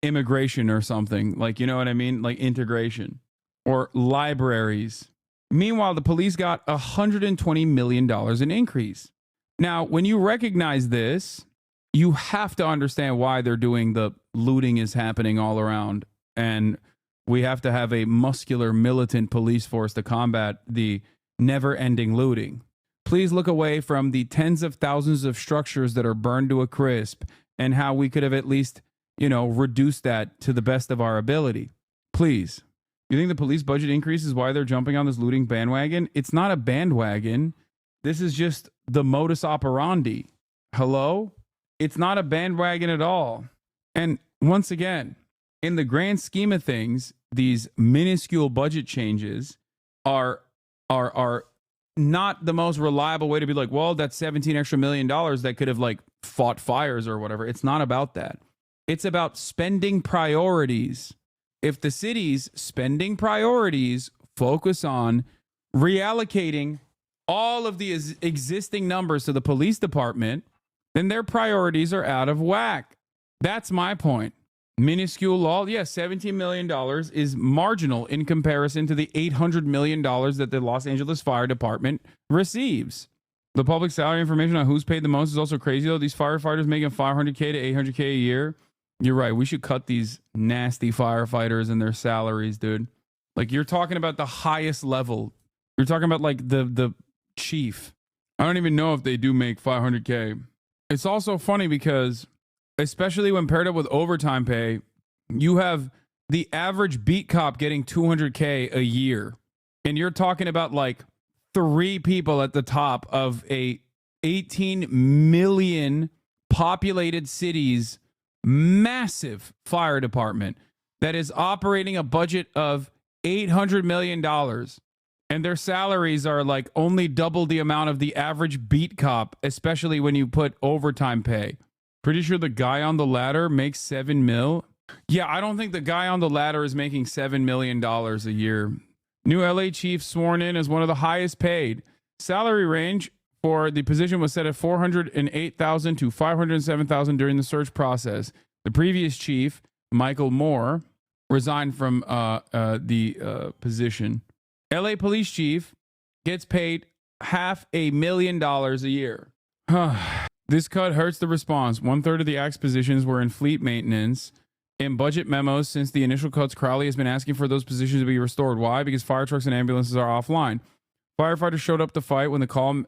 S2: immigration or something, like, you know what I mean? Like integration or libraries. Meanwhile, the police got $120 million in increase. Now, when you recognize this, you have to understand why they're doing the looting is happening all around. And we have to have a muscular, militant police force to combat the never-ending looting. Please look away from the tens of thousands of structures that are burned to a crisp and how we could have at least, reduced that to the best of our ability. Please. You think the police budget increase is why they're jumping on this looting bandwagon? It's not a bandwagon. This is just the modus operandi. Hello? It's not a bandwagon at all. And once again, in the grand scheme of things, these minuscule budget changes are not the most reliable way to be like, well, that's $17 extra million that could have fought fires or whatever. It's not about that. It's about spending priorities. If the city's spending priorities focus on reallocating all of the existing numbers to the police department, then their priorities are out of whack. That's my point. Minuscule law, yes, $17 million is marginal in comparison to the $800 million that the Los Angeles Fire Department receives. The public salary information on who's paid the most is also crazy, though. These firefighters making $500K to $800K a year. You're right. We should cut these nasty firefighters and their salaries, dude. You're talking about the highest level. You're talking about the chief. I don't even know if they do make $500K. It's also funny because, especially when paired up with overtime pay, you have the average beat cop getting $200K a year. And you're talking about 3 people at the top of a 18 million populated city's massive fire department that is operating a budget of $800 million. And their salaries are only double the amount of the average beat cop, especially when you put overtime pay. Pretty sure the guy on the ladder makes $7 million. Yeah, I don't think the guy on the ladder is making $7 million a year. New LA chief sworn in as one of the highest paid. Salary range for the position was set at $408,000 to $507,000 during the search process. The previous chief, Michael Moore, resigned from the position. LA police chief gets paid $500,000 a year. This cut hurts the response. 1/3 of the Act's positions were in fleet maintenance. In budget memos since the initial cuts, Crowley has been asking for those positions to be restored. Why? Because fire trucks and ambulances are offline. Firefighters showed up to fight when the call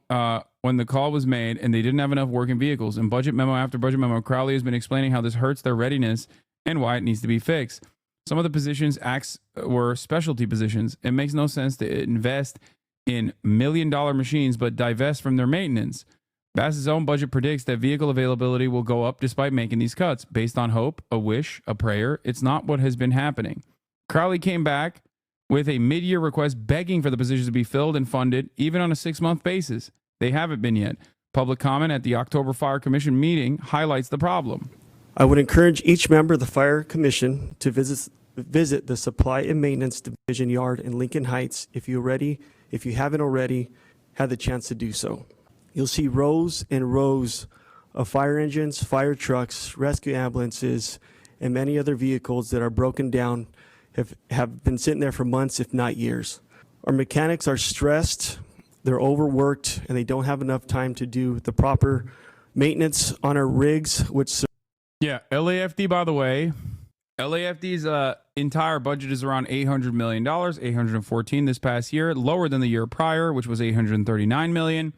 S2: was made, and they didn't have enough working vehicles. In budget memo after budget memo, Crowley has been explaining how this hurts their readiness and why it needs to be fixed. Some of the positions Acts were specialty positions. It makes no sense to invest in $1 million machines but divest from their maintenance. Bass's own budget predicts that vehicle availability will go up despite making these cuts. Based on hope, a wish, a prayer, it's not what has been happening. Crowley came back with a mid-year request begging for the positions to be filled and funded, even on a 6-month basis. They haven't been yet. Public comment at the October Fire Commission meeting highlights the problem.
S1: I would encourage each member of the Fire Commission to visit the Supply and Maintenance Division Yard in Lincoln Heights if you haven't already had the chance to do so. You'll see rows and rows of fire engines, fire trucks, rescue ambulances, and many other vehicles that are broken down, have been sitting there for months, if not years. Our mechanics are stressed, they're overworked, and they don't have enough time to do the proper maintenance on our rigs, which...
S2: Yeah, LAFD, by the way, LAFD's entire budget is around $800 million, $814 this past year, lower than the year prior, which was $839 million.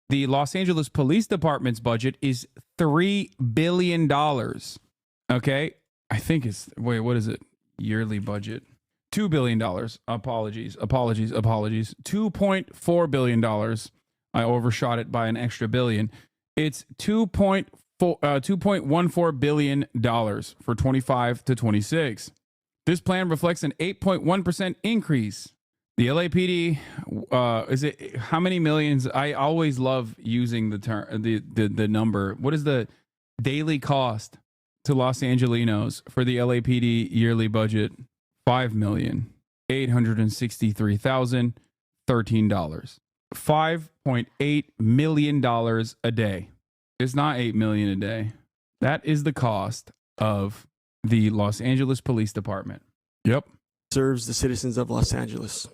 S2: The Los Angeles Police Department's budget is $3 billion. Okay? I think it's, wait, what is it? Yearly budget. $2 billion. Apologies. $2.4 billion. I overshot it by an extra billion. It's $2.14 billion for 25 to 26. This plan reflects an 8.1% increase. The LAPD, is it how many millions? I always love using the term, the number. What is the daily cost to Los Angelinos for the LAPD yearly budget? $5,863,013. $5.8 million a day. It's not $8 million a day. That is the cost of the Los Angeles Police Department. Yep.
S1: Serves the citizens of Los Angeles.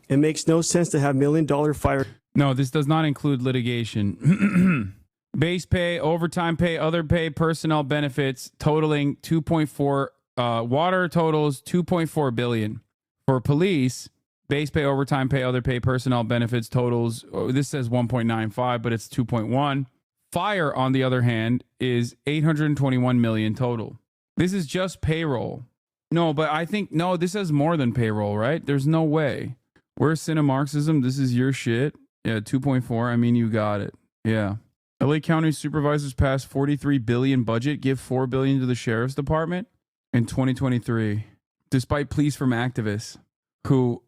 S1: It makes no sense to have $1 million fire.
S2: No, this does not include litigation. Base pay, overtime pay, other pay, personnel benefits totaling 2.4. Water totals 2.4 billion. For police, base pay, overtime pay, other pay, personnel benefits totals. This says 1.95, but it's 2.1. Fire, on the other hand, is 821 million total. This is just payroll. No, but I think this has more than payroll, right? There's no way. Where's Cinemarxism? This is your shit. Yeah, 2.4. I mean, you got it. Yeah. LA County supervisors passed 43 billion budget, give 4 billion to the sheriff's department in 2023, despite pleas from activists who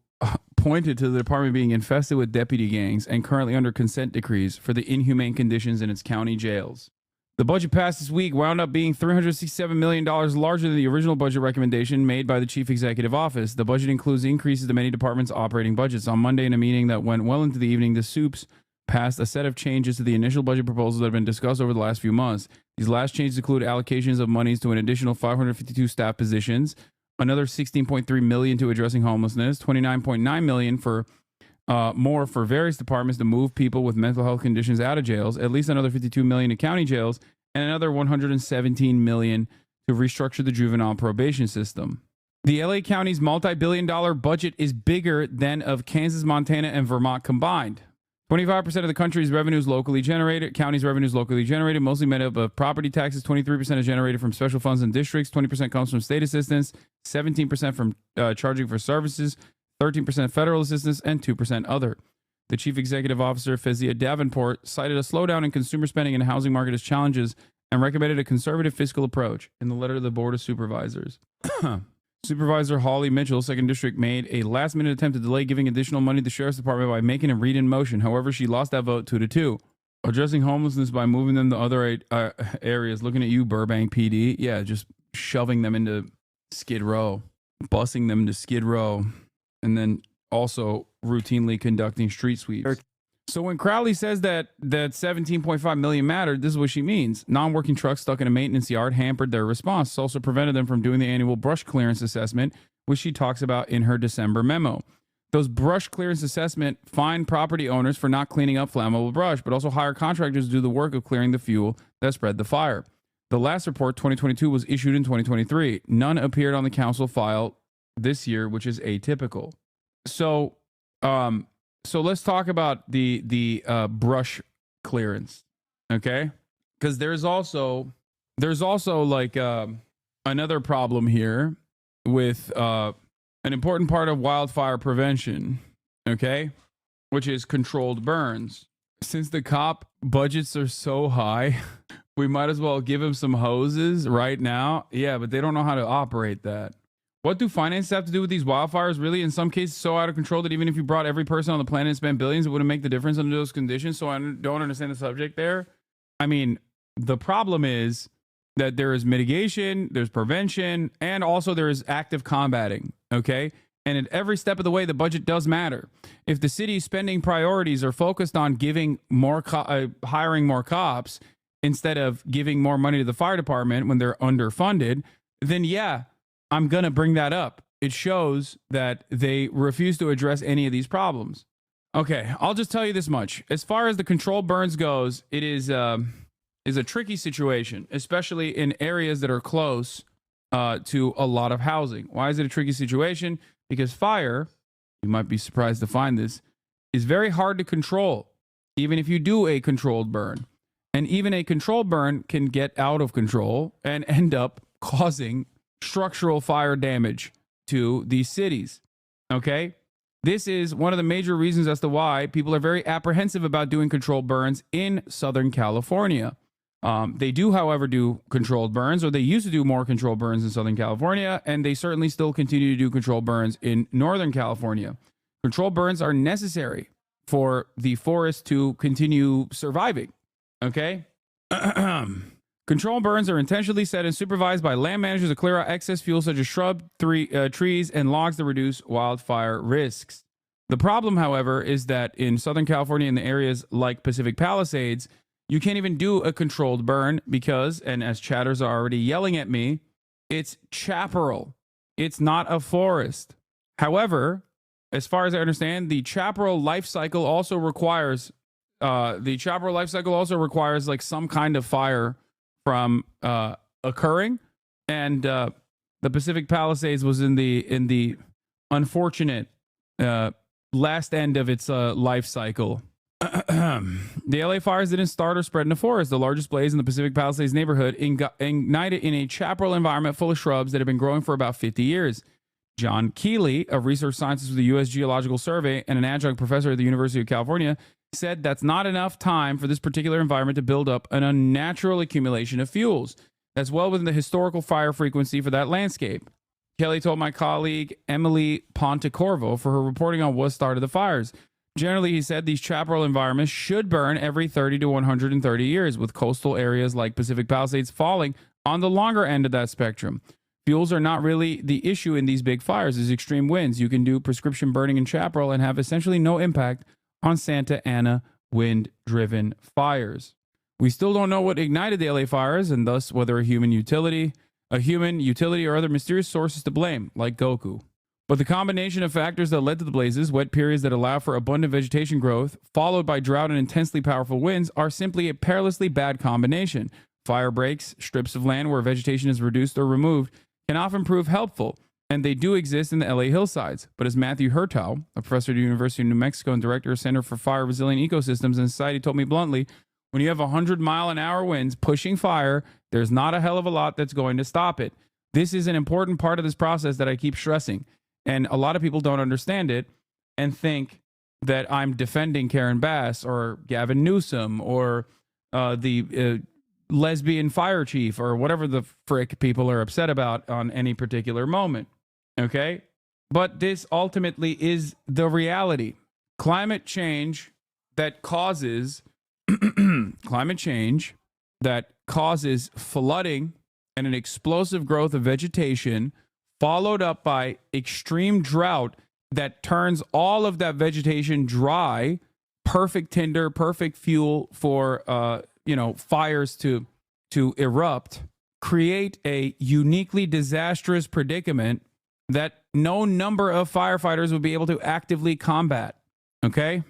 S2: pointed to the department being infested with deputy gangs and currently under consent decrees for the inhumane conditions in its county jails. The budget passed this week wound up being $367 million larger than the original budget recommendation made by the chief executive office. The budget includes increases to many departments' operating budgets. On Monday, in a meeting that went well into the evening, the soups passed a set of changes to the initial budget proposals that have been discussed over the last few months. These last changes include allocations of monies to an additional 552 staff positions, another 16.3 million to addressing homelessness, 29.9 million for more for various departments to move people with mental health conditions out of jails, at least another 52 million to county jails, and another 117 million to restructure the juvenile probation system. The LA County's multi-billion-dollar budget is bigger than of Kansas, Montana, and Vermont combined. 25% of the country's revenues locally generated. County's revenues locally generated, mostly made up of property taxes. 23% is generated from special funds and districts. 20% comes from state assistance. 17% from charging for services. 13% federal assistance, and 2% other. The chief executive officer, Fezia Davenport, cited a slowdown in consumer spending and housing market as challenges and recommended a conservative fiscal approach in the letter to the Board of Supervisors. Supervisor Holly Mitchell, 2nd District, made a last-minute attempt to delay giving additional money to the Sheriff's Department by making a read in motion. However, she lost that vote 2-2. Addressing homelessness by moving them to other areas. Looking at you, Burbank PD. Yeah, just shoving them into Skid Row. Busing them to Skid Row. And then also routinely conducting street sweeps. So when Crowley says that 17.5 million mattered, this is what she means. Non-working trucks stuck in a maintenance yard hampered their response. This also prevented them from doing the annual brush clearance assessment, which she talks about in her December memo. Those brush clearance assessment fine property owners for not cleaning up flammable brush, but also hire contractors to do the work of clearing the fuel that spread the fire. The last report, 2022, was issued in 2023. None appeared on the council file this year, which is atypical. So let's talk about the brush clearance, okay? Because there's also like another problem here with an important part of wildfire prevention, okay, which is controlled burns. Since the cop budgets are so high, we might as well give them some hoses right now. Yeah, but they don't know how to operate that. What do finances have to do with these wildfires? Really, in some cases, so out of control that even if you brought every person on the planet and spent billions, it wouldn't make the difference under those conditions. So I don't understand the subject there. I mean, the problem is that there is mitigation, there's prevention, and also there is active combating, okay? And at every step of the way, the budget does matter. If the city's spending priorities are focused on giving more hiring more cops instead of giving more money to the fire department when they're underfunded, then yeah, I'm going to bring that up. It shows that they refuse to address any of these problems. Okay, I'll just tell you this much. As far as the controlled burns goes, it is a tricky situation, especially in areas that are close to a lot of housing. Why is it a tricky situation? Because fire, you might be surprised to find this, is very hard to control, even if you do a controlled burn. And even a controlled burn can get out of control and end up causing structural fire damage to these cities. Okay? This is one of the major reasons as to why people are very apprehensive about doing controlled burns in Southern California. They do, however, do controlled burns, or they used to do more controlled burns in Southern California, and they certainly still continue to do controlled burns in Northern California. Controlled burns are necessary for the forest to continue surviving. Okay? Controlled burns are intentionally set and supervised by land managers to clear out excess fuel such as trees and logs to reduce wildfire risks. The problem, however, is that in Southern California and the areas like Pacific Palisades, you can't even do a controlled burn because, and as chatters are already yelling at me, it's chaparral. It's not a forest. However, as far as I understand, the chaparral life cycle also requires the chaparral life cycle also requires like some kind of fire from occurring, and the Pacific Palisades was in the unfortunate last end of its life cycle. The LA fires didn't start or spread in the forest. The largest blaze in the Pacific Palisades neighborhood ignited in a chaparral environment full of shrubs that have been growing for about 50 years. John Keeley, a research scientist with the U.S. Geological Survey and an adjunct professor at the University of California, said that's not enough time for this particular environment to build up an unnatural accumulation of fuels. That's well within the historical fire frequency for that landscape. Kelly told my colleague Emily Pontecorvo for her reporting on what started the fires. Generally, he said these chaparral environments should burn every 30 to 130 years, with coastal areas like Pacific Palisades falling on the longer end of that spectrum. Fuels are not really the issue in these big fires. There's extreme winds. You can do prescription burning in chaparral and have essentially no impact on Santa Ana wind-driven fires. We still don't know what ignited the LA fires, and thus whether a human utility, or other mysterious sources to blame, like Goku. But the combination of factors that led to the blazes, wet periods that allow for abundant vegetation growth, followed by drought and intensely powerful winds, are simply a perilously bad combination. Fire breaks, strips of land where vegetation is reduced or removed, can often prove helpful, and they do exist in the LA hillsides. But as Matthew Hertow, a professor at the University of New Mexico and director of Center for Fire Resilient Ecosystems and Society, told me bluntly, when you have 100-mile-an-hour winds pushing fire, there's not a hell of a lot that's going to stop it. This is an important part of this process that I keep stressing. And a lot of people don't understand it and think that I'm defending Karen Bass or Gavin Newsom or the lesbian fire chief or whatever the frick people are upset about on any particular moment. Okay? But this ultimately is the reality. Climate change that causes flooding and an explosive growth of vegetation, followed up by extreme drought that turns all of that vegetation dry, perfect tinder, perfect fuel for fires to erupt, create a uniquely disastrous predicament that no number of firefighters would be able to actively combat. Okay?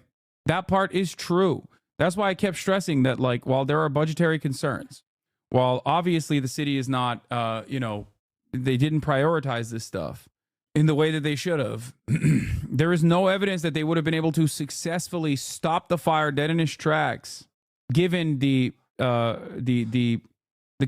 S2: That part is true. That's why I kept stressing that, like, while there are budgetary concerns, while obviously the city is not, they didn't prioritize this stuff in the way that they should have, there is no evidence that they would have been able to successfully stop the fire dead in its tracks, given the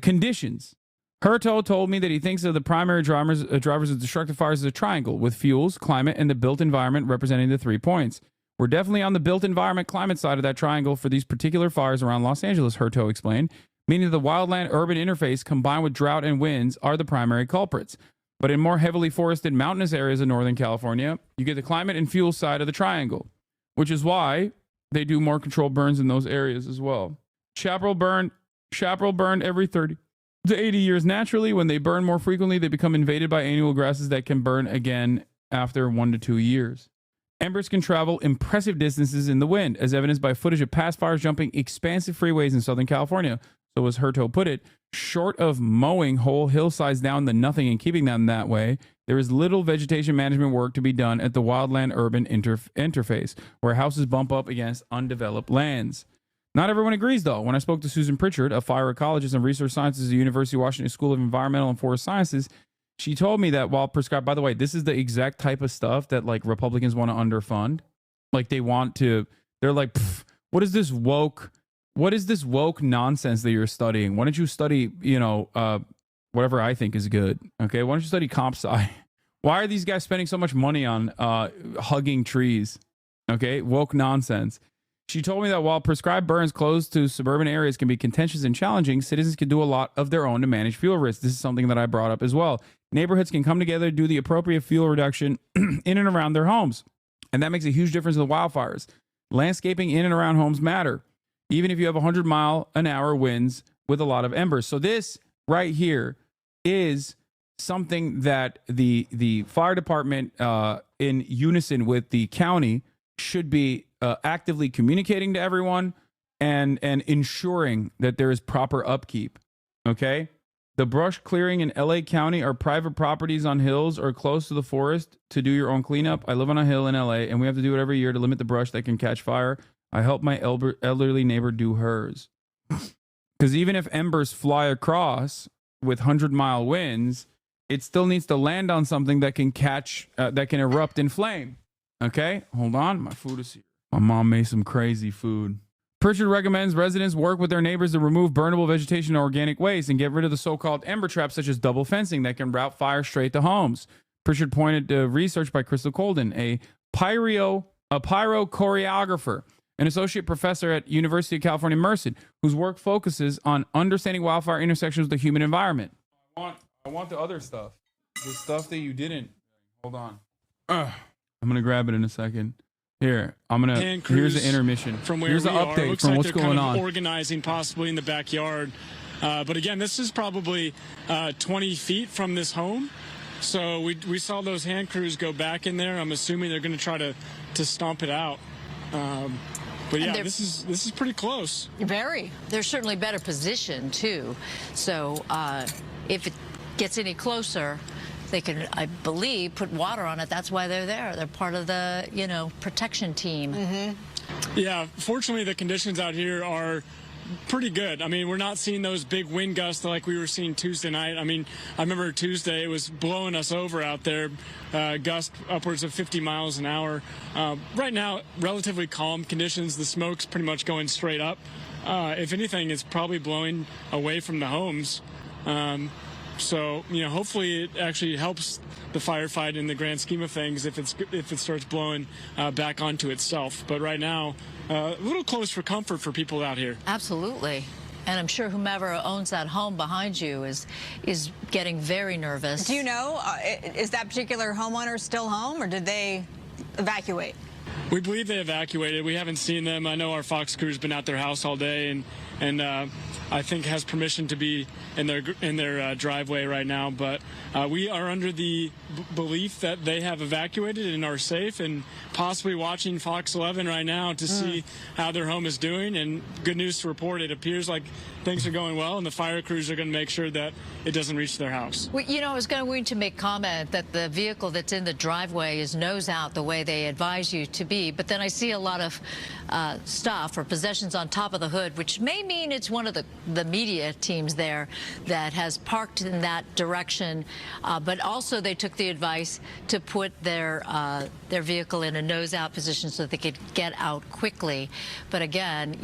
S2: conditions. Herto told me that he thinks of the primary drivers of destructive fires as a triangle, with fuels, climate, and the built environment representing the 3 points. We're definitely on the built environment climate side of that triangle for these particular fires around Los Angeles, Herto explained, meaning the wildland-urban interface combined with drought and winds are the primary culprits. But in more heavily forested mountainous areas of Northern California, you get the climate and fuel side of the triangle, which is why they do more controlled burns in those areas as well. Chaparral burned every 30 to 80 years naturally. When they burn more frequently, they become invaded by annual grasses that can burn again after 1 to 2 years. Embers can travel impressive distances in the wind, as evidenced by footage of past fires jumping expansive freeways in Southern California. So as Herto put it, short of mowing whole hillsides down to nothing and keeping them that way, there is little vegetation management work to be done at the wildland-urban interface, where houses bump up against undeveloped lands. Not everyone agrees, though. When I spoke to Susan Pritchard, a fire ecologist and research scientist at the University of Washington School of Environmental and Forest Sciences, she told me that while prescribed, by the way, this is the exact type of stuff that like Republicans want to underfund. Like they're like, what is this woke nonsense that you're studying? Why don't you study, whatever I think is good? Okay. Why don't you study comp sci? Why are these guys spending so much money on hugging trees? Okay. Woke nonsense. She told me that while prescribed burns close to suburban areas can be contentious and challenging, citizens can do a lot of their own to manage fuel risks. This is something that I brought up as well. Neighborhoods can come together, do the appropriate fuel reduction in and around their homes. And that makes a huge difference in the wildfires. Landscaping in and around homes matter, even if you have 100-mile-an-hour winds with a lot of embers. So this right here is something that the fire department in unison with the county should be actively communicating to everyone and ensuring that there is proper upkeep. Okay? The brush clearing in LA County are private properties on hills or close to the forest to do your own cleanup. I live on a hill in LA, and we have to do it every year to limit the brush that can catch fire. I help my elderly neighbor do hers. Because even if embers fly across with 100-mile winds, it still needs to land on something that can catch, that can erupt in flame. Okay, hold on. My food is here. My mom made some crazy food. Pritchard recommends residents work with their neighbors to remove burnable vegetation and organic waste and get rid of the so-called ember traps, such as double fencing that can route fire straight to homes. Pritchard pointed to research by Crystal Colden, a pyrochoreographer, an associate professor at University of California, Merced, whose work focuses on understanding wildfire intersections with the human environment. I want the other stuff. The stuff that you didn't. Hold on. I'm going to grab it in a second. Here, here's the intermission.
S3: From where
S2: here's the update
S3: Looks
S2: from
S3: like
S2: what's
S3: they're
S2: going
S3: kind of
S2: on.
S3: Organizing possibly in the backyard. But again, this is probably 20 feet from this home. So we saw those hand crews go back in there. I'm assuming they're going to try to stomp it out. But yeah, this is pretty close.
S11: Very. They're certainly better positioned too. So if it gets any closer, they can, I believe, put water on it. That's why they're there. They're part of the, protection team.
S3: Mm-hmm. Yeah, fortunately, the conditions out here are pretty good. I mean, we're not seeing those big wind gusts like we were seeing Tuesday night. I mean, I remember Tuesday, it was blowing us over out there, gust upwards of 50 miles an hour. Right now, relatively calm conditions. The smoke's pretty much going straight up. If anything, it's probably blowing away from the homes. So, hopefully it actually helps the firefight in the grand scheme of things if it starts blowing back onto itself. But right now, a little close for comfort for people out here.
S11: Absolutely. And I'm sure whomever owns that home behind you is getting very nervous.
S7: Do you know, is that particular homeowner still home, or did they evacuate?
S3: We believe they evacuated. We haven't seen them. I know our Fox crew's been at their house all day, and I think has permission to be in their driveway right now. But we are under the belief that they have evacuated and are safe, and possibly watching Fox 11 right now to see how their home is doing. And good news to report, it appears like things are going well, and the fire crews are going to make sure that it doesn't reach their house.
S11: Well, I was going to make comment that the vehicle that's in the driveway is nose out the way they advise you to be, but then I see a lot of stuff or possessions on top of the hood, which may mean it's one of the media teams there that has parked in that direction, but also they took the advice to put their vehicle in a nose out position so that they could get out quickly. But again,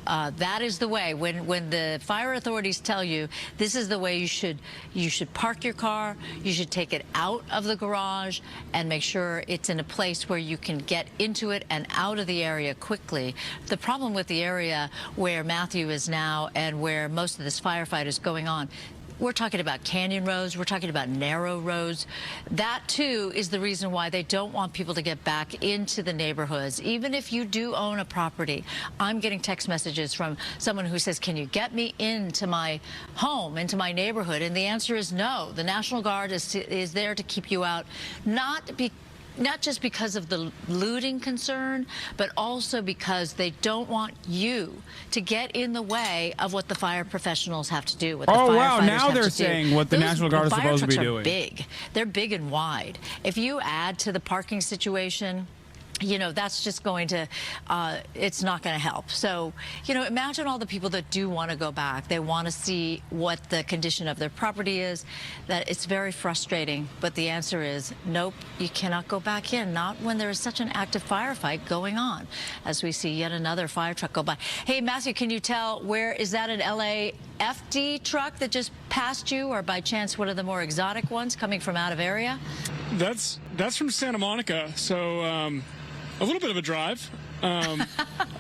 S11: that is the way. When the fire authorities tell you this is the way you should park your car, you should take it out of the garage and make sure it's in a place where you can get into it and out of the area quickly. The problem with the area where Matthew is now and where most of this firefight is going on, we're talking about canyon roads, we're talking about narrow roads. That, too, is the reason why they don't want people to get back into the neighborhoods. Even if you do own a property, I'm getting text messages from someone who says, can you get me into my home, into my neighborhood? And the answer is no. The National Guard is there to keep you out, not just because of the looting concern, but also because they don't want you to get in the way of what the fire professionals have to do. What the firefighters
S2: now
S11: have
S2: they're
S11: to
S2: saying
S11: do.
S2: what the National Guard is supposed to be doing.
S11: Fire trucks are big. They're big and wide. If you add to the parking situation, that's just going to, it's not going to help. So, imagine all the people that do want to go back. They want to see what the condition of their property is. That it's very frustrating. But the answer is, nope, you cannot go back in. Not when there is such an active firefight going on, as we see yet another fire truck go by. Hey, Matthew, can you tell is that an LAFD truck that just passed you, or by chance one of the more exotic ones coming from out of area?
S3: That's from Santa Monica. So, a little bit of a drive.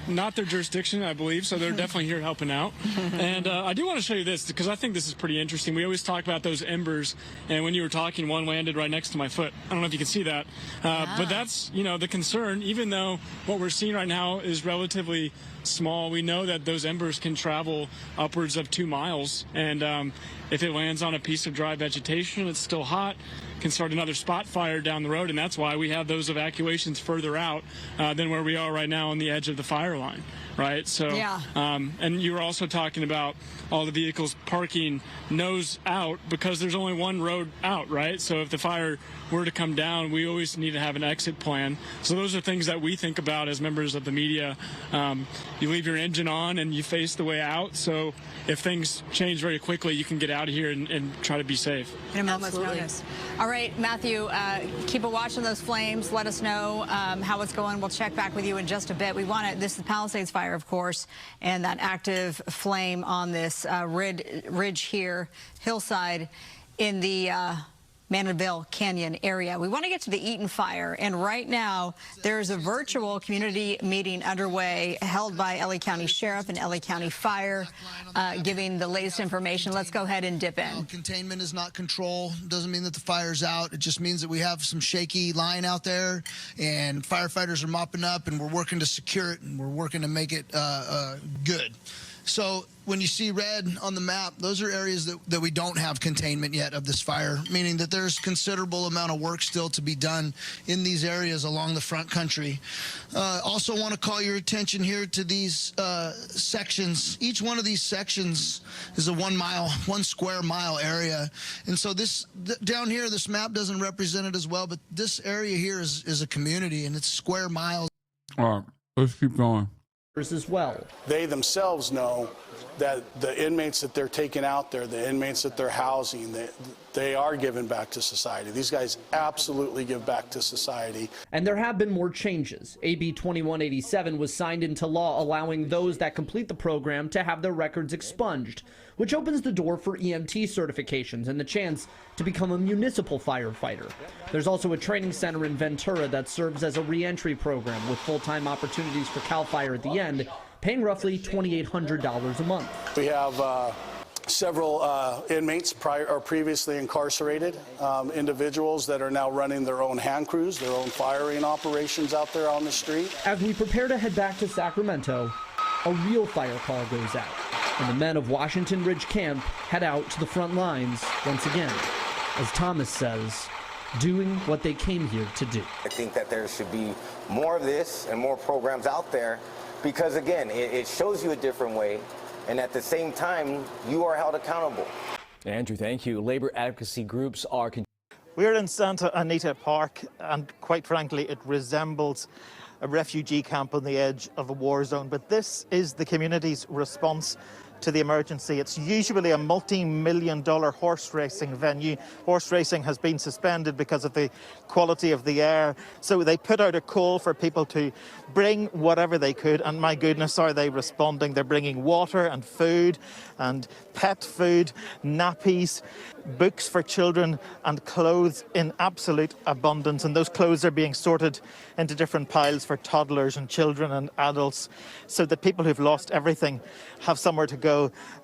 S3: Not their jurisdiction, I believe, so they're definitely here helping out. And I do want to show you this, because I think this is pretty interesting. We always talk about those embers, and when you were talking, one landed right next to my foot. I don't know if you can see that. But that's, the concern. Even though what we're seeing right now is relatively small, we know that those embers can travel upwards of 2 miles. And if it lands on a piece of dry vegetation, it's still hot, can start another spot fire down the road, and that's why we have those evacuations further out than where we are right now on the edge of the fire line. right? So,
S7: yeah.
S3: And you were also talking about all the vehicles parking nose out because there's only one road out, right? So if the fire were to come down, we always need to have an exit plan. So those are things that we think about as members of the media. You leave your engine on and you face the way out. So if things change very quickly, you can get out of here and try to be safe.
S7: In a moment's notice. All right, Matthew, keep a watch on those flames. Let us know how it's going. We'll check back with you in just a bit. We want to, this is the Palisades fire, of course, and that active flame on this ridge here, hillside in the Mandeville Canyon area. We want to get to the Eaton fire, and right now there's a virtual community meeting underway held by LA County Sheriff and LA County Fire, giving the latest information. Let's go ahead and dip in.
S6: Containment is not control. Doesn't mean that the fire's out. It just means that we have some shaky line out there, and firefighters are mopping up, and we're working to secure it, and we're working to make it good. So when you see red on the map, those are areas that we don't have containment yet of this fire, meaning that there's considerable amount of work still to be done in these areas along the front country. Also want to call your attention here to these sections. Each one of these sections is a 1 square mile area. And so this down here, this map doesn't represent it as well, but this area here is a community, and it's square miles.
S2: All right, let's keep going.
S15: As well.
S19: They themselves know that the inmates that they're taking out there, the inmates that they're housing, they are giving back to society. These guys absolutely give back to society.
S15: And there have been more changes. AB 2187 was signed into law, allowing those that complete the program to have their records expunged, which opens the door for EMT certifications and the chance to become a municipal firefighter. There's also a training center in Ventura that serves as a re-entry program with full-time opportunities for CAL FIRE at the end, paying roughly $2,800 a month.
S19: We have several inmates previously incarcerated, individuals that are now running their own hand crews, their own firing operations out there on the street.
S15: As we prepare to head back to Sacramento, a real fire call goes out, and the men of Washington Ridge Camp head out to the front lines once again, as Thomas says, doing what they came here to do.
S16: I think that there should be more of this and more programs out there because, again, it shows you a different way, and at the same time, you are held accountable.
S13: Andrew, thank you. Labor advocacy groups are...
S8: We're in Santa Anita Park, and quite frankly, it resembles a refugee camp on the edge of a war zone. But this is the community's response to the emergency. It's usually a multi-million-dollar horse racing venue. Horse racing has been suspended because of the quality of the air. So they put out a call for people to bring whatever they could, and my goodness, are they responding. They're bringing water and food and pet food, nappies, books for children, and clothes in absolute abundance. And those clothes are being sorted into different piles for toddlers and children and adults so that people who've lost everything have somewhere to go.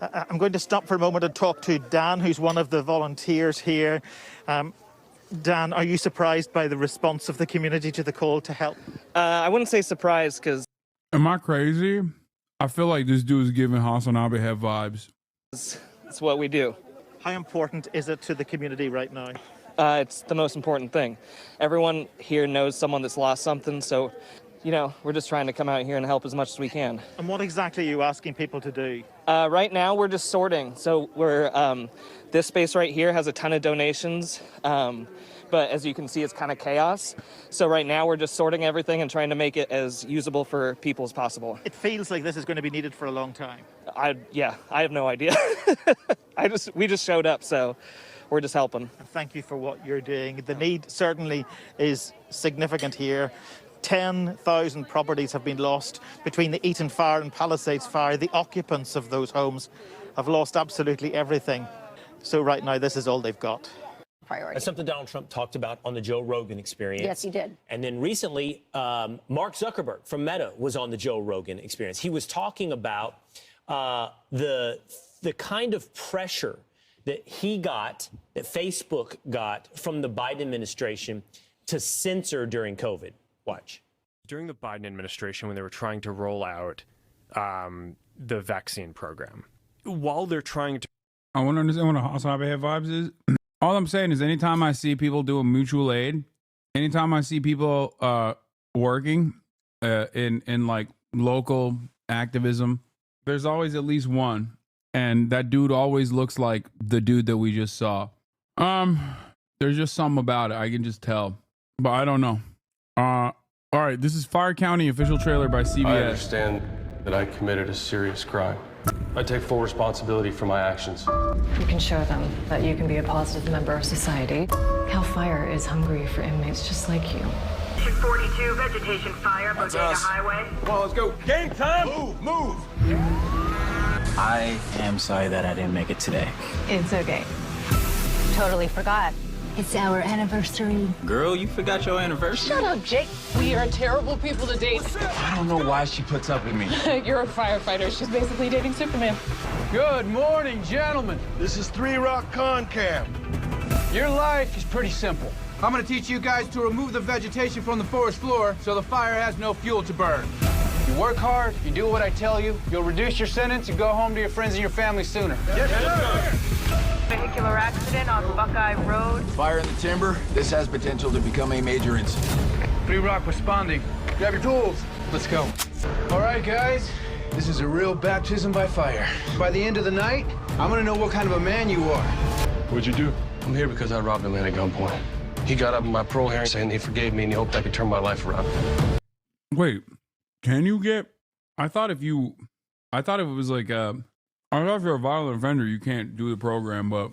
S8: I'm going to stop for a moment and talk to Dan, who's one of the volunteers here. Dan, are you surprised by the response of the community to the call to help?
S17: I wouldn't say surprised because...
S2: Am I crazy? I feel like this dude is giving HasanAbi head vibes.
S17: It's what we do.
S8: How important is it to the community right now?
S17: It's the most important thing. Everyone here knows someone that's lost something, so, you know, we're just trying to come out here and help as much as we can.
S8: And what exactly are you asking people to do?
S17: Right now, we're just sorting. So we're, this space right here has a ton of donations, but as you can see, it's kind of chaos. So right now, we're just sorting everything and trying to make it as usable for people as possible.
S8: It feels like this is going to be needed for a long time.
S17: Yeah, I have no idea. We just showed up, so we're just helping.
S8: And thank you for what you're doing. The need certainly is significant here. 10,000 properties have been lost between the Eaton fire and Palisades fire. The occupants of those homes have lost absolutely everything. So right now, this is all they've got.
S20: Priority. That's something Donald Trump talked about on the Joe Rogan Experience.
S4: Yes, he did.
S20: And then recently, Mark Zuckerberg from Meta was on the Joe Rogan Experience. He was talking about the kind of pressure that he got, that Facebook got from the Biden administration to censor during COVID. Watch.
S22: During the Biden administration, when they were trying to roll out the vaccine program, while they're trying to...
S2: I want to understand what a HasanAbi head vibes is. All I'm saying is anytime I see people do a mutual aid, anytime I see people working in like local activism, there's always at least one. And that dude always looks like the dude that we just saw. There's just something about it. I can just tell. But I don't know. All right, this is Fire County official trailer by CBS.
S5: I understand that I committed a serious crime. I take full responsibility for my actions.
S9: You can show them that you can be a positive member of society. Cal Fire is hungry for inmates just like you.
S18: 42, vegetation fire, Bodega Highway.
S5: Come on, let's go. Game time! Move!
S21: I am sorry that I didn't make it today.
S9: It's okay.
S18: Totally forgot.
S9: It's our anniversary.
S21: Girl, you forgot your anniversary?
S18: Shut up, Jake. We are terrible people to date.
S21: I don't know why she puts up with me.
S18: You're a firefighter. She's basically dating Superman.
S24: Good morning, gentlemen. This is 3 Rock Con Camp. Your life is pretty simple. I'm gonna teach you guys to remove the vegetation from the forest floor so the fire has no fuel to burn. You work hard, you do what I tell you, you'll reduce your sentence and go home to your friends and your family sooner. Yes, sir.
S18: Vehicular accident on Buckeye Road.
S24: Fire in the timber. This has potential to become a major incident. 3 Rock responding. Grab your tools. Let's go. All right, guys. This is a real baptism by fire. By the end of the night, I'm gonna know what kind of a man you are.
S5: What'd you do? I'm here because I robbed a man at gunpoint. He got up in my parole hearing saying he forgave me and he hoped I could turn my life around.
S2: Wait, can you get? I thought if it was like I thought if you're a violent offender, you can't do the program, but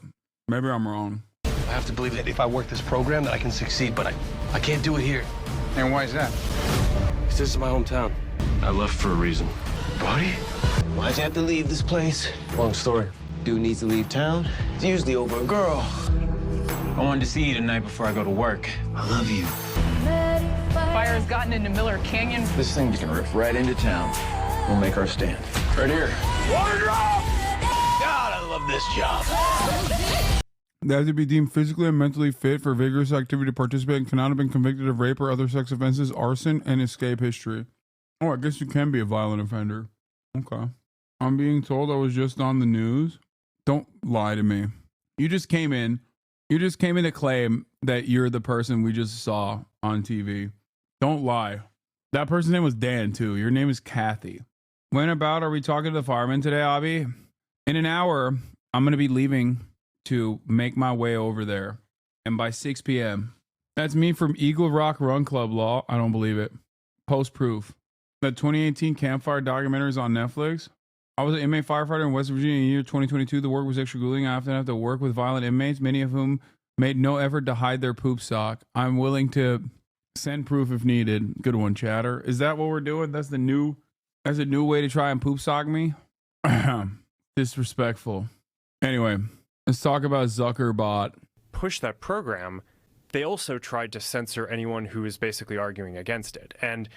S2: maybe I'm wrong.
S5: I have to believe that if I work this program, that I can succeed, but I can't do it here.
S24: And why is that?
S5: Because this is my hometown. I left for a reason.
S24: Buddy?
S21: Why'd you have to leave this place?
S5: Long story.
S21: Dude needs to leave town. It's usually over a girl. I wanted to see you tonight before I go to work. I love you.
S18: Fire has gotten into Miller Canyon.
S21: This thing can rip right into town. We'll make our stand. Right here.
S24: Water drop! God, I love this job.
S2: They have to be deemed physically and mentally fit for vigorous activity to participate and cannot have been convicted of rape or other sex offenses, arson, and escape history. Oh, I guess you can be a violent offender. Okay. I'm being told I was just on the news. Don't lie to me. You just came in to claim that you're the person we just saw on TV. Don't lie. That person's name was Dan, too. Your name is Kathy. When about are we talking to the firemen today, Abby? In an hour, I'm going to be leaving to make my way over there. And by 6 p.m., that's me from Eagle Rock Run Club Law. I don't believe it. Post proof. That 2018 campfire documentary is on Netflix. I was an inmate firefighter in West Virginia in the year 2022. The work was extra grueling. I often have to work with violent inmates, many of whom made no effort to hide their poop sock. I'm willing to send proof if needed. Good one, chatter. Is that what we're doing? That's a new way to try and poop sock me? Disrespectful. Anyway, let's talk about Zuckerbot.
S22: Push that program. They also tried to censor anyone who was basically arguing against it. And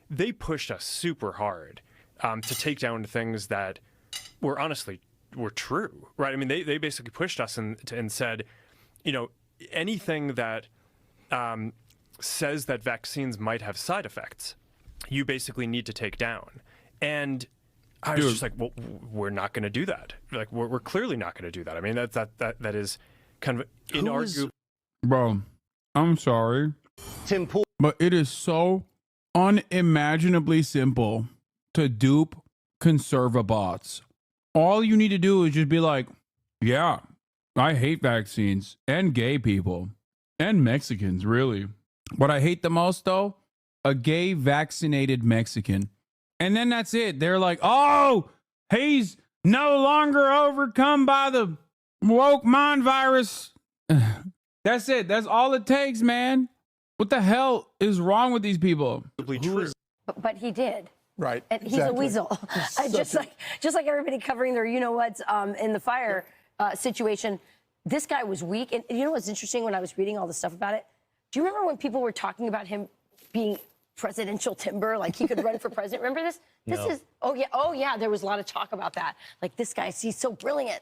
S22: they pushed us super hard to take down things that were true, right? I mean, they basically pushed us and said, you know, anything that says that vaccines might have side effects, you basically need to take down. And I was just like, well, we're not going to do that. Like, we're clearly not going to do that. I mean, that is kind of inarguable.
S2: Bro, I'm sorry.
S23: Tim Pool.
S2: But it is so unimaginably simple to dupe conservabots. All you need to do is just be like, yeah, I hate vaccines and gay people and Mexicans, really. What I hate the most, though, a gay vaccinated Mexican. And then that's it. They're like, oh, he's no longer overcome by the woke mind virus. That's it. That's all it takes, man. What the hell is wrong with these people?
S25: But he did.
S19: Right.
S25: And he's a weasel. just like everybody covering their you-know-whats in the fire situation. This guy was weak. And you know what's interesting when I was reading all the stuff about it? Do you remember when people were talking about him being presidential timber, like he could run for president? Remember this?
S20: No.
S25: Oh yeah, there was a lot of talk about that. Like, this guy, he's so brilliant.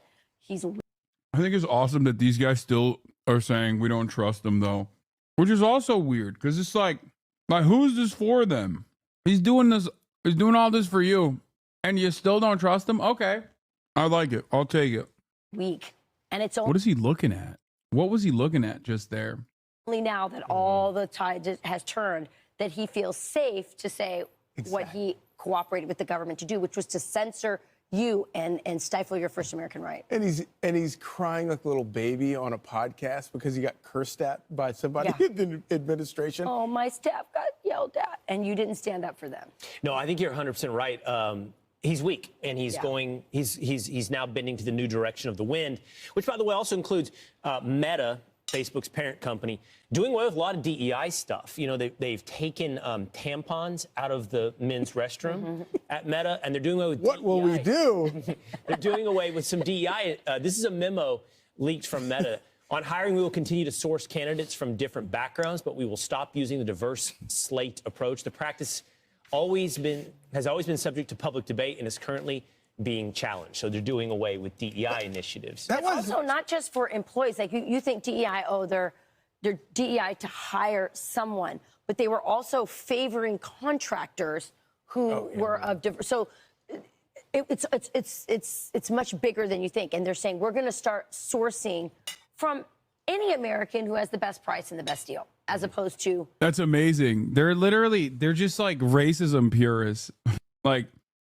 S2: I think it's awesome that these guys still are saying we don't trust them, though. Which is also weird, because it's like who's this for them? He's doing all this for you, and you still don't trust him? Okay. I like it. I'll take it.
S25: Weak. And it's
S2: What is he looking at? What was he looking at just there?
S25: only now that all the tide has turned that he feels safe to say what he cooperated with the government to do, which was to censor you and stifle your First American right.
S1: And he's crying like a little baby on a podcast because he got cursed at by somebody in the administration.
S25: Oh, my staff got yelled at, and you didn't stand up for them.
S20: No, I think you're 100% right. He's weak, and he's going. He's now bending to the new direction of the wind, which, by the way, also includes Meta, Facebook's parent company, doing away with a lot of DEI stuff. You know, they've taken tampons out of the men's restroom at Meta, and they're doing away with
S1: what
S20: DEI.
S1: will we do?
S20: They're doing away with some DEI. This is a memo leaked from Meta. On hiring, we will continue to source candidates from different backgrounds, but we will stop using the diverse slate approach. The practice has always been subject to public debate and is currently being challenged. So they're doing away with DEI initiatives.
S25: But also not just for employees. Like you think DEI, they're DEI to hire someone, but they were also favoring contractors who were of diverse. So it's much bigger than you think. And they're saying we're going to start sourcing from any American who has the best price and the best deal, as opposed to.
S2: That's amazing. They're just like racism purists. Like,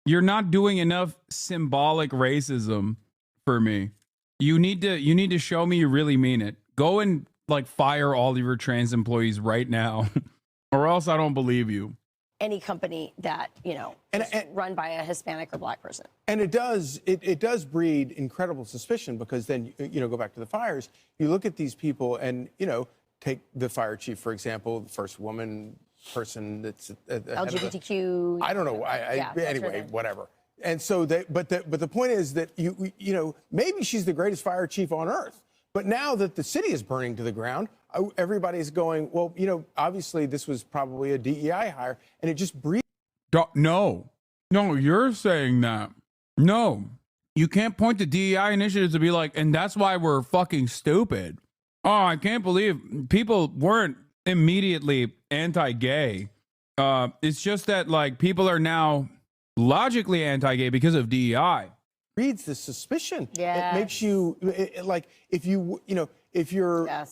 S2: you're not doing enough symbolic racism for me. You need to show me you really mean it. Go and like fire all of your trans employees right now, or else I don't believe you.
S25: Any company that, you know, is run by a Hispanic or Black person.
S1: And it does breed incredible suspicion, because then, you know, go back to the fires. You look at these people and, you know, take the fire chief, for example, the first woman person that's
S25: LGBTQ.
S1: I don't know. Anyway, whatever. And so but the point is that you know, maybe she's the greatest fire chief on earth, but now that the city is burning to the ground, everybody's going, well, you know, obviously this was probably a DEI hire, and it just breeds.
S2: No, you're saying that. No, you can't point to DEI initiatives to be like, and that's why we're fucking stupid. Oh, I can't believe people weren't immediately anti-gay. It's just that like people are now logically anti-gay because of DEI.
S1: Breeds the suspicion. It makes you like, if you're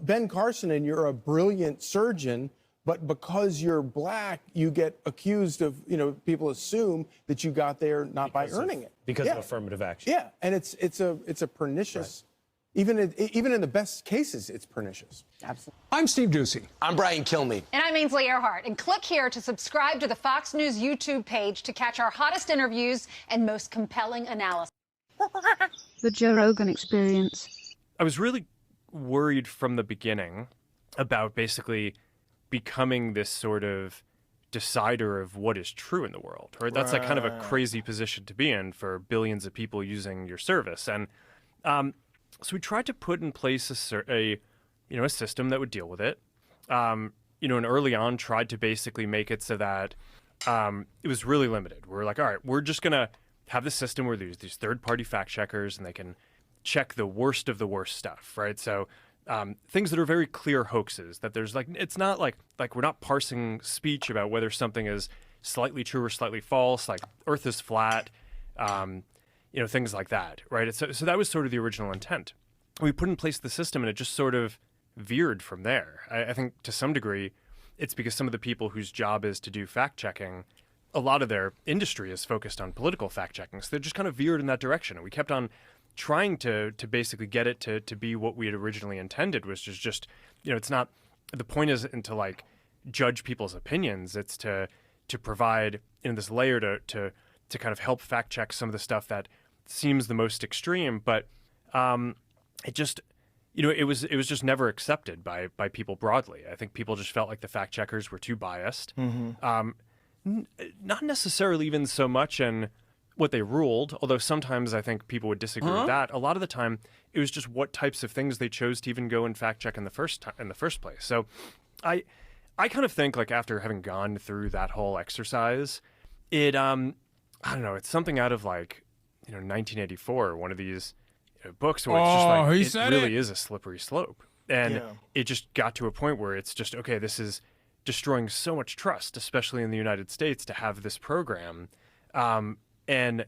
S1: Ben Carson and you're a brilliant surgeon, but because you're Black, you get accused of, you know, people assume that you got there not by earning it.
S20: Because of affirmative action.
S1: Yeah, and it's a pernicious. Right. Even in the best cases, it's pernicious.
S25: Absolutely.
S10: I'm Steve Doocy.
S11: I'm Brian Kilmeade.
S12: And I'm Ainsley Earhart. And click here to subscribe to the Fox News YouTube page to catch our hottest interviews and most compelling analysis.
S14: The Joe Rogan Experience.
S22: I was really worried from the beginning about basically becoming this sort of decider of what is true in the world, right? That's like kind of a crazy position to be in for billions of people using your service. And so we tried to put in place a system that would deal with it. And early on tried to basically make it so that it was really limited. We're like, all right, we're just going to have the system where there's these third-party fact checkers and they can check the worst of the worst stuff, right? So things that are very clear hoaxes, that there's like, it's not like we're not parsing speech about whether something is slightly true or slightly false, like Earth is flat, things like that, right? So that was sort of the original intent. We put in place the system and it just sort of veered from there. I think to some degree, it's because some of the people whose job is to do fact checking, a lot of their industry is focused on political fact checking. So they just kind of veered in that direction. And we kept on trying to basically get it to be what we had originally intended, which is just, it's not, the point isn't to like judge people's opinions. It's to provide this layer to kind of help fact check some of the stuff that seems the most extreme, but it just, it was just never accepted by people broadly. I think people just felt like the fact checkers were too biased. Mm-hmm. Not necessarily even so much in what they ruled, although sometimes I think people would disagree with that. A lot of the time, it was just what types of things they chose to even go and fact check in the first place. So I kind of think, like, after having gone through that whole exercise, it I don't know, it's something out of like 1984, one of these books where it's just like it really is a slippery slope, and it just got to a point where it's just, okay, this is destroying so much trust, especially in the United States, to have this program. And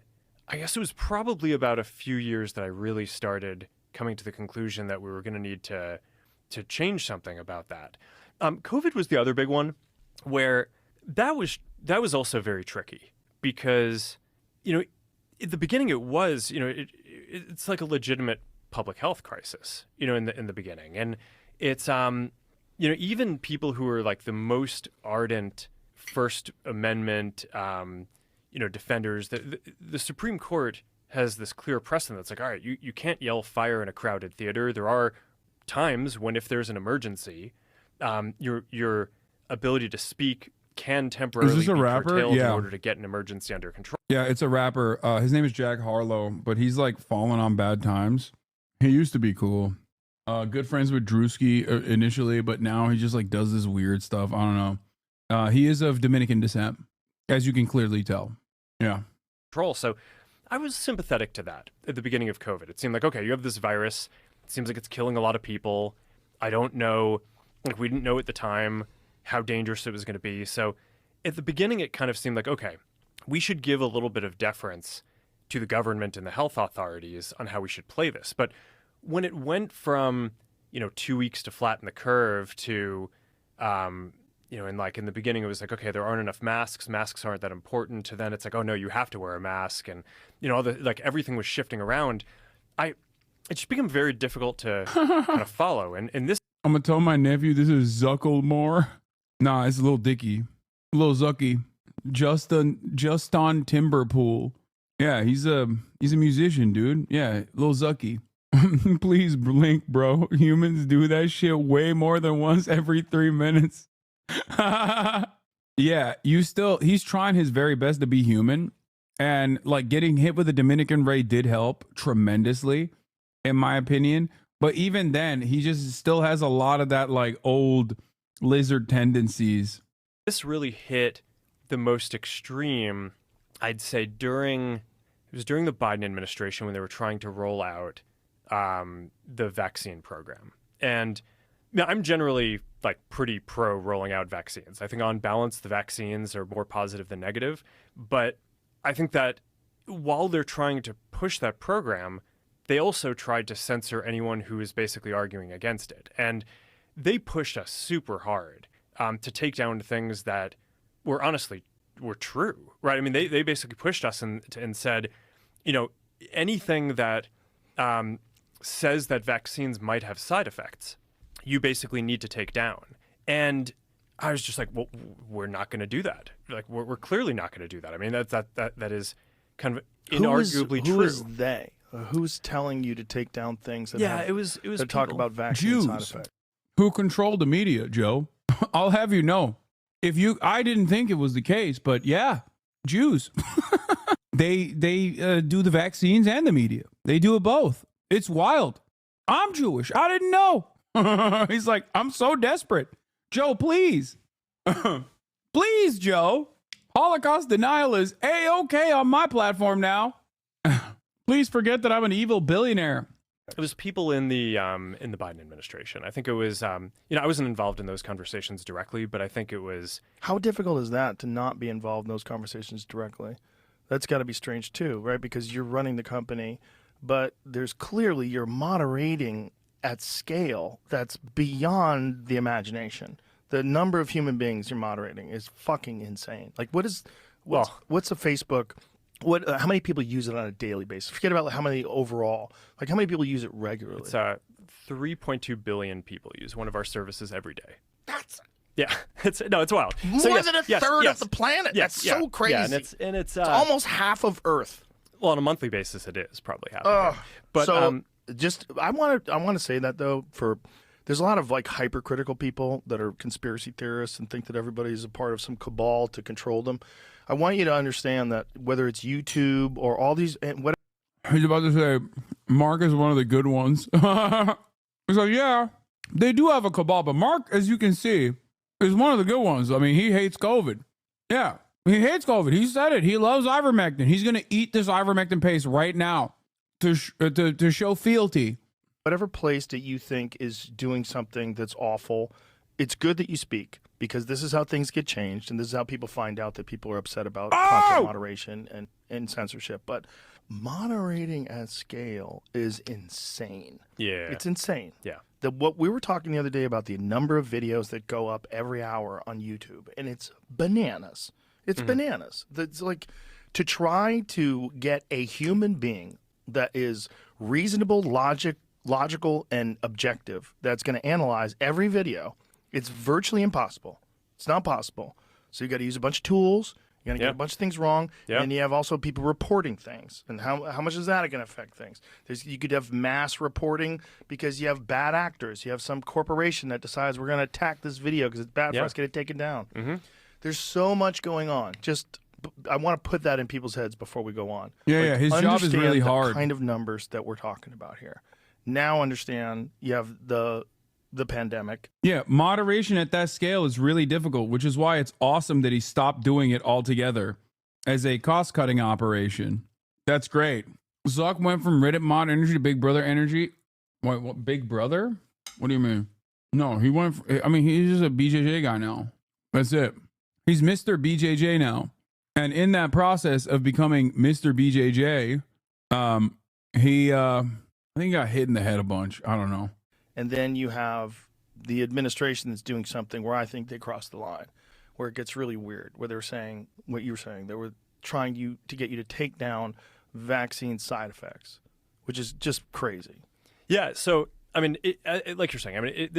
S22: I guess it was probably about a few years that I really started coming to the conclusion that we were going to need to change something about that. COVID was the other big one, where that was also very tricky, because, at the beginning it was, it's like a legitimate public health crisis, in the beginning. And it's, even people who are like the most ardent First Amendment, defenders, the Supreme Court has this clear precedent that's like, all right, you can't yell fire in a crowded theater. There are times when, if there's an emergency, your ability to speak can temporarily be curtailed in order to get an emergency under control.
S2: Yeah, it's a rapper. His name is Jack Harlow, but he's like fallen on bad times. He used to be cool. Good friends with Drewski initially, but now he just like does this weird stuff. I don't know. He is of Dominican descent, as you can clearly tell. Yeah.
S22: So I was sympathetic to that at the beginning of COVID. It seemed like, okay, you have this virus. It seems like it's killing a lot of people. I don't know, like we didn't know at the time how dangerous it was going to be. So at the beginning, it kind of seemed like, okay, we should give a little bit of deference to the government and the health authorities on how we should play this. But when it went from, 2 weeks to flatten the curve to, and like in the beginning, it was like, okay, there aren't enough masks. Masks aren't that important. To then it's like, oh no, you have to wear a mask. And, everything was shifting around. It just became very difficult to kind of follow. And this,
S2: I'm going to tell my nephew this is Zucklemore. Nah, it's Lil Dicky. Lil Zucky. Justin Timberpool. Yeah, he's a musician, dude. Yeah, Lil Zucky. Please blink, bro. Humans do that shit way more than once every 3 minutes. Yeah, he's trying his very best to be human. And like getting hit with the Dominican ray did help tremendously, in my opinion. But even then, he just still has a lot of that like old lizard tendencies.
S22: This really hit the most extreme, I'd say, during the Biden administration when they were trying to roll out the vaccine program. And I'm generally like pretty pro rolling out vaccines. I think on balance, the vaccines are more positive than negative. But I think that while they're trying to push that program, they also tried to censor anyone who is basically arguing against it. And they pushed us super hard to take down things that were true, right? I mean, they basically pushed us and said, anything that says that vaccines might have side effects, you basically need to take down. And I was just like, well, we're not going to do that. Like, we're clearly not going to do that. I mean, that is kind of inarguably true.
S3: Who is they? Who's telling you to take down things that
S22: it was
S3: that talk about vaccine side effects?
S2: Who control the media, Joe? I'll have you know. I didn't think it was the case, but yeah, Jews. They do the vaccines and the media. They do it both. It's wild. I'm Jewish. I didn't know. He's like, I'm so desperate. Joe, please. Please, Joe. Holocaust denial is A-okay on my platform now. Please forget that I'm an evil billionaire.
S22: It was people in the Biden administration. I think it was, I wasn't involved in those conversations directly, but I think it was.
S3: How difficult is that to not be involved in those conversations directly? That's got to be strange too, right? Because you're running the company, but there's clearly you're moderating at scale that's beyond the imagination. The number of human beings you're moderating is fucking insane. Like, what's a Facebook? How many people use it on a daily basis? Forget about how many overall. Like, how many people use it regularly?
S22: It's 3.2 billion people use one of our services every day. It's wild.
S3: More than a third of the planet. That's so crazy.
S22: Yeah, and it's
S3: almost half of Earth.
S22: Well, on a monthly basis, it is probably half. Of it. But
S3: I want to say that though, there's a lot of like hypercritical people that are conspiracy theorists and think that everybody's a part of some cabal to control them. I want you to understand that whether it's YouTube or all these and whatever.
S2: He's about to say, Mark is one of the good ones. He's like, yeah, they do have a cabal, but Mark, as you can see, is one of the good ones. I mean, he hates COVID. Yeah, he hates COVID. He said it. He loves ivermectin. He's going to eat this ivermectin paste right now to show fealty.
S3: Whatever place that you think is doing something that's awful, it's good that you speak because this is how things get changed and this is how people find out that people are upset about content moderation and censorship. But moderating at scale is insane.
S22: Yeah.
S3: It's insane.
S22: Yeah.
S3: What we were talking the other day about the number of videos that go up every hour on YouTube, and it's bananas. It's bananas. It's like to try to get a human being that is reasonable, logical, and objective, that's going to analyze every video, it's virtually impossible. It's not possible. So you got to use a bunch of tools. You're going to get a bunch of things wrong.
S22: Yep.
S3: And you have also people reporting things. And how much is that going to affect things? You could have mass reporting because you have bad actors. You have some corporation that decides we're going to attack this video because it's bad for us to get it taken down.
S22: Mm-hmm.
S3: There's so much going on. I want to put that in people's heads before we go on.
S2: Yeah, his job is really
S3: the
S2: hard.
S3: Kind of numbers that we're talking about here. Now understand you have the pandemic.
S2: Yeah, moderation at that scale is really difficult, which is why it's awesome that he stopped doing it altogether as a cost-cutting operation. That's great. Zuck went from Reddit mod energy to Big Brother energy. What Big Brother? What do you mean? No, he went. He's just a BJJ guy now. That's it. He's Mr. BJJ now. And in that process of becoming Mr. BJJ, I think he got hit in the head a bunch. I don't know.
S3: And then you have the administration that's doing something where I think they crossed the line, where it gets really weird, where they're saying what you were saying. They were trying to get you to take down vaccine side effects, which is just crazy.
S22: Yeah. So, like you're saying,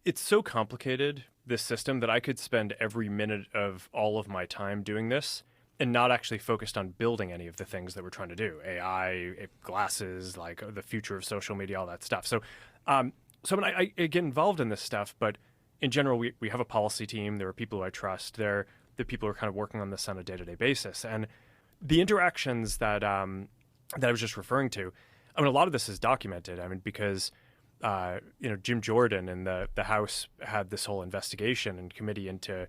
S22: it's so complicated, this system, that I could spend every minute of all of my time doing this and not actually focused on building any of the things that we're trying to do. AI, glasses, like the future of social media, all that stuff. So, I get involved in this stuff, but in general, we have a policy team. There are people who I trust. They're the people who are kind of working on this on a day-to-day basis. And the interactions that I was just referring to, a lot of this is documented. Because Jim Jordan and the House had this whole investigation and committee into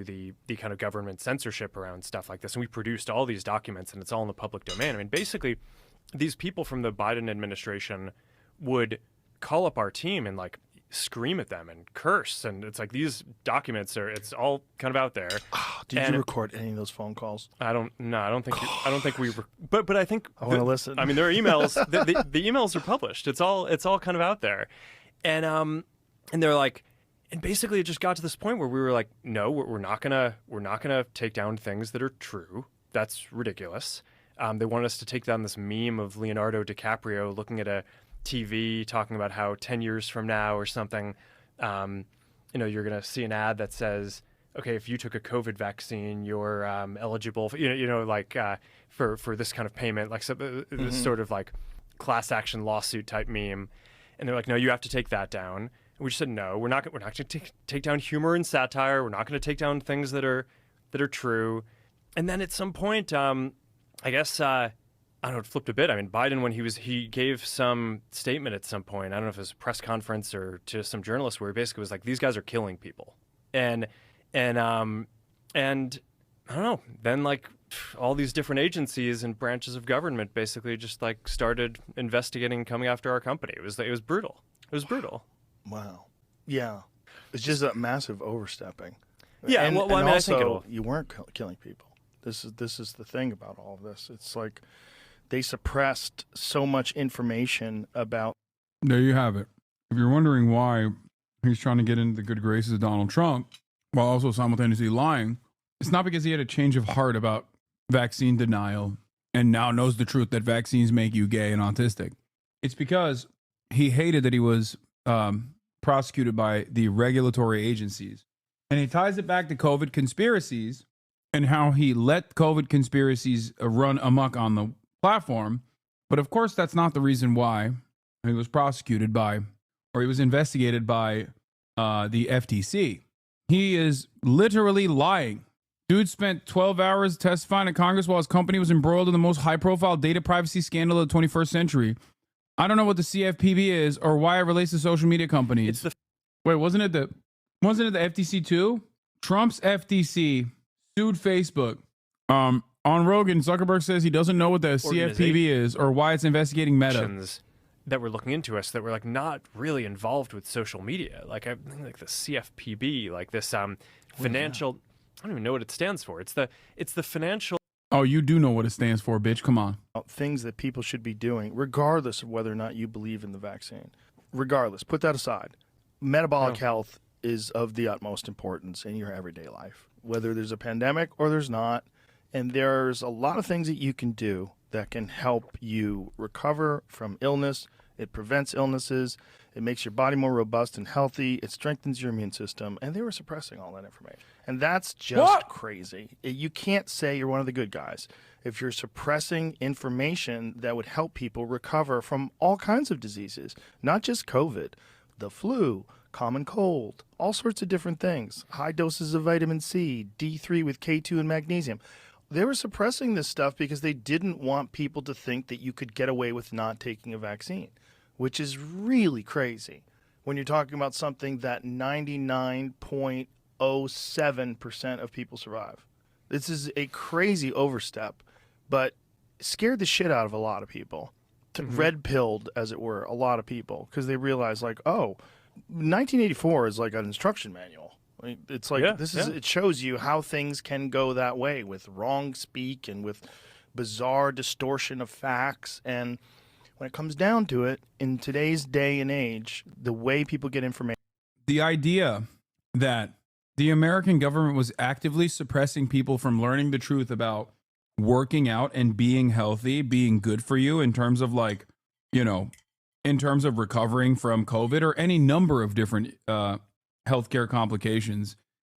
S22: the kind of government censorship around stuff like this. And we produced all these documents, and it's all in the public domain. Basically, these people from the Biden administration would call up our team and scream at them and curse. And it's like, these documents it's all kind of out there.
S3: Did you record any of those phone calls?
S22: I don't think we but I think
S3: I want to listen.
S22: There are emails. the emails are published. It's all kind of out there. And they're like, and basically it just got to this point where we were like, no, we're not gonna take down things that are true. That's ridiculous. They wanted us to take down this meme of Leonardo DiCaprio looking at a TV talking about how 10 years from now or something, you're gonna see an ad that says, okay, if you took a COVID vaccine, you're eligible for, for this kind of payment, this sort of class action lawsuit type meme. And they're like, no, you have to take that down. We just said, no, we're not going to take down humor and satire. We're not going to take down things that are true. And then at some point, I guess, I don't know, it flipped a bit. Biden, when he gave some statement at some point, I don't know if it was a press conference or to some journalists, where he basically was like, these guys are killing people. And I don't know, then all these different agencies and branches of government basically just started investigating, coming after our company. It was brutal. It was brutal.
S3: Wow. Yeah. It's just a massive overstepping.
S22: Yeah.
S3: And
S22: I
S3: also,
S22: think
S3: you weren't killing people. This is the thing about all of this. It's like they suppressed so much information about.
S2: There you have it. If you're wondering why he's trying to get into the good graces of Donald Trump while also simultaneously lying, it's not because he had a change of heart about vaccine denial and now knows the truth that vaccines make you gay and autistic. It's because he hated that he was prosecuted by the regulatory agencies. And he ties it back to COVID conspiracies and how he let COVID conspiracies run amok on the platform. But of course, that's not the reason why he was prosecuted by, or he was investigated by the FTC. He is literally lying. Dude spent 12 hours testifying to Congress while his company was embroiled in the most high-profile data privacy scandal of the 21st century. I don't know what the CFPB is or why it relates to social media companies. Wait, wasn't it the FTC too? Trump's FTC sued Facebook. On Rogan, Zuckerberg says he doesn't know what the CFPB is or why it's investigating Meta.
S22: That were looking into us that were not really involved with social media. I think the CFPB, this financial. I don't even know what it stands for. It's the financial.
S2: Oh, you do know what it stands for, bitch. Come on.
S3: Things that people should be doing, regardless of whether or not you believe in the vaccine. Regardless, put that aside. Metabolic health is of the utmost importance in your everyday life. Whether there's a pandemic or there's not, And there's a lot of things that you can do that can help you recover from illness. It prevents illnesses. It makes your body more robust and healthy. It strengthens your immune system. And they were suppressing all that information. And that's just crazy. You can't say you're one of the good guys if you're suppressing information that would help people recover from all kinds of diseases, not just COVID, the flu, common cold, all sorts of different things, high doses of vitamin C, D3 with K2 and magnesium. They were suppressing this stuff because they didn't want people to think that you could get away with not taking a vaccine, which is really crazy when you're talking about something that 99.07% of people survive. This is a crazy overstep, but scared the shit out of a lot of people. Red-pilled, as it were, a lot of people because they realized, like, oh, 1984 is like an instruction manual. I mean, it's like it shows you how things can go that way with wrong speak and with bizarre distortion of facts. And when it comes down to it, in today's day and age, the way people get information.
S2: The idea that the American government was actively suppressing people from learning the truth about working out and being healthy, being good for you in terms of, like, you know, in terms of recovering from COVID or any number of different healthcare complications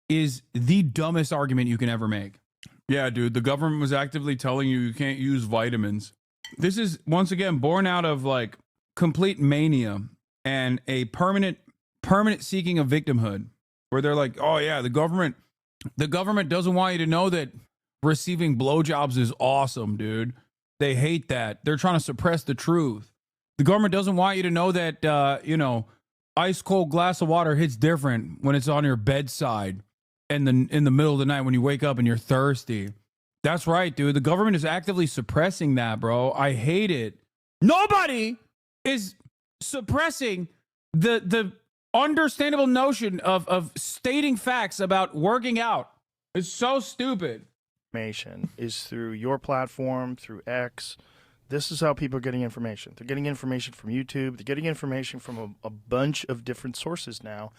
S2: is the dumbest argument you can ever make. Yeah, dude, the government was actively telling you you can't use vitamins. This is, once again, born out of, like, complete mania and a permanent seeking of victimhood, where they're like, oh yeah, the government doesn't want you to know that receiving blowjobs is awesome, dude. They hate that. They're trying to suppress the truth. The government doesn't want you to know that, you know, ice cold glass of water hits different when it's on your bedside and in the middle of the night when you wake up and you're thirsty. That's right, dude. The government is actively suppressing that, bro. I hate it. Nobody is suppressing the understandable notion of stating facts about working out. It's so stupid.
S3: Information is through your platform, through X. This is how people are getting information. They're getting information from YouTube. They're getting information from a bunch of different sources now.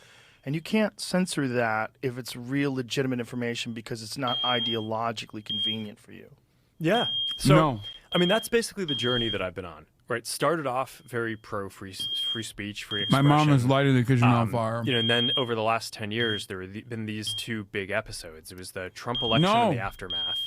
S3: And you can't censor that if it's real legitimate information because it's not ideologically convenient for you.
S22: Yeah. So, I mean, that's basically the journey that I've been on, right? Started off very pro free speech, free expression.
S2: My mom is lighting the kitchen on fire.
S22: You know, and then over the last 10 years, there have been these two big episodes. It was the Trump election and the aftermath,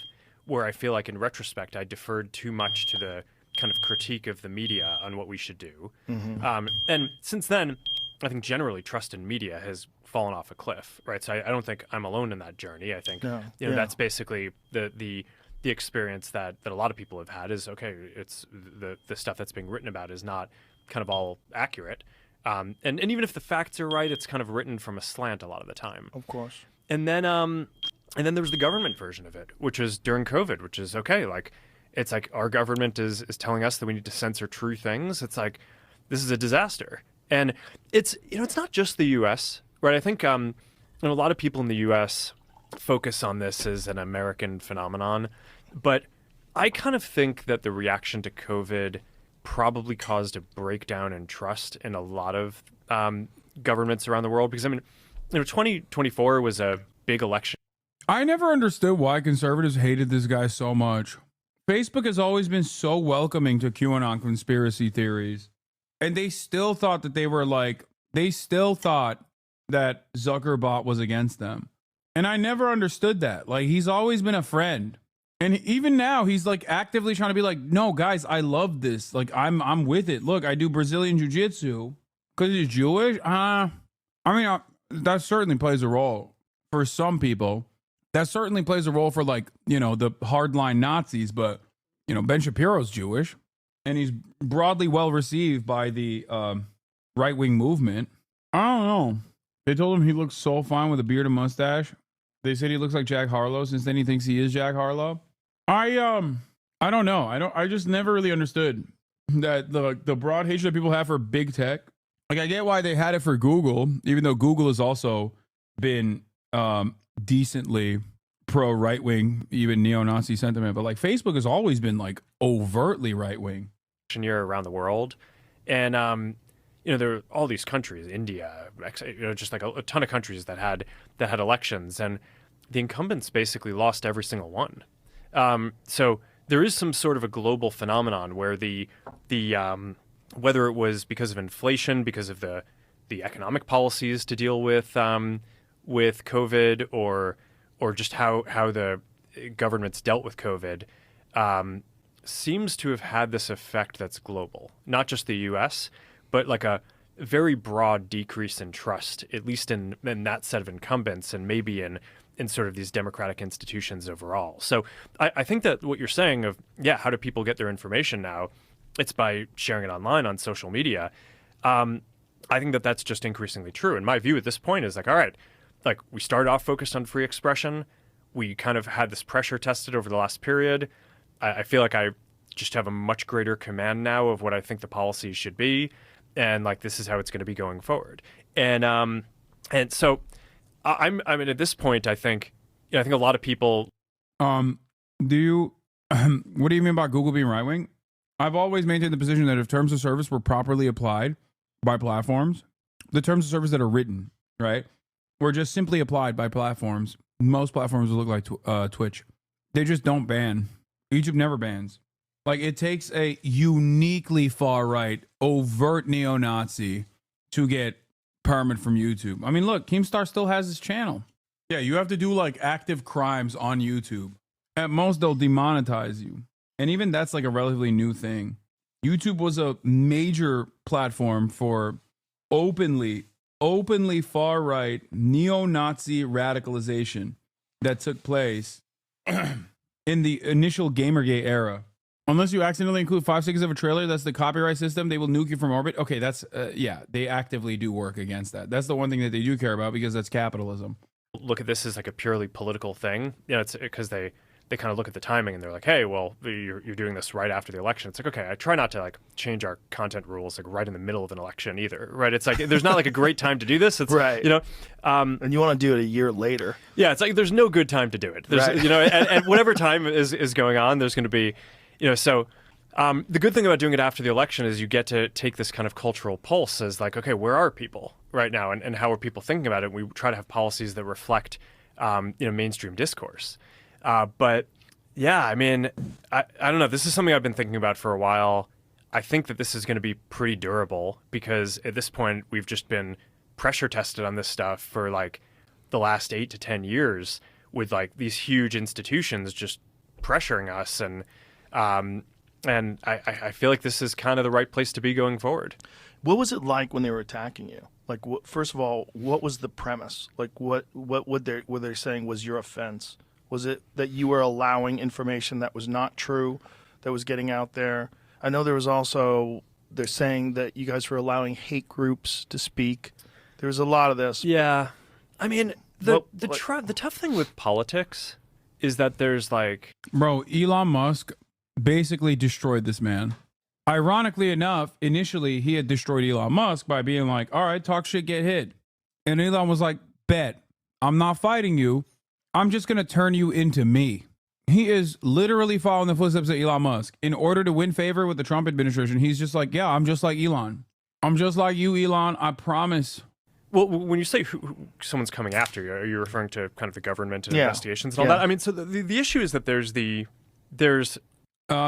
S22: where I feel like in retrospect, I deferred too much to the kind of critique of the media on what we should do. And since then, I think generally trust in media has fallen off a cliff, right? So I don't think I'm alone in that journey. I think you know that's basically the experience that a lot of people have had is, okay, it's the stuff that's being written about is not kind of all accurate. And even if the facts are right, it's kind of written from a slant a lot of the time.
S3: Of course.
S22: And then there was the government version of it, which is during COVID, which is okay, like it's like our government is telling us that we need to censor true things. It's like this is a disaster. And it's, you know, it's not just the U.S., right? I think you know, a lot of people in the U.S. focus on this as an American phenomenon, but I kind of think that the reaction to COVID probably caused a breakdown in trust in a lot of governments around the world. Because I mean, you know, 2024 was a big election.
S2: I never understood why conservatives hated this guy so much. Facebook has always been so welcoming to QAnon conspiracy theories. And they still thought that they still thought that Zuckerbot was against them. And I never understood that. Like, he's always been a friend. And even now, he's like actively trying to be like, no, guys, I love this. Like, I'm with it. Look, I do Brazilian jiu-jitsu because he's Jewish. I mean, that certainly plays a role for some people. That certainly plays a role for, like, you know, the hardline Nazis. But, you know, Ben Shapiro's Jewish. And he's broadly well received by the right-wing movement. I don't know. They told him he looks so fine with a beard and mustache. They said he looks like Jack Harlow, since then he thinks he is Jack Harlow. I don't know. I just never really understood that the broad hatred that people have for big tech. Like, I get why they had it for Google, even though Google has also been decently pro right-wing, even neo-Nazi sentiment. But like, Facebook has always been like overtly right-wing.
S22: Year around the world, and you know, there are all these countries, India, you know, just like a ton of countries that had elections, and the incumbents basically lost every single one. So there is some sort of a global phenomenon where the whether it was because of inflation, because of the economic policies to deal with COVID, or just how the governments dealt with COVID, seems to have had this effect that's global, not just the U.S., but like a very broad decrease in trust, at least in that set of incumbents, and maybe in sort of these democratic institutions overall. So I think that what you're saying of, how do people get their information now? It's by sharing it online on social media. I think that that's just increasingly true. And my view at this point is like, all right, like we started off focused on free expression. We kind of had this pressure tested over the last period. I feel like I just have a much greater command now of what I think the policies should be. And like, this is how it's going to be going forward. And so I mean, at this point, I think a lot of people.
S2: What do you mean by Google being right wing? I've always maintained the position that if terms of service were properly applied by platforms, the terms of service that are written, right, were just simply applied by platforms. Most platforms will look like Twitch. They just don't ban. YouTube never bans. Like, it takes a uniquely far-right, overt neo-Nazi to get permit from YouTube. I mean, look, Keemstar still has his channel. Yeah, you have to do, like, active crimes on YouTube. At most, they'll demonetize you. And even that's, like, a relatively new thing. YouTube was a major platform for openly far-right, neo-Nazi radicalization that took place in the initial Gamergate era. Unless you accidentally include 5 seconds of a trailer, that's the copyright system. They will nuke you from orbit. Okay, that's, they actively do work against that. That's the one thing that they do care about, because that's capitalism.
S22: Look at this as like a purely political thing. It's because they kind of look at the timing and they're like, hey, well, you're doing this right after the election. It's like, okay, I try not to like change our content rules like right in the middle of an election either, right? It's like, there's not like a great time to do this. It's
S3: right.
S22: And
S3: you want to do it a year later.
S22: Yeah, it's like there's no good time to do it. There's,
S3: right.
S22: And whatever time is going on, there's going to be, so the good thing about doing it after the election is you get to take this kind of cultural pulse as like, okay, where are people right now, and how are people thinking about it? We try to have policies that reflect, mainstream discourse. But yeah, I mean, I don't know. This is something I've been thinking about for a while. I think that this is going to be pretty durable, because at this point we've just been pressure tested on this stuff for like the last 8 to 10 years with like these huge institutions just pressuring us. And I feel like this is kind of the right place to be going forward.
S3: What was it like when they were attacking you? Like, first of all, what was the premise? Like, what were they saying was your offense? Was it that you were allowing information that was not true, that was getting out there? I know there was also, they're saying that you guys were allowing hate groups to speak. There was a lot of this.
S22: Yeah. I mean, the tough thing with politics is that there's like...
S2: Bro, Elon Musk basically destroyed this man. Ironically enough, initially he had destroyed Elon Musk by being like, all right, talk shit, get hit. And Elon was like, bet, I'm not fighting you. I'm just going to turn you into me. He is literally following the footsteps of Elon Musk. In order to win favor with the Trump administration, he's just like, yeah, I'm just like Elon. I'm just like you, Elon. I promise.
S22: Well, when you say someone's coming after you, are you referring to kind of the government and investigations and all that? I mean, so the issue is that there's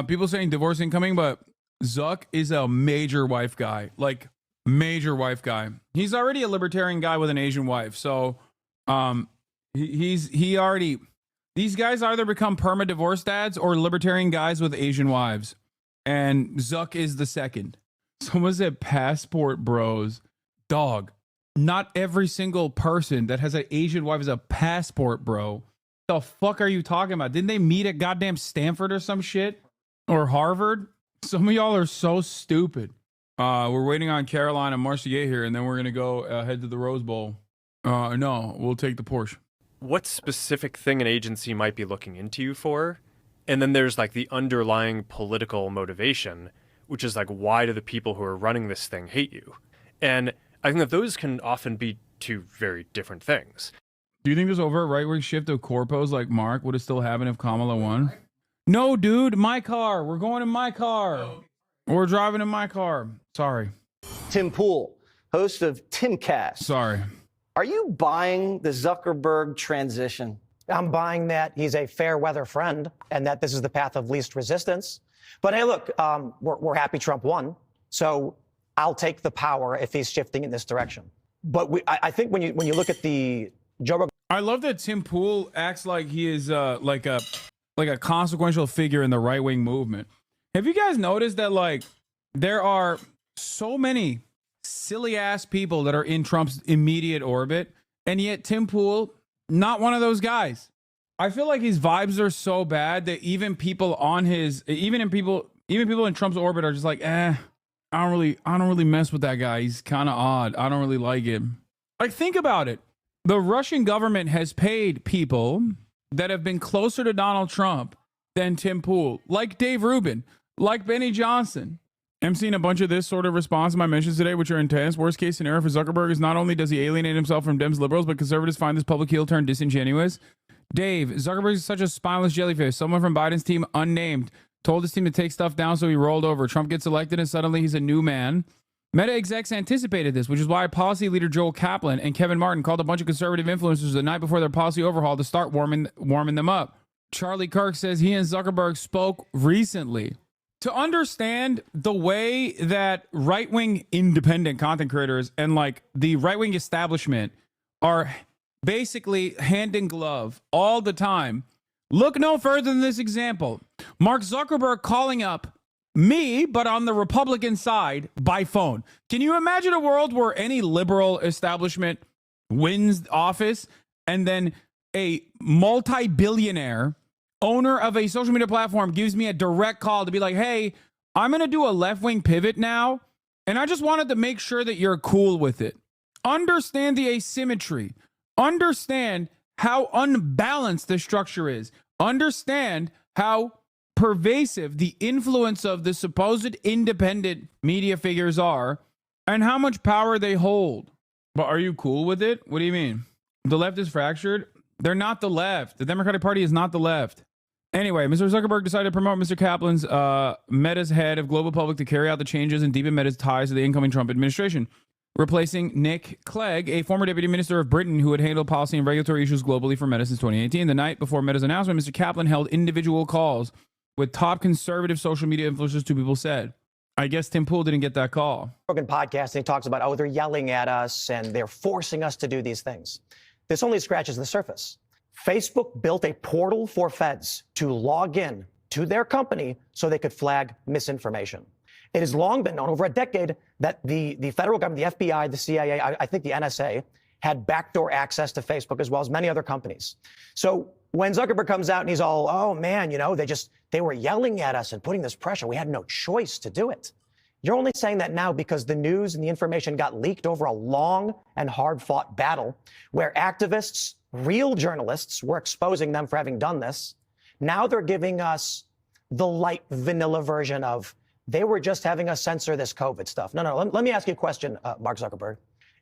S2: people saying divorce incoming, but Zuck is a major wife guy, like major wife guy. He's already a libertarian guy with an Asian wife. So, he already, these guys either become perma divorce dads or libertarian guys with Asian wives. And Zuck is the second. Someone said passport bros. Dog. Not every single person that has an Asian wife is a passport bro. The fuck are you talking about? Didn't they meet at goddamn Stanford or some shit? Or Harvard? Some of y'all are so stupid. We're waiting on Caroline and Marcier here, and then we're going to go head to the Rose Bowl. No, we'll take the Porsche.
S22: What specific thing an agency might be looking into you for? And then there's like the underlying political motivation, which is like, why do the people who are running this thing hate you? And I think that those can often be two very different things.
S2: Do you think this overt right-wing shift of corpos like Mark would have still happened if Kamala won? No, dude, my car. We're going in my car. We're driving in my car. Sorry.
S23: Tim Pool, host of Timcast.
S2: Sorry.
S23: Are you buying the Zuckerberg transition?
S6: I'm buying that he's a fair weather friend and that this is the path of least resistance. But hey, look, we're happy Trump won. So I'll take the power if he's shifting in this direction. But I think when you look at the Joe Rogan.
S2: I love that Tim Pool acts like he is like a consequential figure in the right-wing movement. Have you guys noticed that like there are so many silly ass people that are in Trump's immediate orbit, and yet Tim Pool, not one of those guys. I feel like his vibes are so bad that even people in Trump's orbit are just like, I don't really mess with that guy. He's kind of odd. I don't really like him. Like, think about it. The Russian government has paid people that have been closer to Donald Trump than Tim Pool, like Dave Rubin, like Benny Johnson. I'm seeing a bunch of this sort of response to my mentions today, which are intense. Worst case scenario for Zuckerberg is not only does he alienate himself from Dems liberals, but conservatives find this public heel turn disingenuous. Dave, Zuckerberg is such a spineless jellyfish. Someone from Biden's team, unnamed, told his team to take stuff down, so he rolled over. Trump gets elected, and suddenly he's a new man. Meta execs anticipated this, which is why policy leader Joel Kaplan and Kevin Martin called a bunch of conservative influencers the night before their policy overhaul to start warming them up. Charlie Kirk says he and Zuckerberg spoke recently. To understand the way that right-wing independent content creators and like the right-wing establishment are basically hand in glove all the time, look no further than this example. Mark Zuckerberg calling up me, but on the Republican side by phone. Can you imagine a world where any liberal establishment wins office and then a multi-billionaire owner of a social media platform gives me a direct call to be like, hey, I'm going to do a left-wing pivot now, and I just wanted to make sure that you're cool with it. Understand the asymmetry. Understand how unbalanced the structure is. Understand how pervasive the influence of the supposed independent media figures are and how much power they hold. But are you cool with it? What do you mean? The left is fractured? They're not the left. The Democratic Party is not the left. Anyway, Mr. Zuckerberg decided to promote Mr. Kaplan's Meta's head of global public to carry out the changes and deepen Meta's ties to the incoming Trump administration, replacing Nick Clegg, a former deputy minister of Britain who had handled policy and regulatory issues globally for Meta since 2018. The night before Meta's announcement, Mr. Kaplan held individual calls with top conservative social media influencers, two people said. I guess Tim Pool didn't get that call.
S6: Rogan podcast, and he talks about, they're yelling at us and they're forcing us to do these things. This only scratches the surface. Facebook built a portal for feds to log in to their company so they could flag misinformation. It has long been known, over a decade, that the federal government, the FBI, the CIA, I think the NSA, had backdoor access to Facebook as well as many other companies. So when Zuckerberg comes out and he's all, oh man, they were yelling at us and putting this pressure. We had no choice to do it. You're only saying that now because the news and the information got leaked over a long and hard-fought battle where activists, real journalists, were exposing them for having done this. Now they're giving us the light vanilla version of they were just having us censor this COVID stuff. No. Let me ask you a question, Mark Zuckerberg.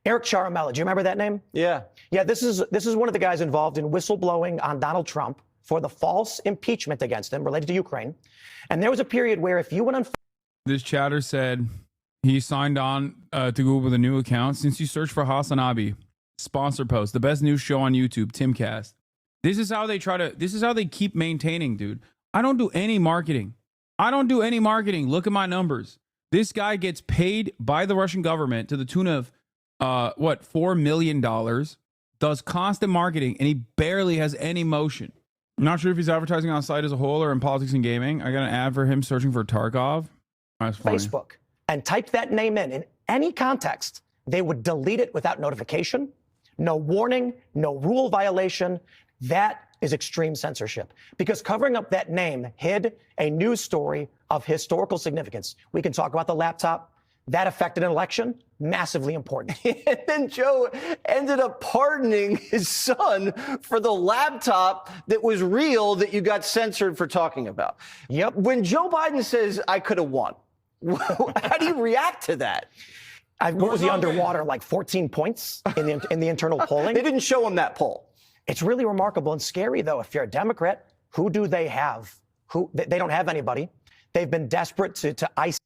S6: Eric Charamella, do you remember that name?
S23: Yeah.
S6: Yeah, this is one of the guys involved in whistleblowing on Donald Trump for the false impeachment against him related to Ukraine. And there was a period where if you went on...
S2: This chatter said he signed on to Google with a new account. Since you search for HasanAbi, sponsor post, the best news show on YouTube, Timcast. This is how they keep maintaining, dude. I don't do any marketing. Look at my numbers. This guy gets paid by the Russian government to the tune of $4 million, does constant marketing, and he barely has any motion. I'm not sure if he's advertising on site as a whole or in politics and gaming. I got an ad for him searching for Tarkov. That's funny.
S6: Facebook and typed that name in any context, they would delete it without notification, no warning, no rule violation. That is extreme censorship because covering up that name hid a news story of historical significance. We can talk about the laptop. That affected an election, massively important.
S23: And then Joe ended up pardoning his son for the laptop that was real that you got censored for talking about.
S6: Yep.
S23: When Joe Biden says, I could have won, how do you react to that?
S6: What was he underwater, like 14 points in the internal polling?
S23: They didn't show him that poll.
S6: It's really remarkable and scary, though. If you're a Democrat, who do they have? They don't have anybody. They've been desperate to ice.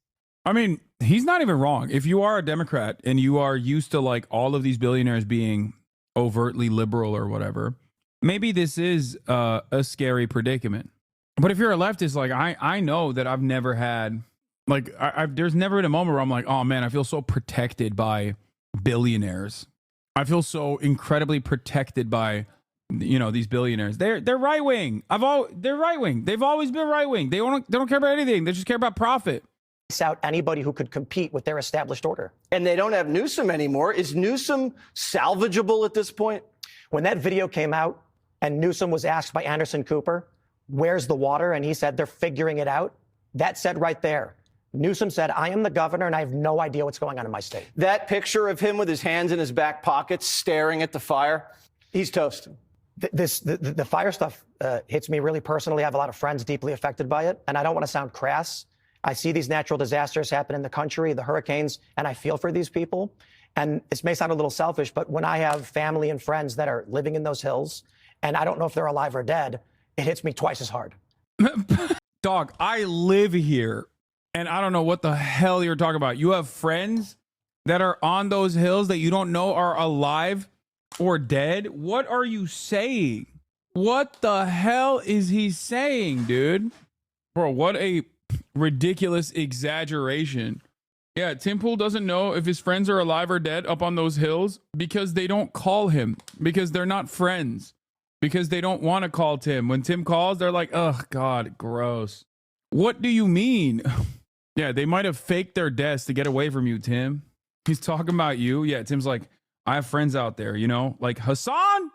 S2: I mean, he's not even wrong. If you are a Democrat and you are used to like all of these billionaires being overtly liberal or whatever, maybe this is a scary predicament. But if you're a leftist, like I know that I've never had, like, there's never been a moment where I'm like, oh man, I feel so protected by billionaires. I feel so incredibly protected by, you know, these billionaires. They're right wing. They're right wing. They've always been right wing. They don't care about anything. They just care about profit.
S6: Out anybody who could compete with their established order.
S23: And they don't have Newsom anymore. Is Newsom salvageable at this point?
S6: When that video came out and Newsom was asked by Anderson Cooper, where's the water? And he said, they're figuring it out. That said right there, Newsom said, I am the governor and I have no idea what's going on in my state.
S23: That picture of him with his hands in his back pockets staring at the fire, he's toast.
S6: The fire stuff hits me really personally. I have a lot of friends deeply affected by it. And I don't want to sound crass. I see these natural disasters happen in the country, the hurricanes, and I feel for these people. And this may sound a little selfish, but when I have family and friends that are living in those hills, and I don't know if they're alive or dead, it hits me twice as hard.
S2: Dog, I live here, and I don't know what the hell you're talking about. You have friends that are on those hills that you don't know are alive or dead? What are you saying? What the hell is he saying, dude? Bro, what a ridiculous exaggeration. Yeah, Tim Pool doesn't know if his friends are alive or dead up on those hills because they don't call him, because they're not friends, because they don't want to call Tim. When Tim calls, they're like, oh, God, gross. What do you mean? Yeah, they might have faked their deaths to get away from you, Tim. He's talking about you. Yeah, Tim's like, I have friends out there, you know, like HasanAbi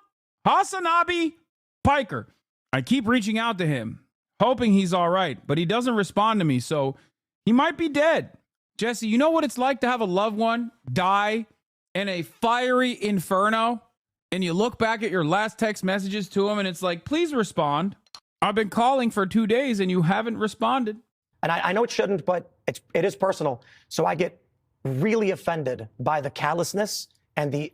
S2: Piker. I keep reaching out to him, hoping he's all right, but he doesn't respond to me, so he might be dead. Jesse, you know what it's like to have a loved one die in a fiery inferno, and you look back at your last text messages to him, and it's like, please respond. I've been calling for 2 days, and you haven't responded.
S6: And I know it shouldn't, but it is personal. So I get really offended by the callousness and the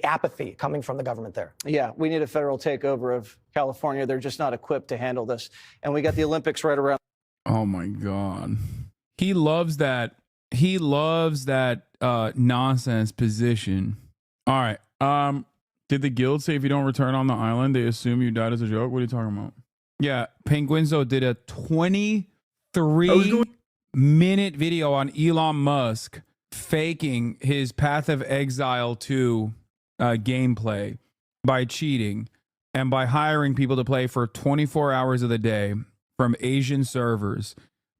S6: apathy coming from the government there.
S23: Yeah, we need a federal takeover of California. They're just not equipped to handle this. And we got the Olympics right around.
S2: Oh, my God. He loves that. He loves that nonsense position. All right. Did the guild say if you don't return on the island, they assume you died as a joke? What are you talking about? Yeah, Penguinzo did a 23-minute video on Elon Musk faking his Path of Exile 2 gameplay by cheating and by hiring people to play for 24 hours of the day from Asian servers.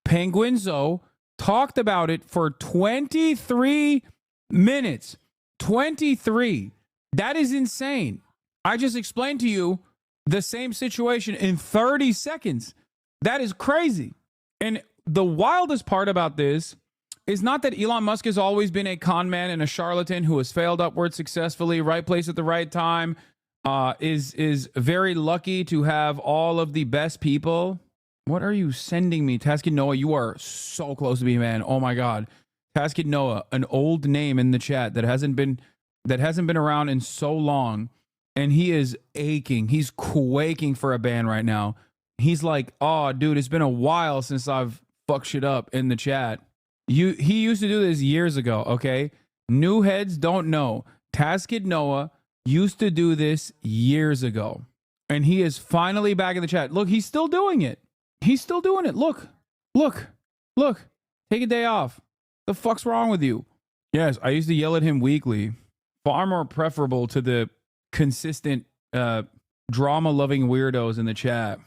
S2: Penguinzo talked about it for 23 minutes. 23. That is insane. I just explained to you the same situation in 30 seconds. That is crazy. And the wildest part about this is not that Elon Musk has always been a con man and a charlatan who has failed upward successfully, right place at the right time, is very lucky to have all of the best people. What are you sending me? Taskin Noah, you are so close to me, man. Oh my God. Taskin Noah, an old name in the chat that hasn't been around in so long, and he is aching. He's quaking for a ban right now. He's like, oh, dude, it's been a while since I've fucked shit up in the chat. He used to do this years ago, okay? New heads don't know. Taskid Noah used to do this years ago, and he is finally back in the chat. Look, he's still doing it. He's still doing it. Look. Take a day off. The fuck's wrong with you? Yes, I used to yell at him weekly. Far more preferable to the consistent drama-loving weirdos in the chat.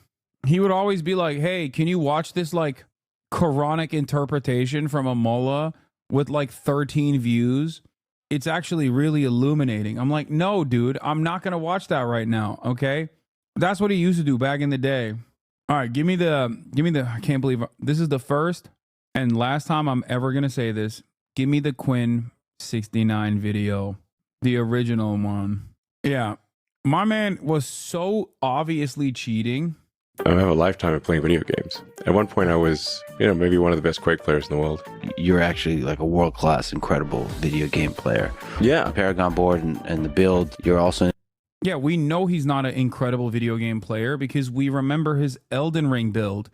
S2: He would always be like, hey, can you watch this like Quranic interpretation from a mullah with like 13 views? It's actually really illuminating. I'm like, no, dude, I'm not going to watch that right now, okay? That's what he used to do back in the day. All right, give me the, I can't believe this is the first and last time I'm ever going to say this. Give me the Quinn 69 video, the original one. Yeah, my man was so obviously cheating.
S7: I have a lifetime of playing video games. At one point I was, maybe one of the best Quake players in the world.
S10: You're actually like a world-class, incredible video game player.
S7: Yeah.
S10: The Paragon board and the build, you're also...
S2: Yeah, we know he's not an incredible video game player because we remember his Elden Ring build.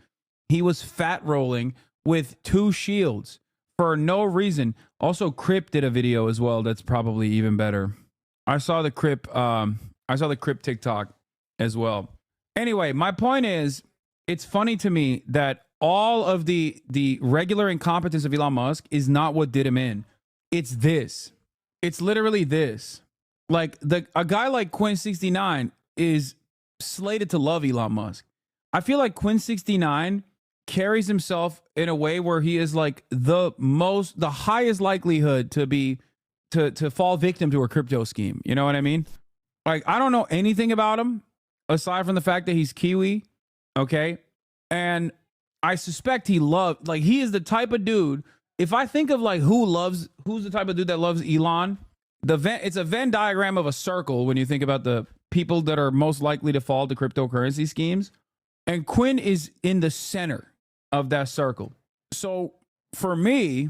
S2: He was fat rolling with 2 shields for no reason. Also, Crip did a video as well that's probably even better. I saw the Crip TikTok. as well. Anyway, my point is, it's funny to me that all of the regular incompetence of Elon Musk is not what did him in. It's this. It's literally this. Like a guy like Quinn69 is slated to love Elon Musk. I feel like Quinn69 carries himself in a way where he is like the highest likelihood to fall victim to a crypto scheme. You know what I mean? Like, I don't know anything about him aside from the fact that he's Kiwi. Okay. And I suspect he is the type of dude. If I think of like who's the type of dude that loves Elon, it's a Venn diagram of a circle when you think about the people that are most likely to fall to cryptocurrency schemes. And Quinn is in the center of that circle. So for me,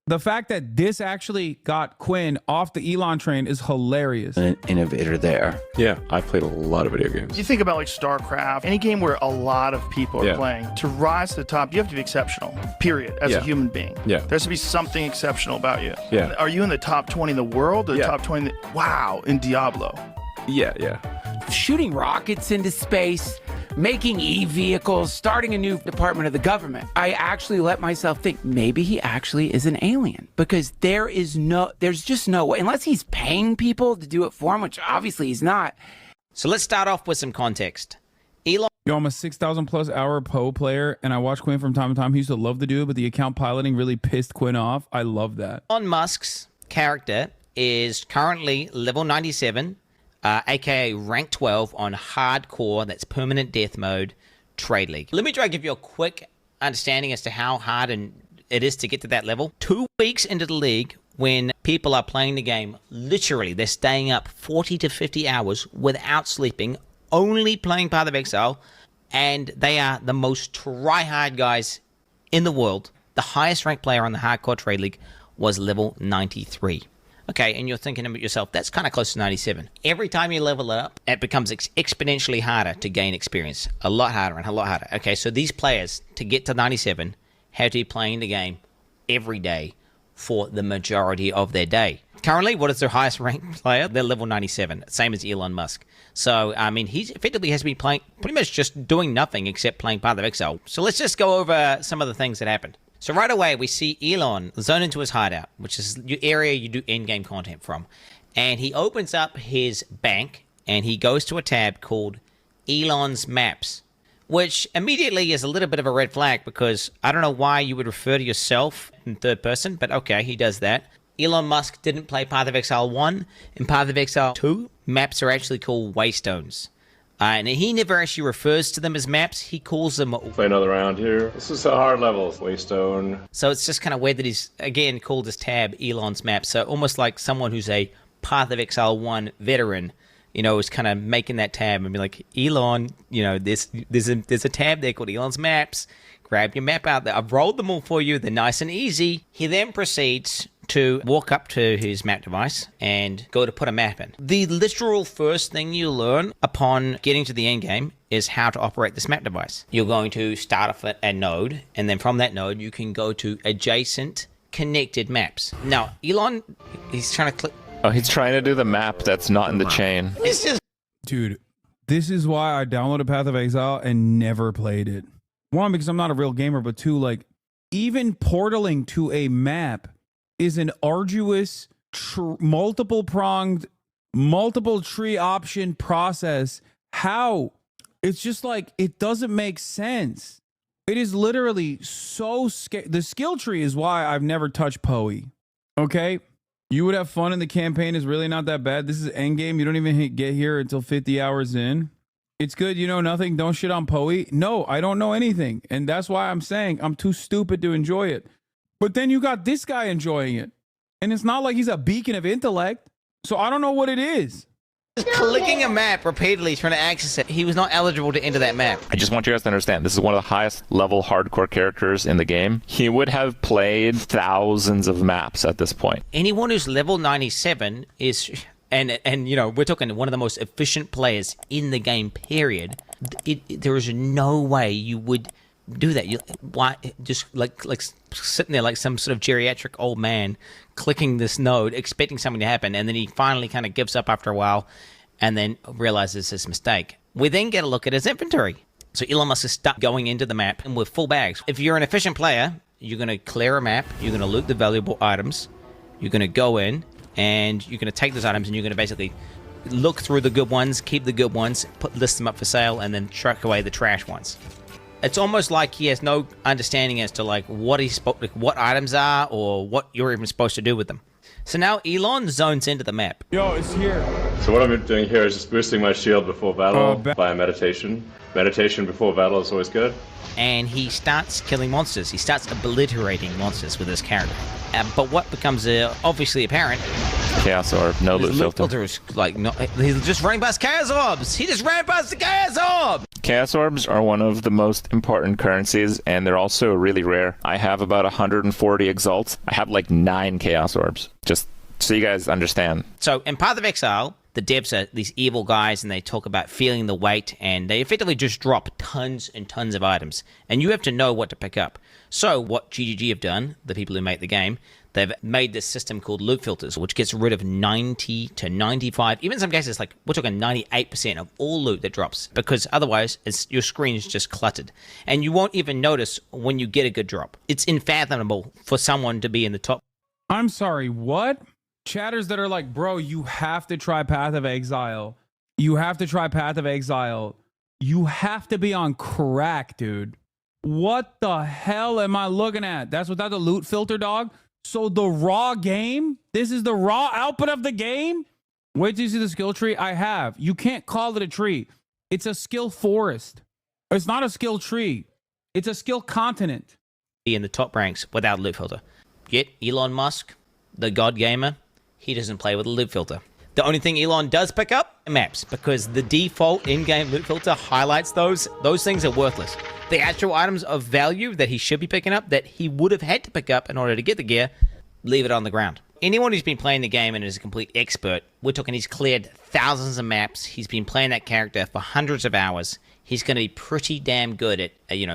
S2: the fact that this actually got Quinn off the Elon train is hilarious.
S10: An innovator there.
S7: Yeah, I've played a lot of video games.
S3: You think about like StarCraft, any game where a lot of people are playing, to rise to the top, you have to be exceptional, period, as a human being.
S7: Yeah.
S3: There has to be something exceptional about you.
S7: Yeah.
S3: Are you in the top 20 in the world or the top 20? Wow, in Diablo.
S7: Yeah.
S11: Shooting rockets into space, making e-vehicles, starting a new department of the government. I actually let myself think maybe he actually is an alien, because there's just no way, unless he's paying people to do it for him, which obviously he's not.
S13: So let's start off with some context. Elon.
S2: Yo, I'm a 6,000 plus hour Poe player, and I watch Quinn from time to time. He used to love the dude, but the account piloting really pissed Quinn off. I love that.
S13: Elon Musk's character is currently level 97. aka rank 12 on hardcore, that's permanent death mode, Trade League. Let me try to give you a quick understanding as to how hard it is to get to that level. 2 weeks into the league, when people are playing the game, literally, they're staying up 40 to 50 hours without sleeping, only playing Path of Exile, and they are the most try-hard guys in the world. The highest ranked player on the hardcore Trade League was level 93. Okay, and you're thinking about yourself, that's kind of close to 97. Every time you level it up, it becomes exponentially harder to gain experience. A lot harder and a lot harder. Okay, so these players, to get to 97, have to be playing the game every day for the majority of their day. Currently, what is their highest ranked player? They're level 97, same as Elon Musk. So, I mean, he effectively has to be playing, pretty much just doing nothing except playing Path of Exile. So let's just go over some of the things that happened. So right away, we see Elon zone into his hideout, which is the area you do in-game content from. And he opens up his bank, and he goes to a tab called Elon's Maps, which immediately is a little bit of a red flag, because I don't know why you would refer to yourself in third person, but okay, he does that. Elon Musk didn't play Path of Exile 1. In Path of Exile 2, maps are actually called waystones. And he never actually refers to them as maps. He calls them...
S7: Play another round here. This is a hard level. Waystone.
S13: So it's just kind of weird that he's, again, called his tab Elon's Map. So almost like someone who's a Path of Exile 1 veteran, you know, is kind of making that tab and be like, Elon, you know, there's a tab there called Elon's Maps. Grab your map out there. I've rolled them all for you. They're nice and easy. He then proceeds to walk up to his map device and go to put a map in. The literal first thing you learn upon getting to the end game is how to operate this map device. You're going to start off at a node, and then from that node, you can go to adjacent connected maps. Now, Elon, he's trying to click.
S15: Oh, he's trying to do the map that's not in the chain.
S13: It's just...
S2: Dude, this is why I downloaded Path of Exile and never played it. 1, because I'm not a real gamer, but 2, like, even portaling to a map is an arduous, multiple-pronged, multiple tree option process. How? It's just like, it doesn't make sense. It is literally so scary. The skill tree is why I've never touched Poe. Okay? You would have fun in the campaign is really not that bad. This is endgame. You don't even get here until 50 hours in. It's good. You know nothing. Don't shit on Poe. No, I don't know anything. And that's why I'm saying I'm too stupid to enjoy it. But then you got this guy enjoying it. And it's not like he's a beacon of intellect. So I don't know what it is.
S13: Just clicking a map repeatedly, trying to access it. He was not eligible to enter that map.
S15: I just want you guys to understand, this is one of the highest level hardcore characters in the game. He would have played thousands of maps at this point.
S13: Anyone who's level 97 is... And you know, we're talking one of the most efficient players in the game, period. There is no way you would do that. Why just like sitting there like some sort of geriatric old man clicking this node, expecting something to happen, and then he finally kind of gives up after a while, and then realizes his mistake. We then get a look at his inventory. So Elon Musk is stuck going into the map and with full bags. If you're an efficient player, you're going to clear a map, you're going to loot the valuable items, you're going to go in, and you're going to take those items and you're going to basically look through the good ones, keep the good ones, list them up for sale, and then truck away the trash ones. It's almost like he has no understanding as to like what items are or what you're even supposed to do with them. So now Elon zones into the map.
S2: Yo, it's here.
S7: So what I'm doing here is just boosting my shield before battle by meditation. Meditation before battle is always good.
S13: And he starts killing monsters. He starts obliterating monsters with his character. But what becomes obviously apparent...
S15: Chaos Orb, no loot filter.
S13: Filter is like, no, he's just running past Chaos Orbs. He just ran past the Chaos Orb.
S15: Chaos Orbs are one of the most important currencies, and they're also really rare. I have about 140 Exalts. I have like 9 Chaos Orbs, just so you guys understand.
S13: So in Path of Exile, the devs are these evil guys, and they talk about feeling the weight, and they effectively just drop tons and tons of items, and you have to know what to pick up. So what GGG have done, the people who make the game, they've made this system called loot filters, which gets rid of 90 to 95, even in some cases, like we're talking 98% of all loot that drops, because otherwise your screen is just cluttered. And you won't even notice when you get a good drop. It's unfathomable for someone to be in the top.
S2: I'm sorry, what? Chatters that are like, bro, you have to try Path of Exile. You have to try Path of Exile. You have to be on crack, dude. What the hell am I looking at? That's without the loot filter, dog? So the raw game? This is the raw output of the game? Wait till you see the skill tree. I have. You can't call it a tree. It's a skill forest. It's not a skill tree. It's a skill continent.
S13: In the top ranks without loot filter. Yet Elon Musk, the god gamer, he doesn't play with a loot filter. The only thing Elon does pick up are maps, because the default in-game loot filter highlights those. Those things are worthless. The actual items of value that he should be picking up, that he would have had to pick up in order to get the gear, leave it on the ground. Anyone who's been playing the game and is a complete expert, we're talking he's cleared thousands of maps, he's been playing that character for hundreds of hours, he's going to be pretty damn good at,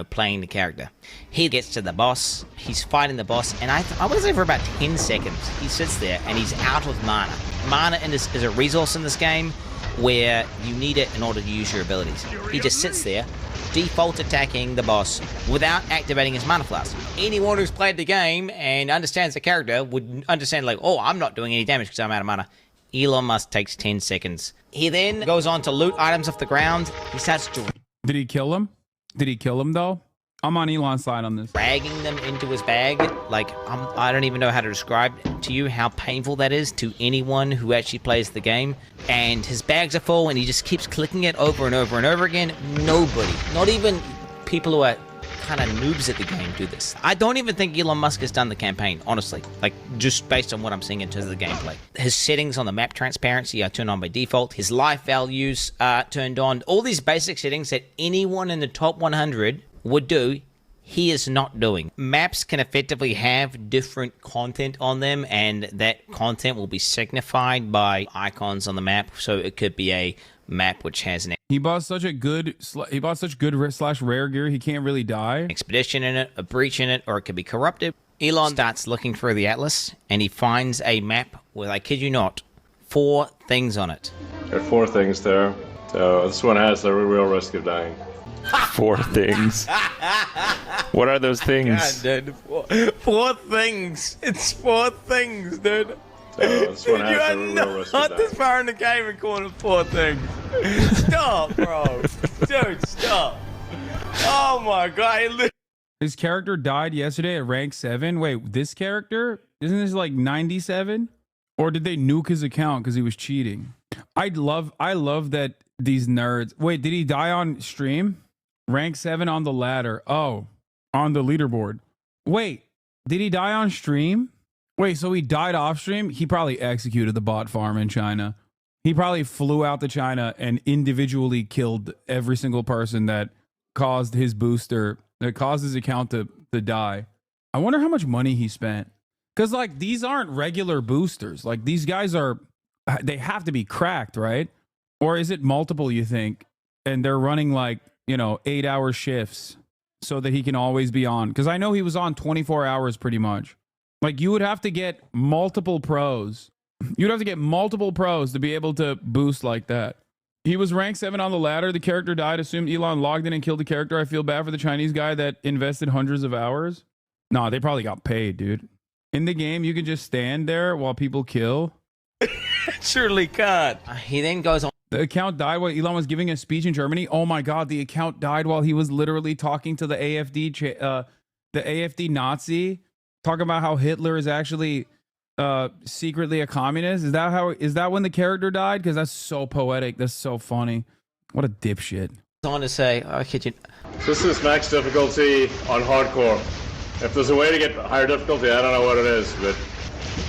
S13: playing the character. He gets to the boss, he's fighting the boss, and I want to say for about 10 seconds, he sits there and he's out of mana. Mana is a resource in this game where you need it in order to use your abilities. He just sits there, default attacking the boss without activating his mana flask. Anyone who's played the game and understands the character would understand, like, oh, I'm not doing any damage because I'm out of mana. Elon Musk takes 10 seconds. He then goes on to loot items off the ground. He starts to...
S2: Did he kill him? Did he kill him, though? I'm on Elon's side on this.
S13: Dragging them into his bag. Like, I don't even know how to describe to you how painful that is to anyone who actually plays the game. And his bags are full, and he just keeps clicking it over and over and over again. Nobody, not even people who are kind of noobs at the game, do this. I don't even think Elon Musk has done the campaign, honestly. Like, just based on what I'm seeing in terms of the gameplay. His settings on the map transparency are turned on by default. His life values are turned on. All these basic settings that anyone in the top 100 would do, he is not doing. Maps can effectively have different content on them, and that content will be signified by icons on the map. So it could be a map which has an...
S2: He bought such good / rare gear, he can't really die.
S13: Expedition in it, a breach in it, or it could be corrupted. Elon starts looking through the atlas, and he finds a map with, I kid you not, 4 things on it.
S7: There are 4 things there. So this one has a real risk of dying.
S15: 4 things. What are those things?
S13: God, dude. 4 things. It's 4 things, dude.
S7: So this one has a real risk of
S13: Not
S7: dying.
S13: this far in the game and calling it 4 things. Stop, bro. Dude, stop. Oh my god.
S2: His character died yesterday at rank 7. Wait, this character? Isn't this like 97? Or did they nuke his account because he was cheating? I love that these nerds... Wait, did he die on stream? Rank 7 on the ladder. Oh, on the leaderboard. Wait, did he die on stream? Wait, so he died off stream? He probably executed the bot farm in China. He probably flew out to China and individually killed every single person that caused his booster, that caused his account to die. I wonder how much money he spent. Because, like, these aren't regular boosters. Like, these guys are... They have to be cracked, right? Or is it multiple, you think? And they're running, like, 8-hour shifts so that he can always be on. Because I know he was on 24 hours pretty much. Like, you would have to get multiple pros. You'd have to get multiple pros to be able to boost like that. He was rank 7 on the ladder. The character died. Assumed Elon logged in and killed the character. I feel bad for the Chinese guy that invested hundreds of hours. Nah, they probably got paid, dude. In the game, you can just stand there while people kill.
S13: Surely can't. He then goes on.
S2: The account died while Elon was giving a speech in Germany. Oh my God, the account died while he was literally talking to the AfD Nazi, talking about how Hitler is actually secretly a communist. Is that when the character died? Because that's so poetic. That's so funny. What a dipshit.
S13: On to say, I kid you.
S7: This is max difficulty on hardcore. If there's a way to get higher difficulty, I don't know what it is, but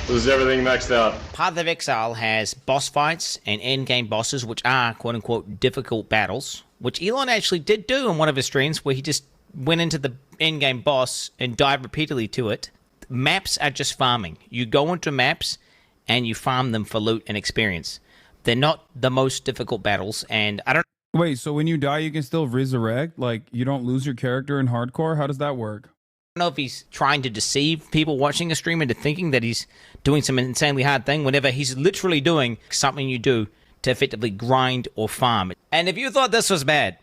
S7: this is everything maxed out.
S13: Path of Exile has boss fights and end-game bosses, which are quote-unquote difficult battles, which Elon actually did do in one of his streams, where he just went into the end-game boss and died repeatedly to it. Maps are just farming. You go into maps and you farm them for loot and experience. They're not the most difficult battles, and I don't...
S2: Wait, so when you die, you can still resurrect? Like, you don't lose your character in hardcore? How does that work?
S13: I don't know if he's trying to deceive people watching a stream into thinking that he's doing some insanely hard thing, whenever he's literally doing something you do to effectively grind or farm. And if you thought this was bad,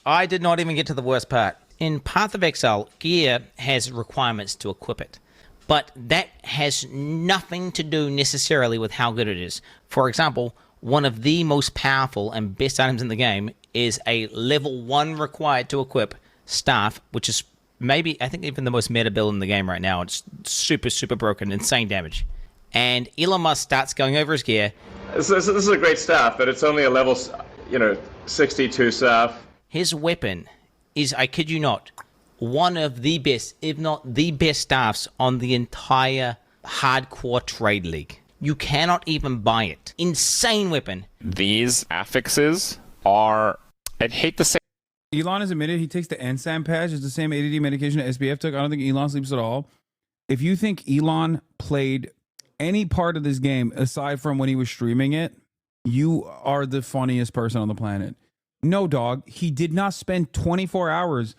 S13: I did not even get to the worst part. In Path of Exile, gear has requirements to equip it, but that has nothing to do necessarily with how good it is. For example, one of the most powerful and best items in the game is a level 1 required to equip staff, which is maybe, I think, even the most meta build in the game right now. It's super, super broken, insane damage. And Elon Musk starts going over his gear.
S7: This is a great staff, but it's only a level, 62 staff.
S13: His weapon is, I kid you not, one of the best, if not the best staffs on the entire hardcore trade league. You cannot even buy it. Insane weapon.
S15: These affixes are, I'd hate to say.
S2: Elon has admitted he takes the NSAM patch. It's the same ADD medication that SBF took. I don't think Elon sleeps at all. If you think Elon played any part of this game aside from when he was streaming it, you are the funniest person on the planet. No, dog. He did not spend 24 hours.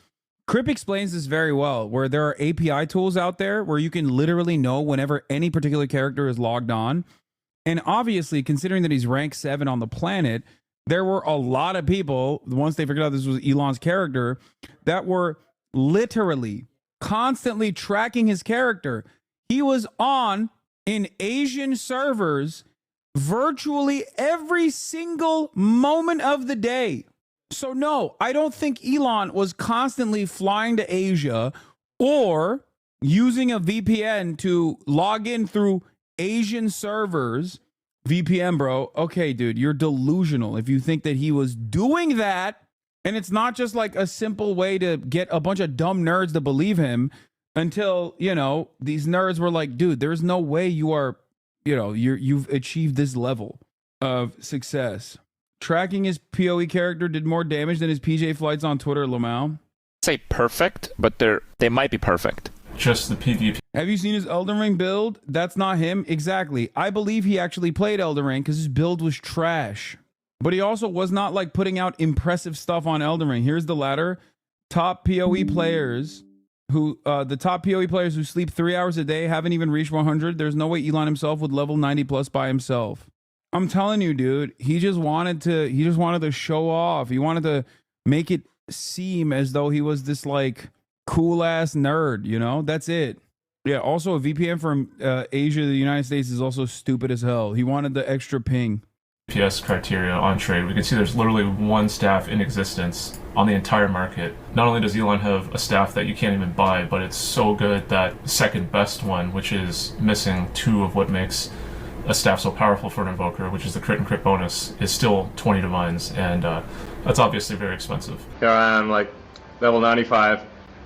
S2: Crip explains this very well, where there are API tools out there where you can literally know whenever any particular character is logged on. And obviously, considering that he's rank 7 on the planet, there were a lot of people, once they figured out this was Elon's character, that were literally constantly tracking his character. He was on in Asian servers virtually every single moment of the day. So no, I don't think Elon was constantly flying to Asia or using a VPN to log in through Asian servers. VPN, bro. Okay, dude, you're delusional if you think that he was doing that. And it's not just like a simple way to get a bunch of dumb nerds to believe him until, these nerds were like, dude, there's no way you are, you've achieved this level of success. Tracking his PoE character did more damage than his PJ flights on Twitter, Lamau.
S15: Say perfect, but they might be perfect.
S22: Just the PvP.
S2: Have you seen his Elden Ring build? That's not him. Exactly. I believe he actually played Elden Ring because his build was trash. But he also was not like putting out impressive stuff on Elden Ring. Here's the ladder. Top PoE players the top PoE players who sleep 3 hours a day haven't even reached 100. There's no way Elon himself would level 90 plus by himself. I'm telling you, dude, he just wanted to show off. He wanted to make it seem as though he was this like cool ass nerd, That's it. Yeah, also a VPN from Asia to the United States is also stupid as hell. He wanted the extra ping.
S22: PS criteria on trade. We can see there's literally one staff in existence on the entire market. Not only does Elon have a staff that you can't even buy, but it's so good that second best one, which is missing 2 of what makes a staff so powerful for an invoker, which is the crit and crit bonus, is still 20 divines, and that's obviously very expensive.
S7: Here I am, like level 95.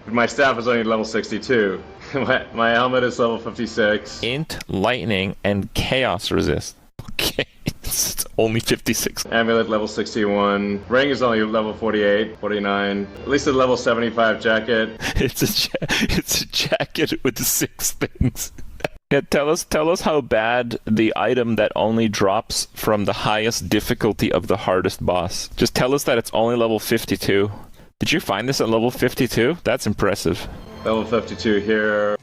S7: My staff is only level 62. my helmet is level 56.
S15: Int, lightning, and chaos resist. Okay, it's only 56.
S7: Amulet level 61. Ring is only level 48, 49. At least a level 75 jacket.
S15: It's a jacket with 6 things. Yeah, tell us how bad the item that only drops from the highest difficulty of the hardest boss. Just tell us that it's only level 52. Did you find this at level 52? That's impressive.
S7: Level 52 here.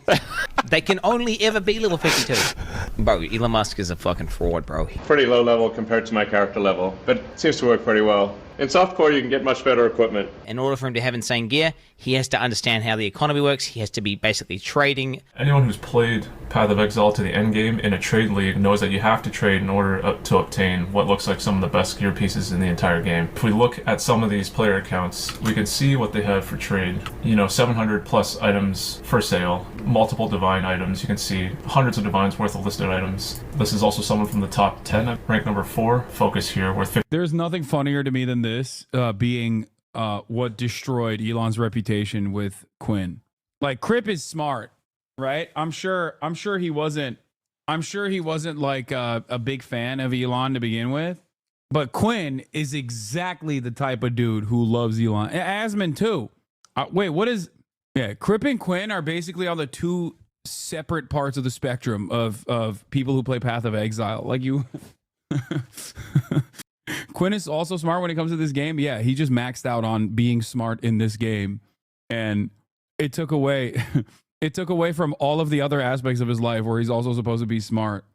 S13: They can only ever be level 52. Bro, Elon Musk is a fucking fraud, bro.
S7: Pretty low level compared to my character level, but it seems to work pretty well. In softcore, you can get much better equipment.
S13: In order for him to have insane gear, he has to understand how the economy works. He has to be basically trading.
S4: Anyone who's played Path of Exile to the end game in a trade league knows that you have to trade in order to obtain what looks like some of the best gear pieces in the entire game. If we look at some of these player accounts, we can see what they have for trade. You know, 700 plus items for sale, multiple divine items. You can see hundreds of divines worth of listed items. This is also someone from the top 10, rank number 4. Focus here worth 50.
S2: There's nothing funnier to me than this being what destroyed Elon's reputation with Quinn. Like, Crip is smart, right? I'm sure he wasn't like a big fan of Elon to begin with, but Quinn is exactly the type of dude who loves Elon. Asman too. Wait, what is? Yeah, Crip and Quinn are basically on the two separate parts of the spectrum of people who play Path of Exile. Like you. Quinn is also smart when it comes to this game. Yeah, he just maxed out on being smart in this game, and it took away from all of the other aspects of his life where he's also supposed to be smart.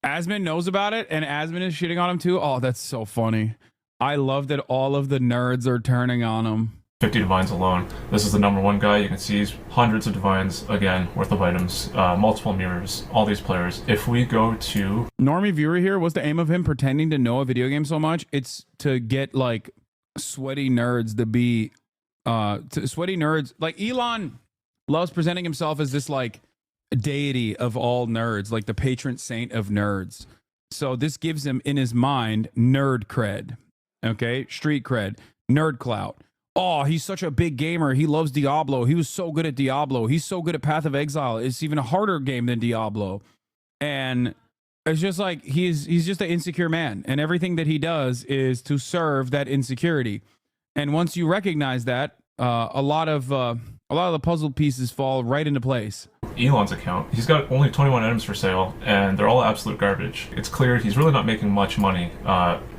S2: Asman knows about it, and Asman is shitting on him too. Oh, that's so funny. I love that all of the nerds are turning on him.
S4: 50 divines alone. This is the number 1 guy. You can see hundreds of divines, again, worth of items, multiple mirrors, all these players. If we go to...
S2: Normie viewer here, what's the aim of him pretending to know a video game so much? It's to get, like, sweaty nerds to be... sweaty nerds... Like, Elon loves presenting himself as this, like, deity of all nerds, like the patron saint of nerds. So this gives him, in his mind, nerd cred. Okay? Street cred. Nerd clout. Oh, he's such a big gamer. He loves Diablo. He was so good at Diablo. He's so good at Path of Exile. It's even a harder game than Diablo. And it's just like he's just an insecure man. And everything that he does is to serve that insecurity. And once you recognize that, a lot of the puzzle pieces fall right into place.
S4: Elon's account, he's got only 21 items for sale, and they're all absolute garbage. It's clear he's really not making much money,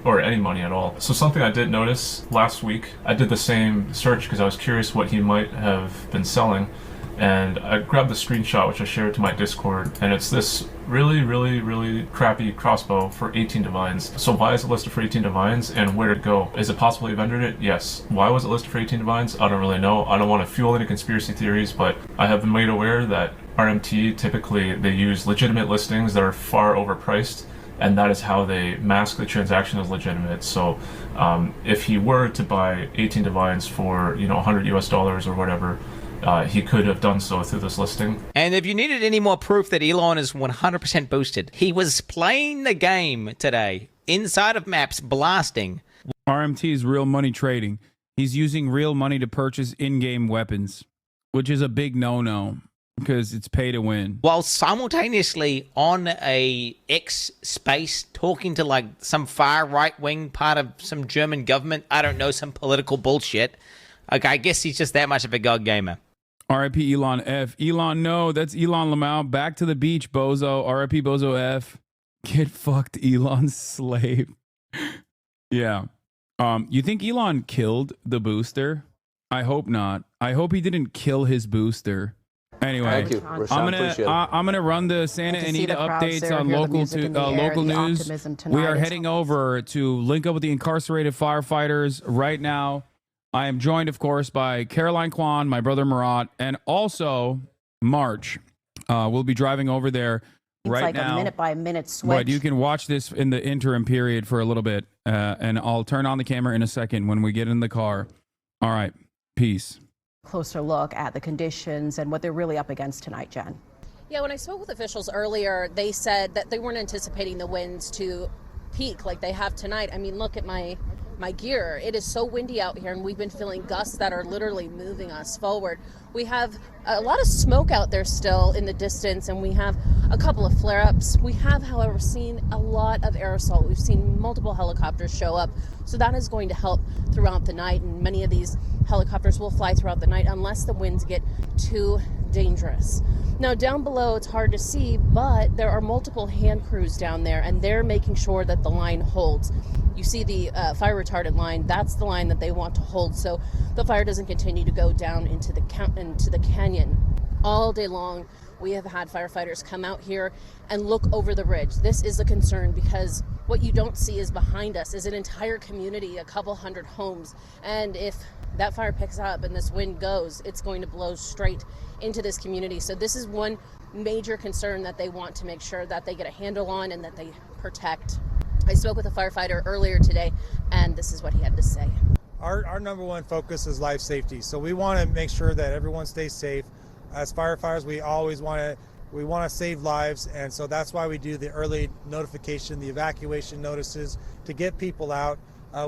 S4: or any money at all. So something I did notice last week, I did the same search because I was curious what he might have been selling, and I grabbed the screenshot which I shared to my Discord, and it's this really crappy crossbow for 18 divines. So why is it listed for 18 divines, and where did it go? Is it possible he vendored it? Yes. Why was it listed for 18 divines? I don't really know. I don't want to fuel any conspiracy theories, but I have been made aware that RMT, typically they use legitimate listings that are far overpriced, and that is how they mask the transaction as legitimate. So if he were to buy 18 divines for, you know, $100 US or whatever, he could have done so through this listing.
S13: And if you needed any more proof that Elon is 100% boosted, he was playing the game today inside of maps, blasting.
S2: RMT is real money trading. He's using real money to purchase in-game weapons, which is a big no-no because it's pay to win.
S13: While simultaneously on a X space talking to like some far right-wing part of some German government, I don't know, some political bullshit. Okay, I guess he's just that much of a god gamer.
S2: RIP Elon F. Elon, no, that's Elon Lamau. Back to the beach, bozo. RIP Bozo F. Get fucked, Elon slave. Yeah. You think Elon killed the booster? I hope not. I hope he didn't kill his booster. Anyway,
S8: thank you, Rashawn,
S2: I'm gonna run the Santa Anita updates on local news. We are heading over to link up with the incarcerated firefighters right now. I am joined, of course, by Caroline Kwan, my brother Marat, and also March. We'll be driving over there right now. It's like a
S9: minute-by-minute switch.
S2: But you can watch this in the interim period for a little bit, and I'll turn on the camera in a second when we get in the car. All right, peace.
S9: Closer look at the conditions and what they're really up against tonight, Jen.
S16: Yeah, when I spoke with officials earlier, they said that they weren't anticipating the winds to peak like they have tonight. I mean, look at my gear. It is so windy out here, and we've been feeling gusts that are literally moving us forward. We have a lot of smoke out there still in the distance, and we have a couple of flare-ups. We have, however, seen a lot of aerosol. We've seen multiple helicopters show up, so that is going to help throughout the night, and many of these helicopters will fly throughout the night unless the winds get too dangerous. Now, down below, it's hard to see, but there are multiple hand crews down there, and they're making sure that the line holds. You see the fire retardant line, that's the line that they want to hold so the fire doesn't continue to go down into the canyon. All day long, we have had firefighters come out here and look over the ridge. This is a concern because what you don't see is behind us is an entire community, a couple hundred homes. And if that fire picks up and this wind goes, it's going to blow straight into this community. So this is one major concern that they want to make sure that they get a handle on and that they protect. I spoke with a firefighter earlier today, and this is what he had to say.
S5: Our number one focus is life safety. So we want to make sure that everyone stays safe. As firefighters, we always want to save lives, and so that's why we do the early notification, the evacuation notices to get people out.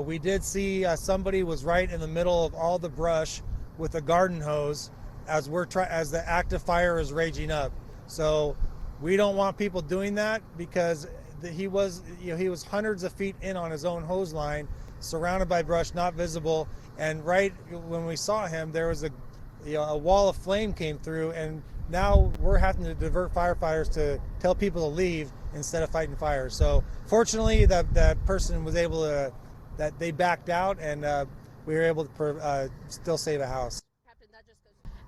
S5: We did see somebody was right in the middle of all the brush with a garden hose as the active fire is raging up. So we don't want people doing that because he was hundreds of feet in on his own hose line, surrounded by brush, not visible. And right when we saw him, there was a wall of flame came through, and now we're having to divert firefighters to tell people to leave instead of fighting fires. So fortunately, that person was able to, that they backed out, and we were able to still save a house.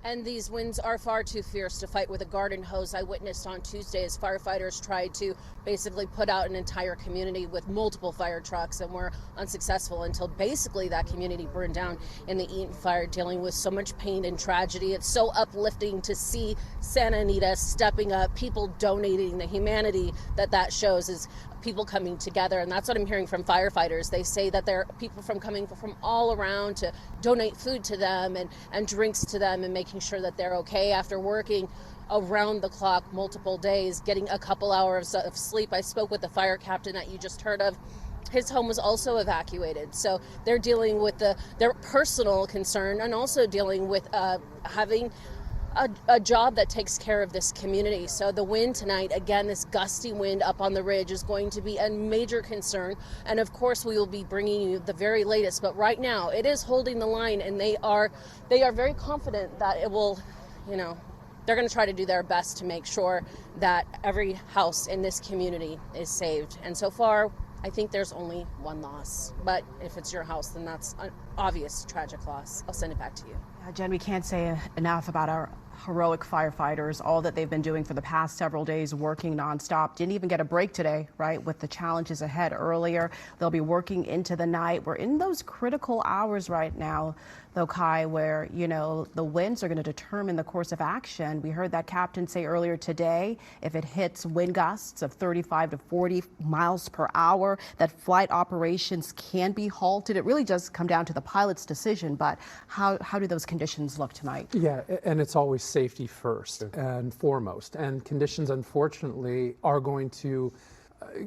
S16: And these winds are far too fierce to fight with a garden hose. I witnessed on Tuesday as firefighters tried to basically put out an entire community with multiple fire trucks and were unsuccessful until basically that community burned down in the Eaton fire, dealing with so much pain and tragedy. It's so uplifting to see Santa Anita stepping up, people donating, the humanity that shows is people coming together. And that's what I'm hearing from firefighters. They say that there are people coming from all around to donate food to them and drinks to them and making sure that they're okay after working around the clock multiple days, getting a couple hours of sleep. I spoke with the fire captain that you just heard of. His home was also evacuated. So they're dealing with their personal concern and also dealing with having a job that takes care of this community. So the wind tonight, again, this gusty wind up on the ridge is going to be a major concern. And of course, we will be bringing you the very latest. But right now, it is holding the line, and they are very confident that it will, they're going to try to do their best to make sure that every house in this community is saved. And so far, I think there's only one loss. But if it's your house, then that's an obvious tragic loss. I'll send it back to you.
S9: Jen, we can't say enough about our heroic firefighters, all that they've been doing for the past several days, working nonstop. Didn't even get a break today, right, with the challenges ahead earlier. They'll be working into the night. We're in those critical hours right now, though, Kai, where, the winds are going to determine the course of action. We heard that captain say earlier today, if it hits wind gusts of 35 to 40 miles per hour, that flight operations can be halted. It really does come down to the pilot's decision, but how do those conditions look tonight?
S8: Yeah, and it's always safety first and foremost. And conditions, unfortunately, are going to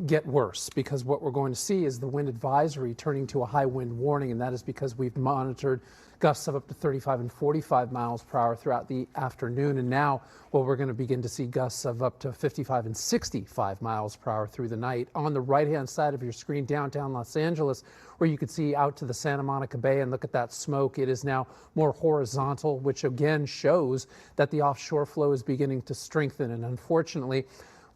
S8: get worse, because what we're going to see is the wind advisory turning to a high wind warning, and that is because we've monitored gusts of up to 35 and 45 miles per hour throughout the afternoon, and now we're going to begin to see gusts of up to 55 and 65 miles per hour through the night. On the right-hand side of your screen, downtown Los Angeles, where you could see out to the Santa Monica Bay and look at that smoke, it is now more horizontal, which again shows that the offshore flow is beginning to strengthen. And unfortunately,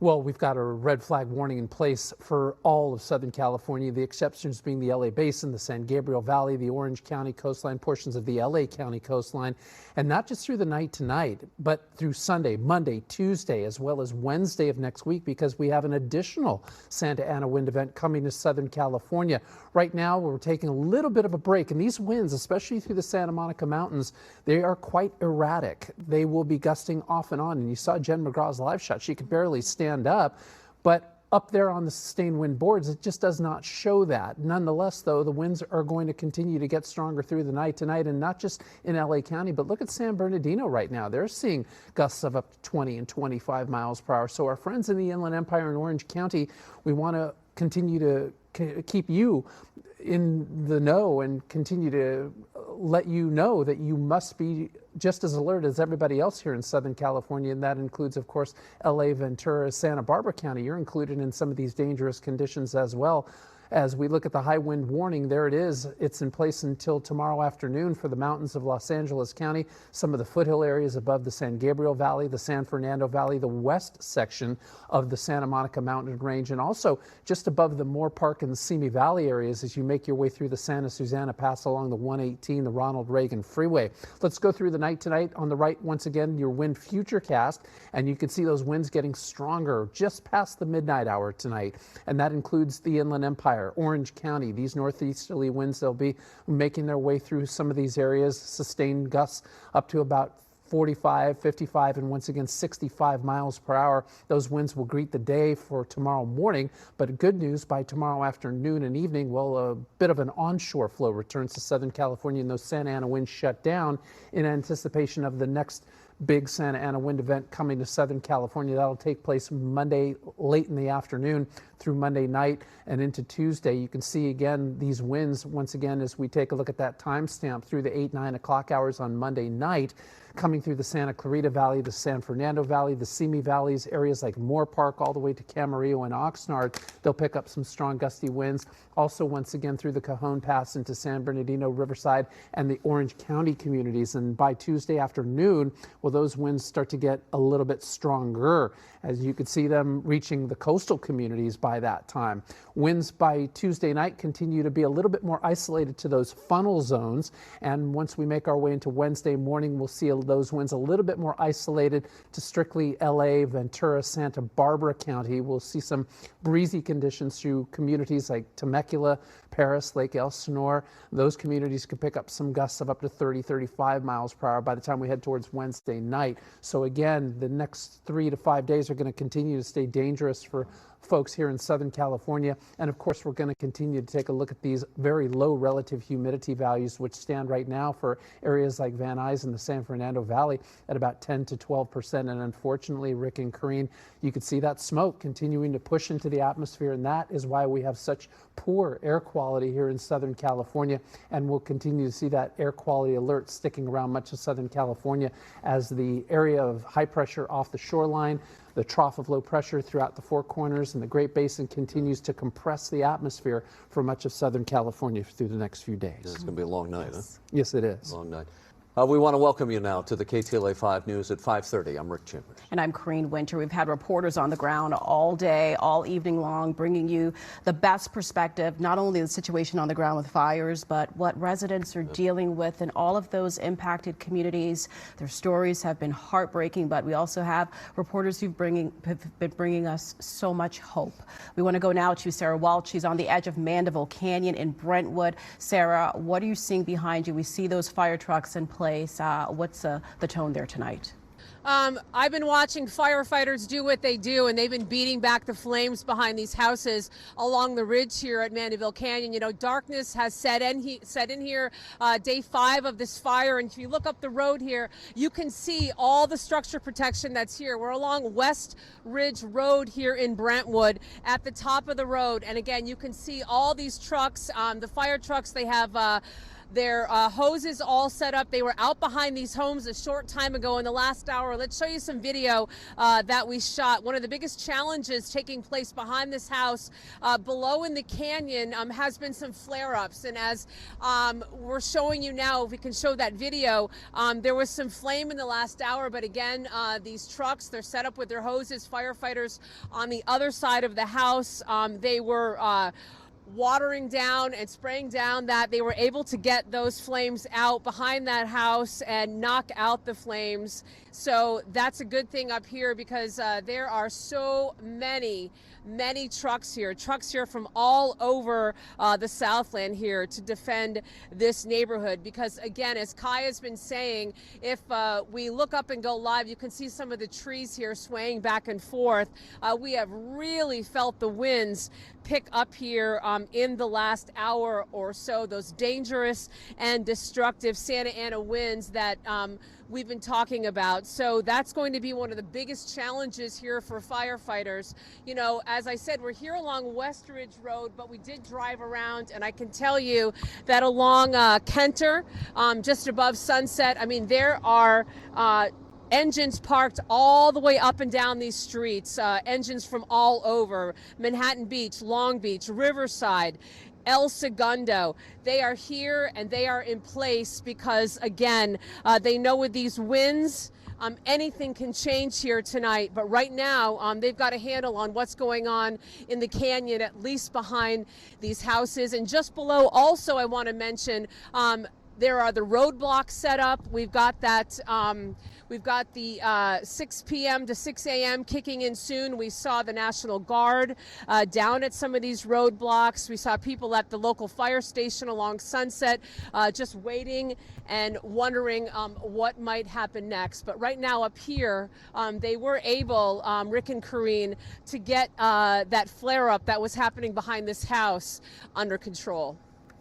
S8: we've got a red flag warning in place for all of Southern California, the exceptions being the LA Basin, the San Gabriel Valley, the Orange County coastline, portions of the LA County coastline, and not just through the night tonight, but through Sunday, Monday, Tuesday, as well as Wednesday of next week, because we have an additional Santa Ana wind event coming to Southern California. Right now, we're taking a little bit of a break, and these winds, especially through the Santa Monica Mountains, they are quite erratic. They will be gusting off and on, and you saw Jen McGraw's live shot. She could barely stand up, but up there on the sustained wind boards, it just does not show that. Nonetheless, though, the winds are going to continue to get stronger through the night tonight, and not just in LA County, but look at San Bernardino right now. They're seeing gusts of up to 20 and 25 miles per hour. So our friends in the Inland Empire in Orange County, we want to continue to keep you in the know and continue to let you know that you must be just as alert as everybody else here in Southern California, and that includes, of course, LA, Ventura, Santa Barbara County. You're included in some of these dangerous conditions as well. As we look at the high wind warning, there it is. It's in place until tomorrow afternoon for the mountains of Los Angeles County, some of the foothill areas above the San Gabriel Valley, the San Fernando Valley, the west section of the Santa Monica Mountain Range, and also just above the Moore Park and the Simi Valley areas as you make your way through the Santa Susana Pass along the 118, the Ronald Reagan Freeway. Let's go through the night tonight. On the right, once again, your wind futurecast, and you can see those winds getting stronger just past the midnight hour tonight, and that includes the Inland Empire, Orange County. These northeasterly winds, they'll be making their way through some of these areas, sustained gusts up to about 45, 55, and once again 65 miles per hour. Those winds will greet the day for tomorrow morning, but good news, by tomorrow afternoon and evening, well, a bit of an onshore flow returns to Southern California, and those Santa Ana winds shut down in anticipation of the next big Santa Ana wind event coming to Southern California. That'll take place Monday late in the afternoon through Monday night and into Tuesday. You can see again these winds once again as we take a look at that timestamp through the 8, 9 o'clock hours on Monday night, coming through the Santa Clarita Valley, the San Fernando Valley, the Simi Valleys, areas like Moore Park all the way to Camarillo and Oxnard. They'll pick up some strong gusty winds. Also once again through the Cajon Pass into San Bernardino, Riverside, and the Orange County communities. And by Tuesday afternoon, well, those winds start to get a little bit stronger as you could see them reaching the coastal communities by that time. Winds by Tuesday night continue to be a little bit more isolated to those funnel zones. And once we make our way into Wednesday morning, we'll see those winds a little bit more isolated to strictly LA, Ventura, Santa Barbara County. We'll see some breezy conditions through communities like Temecula, Paris, Lake Elsinore. Those communities could pick up some gusts of up to 30, 35 miles per hour by the time we head towards Wednesday night. So again, the next 3 to 5 days are going to continue to stay dangerous for folks here in Southern California. And of course, we're going to continue to take a look at these very low relative humidity values, which stand right now for areas like Van Nuys and the San Fernando Valley at about 10 to 12%. And unfortunately, Rick and Karine, you could see that smoke continuing to push into the atmosphere. And that is why we have such poor air quality here in Southern California. And we'll continue to see that air quality alert sticking around much of Southern California as the area of high pressure off the shoreline, the trough of low pressure throughout the Four Corners and the Great Basin continues to compress the atmosphere for much of Southern California through the next few days.
S17: It's going to be a long night, huh?
S8: Yes, it is.
S17: Long night. We want to welcome you now to the KTLA 5 News at 5:30. I'm Rick Chambers.
S9: And I'm Karine Winter. We've had reporters on the ground all day, all evening long, bringing you the best perspective, not only the situation on the ground with fires, but what residents are dealing with in all of those impacted communities. Their stories have been heartbreaking, but we also have reporters who've been bringing us so much hope. We want to go now to Sarah Walsh. She's on the edge of Mandeville Canyon in Brentwood. Sarah, what are you seeing behind you? We see those fire trucks in place. What's the tone there tonight?
S18: I've been watching firefighters do what they do, and they've been beating back the flames behind these houses along the ridge here at Mandeville Canyon. You know, darkness has set in here, day 5 of this fire, and if you look up the road here, you can see all the structure protection that's here. We're along West Ridge Road here in Brentwood at the top of the road, and again, you can see all these trucks, the fire trucks. They have their hoses all set up. They were out behind these homes a short time ago in the last hour. Let's show you some video that we shot. One of the biggest challenges taking place behind this house below in the canyon has been some flare-ups. And as we're showing you now, if we can show that video, there was some flame in the last hour. But again, these trucks, they're set up with their hoses. Firefighters on the other side of the house, they were watering down and spraying down that. They were able to get those flames out behind that house and knock out the flames. So that's a good thing up here because there are so many trucks here from all over the Southland here to defend this neighborhood. Because again, as Kai has been saying, if we look up and go live, you can see some of the trees here swaying back and forth. We have really felt the winds pick up here in the last hour or so, those dangerous and destructive Santa Ana winds that we've been talking about. So that's going to be one of the biggest challenges here for firefighters. You know, as I said, we're here along West Ridge Road, but we did drive around, and I can tell you that along Kenter, just above Sunset, I mean, there are engines parked all the way up and down these streets, engines from all over, Manhattan Beach, Long Beach, Riverside, El Segundo. They are here and they are in place because, again, they know with these winds, anything can change here tonight. But right now, they've got a handle on what's going on in the canyon, at least behind these houses. And just below, also, I want to mention, there are the roadblocks set up. We've got that. We've got the 6 p.m. to 6 a.m. kicking in soon. We saw the National Guard down at some of these roadblocks. We saw people at the local fire station along Sunset just waiting and wondering what might happen next. But right now up here, they were able, Rick and Karine, to get that flare-up that was happening behind this house under control.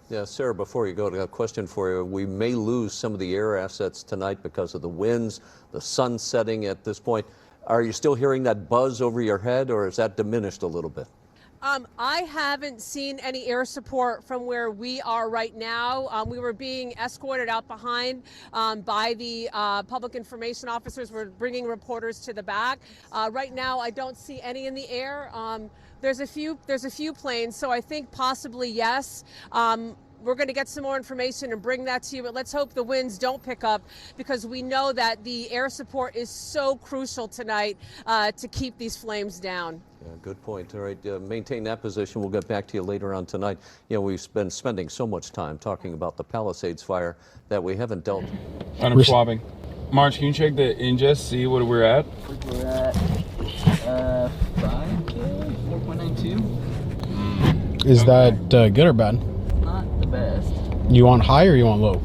S17: Yeah, Sarah, before you go, I got a question for you. We may lose some of the air assets tonight because of the winds, the sun setting at this point. Are you still hearing that buzz over your head, or has that diminished a little bit?
S18: I haven't seen any air support from where we are right now. We were being escorted out behind by the public information officers. We're bringing reporters to the back. Right now, I don't see any in the air. There's a few planes, so I think possibly yes. We're going to get some more information and bring that to you, but let's hope the winds don't pick up, because we know that the air support is so crucial tonight to keep these flames down.
S17: Yeah, good point. All right, maintain that position. We'll get back to you later on tonight. You know, we've been spending so much time talking about the Palisades fire that we haven't dealt.
S2: And I'm swabbing. March, can you check the ingest, see what we're at?
S1: We're at 5K, 4.92.
S19: Is that good or bad?
S1: Not the best.
S19: You want high or you want low?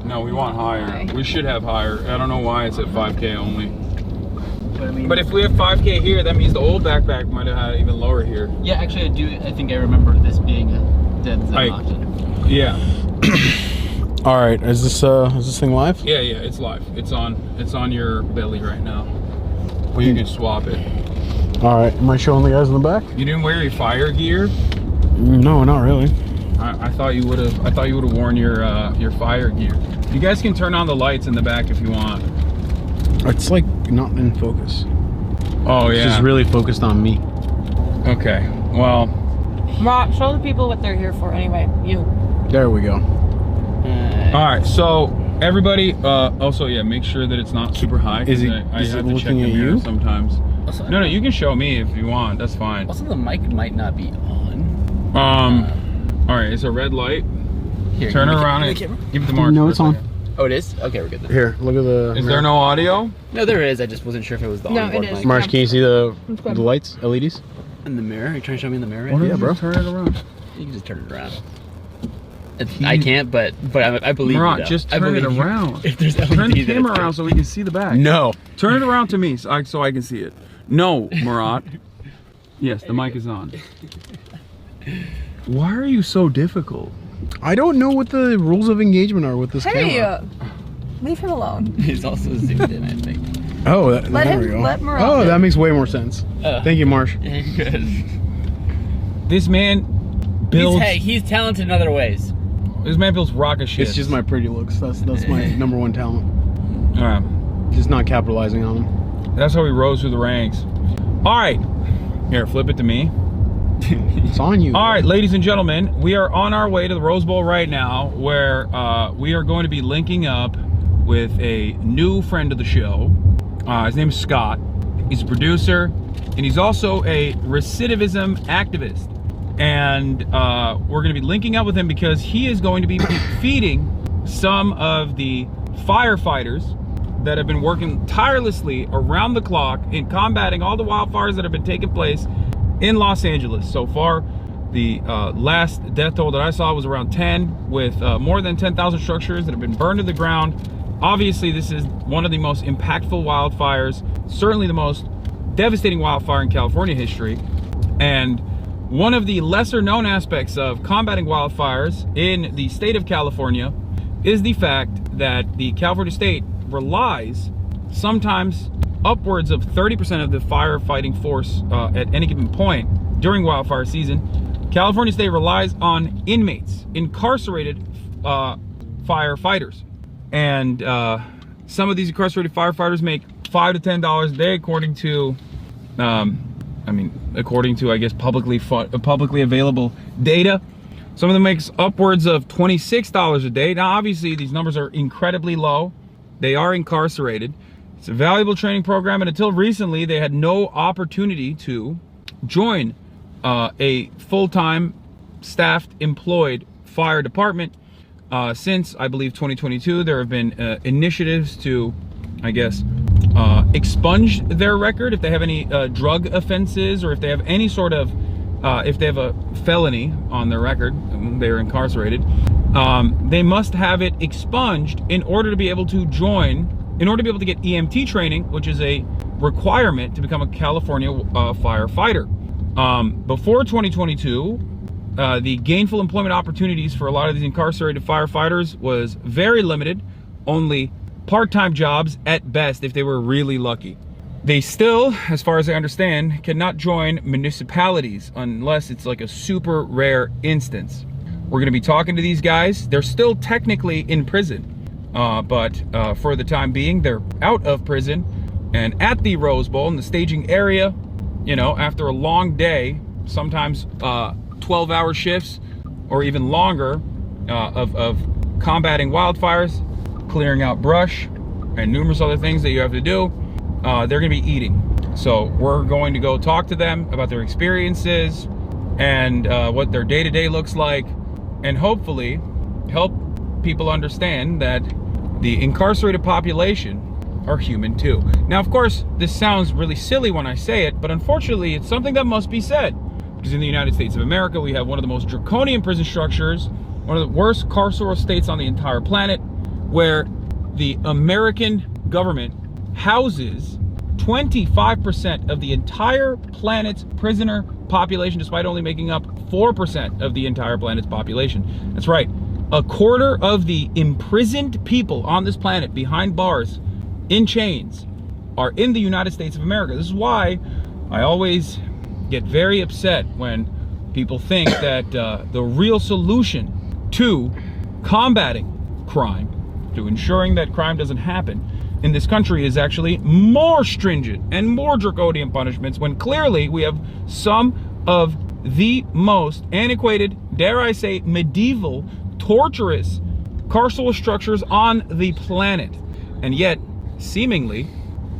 S2: No, we want higher. We should have higher. I don't know why it's at 5K only. But if we have 5K here, that means the old backpack might have had even lower here.
S1: Yeah, actually, I think I remember this being a dead zone option.
S2: Yeah.
S19: All right, is this thing live?
S2: Yeah, it's live. It's on your belly right now. Well, you can swap it.
S19: All right, am I showing the guys in the back?
S2: You didn't wear your fire gear?
S19: No, not really.
S2: I thought you would have. I thought you would have worn your fire gear. You guys can turn on the lights in the back if you want.
S19: It's like not in focus.
S2: Oh,
S19: it's just really focused on me.
S2: Okay. Well.
S20: Rob, show the people what they're here for anyway. You.
S19: There we go.
S2: All right. So everybody. Also, yeah. Make sure that it's not super high.
S19: Is it?
S2: I
S19: Is
S2: have
S19: it
S2: to check
S19: looking
S2: the
S19: at
S2: mirror
S19: you?
S2: sometimes. Also, no, you can show me if you want. That's fine.
S1: Also, the mic might not be on.
S2: All right. It's a red light.
S1: Here,
S2: Turn around and give it to Mark.
S19: No, it's on.
S1: Oh, it is? Okay, we're good then.
S19: Here, look at the.
S2: Is there no audio?
S1: No, there is. I just wasn't sure if it was the onboard mic.
S19: Marsh, can you see the lights, LEDs?
S1: In the mirror? Are you trying to show me in the mirror?
S19: Yeah, bro.
S2: Turn it around.
S1: You can just turn it around. I can't, but I believe
S2: Murat,
S1: you.
S2: Just turn it around.
S1: If there's
S2: turn the
S1: LEDs,
S2: camera around so we can see the back.
S19: No.
S2: Turn it around to me so I can see it. No, Murat. Yes, the mic is on. Why are you so difficult?
S19: I don't know what the rules of engagement are with this camera.
S20: Leave him alone.
S1: He's also zoomed in, I think.
S19: Oh,
S20: Let
S19: there
S20: him-
S19: we go.
S20: let Murat
S19: Oh,
S20: in.
S19: that makes way more sense. Thank you, Marsh.
S1: Good.
S2: This man builds.
S1: He's talented in other ways.
S2: This man builds rocket ships.
S19: It's just my pretty looks. That's my number one talent.
S2: All right.
S19: Just not capitalizing on them.
S2: That's how we rose through the ranks. All right. Here, flip it to me.
S19: It's on you.
S2: All right, ladies and gentlemen, we are on our way to the Rose Bowl right now, where we are going to be linking up with a new friend of the show. His name is Scott. He's a producer, and he's also a recidivism activist. And we're going to be linking up with him because he is going to be feeding some of the firefighters that have been working tirelessly around the clock in combating all the wildfires that have been taking place in Los Angeles. So far, the last death toll that I saw was around 10, with more than 10,000 structures that have been burned to the ground. Obviously, this is one of the most impactful wildfires, certainly the most devastating wildfire in California history. And one of the lesser known aspects of combating wildfires in the state of California is the fact that the California state relies sometimes upwards of 30% of the firefighting force at any given point during wildfire season. California state relies on inmates, incarcerated firefighters. And some of these incarcerated firefighters make $5 to $10 a day, according to, according to, I guess, publicly available data. Some of them makes upwards of $26 a day. Now, obviously, these numbers are incredibly low. They are incarcerated. It's a valuable training program, and until recently, they had no opportunity to join a full-time, staffed, employed fire department. Since, I believe, 2022, there have been initiatives to, I guess, expunge their record if they have any drug offenses, or if they have any sort of, if they have a felony on their record, they're incarcerated. They must have it expunged in order to be able to join, in order to be able to get EMT training, which is a requirement to become a California firefighter. Before 2022, the gainful employment opportunities for a lot of these incarcerated firefighters was very limited, only part-time jobs at best if they were really lucky. They still, as far as I understand, cannot join municipalities unless it's like a super rare instance. We're gonna be talking to these guys. They're still technically in prison, but for the time being, they're out of prison and at the Rose Bowl in the staging area, you know, after a long day, sometimes 12-hour shifts or even longer of combating wildfires, clearing out brush, and numerous other things that you have to do, they're gonna be eating. So we're going to go talk to them about their experiences and what their day-to-day looks like, and hopefully help people understand that the incarcerated population are human too. Now, of course, this sounds really silly when I say it, but unfortunately, it's something that must be said. Because in the United States of America, we have one of the most draconian prison structures, one of the worst carceral states on the entire planet, where the American government houses 25% of the entire planet's prisoner population, despite only making up 4% of the entire planet's population. That's right, a quarter of the imprisoned people on this planet behind bars, in chains, are in the United States of America. This is why I always get very upset when people think that the real solution to combating crime, to ensuring that crime doesn't happen in this country, is actually more stringent and more draconian punishments, when clearly we have some of the most antiquated, dare I say, medieval, torturous carceral structures on the planet. And yet, seemingly,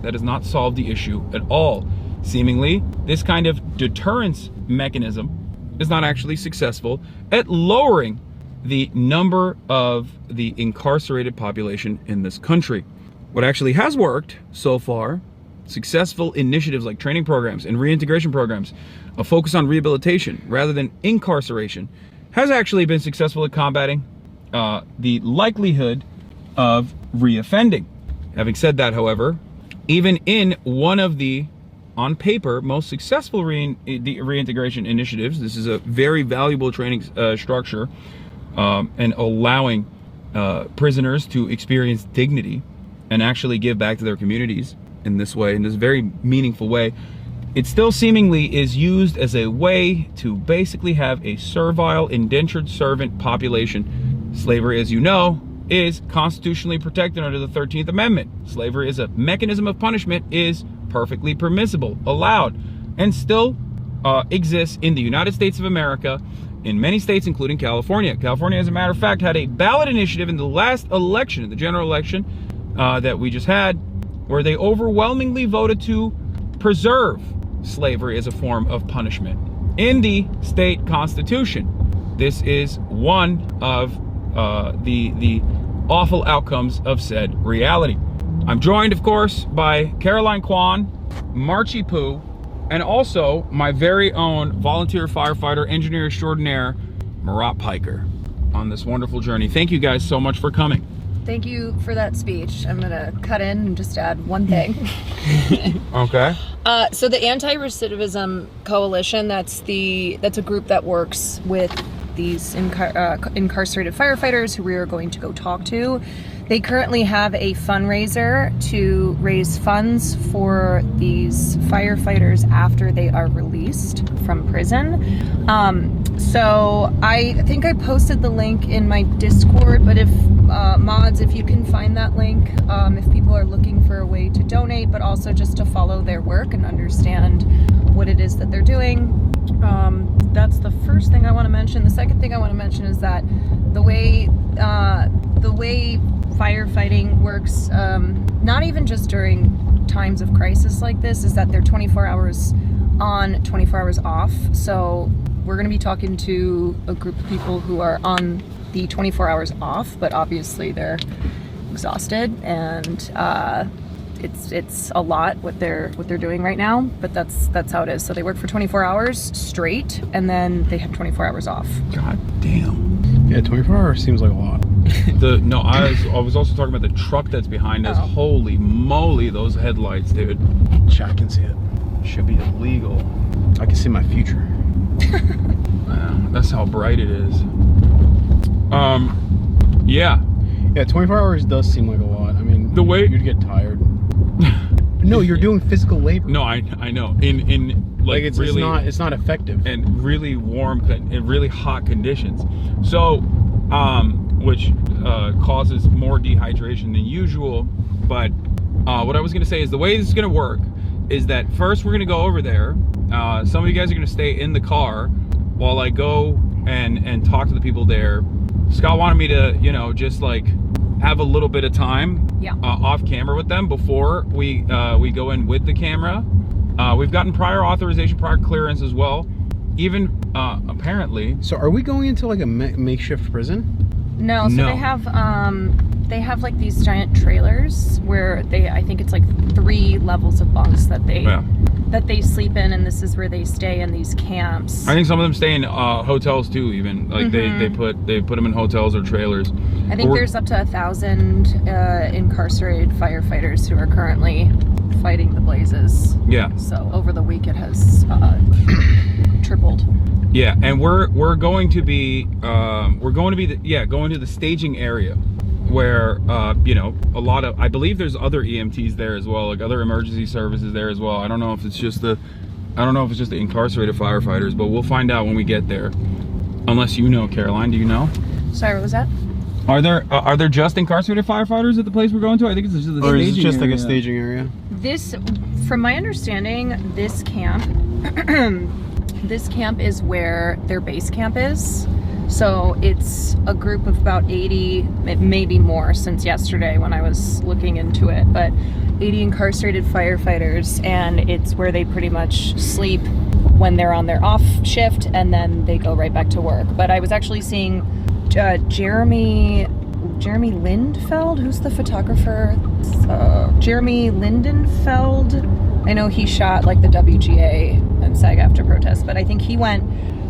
S2: that does not solve the issue at all. Seemingly, this kind of deterrence mechanism is not actually successful at lowering the number of the incarcerated population in this country. What actually has worked so far, successful initiatives like training programs and reintegration programs, a focus on rehabilitation rather than incarceration, has actually been successful at combating the likelihood of reoffending. Having said that, however, even in one of the, on paper, most successful reintegration initiatives, this is a very valuable training structure, and allowing prisoners to experience dignity and actually give back to their communities in this way, in this very meaningful way. It still seemingly is used as a way to basically have a servile, indentured servant population. Slavery, as you know, is constitutionally protected under the 13th Amendment. Slavery as a mechanism of punishment is perfectly permissible, allowed, and still exists in the United States of America, in many states, including California. California, as a matter of fact, had a ballot initiative in the last election, in the general election that we just had, where they overwhelmingly voted to preserve slavery as a form of punishment in the state constitution. This is one of the awful outcomes of said reality. I'm joined, of course, by Caroline Kwan, Marchie Poo, and also my very own volunteer firefighter, engineer extraordinaire, Marat Piker, on this wonderful journey. Thank you guys so much for coming.
S12: Thank you for that speech. I'm gonna cut in and just add one thing.
S2: Okay.
S12: So the Anti-Recidivism Coalition, that's a group that works with these incarcerated firefighters who we are going to go talk to. They currently have a fundraiser to raise funds for these firefighters after they are released from prison. So I think I posted the link in my Discord, but if mods, if you can find that link, if people are looking for a way to donate, but also just to follow their work and understand what it is that they're doing. That's the first thing I want to mention. The second thing I want to mention is that the way firefighting works, not even just during times of crisis like this, is that they're 24 hours on, 24 hours off. So we're going to be talking to a group of people who are on the 24 hours off, but obviously they're exhausted, and it's a lot what they're doing right now, but that's how it is. So they work for 24 hours straight, and then they have 24 hours off.
S2: God damn.
S19: Yeah, 24 hours seems like a lot.
S2: I was also talking about the truck that's behind us. Holy moly, those headlights, dude.
S19: Chat can see it.
S2: Should be illegal.
S19: I can see my future.
S2: That's how bright it is. Yeah.
S19: Yeah, 24 hours does seem like a lot. I mean,
S2: the way
S19: you'd get tired. No, you're doing physical labor.
S2: No, I know. In like
S19: it's
S2: really,
S19: it's not effective.
S2: And really warm and really hot conditions. So, which causes more dehydration than usual. But what I was going to say is the way this is going to work is that first we're going to go over there. Some of you guys are going to stay in the car while I go and talk to the people there. Scott wanted me to, just like have a little bit of time off camera with them before we go in with the camera. We've gotten prior authorization, prior clearance as well. Even apparently.
S19: So are we going into like a makeshift prison?
S12: No, so they have like these giant trailers where I think it's like 3 levels of bunks that they sleep in, and this is where they stay in these camps.
S2: I think some of them stay in hotels too, even like they put them in hotels or trailers.
S12: I think there's up to 1,000 incarcerated firefighters who are currently fighting the blazes.
S2: Yeah.
S12: So over the week it has tripled.
S2: Yeah, and we're going to be going to the staging area where a lot of, I believe there's other EMTs there as well, like other emergency services there as well. I don't know if it's just the incarcerated firefighters, but we'll find out when we get there. Unless you know, Caroline, do you know?
S12: Sorry, what was that?
S2: Are there just incarcerated firefighters at the place we're going to? I think it's just the staging area.
S19: Or is it just like a staging area?
S12: This, from my understanding, this camp is where their base camp is. So it's a group of about 80, maybe more since yesterday when I was looking into it, but 80 incarcerated firefighters, and it's where they pretty much sleep when they're on their off shift, and then they go right back to work. But I was actually seeing Jeremy Lindfeld, who's the photographer? Jeremy Lindenfeld. I know he shot like the WGA and SAG-AFTRA protests, but I think he went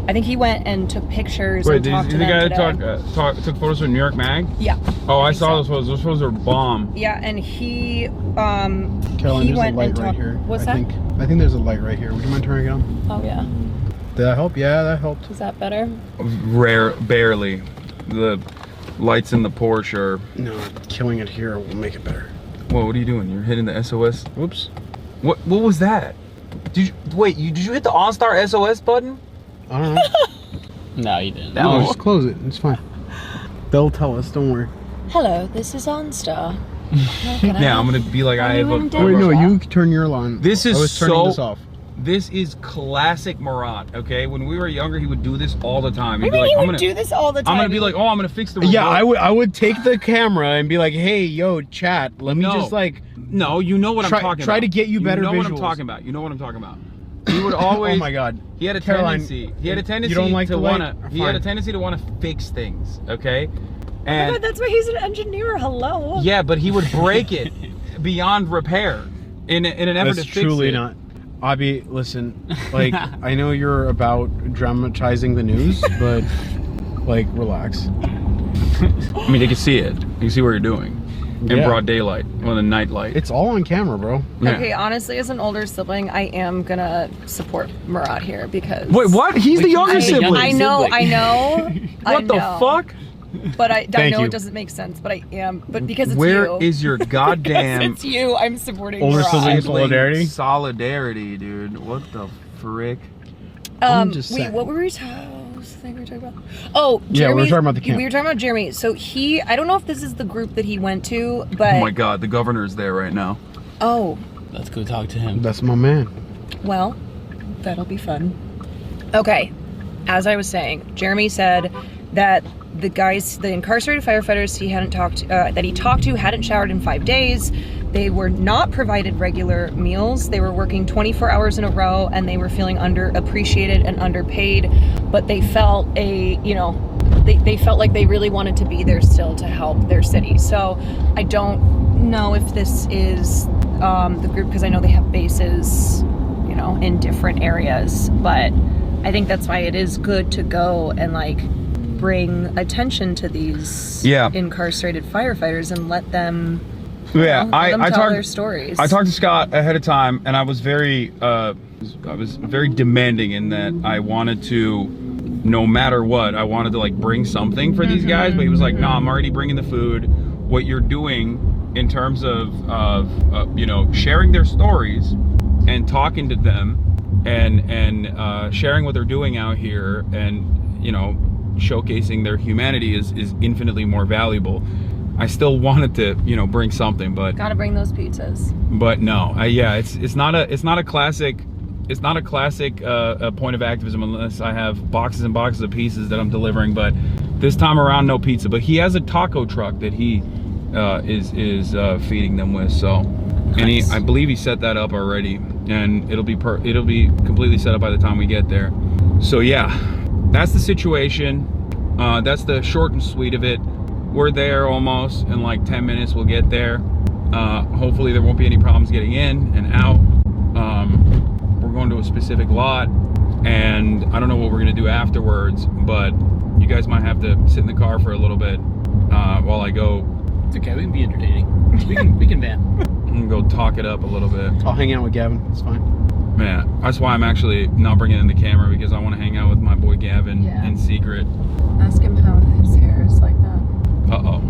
S12: and took pictures.
S2: Wait,
S12: and talked to
S2: the
S12: them
S2: guy that took photos for New York Mag?
S12: Yeah.
S2: Oh, I saw those photos. Those photos are bomb.
S12: Yeah, and he
S19: Caroline,
S12: he
S19: there's
S12: went
S19: a light
S12: and
S19: right here.
S12: What's that?
S19: I think there's a light right here. Would you mind turning it on?
S12: Oh yeah.
S19: Did that help? Yeah, that helped.
S12: Is that better?
S2: Barely. The lights in the Porsche are...
S19: No, killing it here will make it better.
S2: Whoa, what are you doing? You're hitting the SOS?
S19: Whoops.
S2: What was that? Did you hit the OnStar SOS button?
S19: I don't know.
S1: No, you didn't.
S19: No, just close it. It's fine. They'll tell us. Don't worry.
S12: Hello, this is OnStar.
S2: Yeah, I'm gonna be like I have a...
S19: Wait, no, you turn your line.
S2: This is
S19: I was turning this off.
S2: This is classic Murat, okay? When we were younger, he would do this all the time.
S12: What do you mean he would do this all the time?
S2: I'm gonna be like, oh, I'm gonna fix the remote.
S19: Yeah, I would take the camera and be like, hey, yo, chat, let me just like...
S2: No, you know what I'm talking about.
S19: Try to get you better visuals.
S2: You know what I'm talking about. You know what I'm talking about. He would always...
S19: Oh my God.
S2: He had a
S19: Caroline,
S2: tendency. He had a tendency
S19: you don't like
S2: to
S19: the
S2: wanna...
S19: light?
S2: He had a tendency to want to fix things, okay?
S12: Oh my God, that's why he's an engineer. Hello.
S2: Yeah, but he would break it beyond repair in an effort to fix it.
S19: That's truly not. Abi, listen, like, I know you're about dramatizing the news, but, like, relax.
S2: I mean, they can see it. You can see what you're doing in broad daylight, or the night light.
S19: It's all on camera, bro.
S2: Yeah.
S12: Okay, honestly, as an older sibling, I am gonna support Murat here because...
S2: Wait, what? He's the younger sibling.
S12: I know.
S2: What the fuck?
S12: But I know it doesn't make sense, but I am. But because it's
S2: Where
S12: you.
S2: is your goddamn...
S12: Because it's you, I'm supporting
S19: older
S12: Murat.
S19: sibling solidarity?
S2: Solidarity, dude. What the frick?
S12: Wait, what were we talking... was the thing we were talking about? Oh, Jeremy,
S19: yeah, we were talking about the camp.
S12: We were talking about Jeremy. So I don't know if this is the group that he went to, but...
S2: Oh my God, the governor's there right now.
S12: Oh.
S1: Let's go talk to him.
S19: That's my man.
S12: Well, that'll be fun. Okay, as I was saying, Jeremy said that the incarcerated firefighters that he talked to hadn't showered in 5 days. They were not provided regular meals. They were working 24 hours in a row, and they were feeling underappreciated and underpaid. But they felt they felt like they really wanted to be there still to help their city. So I don't know if this is the group, because I know they have bases, in different areas. But I think that's why it is good to go and bring attention to these incarcerated firefighters and let them. I tell their stories.
S2: I talked to Scott ahead of time, and I was very demanding in that I wanted to, no matter what, I wanted to bring something for these guys. But he was like, "No, I'm already bringing the food. What you're doing in terms of sharing their stories and talking to them and sharing what they're doing out here and showcasing their humanity is infinitely more valuable." I still wanted to, bring something, but
S12: gotta bring those pizzas.
S2: But no, it's not a classic point of activism unless I have boxes and boxes of pieces that I'm delivering. But this time around, no pizza. But he has a taco truck that he is feeding them with. So, nice. And I believe he set that up already, and it'll be completely set up by the time we get there. So yeah, that's the situation. That's the short and sweet of it. We're there almost. In 10 minutes we'll get there. Hopefully there won't be any problems getting in and out. We're going to a specific lot, and I don't know what we're gonna do afterwards, but you guys might have to sit in the car for a little bit while I go.
S1: It's okay, we can be entertaining. we can van.
S2: I'm gonna go talk it up a little bit.
S19: I'll hang out with Gavin, it's fine.
S2: Man, that's why I'm actually not bringing in the camera, because I want to hang out with my boy Gavin in secret.
S12: Ask him how his hair is like that.
S2: Uh-oh.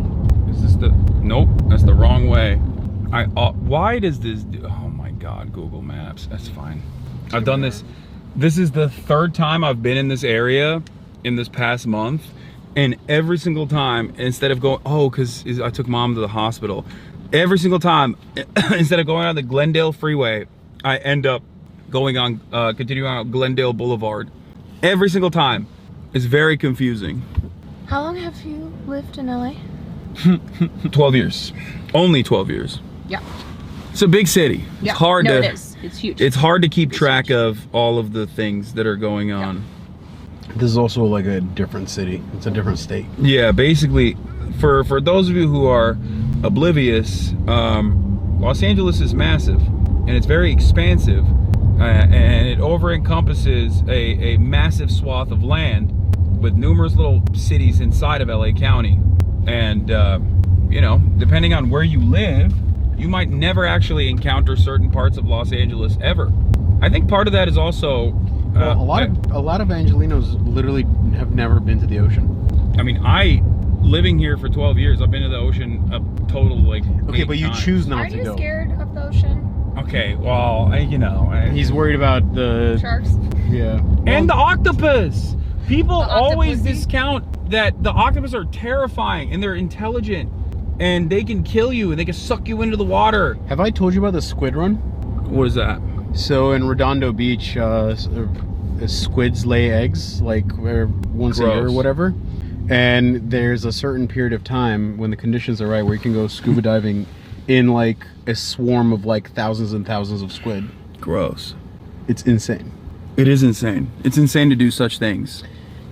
S2: Is this the... Nope, that's the wrong way. Why does this do... Oh my God, Google Maps. That's fine. I've done this. This is the third time I've been in this area in this past month. And every single time, instead of going... Oh, because I took Mom to the hospital. Every single time, instead of going on the Glendale Freeway, I end up going on... continuing on Glendale Boulevard. Every single time. It's very confusing.
S12: How long have you lived in LA?
S2: 12 years. Only 12 years.
S12: Yeah.
S2: It's a big city.
S12: Yeah.
S2: It's hard
S12: it is. It's huge.
S2: It's hard to keep track of all of the things that are going on.
S19: Yeah. This is also a different city. It's a different state.
S2: Yeah, basically, for those of you who are oblivious, Los Angeles is massive, and it's very expansive, and it over-encompasses a massive swath of land with numerous little cities inside of LA County. And, depending on where you live, you might never actually encounter certain parts of Los Angeles ever. I think part of that is also...
S19: a lot of Angelinos literally have never been to the ocean.
S2: I mean, living here for 12 years, I've been to the ocean a total,
S19: Okay, but you choose not to go.
S12: Are you scared of the ocean?
S2: Okay, well,
S19: he's worried about the...
S12: Sharks?
S19: Yeah.
S2: And the octopus! People always discount that the octopus are terrifying, and they're intelligent, and they can kill you, and they can suck you into the water.
S19: Have I told you about the squid run?
S2: What is that?
S19: So in Redondo Beach, squids lay eggs once a year or whatever. And there's a certain period of time when the conditions are right where you can go scuba diving in a swarm of thousands and thousands of squid.
S2: Gross.
S19: It's insane.
S2: It is insane. It's insane to do such things.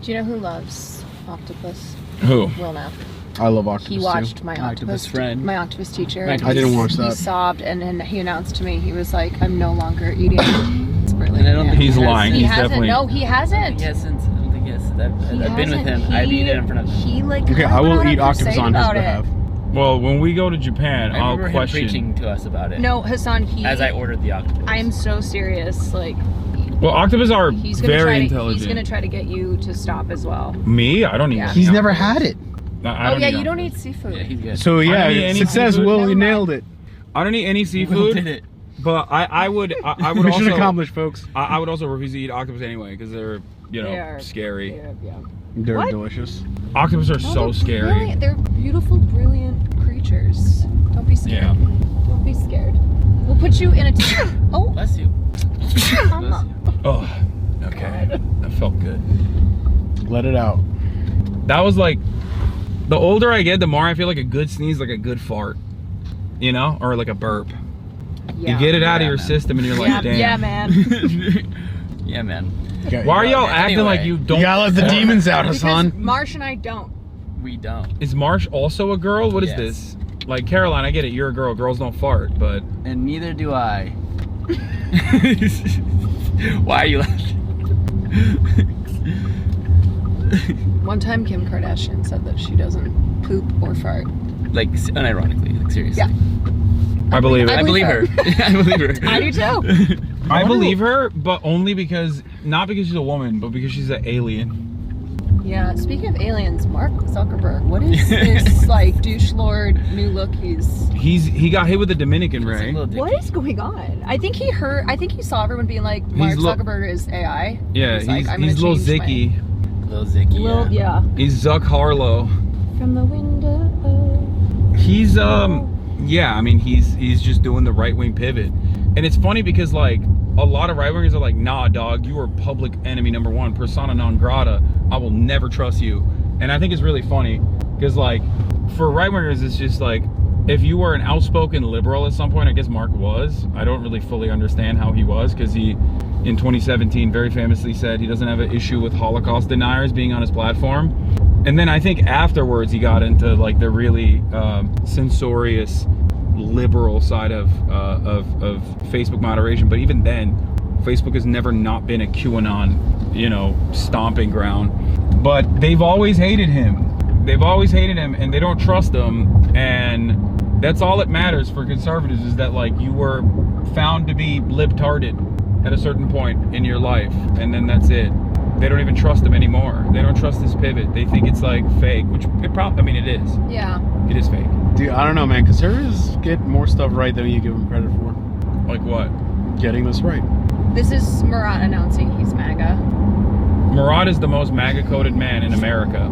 S12: Do you know who loves octopus?
S2: Who?
S12: Will Knapp.
S19: I love octopus.
S12: He watched
S19: too.
S12: my octopus friend. My octopus teacher.
S19: I didn't watch that.
S12: He sobbed, and he announced to me, he was like, "I'm no longer eating."
S2: And I don't think he's lying.
S12: He
S2: He's
S12: hasn't.
S2: definitely...
S12: No, he hasn't.
S1: He hasn't. I don't think he has. I've been with him. I've eaten it in front of him.
S19: Okay, I will eat octopus on his behalf.
S2: Well, when we go to Japan, I'll question...
S1: him preaching to us about it.
S12: No, Hassan,
S1: as I ordered the octopus.
S12: I am so serious.
S2: Well, octopus are very intelligent.
S12: He's gonna try to get you to stop as well.
S2: Me? I don't even...
S19: He's never had it.
S12: You don't eat seafood.
S1: Yeah, he's good.
S19: So yeah, success, Will, you nailed it.
S2: I don't eat any seafood.
S1: Will did it.
S2: But I would also
S19: Mission accomplished, folks.
S2: I would also refuse to eat octopus anyway because they're scary.
S19: They're
S12: What?
S19: delicious.
S2: Octopus are so scary.
S12: They're beautiful, brilliant creatures. Don't be scared.
S2: Yeah.
S12: Don't be scared. We'll put you in a oh,
S1: bless you.
S2: Oh, okay. That felt good.
S19: Let it out.
S2: That was like, the older I get, the more I feel like a good sneeze, like a good fart, you know, or like a burp.
S12: Yeah.
S2: You get it out of your
S1: man.
S2: system, and you're like, damn.
S12: Yeah, man.
S1: Yeah, man.
S2: Why are y'all acting like you don't?
S19: You gotta let the demons out, Hasan.
S12: Because Marsh and I don't.
S1: We don't.
S2: Is Marsh also a girl? What is
S1: Yes.
S2: this? Like, Caroline, I get it. You're a girl. Girls don't fart, but.
S1: And neither do I. Why are you laughing?
S12: One time Kim Kardashian said that she doesn't poop or fart.
S1: Like, unironically, like seriously.
S12: Yeah.
S2: I believe it.
S1: I believe her. I believe her.
S12: I do too.
S2: I believe her, but only because, not because she's a woman, but because she's an alien.
S12: Yeah, speaking of aliens, Mark Zuckerberg, what is this like douche lord new look
S2: He got hit with the Dominican ray.
S12: What is going on? I think he saw everyone being like, Mark Zuckerberg is AI.
S2: Yeah,
S12: like, I'm
S2: he's
S12: gonna
S2: Lil
S12: change
S2: Zicky.
S1: Lil Zicky,
S12: yeah.
S2: He's Zuck Harlow.
S12: From the window.
S2: He's yeah, I mean he's just doing the right wing pivot. And it's funny because like a lot of right wingers are like, nah dog, you are public enemy number one, persona non grata. I will never trust you. And I think it's really funny because like for right wingers it's just like, if you were an outspoken liberal at some point, I guess Mark was. I don't really fully understand how he was, because he in 2017 very famously said he doesn't have an issue with Holocaust deniers being on his platform. And then I think afterwards he got into like the really censorious liberal side of Facebook moderation. But even then, Facebook has never not been a QAnon, you know, stomping ground. But they've always hated him. They've always hated him, and they don't trust him. And that's all that matters for conservatives, is that like you were found to be libtarded at a certain point in your life, and then that's it. They don't even trust him anymore. They don't trust this pivot. They think it's like fake, which it probably, I mean, it is.
S12: Yeah.
S2: It is fake.
S19: Dude, I don't know, man. Conservatives get more stuff right than you give them credit for.
S2: Like what?
S19: Getting this right.
S12: This is Murat announcing he's MAGA.
S2: Murat is the most MAGA-coded man in America.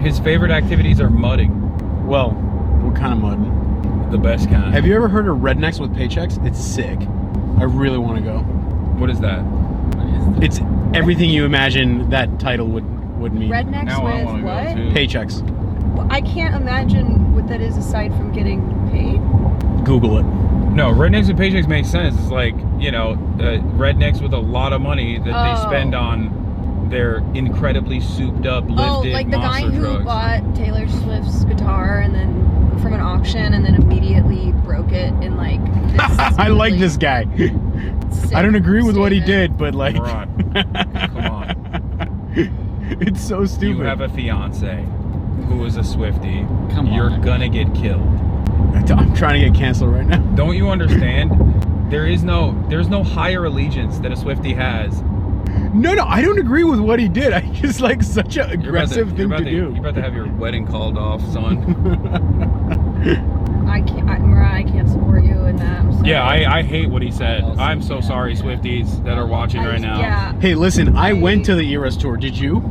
S2: His favorite activities are mudding.
S19: Well, what kind of mudding?
S2: The best kind.
S19: Have you ever heard of Rednecks with Paychecks? It's sick. I really want to go.
S2: What is that?
S19: It's everything you imagine that title would mean.
S12: Rednecks
S2: Now I
S12: with
S2: wanna go
S12: what?
S2: too.
S19: Paychecks.
S12: Well, I can't imagine what that is aside from getting paid.
S19: Google it.
S2: No, rednecks with paychecks makes sense. It's like, you know, rednecks with a lot of money that they spend on their incredibly souped up, lifted
S12: like the guy
S2: monster
S12: who
S2: drugs.
S12: bought Taylor Swift's guitar and then from an auction and then immediately broke it in like this
S19: I like this guy. I don't agree with what he did, but like,
S2: Come on.
S19: It's so stupid.
S2: You have a fiance who is a Swiftie.
S1: Come on.
S2: You're gonna get killed.
S19: I'm trying to get canceled right now.
S2: Don't you understand? There's no higher allegiance that a Swiftie has.
S19: No, I don't agree with what he did. I just like such an aggressive thing to do.
S2: You're about to have your wedding called off, son.
S12: Murat, I can't support you in that. I'm sorry.
S2: Yeah, I hate what he said. I'm so sorry, Swifties that are watching right now.
S12: Yeah.
S19: Hey, listen, I went to the Eras tour. Did you?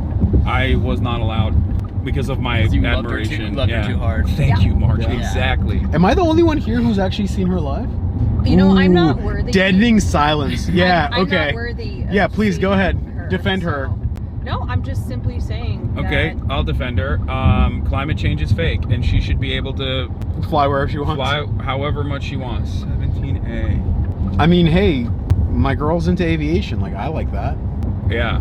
S2: I was not allowed because of my admiration.
S1: Loved her too hard.
S2: Thank you, Mark.
S19: Yeah.
S2: Exactly.
S19: Am I the only one here who's actually seen her live?
S12: You know, I'm not
S19: Ooh,
S12: worthy.
S19: Deadening silence. Yeah,
S12: I'm
S19: okay.
S12: not worthy of
S19: Yeah, please go ahead.
S12: her,
S19: Defend her.
S12: No, I'm just simply saying.
S2: Okay,
S12: that
S2: I'll defend her. Climate change is fake, and she should be able to
S19: fly wherever she wants.
S2: Fly however much she wants. 17A.
S19: I mean, hey, my girl's into aviation. Like, I like that.
S2: Yeah.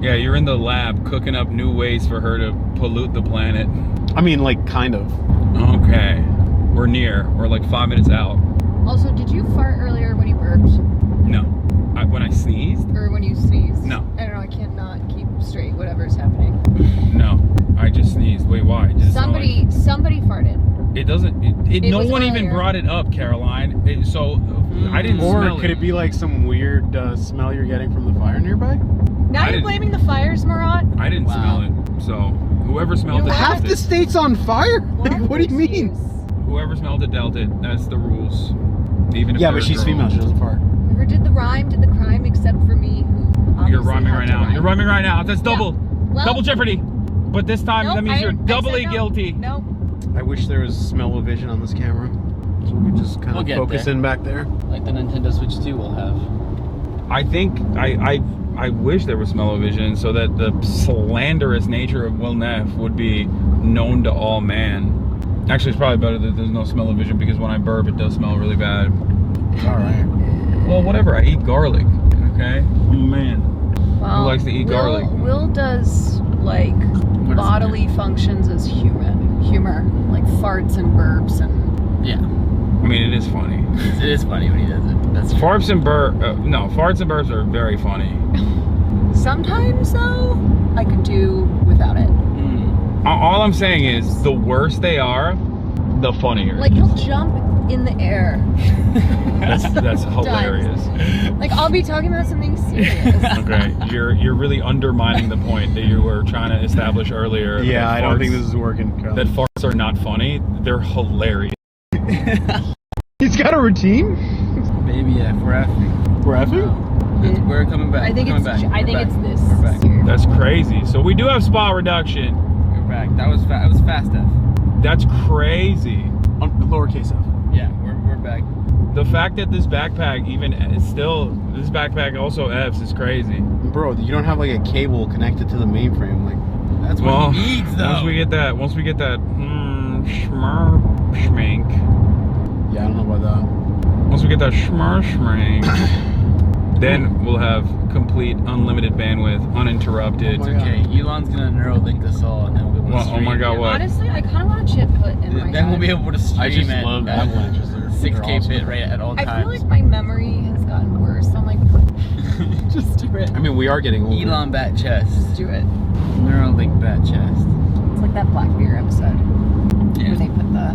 S2: Yeah, you're in the lab cooking up new ways for her to pollute the planet.
S19: I mean, like, kind of.
S2: Okay. We're near. We're like 5 minutes out.
S12: Also, did you fart earlier when you burped?
S2: No. When I sneezed?
S12: Or when you sneezed?
S2: No.
S12: I don't know, I can't not keep straight whatever's happening.
S2: No. I just sneezed. Wait, why? Did it smell like-
S12: Somebody farted.
S2: It doesn't. No
S12: was
S2: one even
S12: earlier.
S2: brought it up, Caroline. I didn't
S19: Or
S2: smell
S19: could it be like some weird smell you're getting from the fire nearby?
S12: Now you're blaming the fires, Murat?
S2: I didn't smell it. So whoever smelled it,
S19: Half
S2: dealt
S19: the
S2: it.
S19: state's on fire? Like, what do you mean?
S2: Whoever smelled it dealt it. That's the rules.
S4: Even if
S19: Yeah,
S4: they're
S19: but she's
S4: girls.
S19: female. She doesn't fart.
S12: Whoever did the rhyming did the crime, except for me, who
S2: You're
S12: obviously
S2: rhyming
S12: had
S2: right
S12: to
S2: now.
S12: rhyme.
S2: You're rhyming right now. That's double.
S12: Well-
S2: double jeopardy. But this time,
S12: Nope,
S2: that means
S12: I
S2: you're
S12: said
S2: doubly
S12: no.
S2: guilty.
S12: Nope.
S19: I wish there was smell-o-vision on this camera, so we could just kind
S1: We'll
S19: of
S1: get
S19: focus
S1: there.
S19: in back there.
S1: Like the Nintendo Switch 2 will have.
S2: I think I wish there was smell-o-vision so that the slanderous nature of Will Neff would be known to all man. Actually, it's probably better that there's no smell-o-vision because when I burp, it does smell really bad.
S19: All right.
S2: Well, whatever. I eat garlic. Okay. Oh man.
S12: Well,
S2: Who likes to eat garlic?
S12: Will does like bodily functions as humor, like farts and burps and.
S1: Yeah.
S2: I mean, it is funny.
S1: It is funny when he does it. That's true.
S2: Farts and burps are very funny.
S12: Sometimes though, I could do without it.
S2: All I'm saying is, the worse they are, the funnier.
S12: Like he'll jump in the air.
S2: That's hilarious.
S12: Like I'll be talking about something serious.
S2: Okay, you're really undermining the point that you were trying to establish earlier.
S19: Yeah,
S2: that
S19: I don't think this is working. Carl.
S2: That farts are not funny. They're hilarious.
S19: He's got a routine.
S1: Baby F, we're effing.
S19: We're effing?
S1: We're coming back.
S12: I think
S1: We're
S12: it's.
S1: coming back.
S12: I think
S1: We're
S12: it's
S1: back.
S12: this.
S1: We're back.
S12: Here.
S2: That's crazy. So we do have spot reduction.
S1: We're back. That was that was fast F.
S2: That's crazy.
S19: On lowercase f.
S1: Yeah, we're back.
S2: The fact that this backpack even is still, this backpack also F's is crazy.
S19: Bro, you don't have like a cable connected to the mainframe. Like
S1: That's what he needs though.
S2: Once we get that schmink.
S19: Yeah, I don't know about that.
S2: Once we get that schmink, then we'll have complete unlimited bandwidth, uninterrupted.
S19: Oh my God.
S1: Okay, Elon's gonna Neuralink us all, and then we'll be able to
S2: Well, oh
S1: stream.
S2: my God, what?
S12: Honestly, I kind of want a chip put in my
S1: Then we'll
S12: head.
S1: be able to stream
S19: I just
S1: at
S19: love avalanches. They're
S1: 6K
S19: awesome.
S1: bit rate at all
S12: I
S1: times.
S12: feel like my memory has gotten worse. I'm like, just do it.
S19: I mean, we are getting older.
S1: Elon bat chest.
S12: Just do it.
S1: Neuralink bat chest.
S12: It's like that Black Mirror episode where they put the.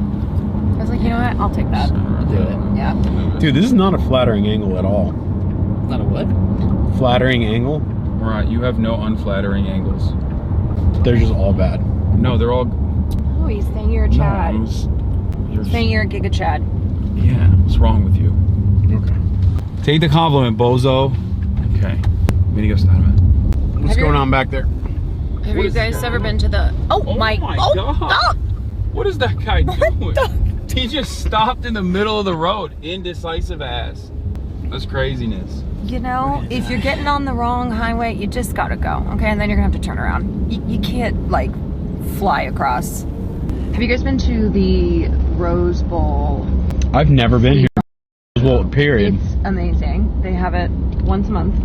S12: I was like, you know what? I'll take that. I'll do it. Yeah.
S19: Dude, this is not a flattering angle at all.
S1: Not a what?
S19: Flattering angle?
S2: Right, you have no unflattering angles.
S19: They're just all bad.
S2: No, they're all.
S12: Oh, he's saying you're a Chad.
S2: You're
S12: Saying you're a Giga Chad.
S2: Yeah, what's wrong with you?
S19: Okay.
S2: Take the compliment, bozo. Okay. Meeting us time.
S19: What's going on back there?
S12: Have you guys ever been to the? Oh my
S2: God.
S12: God.
S2: What is that guy doing? He just stopped in the middle of the road. Indecisive ass. That's craziness.
S12: You know, if you're getting on the wrong highway, you just gotta go, okay? And then you're gonna have to turn around. You can't, like, fly across. Have you guys been to the Rose Bowl?
S19: I've never been here. Well, period.
S12: It's amazing. They have it once a month.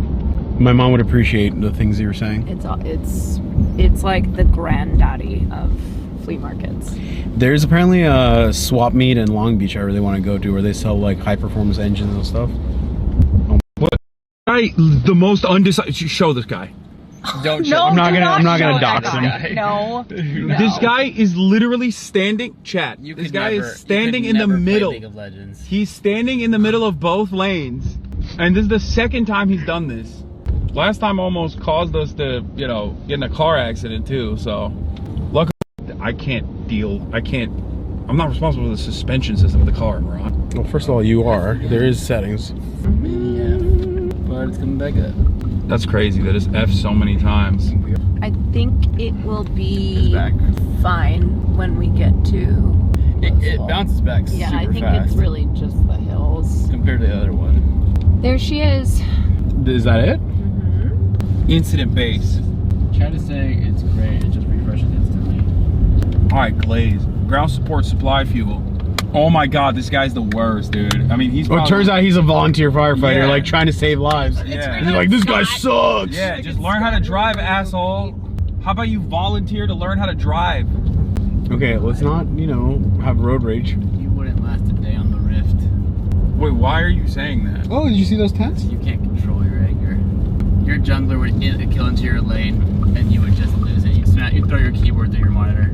S19: My mom would appreciate the things you were saying.
S12: It's like the granddaddy of flea markets.
S19: There's apparently a swap meet in Long Beach I really want to go to where they sell like high performance engines and stuff.
S2: What? The most undecided. Show this guy.
S1: Don't
S12: No,
S19: I'm not gonna
S12: show
S19: dox
S12: that
S19: him.
S12: guy. No.
S2: This guy is literally standing. Chat. This guy is standing in the middle.
S1: League of Legends.
S2: He's standing in the middle of both lanes, and this is the second time he's done this. Last time almost caused us to, you know, get in a car accident too. So, luckily, I'm not responsible for the suspension system of the car, Ron.
S19: Well, first of all, you are. There is settings.
S1: Yeah. But it's coming back up.
S2: That's crazy. That is F so many times.
S12: I think it will be fine when we get to.
S1: It bounces back super
S12: Yeah, I think
S1: fast
S12: it's really just the hills.
S1: compared to the other one.
S12: There she is.
S19: Is that it?
S2: Incident base.
S1: Chad is saying it's great. It just refreshes instantly.
S2: All right, Glaze. Ground support supply fuel. Oh my God, this guy's the worst, dude. I mean, he's.
S19: Well, it turns out he's a volunteer firefighter,
S2: Yeah.
S19: like trying to save lives.
S2: Yeah.
S19: And you're like, this guy sucks.
S2: Yeah, just learn how to drive, asshole. How about you volunteer to learn how to drive?
S19: Okay, let's not, you know, have road rage.
S1: You wouldn't last a day on the Rift.
S2: Wait, why are you saying that?
S19: Oh, did you see those tents?
S1: You can't control your anger. Your jungler would kill into your lane, and you would just lose it. You'd throw your keyboard through your monitor.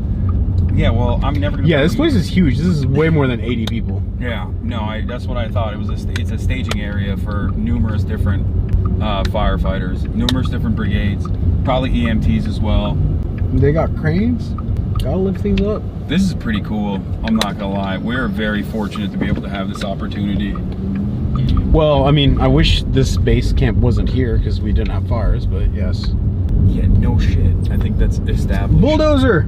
S2: Yeah, well, I'm never gonna.
S19: Yeah, this place is huge. This is way more than 80 people.
S2: Yeah, no, that's what I thought. It's a staging area for numerous different firefighters, numerous different brigades, probably EMTs as well.
S19: They got cranes? Gotta lift things up.
S2: This is pretty cool. I'm not gonna lie. We're very fortunate to be able to have this opportunity.
S19: Well, I mean, I wish this base camp wasn't here because we didn't have fires, but yes.
S2: Yeah, no shit. I think that's established.
S19: Bulldozer!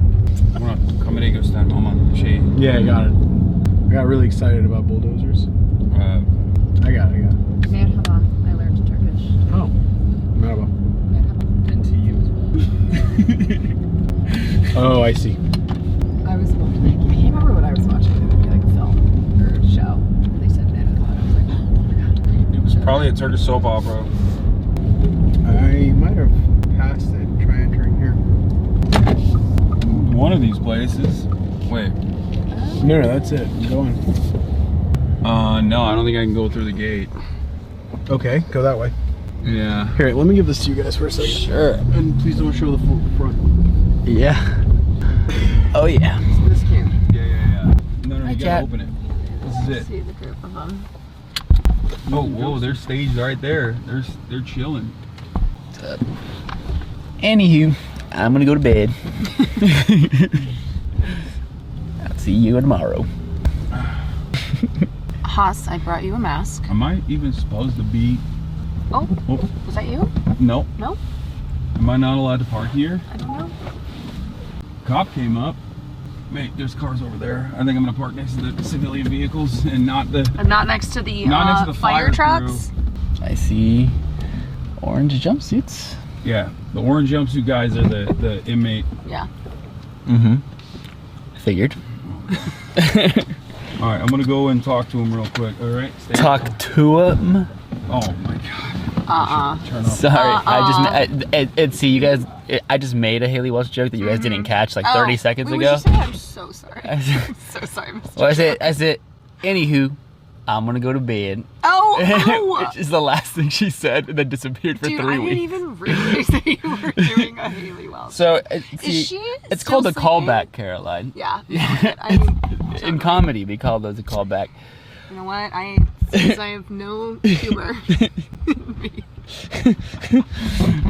S2: I'm gonna come and go stand home on the shade.
S19: Yeah, I got it. I got really excited about bulldozers. I got it.
S12: Merhaba. I learned Turkish.
S19: Oh. Merhaba.
S2: And to you as well.
S19: Oh, I see.
S12: I was watching, I can't remember what I was watching. It would be like a film or a show. They said merhaba. I was like, oh my god.
S2: It was probably a Turkish soap opera.
S19: I might have passed it. Try entering here.
S2: One of these places. Wait.
S19: No, that's it. Go on.
S2: No, I don't think I can go through the gate.
S19: Okay, go that way.
S2: Yeah.
S19: Here, let me give this to you guys for a second.
S11: Sure.
S19: And please don't show the front.
S11: Yeah. Oh yeah.
S12: This camp.
S2: Yeah. No,
S11: Hi,
S2: you gotta
S11: Cat.
S2: open it. This is it.
S12: See the group of them.
S2: Oh, whoa, there's stage right there. They're chilling.
S11: Anywho, I'm gonna go to bed. I'll see you tomorrow.
S12: Haas, I brought you a mask.
S2: Am I even supposed to be?
S12: Oh, was that you?
S2: No.
S12: No?
S2: Am I not allowed to park here?
S12: I don't know.
S2: Cop came up. Wait, there's cars over there. I think I'm gonna park next to the civilian vehicles and not the.
S12: And not next to the,
S2: Not next to the
S12: fire
S2: fire
S12: trucks.
S2: crew.
S11: I see orange jumpsuits.
S2: Yeah, the orange jumpsuit guys are the inmate.
S12: Yeah.
S11: Mm-hmm. Figured.
S2: All right, I'm gonna go and talk to him real quick. All right. Stay
S11: Talk to him.
S2: Oh my god. Turn off.
S11: Sorry, see you guys. I just made a Haley Welch joke that you guys didn't catch like 30 seconds
S12: wait,
S11: ago.
S12: What'd you say? I'm so sorry. I'm so sorry, Mr.
S11: Well, I said, anywho, I'm gonna go to bed.
S12: Oh!
S11: Which is the last thing she said, and then disappeared for
S12: Dude,
S11: 3
S12: I
S11: weeks.
S12: didn't even realize that you were doing a Haley Welch.
S11: So,
S12: Is she
S11: it's
S12: still
S11: called a
S12: singing?
S11: callback, Caroline.
S12: Yeah. I mean,
S11: In comedy, we call those a callback.
S12: you know what? Since I have no humor.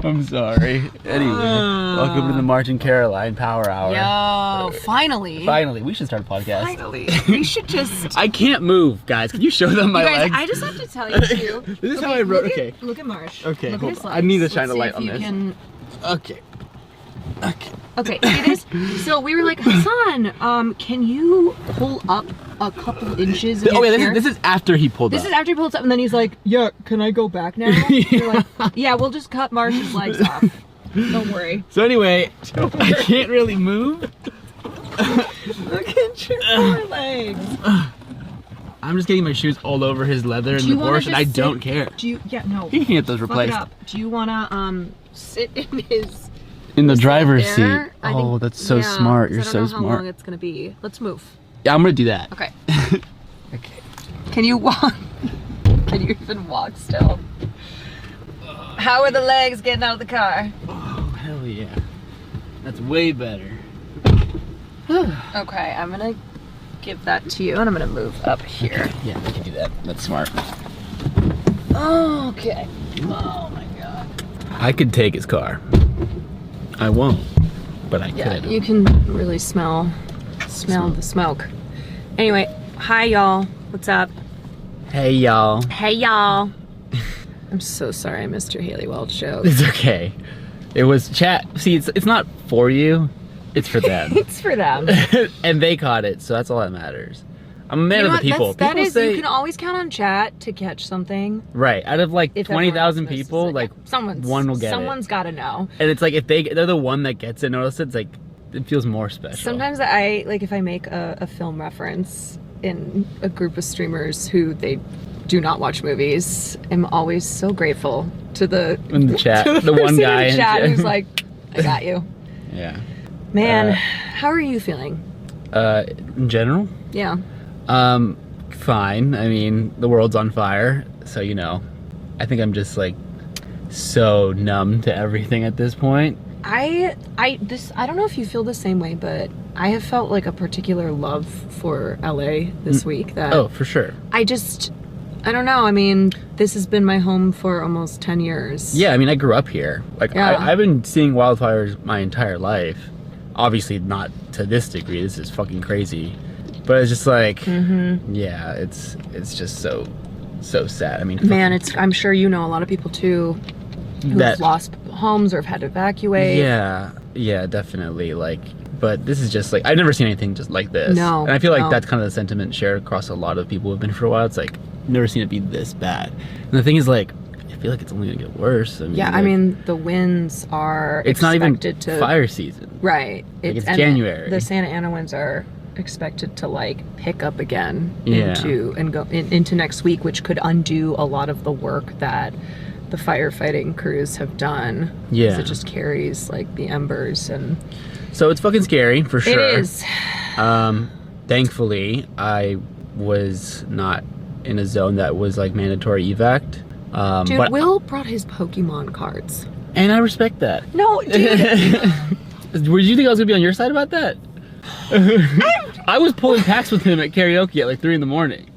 S11: I'm sorry. Anyway, welcome to the Martin Caroline Power Hour.
S12: Yo, finally.
S11: Finally, we should start a podcast.
S12: Finally. We should just...
S11: I can't move, guys. Can you show them my
S12: You guys,
S11: legs?
S12: I just have to tell you too.
S11: This is how I wrote. Okay.
S12: Look at Marsh.
S11: Okay,
S12: Look at
S11: hold
S12: his
S11: on.
S12: legs.
S11: I need to shine
S12: Let's
S11: a
S12: see
S11: light
S12: if
S11: on
S12: you
S11: this.
S12: can-
S11: Okay.
S12: Okay, see this? So we were like, Hasan, can you pull up a couple inches?
S11: Oh yeah, this is after he pulled
S12: This
S11: up.
S12: is after he pulls up, and then he's like, yeah, can I go back now? You're like, yeah, we'll just cut Marsh's legs off. Don't worry.
S11: So anyway, I can't really move.
S12: Look at your poor legs.
S11: I'm just getting my shoes all over his leather in the Porsche, and I don't care.
S12: Do you, yeah, no.
S11: He can get those
S12: Fuck it
S11: replaced.
S12: up. Do you wanna, sit in his...
S11: In the
S12: this
S11: driver's seat.
S12: there? I
S11: Oh,
S12: think-
S11: that's so
S12: yeah,
S11: smart.
S12: 'cause
S11: You're
S12: I don't
S11: so
S12: know
S11: smart.
S12: how long it's gonna be. Let's move.
S11: Yeah, I'm gonna do that.
S12: Okay. Can you walk? Can you even walk still? How are the legs getting out of the car?
S11: Oh, hell yeah. That's way better.
S12: Okay, I'm gonna give that to you, and I'm gonna move up here.
S11: Yeah, we can do that. That's smart.
S12: Okay. Oh my god.
S11: I could take his car. I won't, but I
S12: Yeah,
S11: could.
S12: you can really smell the smoke. Anyway, hi y'all. What's up?
S11: Hey, y'all.
S12: Hey y'all. I'm so sorry I missed your Haley Welch joke.
S11: It's okay. It was chat. See, it's not for you. It's for them.
S12: It's for them.
S11: And they caught it, so that's all that matters. I'm a man
S12: You know
S11: of
S12: what?
S11: the people.
S12: That
S11: People
S12: is,
S11: say,
S12: you can always count on chat to catch something.
S11: right, out of like
S12: If everyone
S11: 20,000
S12: else misses
S11: people,
S12: it.
S11: like one will get
S12: Someone's got to know.
S11: it. And it's like if they're the one that gets it, notice it's like it feels more special.
S12: Sometimes I like if I make a film reference in a group of streamers who they do not watch movies, I'm always so grateful to the
S11: in the chat,
S12: to
S11: the one
S12: person
S11: guy
S12: in the chat who's like, I got you.
S11: yeah.
S12: Man, how are you feeling?
S11: In general,
S12: Yeah.
S11: fine. I mean, the world's on fire, so you know. I think I'm just like so numb to everything at this point.
S12: I don't know if you feel the same way, but I have felt like a particular love for LA this week that
S11: Oh, for sure.
S12: I don't know. I mean, this has been my home for almost 10 years.
S11: Yeah, I mean, I grew up here. Like,
S12: Yeah.
S11: I've been seeing wildfires my entire life.
S1: Obviously not to this degree. This is fucking crazy. But it's just like, yeah, it's just so sad. I mean,
S12: man, I'm sure you know a lot of people too who've lost homes or have had to evacuate.
S1: Yeah, definitely. Like, but this is just like, I've never seen anything just like this.
S12: No.
S1: And I feel like that's kind of the sentiment shared across a lot of people who've been for a while. It's like, never seen it be this bad. And the thing is, like, I feel like it's only gonna get worse. I mean,
S12: yeah,
S1: like,
S12: I mean, the winds are
S1: it's not even
S12: to
S1: fire season.
S12: Right.
S1: Like, it's January.
S12: The Santa Ana winds are expected to like pick up again
S1: Yeah.
S12: into next week, which could undo a lot of the work that the firefighting crews have done.
S1: Yeah.
S12: 'Cause it just carries like the embers, and
S1: so it's fucking scary for sure.
S12: It is.
S1: Thankfully, I was not in a zone that was like mandatory evac.
S12: Dude,
S1: but
S12: Will brought his Pokemon cards.
S1: And I respect that.
S12: No, dude.
S1: Did you think I was gonna be on your side about that? I was pulling packs with him at karaoke at like 3 in the morning.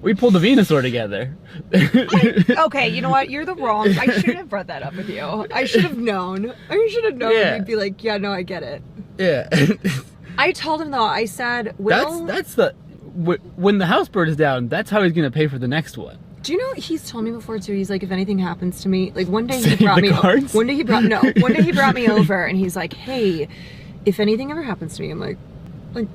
S1: We pulled the Venusaur together.
S12: Okay, you know what? You're the wrong. I shouldn't have brought that up with you. I should have known. I should have known.
S1: Yeah.
S12: You'd be like, yeah, no, I get it.
S1: Yeah.
S12: I told him though. I said, Will.
S1: That's the when the house burns down. That's how he's gonna pay for the next one.
S12: Do you know he's told me before too? He's like, if anything happens to me, like one day he
S1: Save
S12: brought
S1: the
S12: me.
S1: cards?
S12: One day he brought me over, and he's like, hey, if anything ever happens to me, I'm like.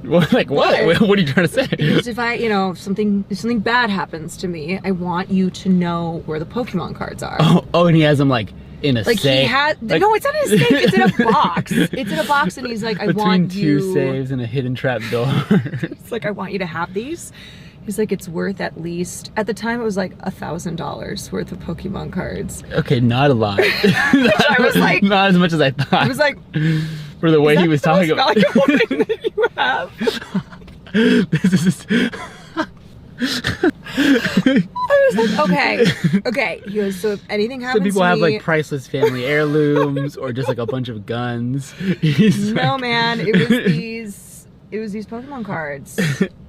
S1: What? What are you trying to say?
S12: Because if I, if something bad happens to me, I want you to know where the Pokemon cards are.
S1: Oh, and he has them like in a
S12: Like
S1: safe.
S12: he had, no, it's not in a safe. It's in a box. It's in a box, and he's like, I want
S1: between
S12: you.
S1: 2 saves and a hidden trap door.
S12: It's like, I want you to have these. He's like, it's worth at least, at the time it was like $1,000 worth of Pokemon cards.
S1: Okay, not a lot.
S12: I was like,
S1: not as much as I thought.
S12: I was like,
S1: for the way he was talking about
S12: it. That you have.
S1: This is.
S12: I was like, okay. He goes, so if anything happens
S1: Some people
S12: to
S1: have
S12: me,
S1: like priceless family heirlooms or just like a bunch of guns.
S12: No, man, it was these Pokemon cards.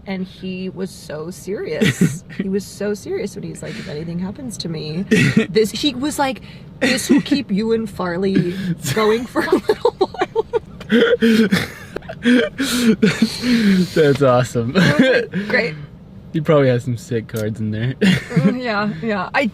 S12: And he was so serious. He was so serious when he's like, if anything happens to me, he was like, this will keep you and Farley going for a little while.
S1: That's awesome.
S12: Great.
S1: He probably has some sick cards in there.
S12: Yeah.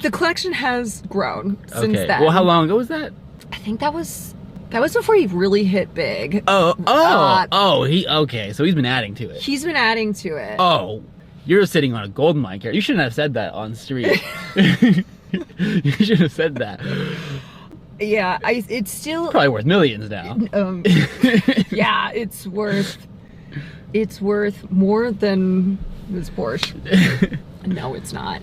S12: The collection has grown since then.
S1: Well, how long ago was that?
S12: I think that was before he really hit big.
S1: Okay. So he's been adding to it.
S12: He's been adding to it.
S1: Oh, you're sitting on a gold mine character. You shouldn't have said that on street. You should have said that.
S12: Yeah, it's still
S1: probably worth millions now.
S12: Yeah, it's worth more than this Porsche. No, it's not.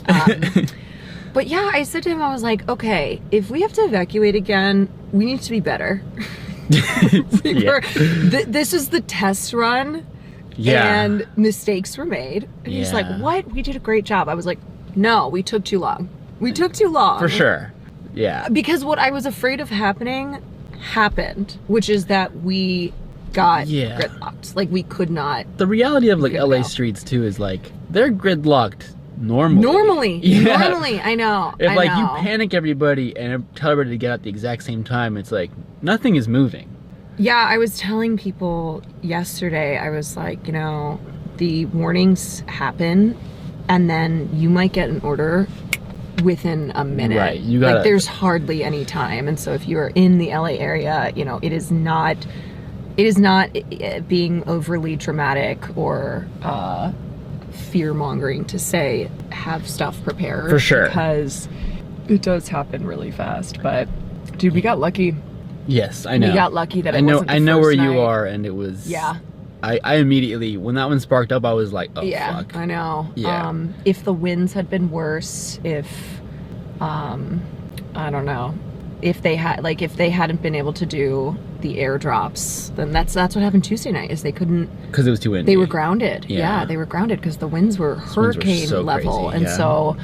S12: But yeah, I said to him, I was like, okay, if we have to evacuate again, we need to be better. This is the test run.
S1: Yeah.
S12: And mistakes were made. And he's like, what? We did a great job. I was like, no, we took too long. We took too long.
S1: For sure. Yeah.
S12: Because what I was afraid of happened, which is that we got gridlocked. Like we could not.
S1: The reality of like LA streets too is like they're gridlocked normally.
S12: Normally, I know.
S1: If you panic everybody and tell everybody to get out at the exact same time, it's like nothing is moving.
S12: Yeah, I was telling people yesterday, I was like, the warnings happen and then you might get an order within a minute.
S1: Right. You gotta,
S12: there's hardly any time. And so if you are in the LA area, it is not being overly dramatic or fear-mongering to say have stuff prepared.
S1: For sure.
S12: Because it does happen really fast. But dude, we got lucky.
S1: Yes, I know.
S12: We got lucky that
S1: I know where you are, and it was.
S12: Yeah.
S1: I immediately, when that one sparked up, I was like, oh, fuck.
S12: I know.
S1: Yeah.
S12: If the winds had been worse, I don't know, if they hadn't been able to do the airdrops, then that's what happened Tuesday night, is they couldn't.
S1: Because it was too windy.
S12: They were grounded.
S1: Yeah,
S12: they were grounded because the winds were hurricane
S1: so
S12: level.
S1: crazy.
S12: And so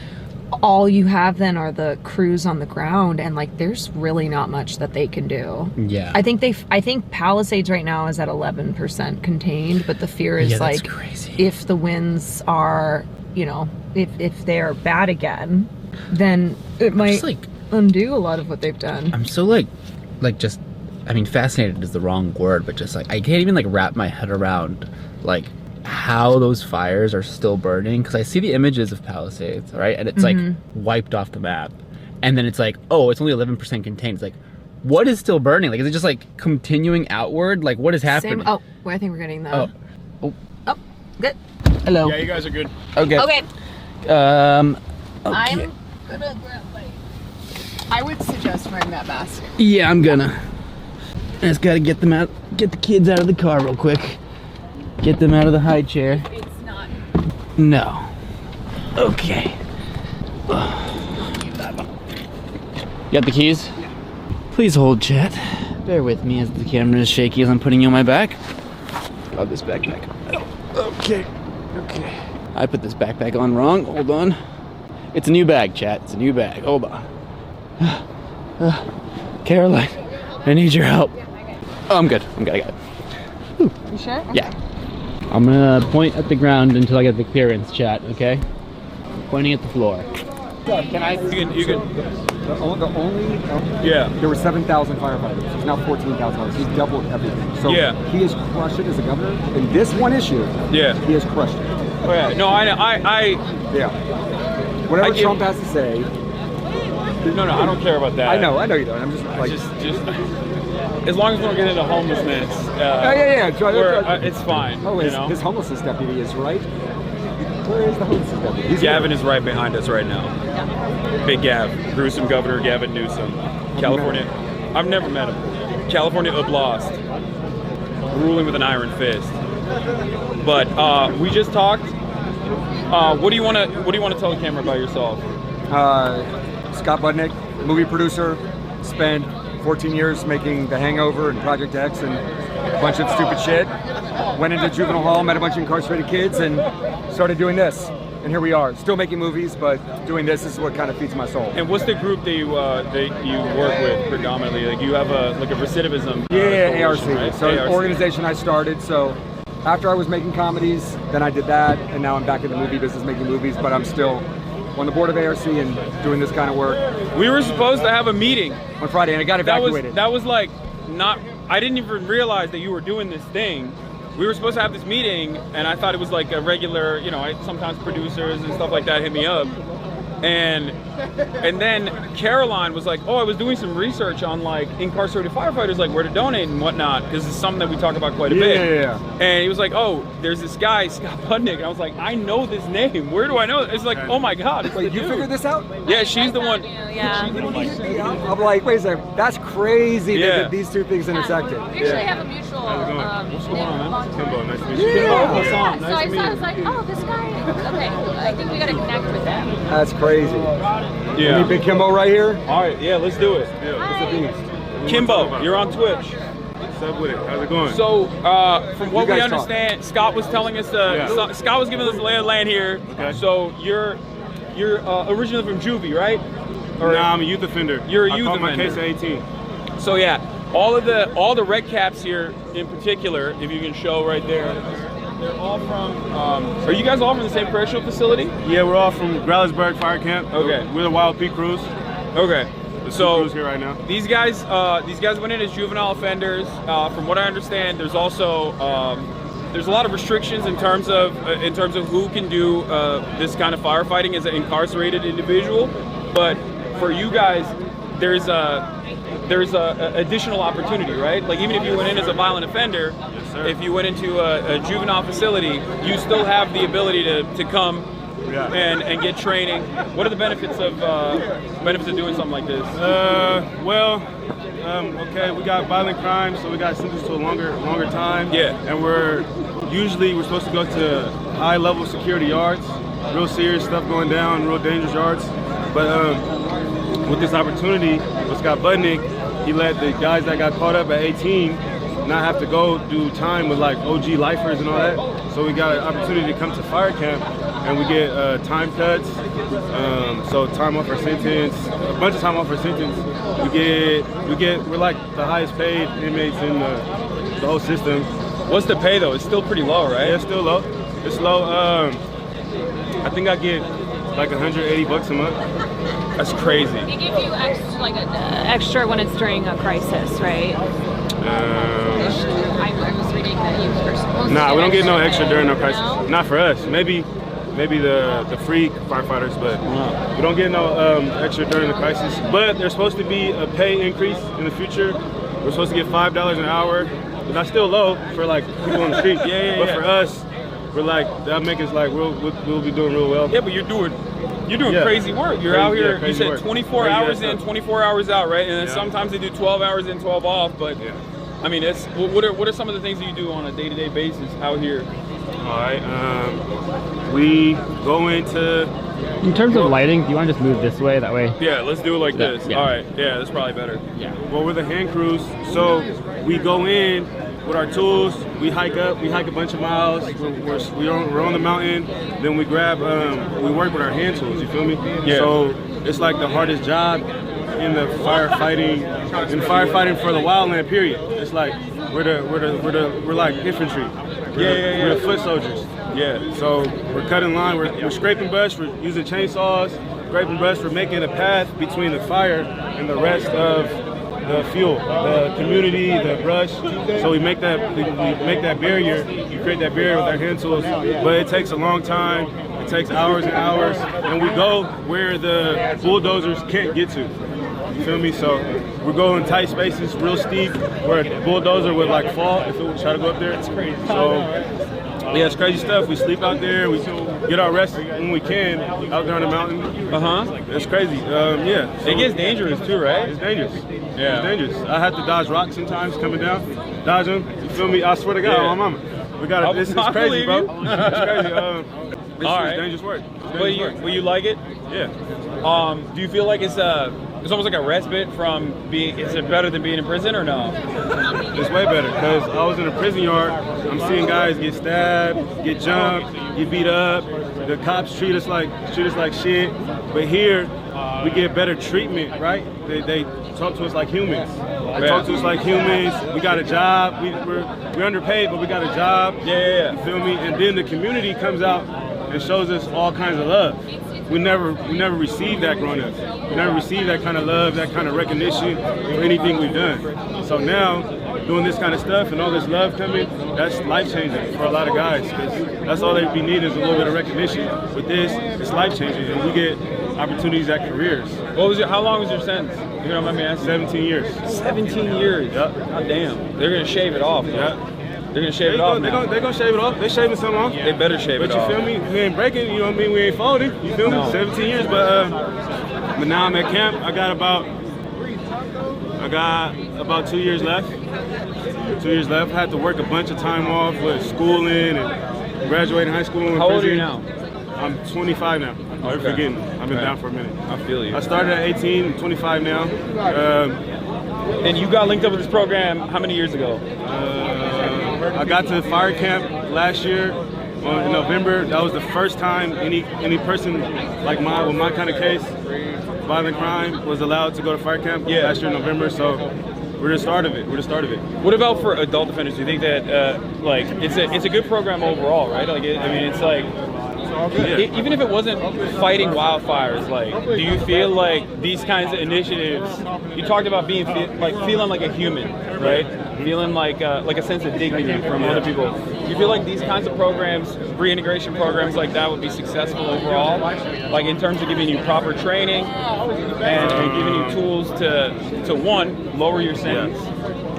S12: all you have then are the crews on the ground, and there's really not much that they can do.
S1: Yeah.
S12: I think Palisades right now is at 11% contained, but the fear is
S1: that's crazy.
S12: If the winds are, if they're bad again, then it might undo a lot of what they've done.
S1: I'm so I mean, fascinated is the wrong word, but just like, I can't even like wrap my head around like how those fires are still burning. Cause I see the images of Palisades, right? And it's like wiped off the map. And then it's like, oh, it's only 11% contained. It's like, what is still burning? Like, is it just like continuing outward? Like, what is happening?
S12: Oh, well, I think we're getting the... Oh, good.
S1: Hello.
S19: Yeah, you guys are good.
S1: Okay.
S12: Okay.
S1: Okay.
S12: I'm gonna grab I would suggest wearing that mask.
S1: Yeah, I'm gonna. I just gotta get them out, get the kids out of the car real quick. Get them out of the high chair.
S12: It's not.
S1: No. Okay. You got the keys? Yeah. Please hold, chat. Bear with me as the camera is shaky as I'm putting you on my back. Got this backpack. Oh, okay. Okay. I put this backpack on wrong. Hold on. It's a new bag, chat. It's a new bag. Hold on. Caroline, I need your help. Oh, I'm good. I got it.
S12: You sure?
S1: Yeah. I'm gonna point at the ground until I get the clearance, chat, okay? I'm pointing at the floor.
S6: Can I? You can. The only.
S19: Yeah.
S6: There were 7,000 firefighters. There's now 14,000. He's doubled everything. So
S19: yeah.
S6: He has crushed it as a governor. In this one issue,
S19: yeah,
S6: he has crushed it.
S19: Oh yeah. No, I
S6: yeah. Whatever Trump has to say.
S19: No, I don't care about that.
S6: I know you don't. I'm just like.
S19: Just. As long as we don't get into homelessness. It's fine.
S6: Oh, his homelessness deputy is right. Where is the homelessness deputy?
S19: Gavin is right behind us right now. Big Gav, gruesome Governor Gavin Newsom, California. I've never met him. California Oblast, ruling with an iron fist. But we just talked. What do you want to tell the camera about yourself?
S6: Scott Budnick, movie producer, spent 14 years making The Hangover and Project X and a bunch of stupid shit. Went into juvenile hall, met a bunch of incarcerated kids, and started doing this. And here we are, still making movies, but doing this is what kind of feeds my soul.
S19: And what's the group that you work with predominantly? Like you have a recidivism.
S6: Yeah, ARC.
S19: Right?
S6: So an organization I started. So after I was making comedies, then I did that, and now I'm back in the movie business making movies, but I'm still on the board of ARC and doing this kind of work.
S19: We were supposed to have a meeting
S6: on Friday, and I got evacuated.
S19: That was like not. I didn't even realize that you were doing this thing. We were supposed to have this meeting, and I thought it was like a regular. Sometimes producers and stuff like that hit me up, and then Caroline was like, "Oh, I was doing some research on like incarcerated firefighters, like where to donate and whatnot, because it's something that we talk about quite a bit."
S6: Yeah.
S19: And he was like, "Oh, there's this guy, Scott Budnick," and I was like, "I know this name. Where do I know it?" It's like, "Oh my God, it's
S6: Wait, you figured this out?"
S19: Yeah, she's the one.
S12: Yeah.
S6: I'm like, wait a second, that's crazy that these two things intersected.
S12: We actually have a mutual.
S19: What's going on?
S6: Kimbo,
S19: nice to
S6: meet you. Yeah.
S12: So I was like, oh, this guy. Okay, I think we gotta connect with them.
S6: That's crazy.
S19: Yeah.
S6: Meet Big Kimbo right here.
S19: All right, yeah, let's do it. Kimbo, you're on Twitch.
S14: What's up with it? How's it going?
S19: So, from what we understand, Scott was telling us, Scott was giving us the lay of the land here.
S14: Okay.
S19: So you're originally from Juvie, right?
S14: Or, nah, I'm a youth offender.
S19: You're a youth
S14: offender. I
S19: offender.
S14: caught my case at 18.
S19: So yeah, all the red caps here in particular, if you can show right there, they're all from. Are you guys all from the same correctional facility?
S14: Yeah, we're all from Growlersburg Fire Camp.
S19: Okay.
S14: We're the Wild Peak Crews.
S19: Okay. So
S14: crews here right now.
S19: These guys went in as juvenile offenders. From what I understand, there's also there's a lot of restrictions in terms of who can do this kind of firefighting as an incarcerated individual. But for you guys, there's a additional opportunity, right? Like even if you went in as a violent offender, if you went into a juvenile facility, you still have the ability to come and get training. What are the benefits of doing something like this?
S14: Okay, we got violent crimes, so we got sentenced to a longer time.
S19: Yeah.
S14: And we're supposed to go to high level security yards, real serious stuff going down, real dangerous yards. But with this opportunity with Scott Budnick, he let the guys that got caught up at 18 not have to go do time with like OG lifers and all that. So we got an opportunity to come to fire camp and we get time cuts, so time off our sentence, a bunch of time off our sentence. We're like the highest paid inmates in the whole system.
S19: What's the pay though? It's still pretty low, right?
S14: Yeah, it's still low. It's low. I think I get like $180 a month.
S19: That's crazy.
S20: They give you extra when it's during a crisis, right?
S14: Nah, we don't get no extra during no crisis. Not for us. Maybe the free firefighters, but we don't get no extra during the crisis. But there's supposed to be a pay increase in the future. We're supposed to get $5 an hour. But that's still low for like people on the street. But for us, we're like, that make us like we'll be doing real well.
S2: Yeah, but you're doing crazy work. You're out here. You said 24 hours in, 24 hours out, right? And then sometimes they do 12 hours in, 12 off. But I mean, it's what are some of the things that you do on a day-to-day basis out here?
S14: All right. We go into.
S10: In terms of lighting, do you want to just move this way? That way?
S2: Yeah, let's do it like this.
S10: Yeah.
S2: All right. Yeah, that's probably better.
S10: Yeah.
S14: Well, we're the hand crews, so we go in with our tools. We hike a bunch of miles. We're on the mountain. Then we grab. We work with our hand tools. You feel me?
S2: Yeah.
S14: So it's like the hardest job in the firefighting for the wildland. Period. It's like we're like infantry. We're the foot soldiers.
S2: Yeah.
S14: So we're cutting line. We're scraping brush. We're using chainsaws. Scraping brush. We're making a path between the fire and the rest of the fuel, the community, the brush. So we make that barrier. We create that barrier with our hand tools. But it takes a long time. It takes hours and hours. And we go where the bulldozers can't get to. You feel me? So we go in tight spaces, real steep, where a bulldozer would like fall if it would try to go up there. It's crazy. So yeah, it's crazy stuff. We sleep out there. We get our rest when we can out there on the mountain. It's crazy. Yeah.
S2: It gets dangerous too, right?
S14: It's dangerous.
S2: Yeah.
S14: It's dangerous. I have to dodge rocks sometimes coming down. Dodge them. You feel me? I swear to God, my mama. We got this is crazy, bro. It's crazy. This is dangerous work.
S2: Will you like it?
S14: Yeah.
S2: Do you feel like it's almost like a respite from being? Is it better than being in prison or no?
S14: It's way better because I was in a prison yard. I'm seeing guys get stabbed, get jumped, get beat up. The cops treat us like shit. But here, we get better treatment, right? They talk to us like humans. They talk to us like humans. We got a job. We're underpaid, but we got a job.
S2: Yeah.
S14: You feel me? And then the community comes out and shows us all kinds of love. We never received that growing up. We never received that kind of love, that kind of recognition for anything we've done. So now, doing this kind of stuff and all this love coming, that's life-changing for a lot of guys, because that's all they be needing is a little bit of recognition. With this, it's life-changing, and we get opportunities at careers.
S2: How long was your sentence? You don't mind me asking?
S14: 17 years.
S2: 17 years?
S14: Yep.
S2: God damn. They're going to shave it off.
S14: Yeah.
S2: They're gonna shave it off now.
S14: They're gonna shave it off. They shaving something off.
S2: They better shave it off.
S14: But you feel me? We ain't breaking. You know what I mean? We ain't folding. You feel me? 17 years, but now I'm at camp. I got about 2 years left. 2 years left. I had to work a bunch of time off with schooling and graduating high school.
S2: How old are you now?
S14: I'm 25 now. You're forgetting. I've been down for a minute.
S2: I feel you.
S14: I started at 18. I'm 25 now.
S2: And you got linked up with this program how many years ago?
S14: I got to fire camp last year in November. That was the first time any person like with my kind of case, violent crime, was allowed to go to fire camp last year in November. So we're the start of it.
S2: What about for adult offenders? Do you think that it's a good program overall, right? It's like. Even if it wasn't fighting wildfires, do you feel like these kinds of initiatives? You talked about feeling like a human, right? Feeling like a sense of dignity from other people. Do you feel like these kinds of programs, reintegration programs like that, would be successful overall? Like in terms of giving you proper training and giving you tools to one, lower your sentence,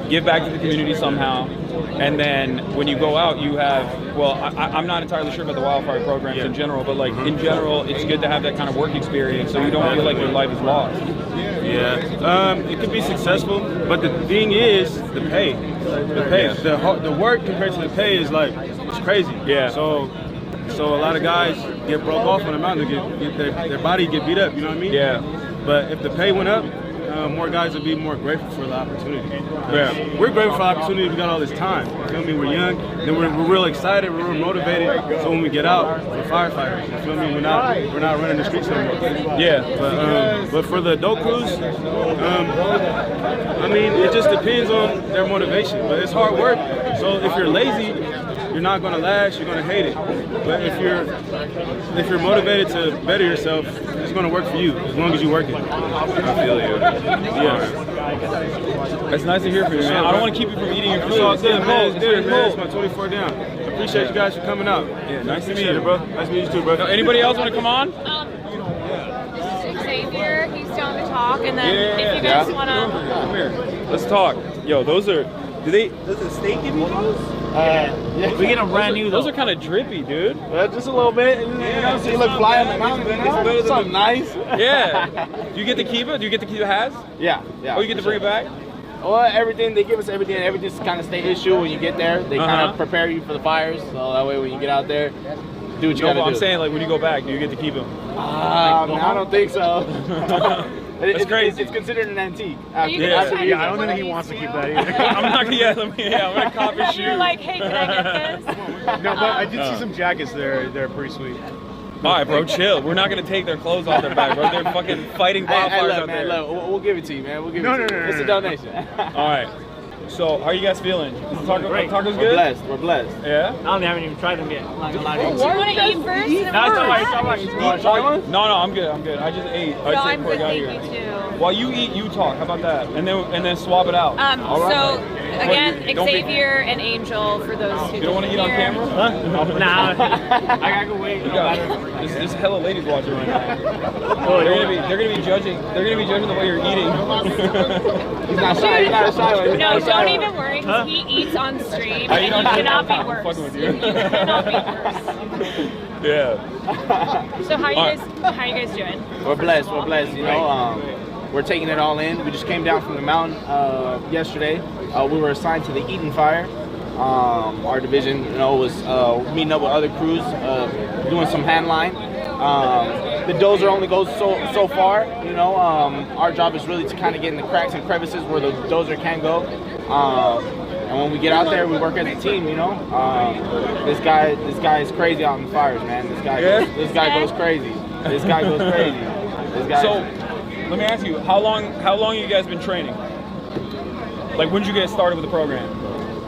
S2: give back to the community somehow. And then when you go out, you have, I'm not entirely sure about the wildfire programs in general, but in general, it's good to have that kind of work experience so you don't feel like your life is lost.
S14: Yeah, it can be successful, but the thing is the pay. The work compared to the pay is it's crazy.
S2: Yeah.
S14: So a lot of guys get broke off on the mountain, get their body get beat up. You know what I mean?
S2: Yeah.
S14: But if the pay went up, more guys would be more grateful for the opportunity.
S2: Yeah.
S14: We're grateful for the opportunity. We got all this time. You feel me? We're young. Then we're real excited. We're real motivated. So when we get out, we're firefighters. You feel me? We're not running the streets anymore.
S2: Yeah.
S14: But for the adult crews, it just depends on their motivation. But it's hard work. So if you're lazy, you're not going to last. You're going to hate it. But if you're motivated to better yourself, it's going to work for you as long as you work it.
S2: I feel you.
S14: Yeah.
S2: It's nice to hear from you, man. I don't want to keep you from eating your food.
S14: It's all good, man. It's good, man. It's
S2: cold.
S14: my 24 down. I appreciate you guys for coming out.
S2: Yeah, nice to meet you,
S14: bro. Nice to meet you too, bro.
S2: Anybody else want to come on?
S20: Xavier, he's down to talk, and then if you guys want to...
S2: Come here. Let's talk. Yo, those are... Does the state give you those?
S3: Yeah. We get them brand new,
S2: Those are kind of drippy, dude.
S3: Just a little bit. You know, so you look fly on the mountain. It's something nice.
S2: Yeah. Do you get to keep it? Do you get to keep the hats?
S3: Yeah.
S2: Oh, you get to bring it back?
S3: Well, everything, they give us everything. Everything's kind of state issue when you get there. They kind of prepare you for the fires. So that way when you get out there, do what you gotta do.
S2: I'm saying, like, when you go back, do you get to keep them?
S3: I don't think so.
S2: It's crazy.
S3: It's considered an antique.
S2: I don't think he wants to keep that either. I'm not gonna I'm gonna cop his shoe.
S20: You're like, hey, can I get this?
S19: No, but I did see some jackets there. They're pretty sweet.
S2: All right, bro, chill. We're not gonna take their clothes off their back, bro. They're fucking fighting wildfires out there.
S3: Look, we'll give it to you, man. We'll give it to you. It's a donation.
S2: All right. So, how are you guys feeling? Is the tacos good?
S3: We're blessed. We're blessed.
S2: Yeah?
S3: I haven't even tried them yet. I'm not gonna lie to you.
S20: Do you want to eat first?
S2: No, I'm good. I just ate.
S20: No, I'm good, thank you too.
S2: While you eat, you talk. How about that? And then swap it out.
S20: So again, Xavier and Angel for those who
S2: you don't want to eat on camera?
S20: Huh?
S3: Nah, I gotta go wait.
S2: There's hella ladies watching right now. They're gonna be judging. They're gonna be judging the way you're eating.
S3: He's not shy. He's not shy.
S20: No, don't even worry. Because he eats on stream, and you cannot be worse.
S2: I'm fucking with you.
S20: You cannot be worse.
S2: Yeah.
S20: So how are you guys doing?
S3: We're blessed. We're blessed. You know, we're taking it all in. We just came down from the mountain yesterday. We were assigned to the Eden Fire. Our division, you know, was meeting up with other crews, doing some hand line. The dozer only goes so far. You know, our job is really to kind of get in the cracks and crevices where the dozer can go. And when we get out there, we work as a team, you know. This guy is crazy out in the fires, man. This guy goes crazy. This guy goes crazy.
S2: So, let me ask you, how long have you guys been training? Like, when did you get started with the program?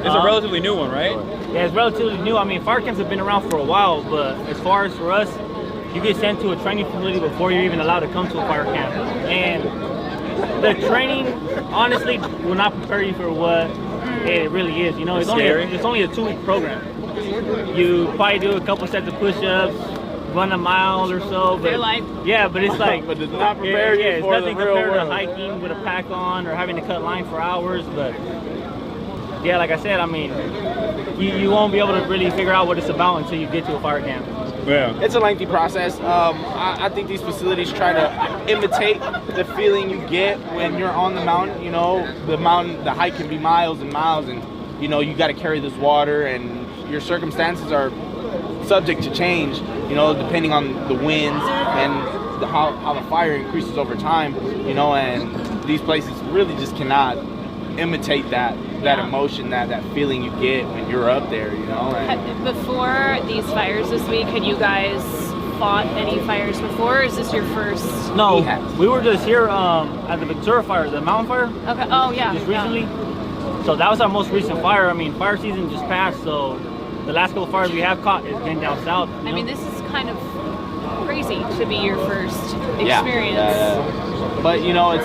S2: It's a relatively new one, right?
S3: Yeah, it's relatively new. I mean, fire camps have been around for a while, but as far as for us, you get sent to a training facility before you're even allowed to come to a fire camp. And the training, honestly, will not prepare you for what it really is. You know, it's only a 2-week program. You probably do a couple sets of push-ups, run a mile or so. But but it's like, but does not prepare you for the real world. It's nothing compared to hiking with a pack on or having to cut line for hours. But yeah, like I said, I mean, you won't be able to really figure out what it's about until you get to a fire camp.
S2: Yeah.
S3: It's a lengthy process. I think these facilities try to imitate the feeling you get when you're on the mountain. You know, the hike can be miles and miles, and you know, you got to carry this water, and your circumstances are subject to change, you know, depending on the winds and how the fire increases over time, you know, and these places really just cannot imitate that emotion, that feeling you get when you're up there, you know. And
S20: before these fires this week, had you guys fought any fires before, or is this your first?
S3: No, we were just here at the Ventura fire, the mountain fire.
S20: Okay. Oh yeah.
S3: Just recently. So that was our most recent fire. I mean, fire season just passed, so the last couple of fires we have caught has been down south.
S20: I mean, this is kind of crazy to be your first experience.
S3: Yeah. But you know, it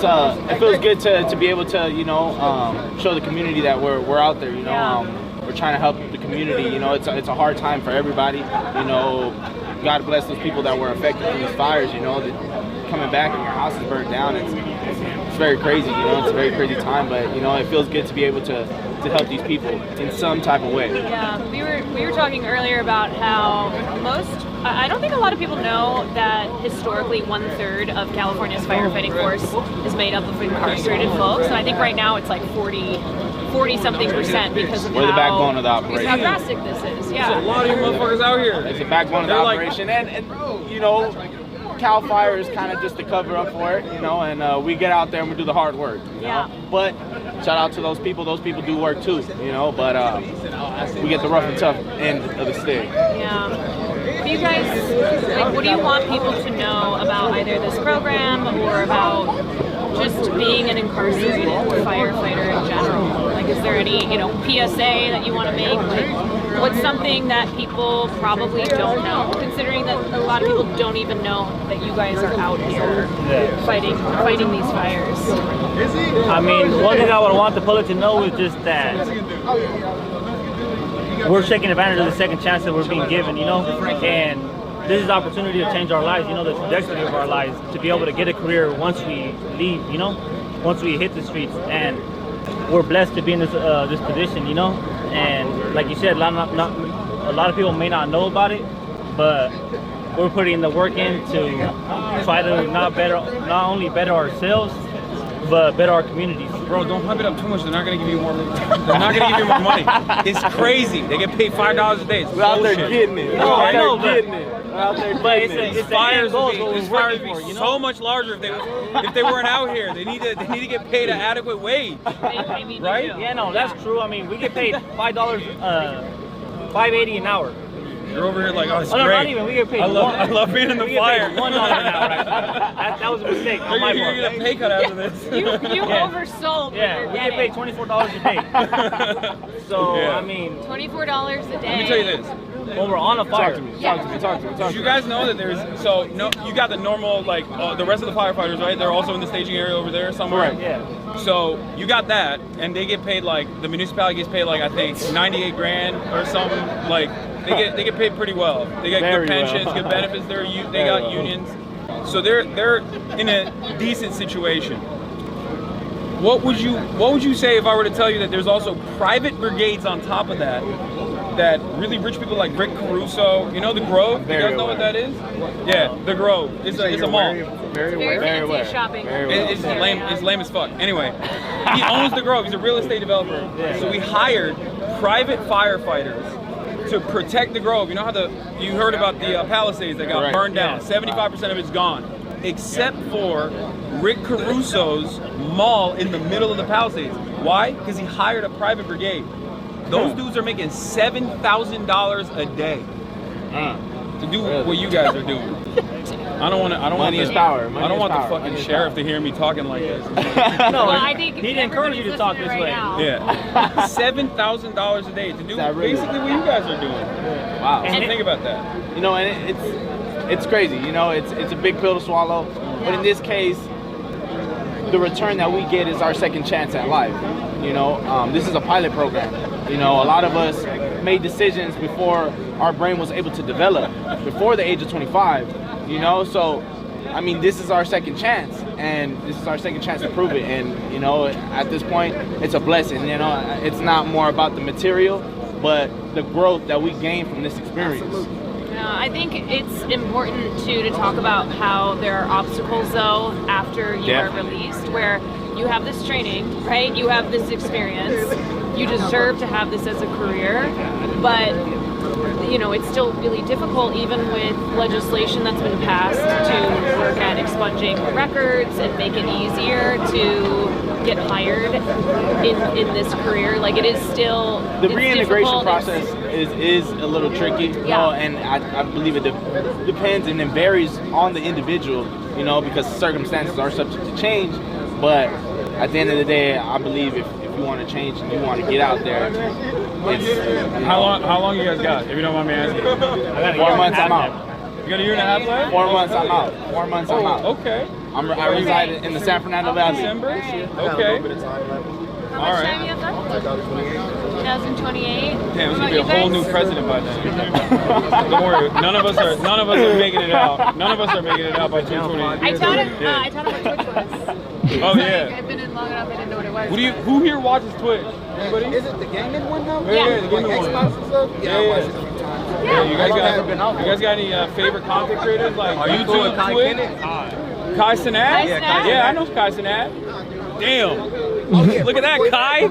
S3: feels good to be able to, you know, show the community that we're out there. You know, we're trying to help the community. You know, it's a hard time for everybody. You know, God bless those people that were affected in these fires. You know, that coming back and your house is burned down. It's very crazy. You know, it's a very crazy time. But you know, it feels good to be able to help these people in some type of way.
S20: Yeah, we were talking earlier about how I don't think a lot of people know that historically 1/3 of California's firefighting force is made up of incarcerated folks, and I think right now it's like 40-something% because of
S3: we're the backbone of the operation.
S20: How drastic this is. Yeah,
S2: there's a lot of you motherfuckers out here.
S3: It's the backbone of the operation, and you know, Cal Fire is kind of just to cover up for it, you know, and we get out there and we do the hard work, you know. But shout out to those people do work too, you know, but we get the rough and tough end of the stick.
S20: Yeah. You guys, like, what do you want people to know about either this program or about just being an incarcerated firefighter in general? Like, is there any, you know, PSA that you want to make? Like, What's something that people probably don't know, considering that a lot of people don't even know that you guys are out here fighting these fires?
S3: I mean, one thing I would want the public to know is just that we're taking advantage of the second chance that we're being given, you know? And this is the opportunity to change our lives, you know, the trajectory of our lives, to be able to get a career once we leave, you know, once we hit the streets. And we're blessed to be in this position, you know? And like you said, a lot of people may not know about it, but we're putting the work in to try to not only better ourselves, but better our communities.
S2: Bro, don't hype it up too much. They're not gonna give you more. They're not gonna give you more money. It's crazy. They get paid $5 a day. It's
S21: out there
S2: bullshit.
S21: getting it.
S3: No, I know,
S21: getting it. Out there
S3: but
S21: getting it.
S3: it's fires goals what we're working for, you know?
S2: So much larger if they weren't out here. They need to get paid an adequate wage. Right?
S3: Yeah, no, that's true. I mean, we get paid $5, $5.80 an hour.
S2: You're over here like, oh, it's
S3: no,
S2: great.
S3: not even. We get paid.
S2: I love being in the fire.
S3: $1 an hour. Actually. That was a mistake on my part.
S2: You're gonna get a pay cut after this.
S20: You oversold.
S3: Yeah, we get paid $24 a day. So I mean,
S20: $24 a day.
S2: Let me tell you this.
S3: When we're on a fire.
S2: Talk to me. Did you guys know that you got the normal, like, the rest of the firefighters, right? They're also in the staging area over there somewhere.
S3: Right, yeah.
S2: So you got that, and they get paid, like, the municipality gets paid, like, I think 98 grand or something. Like, they get paid pretty well. They get good pensions, good benefits. They got unions. So they're in a decent situation. What would you say if I were to tell you that there's also private brigades on top of that really rich people like Rick Caruso, you know the Grove? You guys know what that is? Yeah, the Grove. It's a mall.
S20: Very fancy shopping.
S2: It's lame as fuck. Anyway, he owns the Grove. He's a real estate developer. So we hired private firefighters to protect the Grove. You know how you heard about the Palisades that got burned down? 75% of it's gone, except for Rick Caruso's mall in the middle of the Palisades. Why? Because he hired a private brigade. Those dudes are making $7,000 a day to do what you guys are doing. I don't want the fucking sheriff to hear me talking like this.
S3: No,
S20: I think
S3: he'd encourage you to talk this way.
S2: Yeah, $7,000 a day to do basically what you guys are doing.
S21: Wow.
S2: So think about that.
S21: You know, and it's crazy. You know, it's a big pill to swallow. But in this case, the return that we get is our second chance at life. You know, this is a pilot program. You know, a lot of us made decisions before our brain was able to develop, before the age of 25. You know, so I mean, this is our second chance, and this is our second chance to prove it. And you know, at this point, it's a blessing. You know, it's not more about the material, but the growth that we gain from this experience.
S20: I think it's important to talk about how there are obstacles though after you are released, where you have this training, right? You have this experience. You deserve to have this as a career, but you know, it's still really difficult even with legislation that's been passed to work at expunging records and make it easier to get hired in this career. Like, it is still
S21: the reintegration process is a little tricky, you know, and I believe it depends and it varies on the individual, you know, because circumstances are subject to change. But at the end of the day, I believe if you want to change and you want to get out there, it's,
S2: how long you guys got? If you don't mind me asking.
S21: 4 months, I'm out.
S2: You got a year and a half left?
S21: 4 months, I'm out. 4 months, I'm out.
S2: Okay.
S21: I reside in the San Fernando Valley.
S2: December? Okay.
S20: How much time you have left? 2028.
S2: Damn, there's gonna be a whole new president by then. Don't worry, none of us are making it out. None of us are making it out by 2028.
S20: I taught him what Twitch was.
S2: Oh yeah.
S20: I've been in long enough, I didn't know what it was.
S2: Who here watches Twitch? Anybody?
S21: Is it the gaming one now?
S2: Yeah, the gaming one.
S21: Xbox and stuff? Yeah, I watched it a few times.
S2: Yeah, you guys got any favorite content creators like YouTube, Twitch? Kai Cenat? Yeah, I know Kai Cenat. Damn. Look at that, Kai.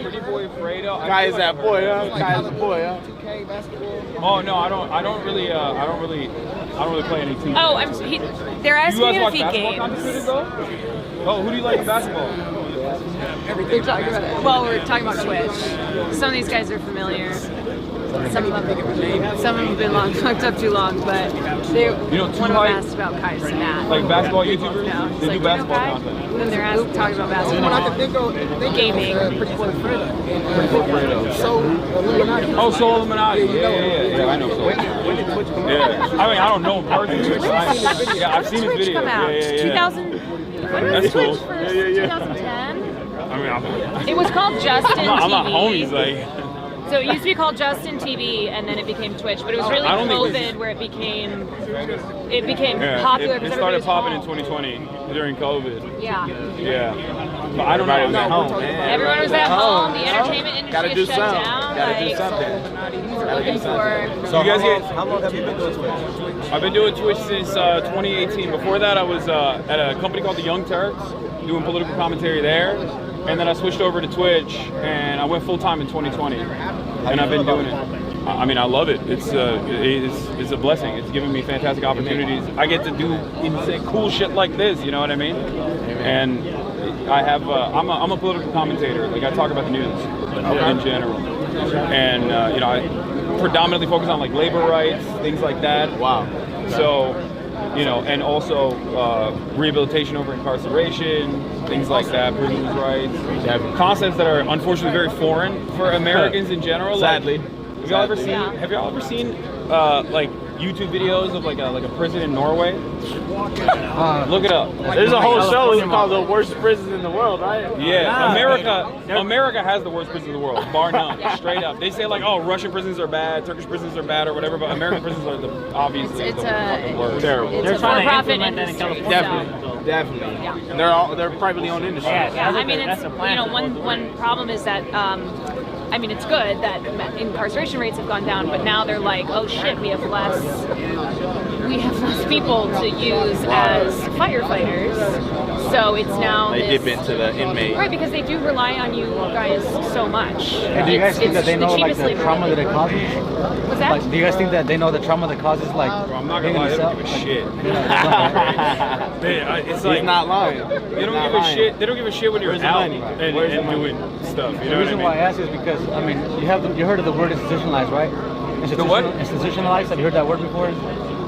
S2: Pretty boy Fredo.
S21: Kai is that boy, huh? Kai is the boy, huh?
S2: 2K basketball. Oh no, I don't really play any 2K.
S20: Oh, they're asking me if he games.
S2: Oh, who do you like in basketball?
S20: Everything. Well, we're talking about Twitch. Some of these guys are familiar. Some of them have been locked up too long, but they one of them asked about Kai Cenat.
S2: Like basketball YouTubers?
S20: No.
S2: They do basketball content.
S20: And then they're talking about basketball, gaming.
S2: Oh, Soul Illuminati. Yeah, I know Soul. Yeah. I mean, I don't know him personally. Yeah, I've seen his videos.
S20: Come out.
S2: Yeah.
S20: 2000. When was Twitch first? 2010.
S2: I mean,
S20: It was called Justin TV.
S2: I'm not homies, like.
S20: So it used to be called Justin TV, and then it became Twitch. But it was really COVID where it became popular.
S2: It started popping in 2020 during COVID.
S20: Yeah.
S2: Yeah. But I don't know.
S20: Everyone was at home. The entertainment industry was shut down.
S2: Gotta do something.
S20: Looking for.
S2: So you guys how long have you been doing Twitch? I've been doing Twitch since 2018. Before that, I was at a company called the Young Turks, doing political commentary there. And then I switched over to Twitch, and I went full time in 2020. And I've been doing it. I mean, I love it. It's a blessing. It's given me fantastic opportunities. I get to do insane, cool shit like this. You know what I mean? And I have. I'm a political commentator. Like I talk about the news in general, and I predominantly focus on like labor rights, things like that. Wow. So, and also rehabilitation over incarceration, things like that, prisoners' rights, concepts that are unfortunately very foreign for Americans in general.
S21: Sadly.
S2: Have y'all ever seen like YouTube videos of like a prison in Norway? Look it up.
S21: There's a whole show called "The Worst Prisons in the World," right?
S2: Yeah, America has the worst prisons in the world, bar none. Straight up. They say like, oh, Russian prisons are bad, Turkish prisons are bad, or whatever, but American prisons are obviously the fucking worst. Terrible.
S20: It's a for-profit industry.
S21: Definitely.
S20: Yeah.
S21: And they're privately owned industries.
S20: Yeah. I mean, it's one problem is that. I mean, it's good that incarceration rates have gone down, but now they're like, oh shit, we have less people to use as firefighters. So it's now
S21: they dip into the inmate.
S20: Right, because they do rely on you guys so much.
S15: And do you guys think that they know like the trauma that it causes?
S20: What's that?
S15: Like, do you guys think that they know the trauma that causes like?
S2: I'm not gonna lie, they don't give a shit. It's like
S21: he's not lying.
S2: They don't give a shit. They don't give a shit when you're out and doing stuff. You know
S15: the reason why I ask is because I mean you heard of the word institutionalized, right?
S2: The what?
S15: Institutionalized. Have you heard that word before?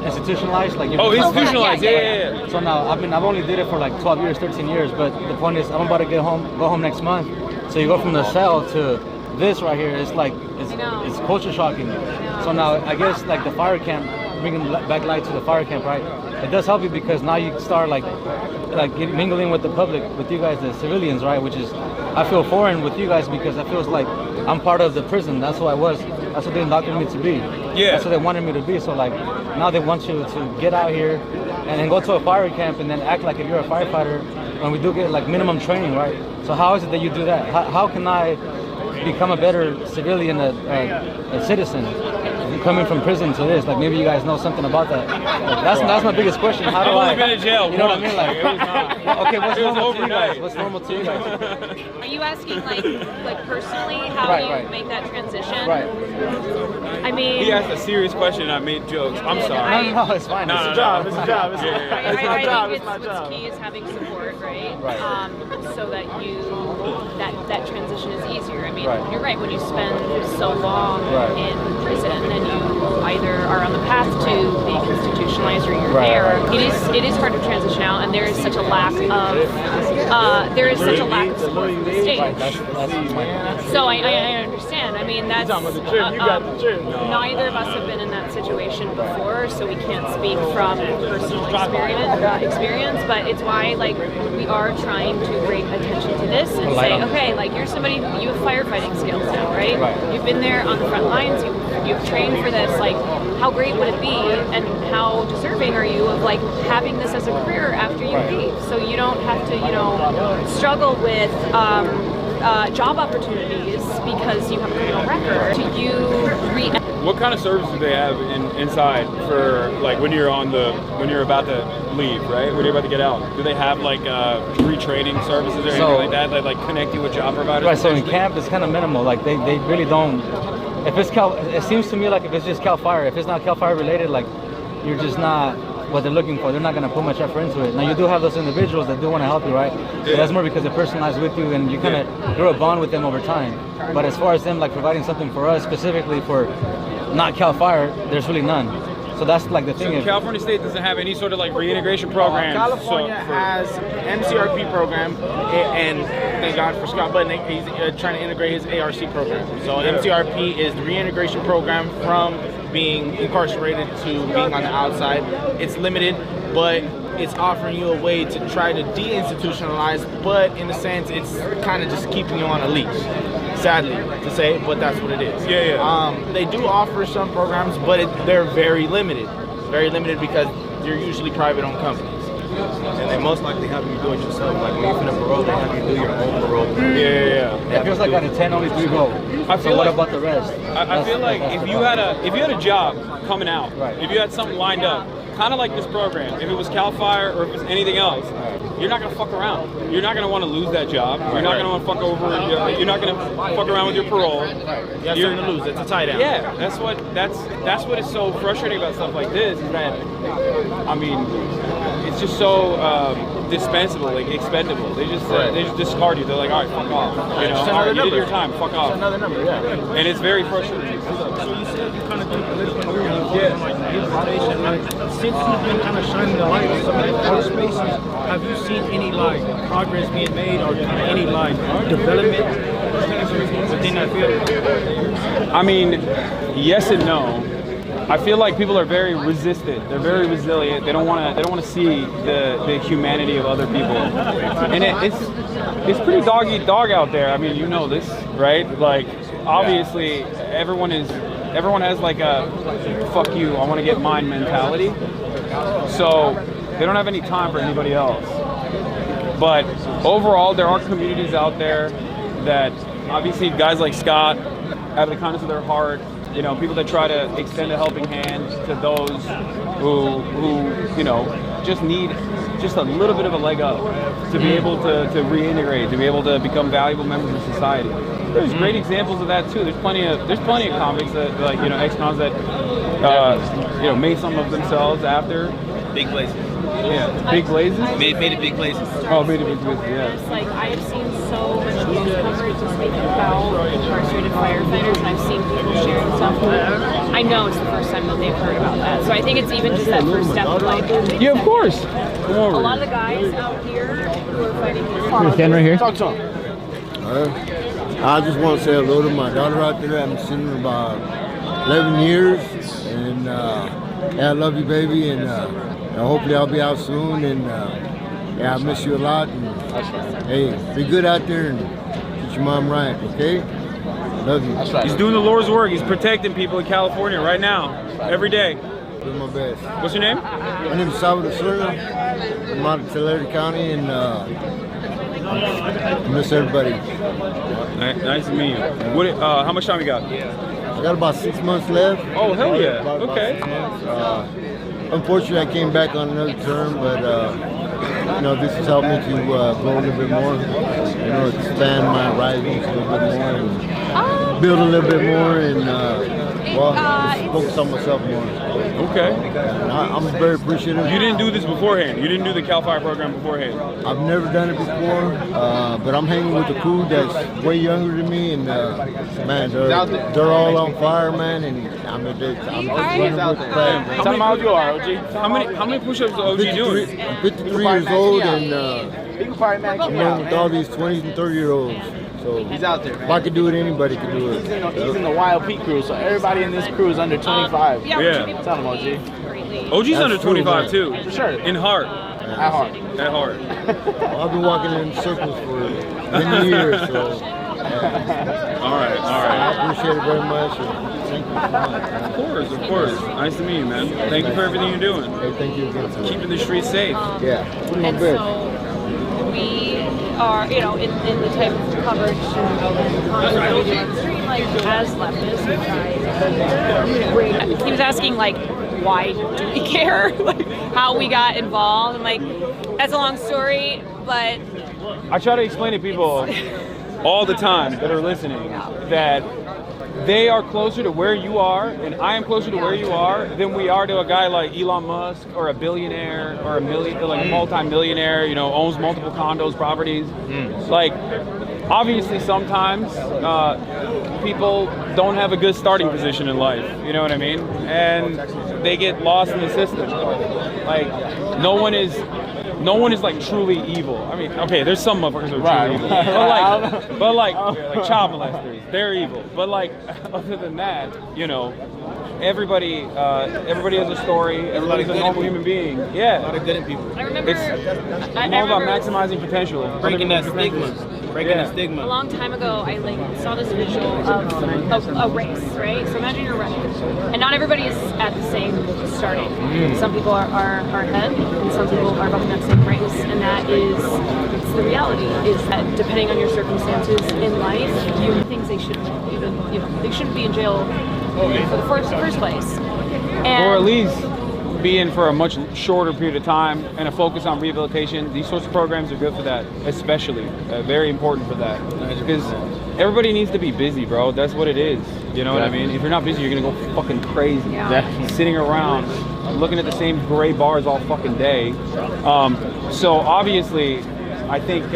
S15: Institutionalized, like
S2: institutionalized. Yeah.
S15: So now I've only did it for like 12 years, 13 years. But the point is, I'm about to go home next month. So you go from the cell to this right here. It's like it's culture shocking. So now I guess like the fire camp, bringing back light to the fire camp, right? It does help you because now you start like mingling with the public, with you guys, the civilians, right? Which is I feel foreign with you guys because I feels like I'm part of the prison. That's who I was. That's what they indoctrinated me to be.
S2: Yeah.
S15: That's what they wanted me to be. So like now they want you to get out here and then go to a fire camp and then act like if you're a firefighter. And we do get like minimum training, right? So how is it that you do that? How can I become a better civilian, a citizen, coming from prison to this? Like maybe you guys know something about that. Like, that's my biggest question. How do
S2: I've only been in jail.
S15: You know what I mean? Like,
S2: it was not.
S15: Okay, what's
S2: It was
S15: normal to you guys?
S2: overnight.
S15: What's normal to you guys?
S20: Are you asking like personally how
S15: Right,
S20: you
S15: right.
S20: make that transition?
S15: Right.
S20: I mean,
S2: He asked a serious question and I made jokes. I'm sorry.
S15: No, it's fine.
S2: No,
S15: It's
S2: no,
S15: a
S2: no.
S15: job. It's a job.
S2: Yeah, yeah.
S20: I think what's key is having support, right? So that that transition is easier. I mean,
S15: Right.
S20: you're right. When you spend so long
S15: Right.
S20: in prison, then you either are on the path to being institutionalized or you're
S15: Right,
S20: there.
S15: right.
S20: It is hard to transition out, and there is such a lack of support from the state.
S15: Right, that's my point.
S20: So I understand. I mean, that's neither of us have been in that situation before, so we can't speak from personal experience. But it's why like we are trying to bring attention to this and say, okay, like you're somebody who you have firefighting skills now, right? You've been there on the front lines. You've trained for this. Like, how great would it be, and how deserving are you of like having this as a career after you leave? So you don't have to, struggle with job opportunities because you have a criminal record.
S2: What kind of service do they have inside for like when you're about to leave, right? When you're about to get out? Do they have like retraining services or anything like that? Like connect you with job providers?
S15: Right. So in camp, it's kind of minimal. Like they really don't. If it's it seems to me like if it's just Cal Fire, if it's not Cal Fire related, like you're just not what they're looking for. They're not going to put much effort into it. Now, you do have those individuals that do want to help you, right? But that's more because they're personalized with you and you kind of grow a bond with them over time. But as far as them like providing something for us, specifically for not Cal Fire, there's really none. So that's like the thing.
S2: So California State doesn't have any sort of like reintegration program.
S21: California has MCRP program, and thank God for Scott Budnick, he's trying to integrate his ARC program. So MCRP is the reintegration program from being incarcerated to being on the outside. It's limited, but it's offering you a way to try to deinstitutionalize, but in a sense, it's kind of just keeping you on a leash. Sadly to say, but that's what it is. They do offer some programs, but they're very limited because they're usually private-owned companies.
S14: And they most likely have you do it yourself. Like when you finish parole, they have you do your own parole.
S15: It feels like out of 10, only 3 go.
S2: I feel
S15: so what
S2: like,
S15: about the rest?
S2: I feel like if you had a job coming out, if you had something lined up, kind of like this program, if it was Cal Fire or if it was anything else, you're not gonna fuck around. You're not gonna want to lose that job. You're not gonna want to fuck over. You're not gonna fuck around with your parole.
S21: You have something to lose. It's a tie down.
S2: Yeah, that's what is so frustrating about stuff like this. Is that, I mean, it's just so dispensable, like expendable. They just discard you. They're like, all right, fuck off. You know, all right, you did your time. Fuck off.
S21: Just another number. Yeah.
S2: And it's very frustrating.
S7: So you said you kind of do political organization, like since you've been kind of shining the light on some of the other spaces, have you seen any like progress being made or kind of any like development within that field?
S2: I mean, yes and no. I feel like people are very resistant. They're very resilient. They don't want to see the humanity of other people, and it's pretty dog eat dog out there. I mean, you know this, right? Like, obviously, everyone has like a fuck you, I want to get mine mentality. So they don't have any time for anybody else. But overall, there are communities out there that obviously guys like Scott have the kindness of their heart. You know, people that try to extend a helping hand to those who you know, just need just a little bit of a leg up to be able to reintegrate, to be able to become valuable members of society. There's great examples of that too. There's plenty of convicts that, like, you know, ex-cons that you know, made some of themselves after
S21: Big places.
S2: Yeah, big blazes.
S21: Made it big places.
S2: Oh, made it big blazes. Yeah.
S20: It's like I have seen so much news coverage about incarcerated firefighters, and I've seen people sharing stuff. I know it's the first time that they've heard about that, so I think it's even just that first step of like.
S2: Yeah, of course. Come over.
S20: A lot of the guys out here who are fighting.
S10: Stand right here.
S21: Talk to him.
S22: I just want to say hello to my daughter out there. I haven't seen her about 11 years, and yeah, I love you, baby, and hopefully I'll be out soon. And yeah, I miss you a lot. And hey, be good out there and get your mom right, okay? Love you.
S2: That's right. He's doing the Lord's work. He's protecting people in California right now, every day.
S22: Doing my best.
S2: What's your name?
S22: My name is Salvador Serna. I'm out of Tulare County, and I miss everybody.
S2: Nice to meet you. What? How much time you got?
S22: I got about 6 months left.
S2: Oh, hell yeah.
S22: About
S2: Okay.
S22: 6 months. Unfortunately, I came back on another term, but you know, this has helped me to grow a little bit more. You know, expand my horizons a little bit more, and build a little bit more, and well, just focus on myself more.
S2: Okay.
S22: And I'm very appreciative.
S2: You didn't do this beforehand. You didn't do the Cal Fire program beforehand.
S22: I've never done it before, but I'm hanging with a crew that's way younger than me, and man, they're all on fire, man, and I'm running with the crowd.
S2: How many miles you are, OG? How many push-ups is OG doing?
S22: I'm 53 years old, and I'm running with all these 20 and 30-year-olds. So
S21: he's out there, man.
S22: If I could do it, anybody could do it.
S21: He's in the Wild Peak crew, so everybody in this crew is under 25.
S2: Yeah.
S21: Tell him, OG.
S2: OG's
S22: That's
S2: under 25
S22: true,
S2: too.
S21: For sure.
S2: In heart.
S21: At heart.
S2: At heart.
S22: Well, I've been walking in circles for many years, so.
S2: All right.
S22: I appreciate it very much. And thank you so much.
S2: Of course. Nice to meet you, man. Thank you for everything you're doing.
S22: Hey, thank you again.
S2: Keeping the streets safe.
S22: Yeah.
S20: And so we are, you know, in the type of coverage and content we do on the street, like as leftists, he was asking like, why do we care? Like how we got involved, and like that's a long story, but
S2: I try to explain to people all the time that are listening that they are closer to where you are, and I am closer to where you are than we are to a guy like Elon Musk or a billionaire or a multi-millionaire, you know, owns multiple condos, properties. Like, obviously sometimes people don't have a good starting position in life, you know what I mean? And they get lost in the system. Like, no one is like truly evil. I mean, okay, there's some motherfuckers who are truly evil, but like child molesters, they're evil. But like, other than that, you know, everybody has a story. Everybody's a normal human being. Yeah, a lot of good in people.
S20: I remember
S2: it's all about maximizing potential,
S7: breaking that stigma. Breaking the stigma.
S20: A long time ago, I saw this visual of a race, right? So imagine you're running, and not everybody is at the same starting. Some people are ahead, and some people are running that same race, and that is the reality. Is that depending on your circumstances in life, you do things they shouldn't even, you know, they shouldn't be in jail for the first place,
S2: or at least be in for a much shorter period of time and a focus on rehabilitation. These sorts of programs are good for that, especially very important for that, because everybody needs to be busy, bro. That's what it is. You know what I mean? If you're not busy, you're gonna go fucking crazy. Sitting around looking at the same gray bars all fucking day. So obviously, I think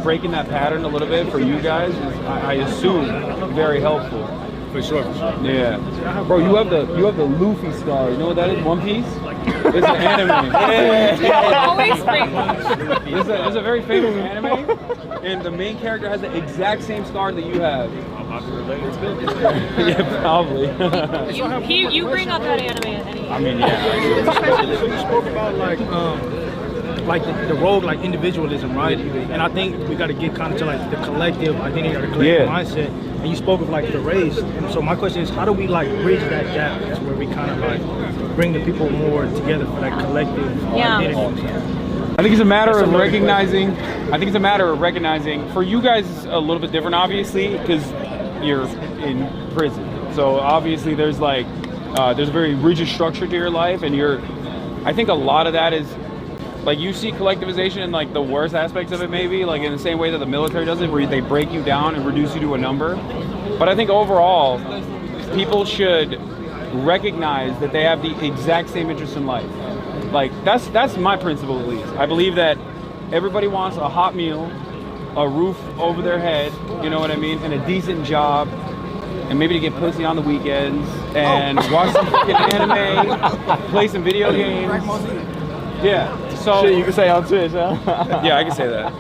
S2: breaking that pattern a little bit for you guys is, I assume, very helpful.
S7: For sure.
S2: Yeah, bro, you have the Luffy scar. You know what that is? One Piece. It's an anime.
S20: Always great.
S2: It's a very famous anime, and the main character has the exact same scar that you have. Yeah, probably.
S20: you bring up that anime at any.
S2: I mean, yeah.
S7: You spoke about like the rogue, like individualism, right? And I think we got to get kind of to like the collective identity or the collective mindset. And you spoke of like the race, and so my question is, how do we like bridge that gap to where we kind of like bring the people more together for that collective identity?
S2: I think it's a matter of recognizing. I think it's a matter of recognizing. For you guys, it's a little bit different, obviously, because you're in prison. So obviously, there's like there's a very rigid structure to your life, and I think a lot of that is. Like, you see collectivization in like the worst aspects of it, maybe like in the same way that the military does it, where they break you down and reduce you to a number. But I think overall, people should recognize that they have the exact same interests in life. Like, that's my principle, at least. I believe that everybody wants a hot meal, a roof over their head, you know what I mean, and a decent job, and maybe to get pussy on the weekends and watch some fucking anime, play some video games. Yeah. So
S21: shit you can say on Twitch, huh?
S2: Yeah, I can say that.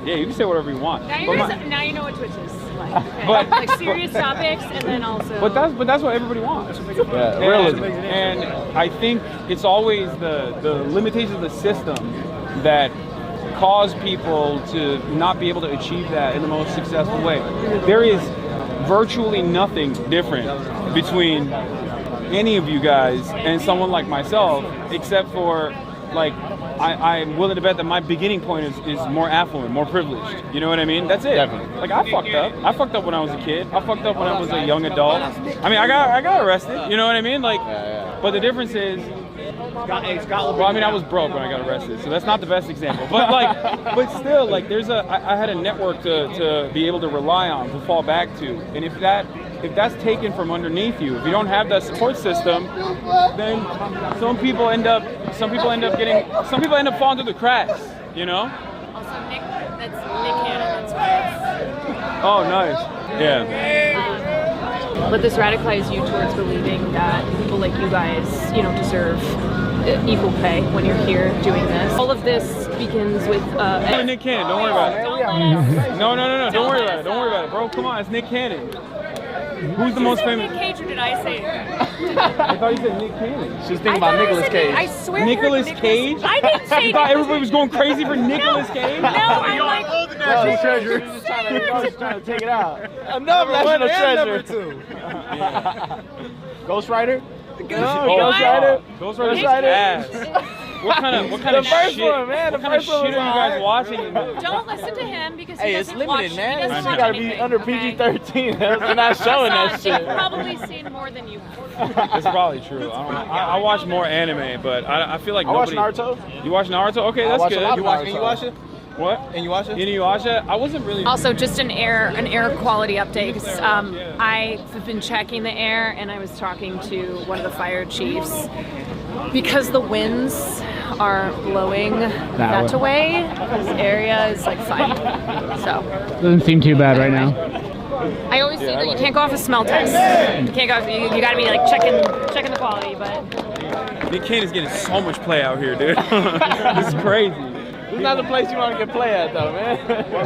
S2: Yeah, you can say whatever you want.
S20: Now you know what Twitch is like. Okay? Like serious topics, and then also.
S2: But that's what everybody wants. Yeah, realism. And I think it's always the limitations of the system that cause people to not be able to achieve that in the most successful way. There is virtually nothing different between any of you guys and someone like myself, except for like I'm willing to bet that my beginning point is more affluent, more privileged. You know what I mean? That's it. Definitely. Like, I fucked up. I fucked up when I was a kid. I fucked up when I was a young adult. I mean, I got arrested. You know what I mean? Like, but the difference is, well, I mean, I was broke when I got arrested, so that's not the best example. But like, but still, like, I had a network to be able to rely on, to fall back to, and if that's taken from underneath you, if you don't have that support system, then some people end up falling through the cracks, you know?
S20: Also, that's Nick Cannon. That's
S2: oh, nice. Yeah.
S20: Let this radicalize you towards believing that people like you guys, you know, deserve equal pay when you're here doing this. All of this begins with
S2: Nick Cannon. Don't worry about it. No. Don't worry about it. Don't worry about it, bro. Come on, it's Nick Cannon. Who's the most famous?
S20: Nick Cage, or did I say it?
S2: I thought you said Nick Cannon.
S21: She was thinking about Nicolas Cage.
S20: I swear.
S2: Nicolas Cage?
S20: I didn't say.
S2: You thought everybody was going crazy for Nicolas Cage?
S20: No, I'm like.
S21: National Treasure. Just trying to take it out.
S7: Another National Treasure.
S21: Number 2. Ghost Rider.
S2: Ghost Rider. What kind of
S21: the first
S2: shit?
S21: One, man.
S2: What kind of shit are you guys watching?
S20: Don't listen to him because he
S21: it's
S20: doesn't
S21: limited,
S20: watch.
S21: man.
S20: He doesn't watch
S21: gotta
S20: anything,
S21: be under PG-13. They're not showing that shit.
S20: You've probably seen more than you have.
S2: That's probably true. I watch more anime, but I feel like
S21: I
S2: nobody.
S21: watch Naruto.
S2: You watch Naruto? Okay, that's good.
S21: You watch it?
S2: What? Inuyasha? I wasn't really.
S20: Also, just an air quality update. 'Cause, I've been checking the air, and I was talking to one of the fire chiefs. Because the winds are blowing that way, this area is like fine. So
S10: Doesn't seem too bad right now.
S20: I always say that you can't go off a smell test. You can't go. You got to be like checking the quality. But
S2: Nick Cannon is getting so much play out here, dude. This is crazy.
S21: This is not the place you want to get play at, though, man.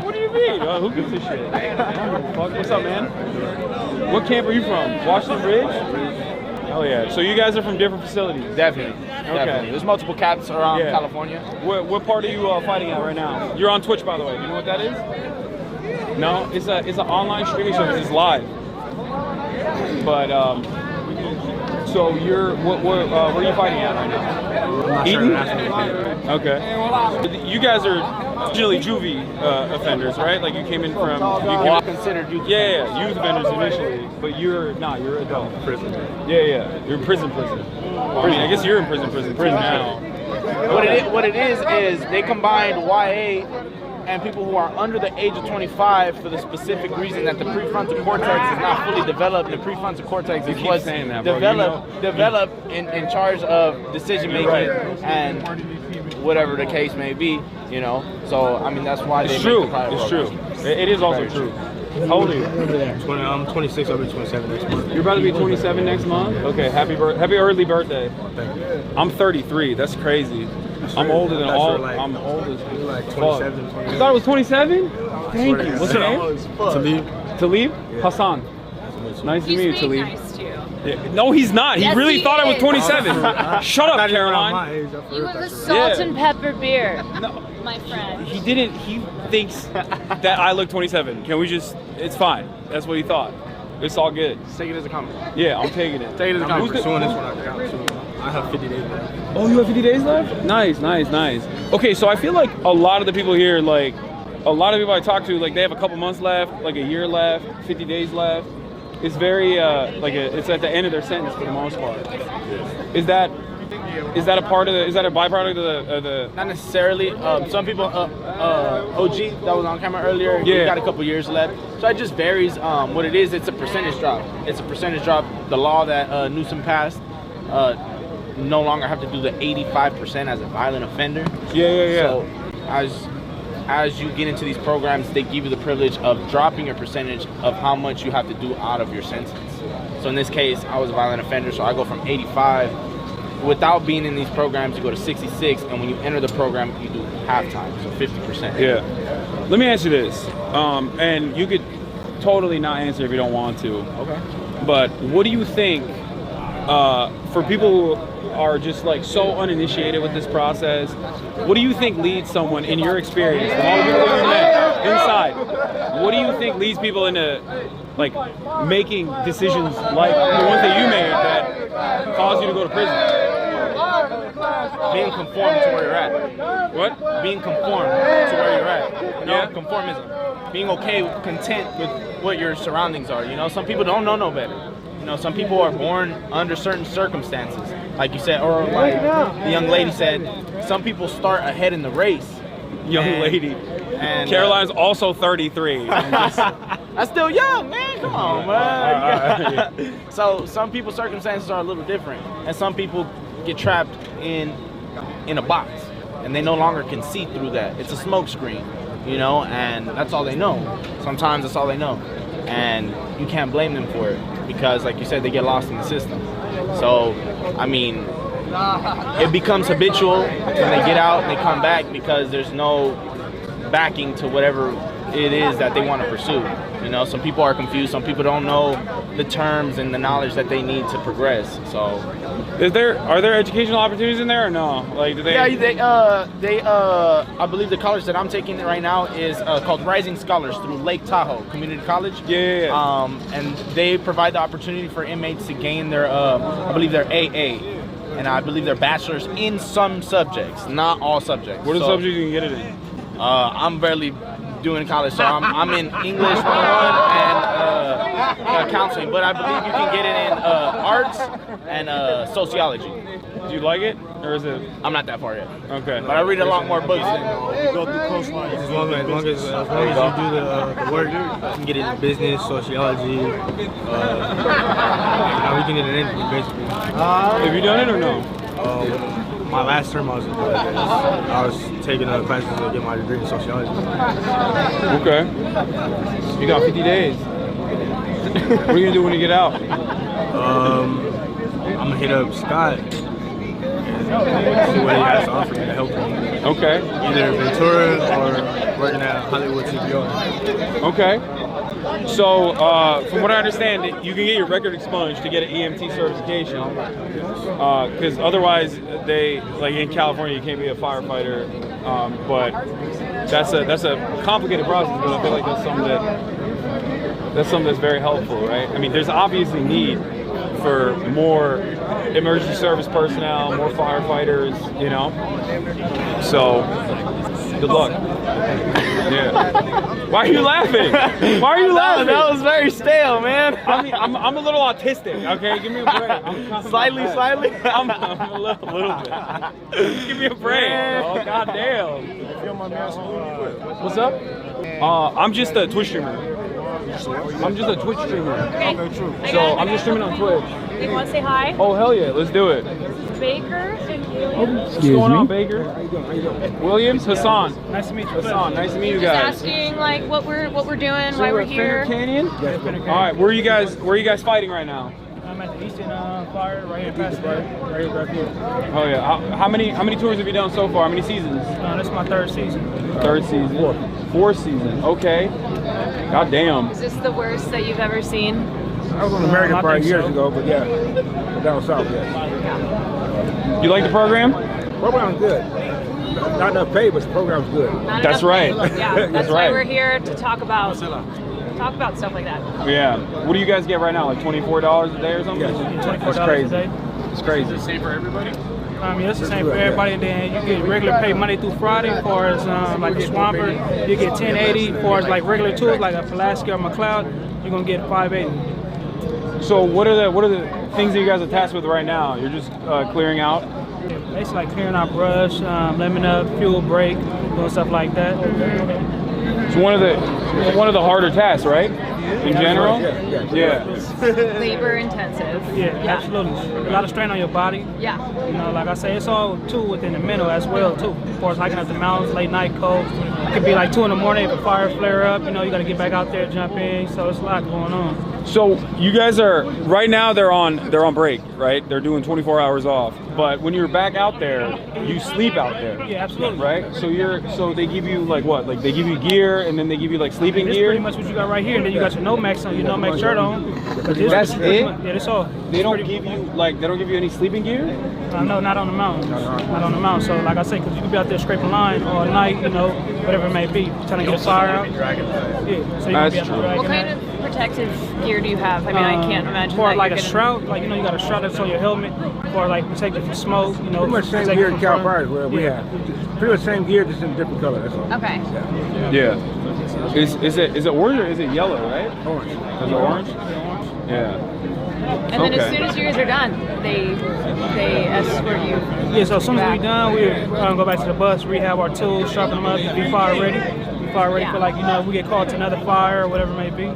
S2: What do you mean? Who gives a shit? What's up, man? What camp are you from? Washington Ridge? Oh yeah. So you guys are from different facilities?
S21: Definitely.
S2: Okay.
S21: Definitely. There's multiple camps around California.
S2: What part are you fighting at right now? You're on Twitch, by the way. Do you know what that is? No, it's an online streaming service. It's live. But so where are you fighting at right now? Eden? Okay. You guys are originally juvie offenders, right? Like you came in from. You
S21: considered youth.
S2: Yeah, youth offenders initially, but you're adult.
S14: Prison.
S2: Yeah. You're in prison. Well, I mean, I guess you're in prison now.
S21: What it is they combined YA and people who are under the age of 25 for the specific reason that the prefrontal cortex is not fully developed. The prefrontal cortex is what's developed in charge of decision making and whatever the case may be, you know. So I mean that's why
S2: it's true. It's true. It is also true. How old are you?
S14: I'm 26. I'll be 27 next month.
S2: You're about to be 27 next month? Okay, happy early birthday.
S14: Thank you.
S2: I'm 33. That's crazy. I'm older than all. I'm old as
S14: like 27.
S2: You thought it was 27? Thank you. What's your name? Talib? Yeah. Hassan. Nice to meet you, Talib.
S20: Nice to you.
S2: Yeah. No, he's not. He really thought I was 27. Shut up, Caroline.
S20: You have a salt and pepper beer. No. My friend.
S2: He didn't. He thinks that I look 27. Can we just? It's fine. That's what he thought. It's all good.
S21: Just take it as a compliment.
S2: Yeah, I'm taking it.
S14: Take it as a compliment. Soon this one I have 50 days left.
S2: Oh, you have 50 days left? Nice. Okay, so I feel like a lot of the people here, like a lot of people I talk to, like they have a couple months left, like a year left, 50 days left. It's very it's at the end of their sentence for the most part. Is that a part of the? Is that a byproduct of the?
S21: Not necessarily. Some people, OG that was on camera earlier, he got a couple years left. So it just varies. What it is, it's a percentage drop. The law that Newsom passed no longer have to do the 85% as a violent offender.
S2: Yeah.
S21: So as you get into these programs, they give you the privilege of dropping your percentage of how much you have to do out of your sentence. So in this case, I was a violent offender, so I go from 85. Without being in these programs, you go to 66, and when you enter the program, you do half-time, so 50%.
S2: Yeah. Let me ask you this, and you could totally not answer if you don't want to.
S21: Okay.
S2: But what do you think, for people who are just like so uninitiated with this process, what do you think leads someone, in your experience, from all the people you met inside, what do you think leads people into like making decisions like the ones that you made that cause you to go to prison?
S21: Being conformed to where you're at.
S2: What?
S21: Being conformed to where you're at. You know, conformism. Being okay, content with what your surroundings are. You know, some people don't know no better. You know, some people are born under certain circumstances, like you said, or like the young lady said, some people start ahead in the race.
S2: Young lady.
S21: And
S2: Caroline's also 33.
S21: That's still young, man. Come on, man. So some people's circumstances are a little different, and some people get trapped in a box, and they no longer can see through that. It's a smoke screen, you know, and that's all they know. Sometimes that's all they know, and you can't blame them for it because, like you said, they get lost in the system. So, I mean, it becomes habitual when they get out and they come back because there's no backing to whatever it is that they want to pursue. You know, some people are confused. Some people don't know the terms and the knowledge that they need to progress. So,
S2: are there educational opportunities in there or no? Like, do they?
S21: Yeah, I believe the college that I'm taking right now is called Rising Scholars through Lake Tahoe Community College.
S2: Yeah.
S21: And they provide the opportunity for inmates to gain their, I believe their AA, and I believe their bachelor's in some subjects, not all subjects.
S2: What are the subjects you can get it in?
S21: I'm barely doing college, so I'm in English 101 and counseling, but I believe you can get it in arts and sociology.
S2: Do you like it, or is it?
S21: I'm not that far yet.
S2: Okay.
S21: But I read a lot more books than
S7: Go through coastlines.
S14: As long as you do the work, you can get into business, sociology. We can get an interview, basically.
S2: Have you done it or no?
S14: My last term, I was taking classes to get my degree in sociology.
S2: Okay. You got 50 days. What are you gonna do when you get out?
S14: I'm gonna hit up Scott and see what he has to offer me to help me.
S2: Okay.
S14: Either Ventura or working at Hollywood CPR.
S2: Okay. So, from what I understand, you can get your record expunged to get an EMT certification. Because otherwise, like in California, you can't be a firefighter. But that's a complicated process. But I feel like that's something that's very helpful, right? I mean, there's obviously need for more emergency service personnel, more firefighters, you know. So, good luck. Yeah. Why are you laughing? Why are you laughing?
S21: That was very stale, man.
S2: I mean, I'm a little autistic. Okay, give me a break.
S21: Slightly.
S2: I'm a little bit. Give me a break. Oh, goddamn. What's up? I'm just a Twitch streamer. I'm just a Twitch streamer.
S20: Okay.
S2: So I'm just streaming on Twitch.
S20: You want to say hi?
S2: Oh hell yeah, let's do it.
S20: Baker.
S2: What's going on, Baker? Williams, Hassan.
S7: Nice to meet you.
S2: Hassan, nice to meet you
S20: Just
S2: guys.
S20: asking like what we're doing,
S2: So
S20: why we're
S2: at
S20: here.
S2: Finger Canyon? All right, where are you guys fighting right now?
S7: I'm at the Eastern Fire right here past there. Right here.
S2: Oh yeah. How many tours have you done so far? How many seasons?
S7: This is my third season.
S2: Third season. Fourth season. Okay. God damn.
S20: Is this the worst that you've ever seen?
S7: I was on American Fire years
S14: ago, but yeah, down south, yeah.
S2: You like the program?
S14: Program's good. Not enough pay, but the program's good.
S20: Not
S2: That's
S20: enough
S2: right.
S20: pay. Yeah, that's
S2: That's
S20: why
S2: right.
S20: we're here to talk about stuff like that.
S2: Yeah. What do you guys get right now? Like $24 a day or something?
S7: Yes,
S2: That's
S7: $24
S2: crazy.
S7: a day.
S2: It's crazy.
S21: Is it the same for everybody?
S7: It's the same for everybody. And then you get regular pay Monday through Friday. As far as like a Swamper, you get $10.80. As far as like regular tools, like a Pulaski or McLeod, you're gonna get $5.80.
S2: So what are the things that you guys are tasked with right now? You're just clearing out?
S7: Basically like clearing out brush, lemon up, fuel break, doing stuff like that.
S2: It's one of the harder tasks, right? In general? Yeah.
S20: Labor intensive.
S7: Yeah, absolutely. A lot of strain on your body.
S20: Yeah.
S7: You know, like I say, it's all too within the mental as well too. As far as hiking up the mountains, late night cold. It could be like 2 in the morning if a fire flare up. You know, you got to get back out there, jump in. So it's a lot going on.
S2: So you guys are right now. They're on break, right? They're doing 24 hours off. But when you're back out there, you sleep out there.
S7: Yeah, absolutely.
S2: Right. So they give you like what? Like they give you gear and then they give you like sleeping
S7: This
S2: gear.
S7: pretty much what you got right here, and then you got your Nomex on, your Nomex shirt on.
S2: That's it?
S7: Yeah, that's all.
S2: They don't give you any sleeping gear?
S7: No, not on the mountain. Not on the mountain. So like I say, because you could be out there scraping line all night, you know, whatever it may be, trying to get a fire out. Yeah, so you can be out there
S20: What kind of protective gear do you have? I mean, I can't imagine
S7: for
S20: that
S7: like
S20: you're
S7: a
S20: gonna...
S7: shroud, like you know, you got a shroud that's on your helmet for like protecting from smoke. You know,
S14: Pretty much same gear in Cal Fire where we have. Pretty much same gear, just in a different color. That's all.
S20: Okay.
S2: Yeah. Is it orange or is it yellow? Right?
S14: Orange.
S2: Is it orange? Yeah.
S20: And then as soon as you guys are done, they escort you.
S7: Yeah, so as soon as we're done, we go back to the bus, rehab our tools, sharpen them up, be fire ready. Be fire ready for like, you know, we get called to another fire or whatever it may be.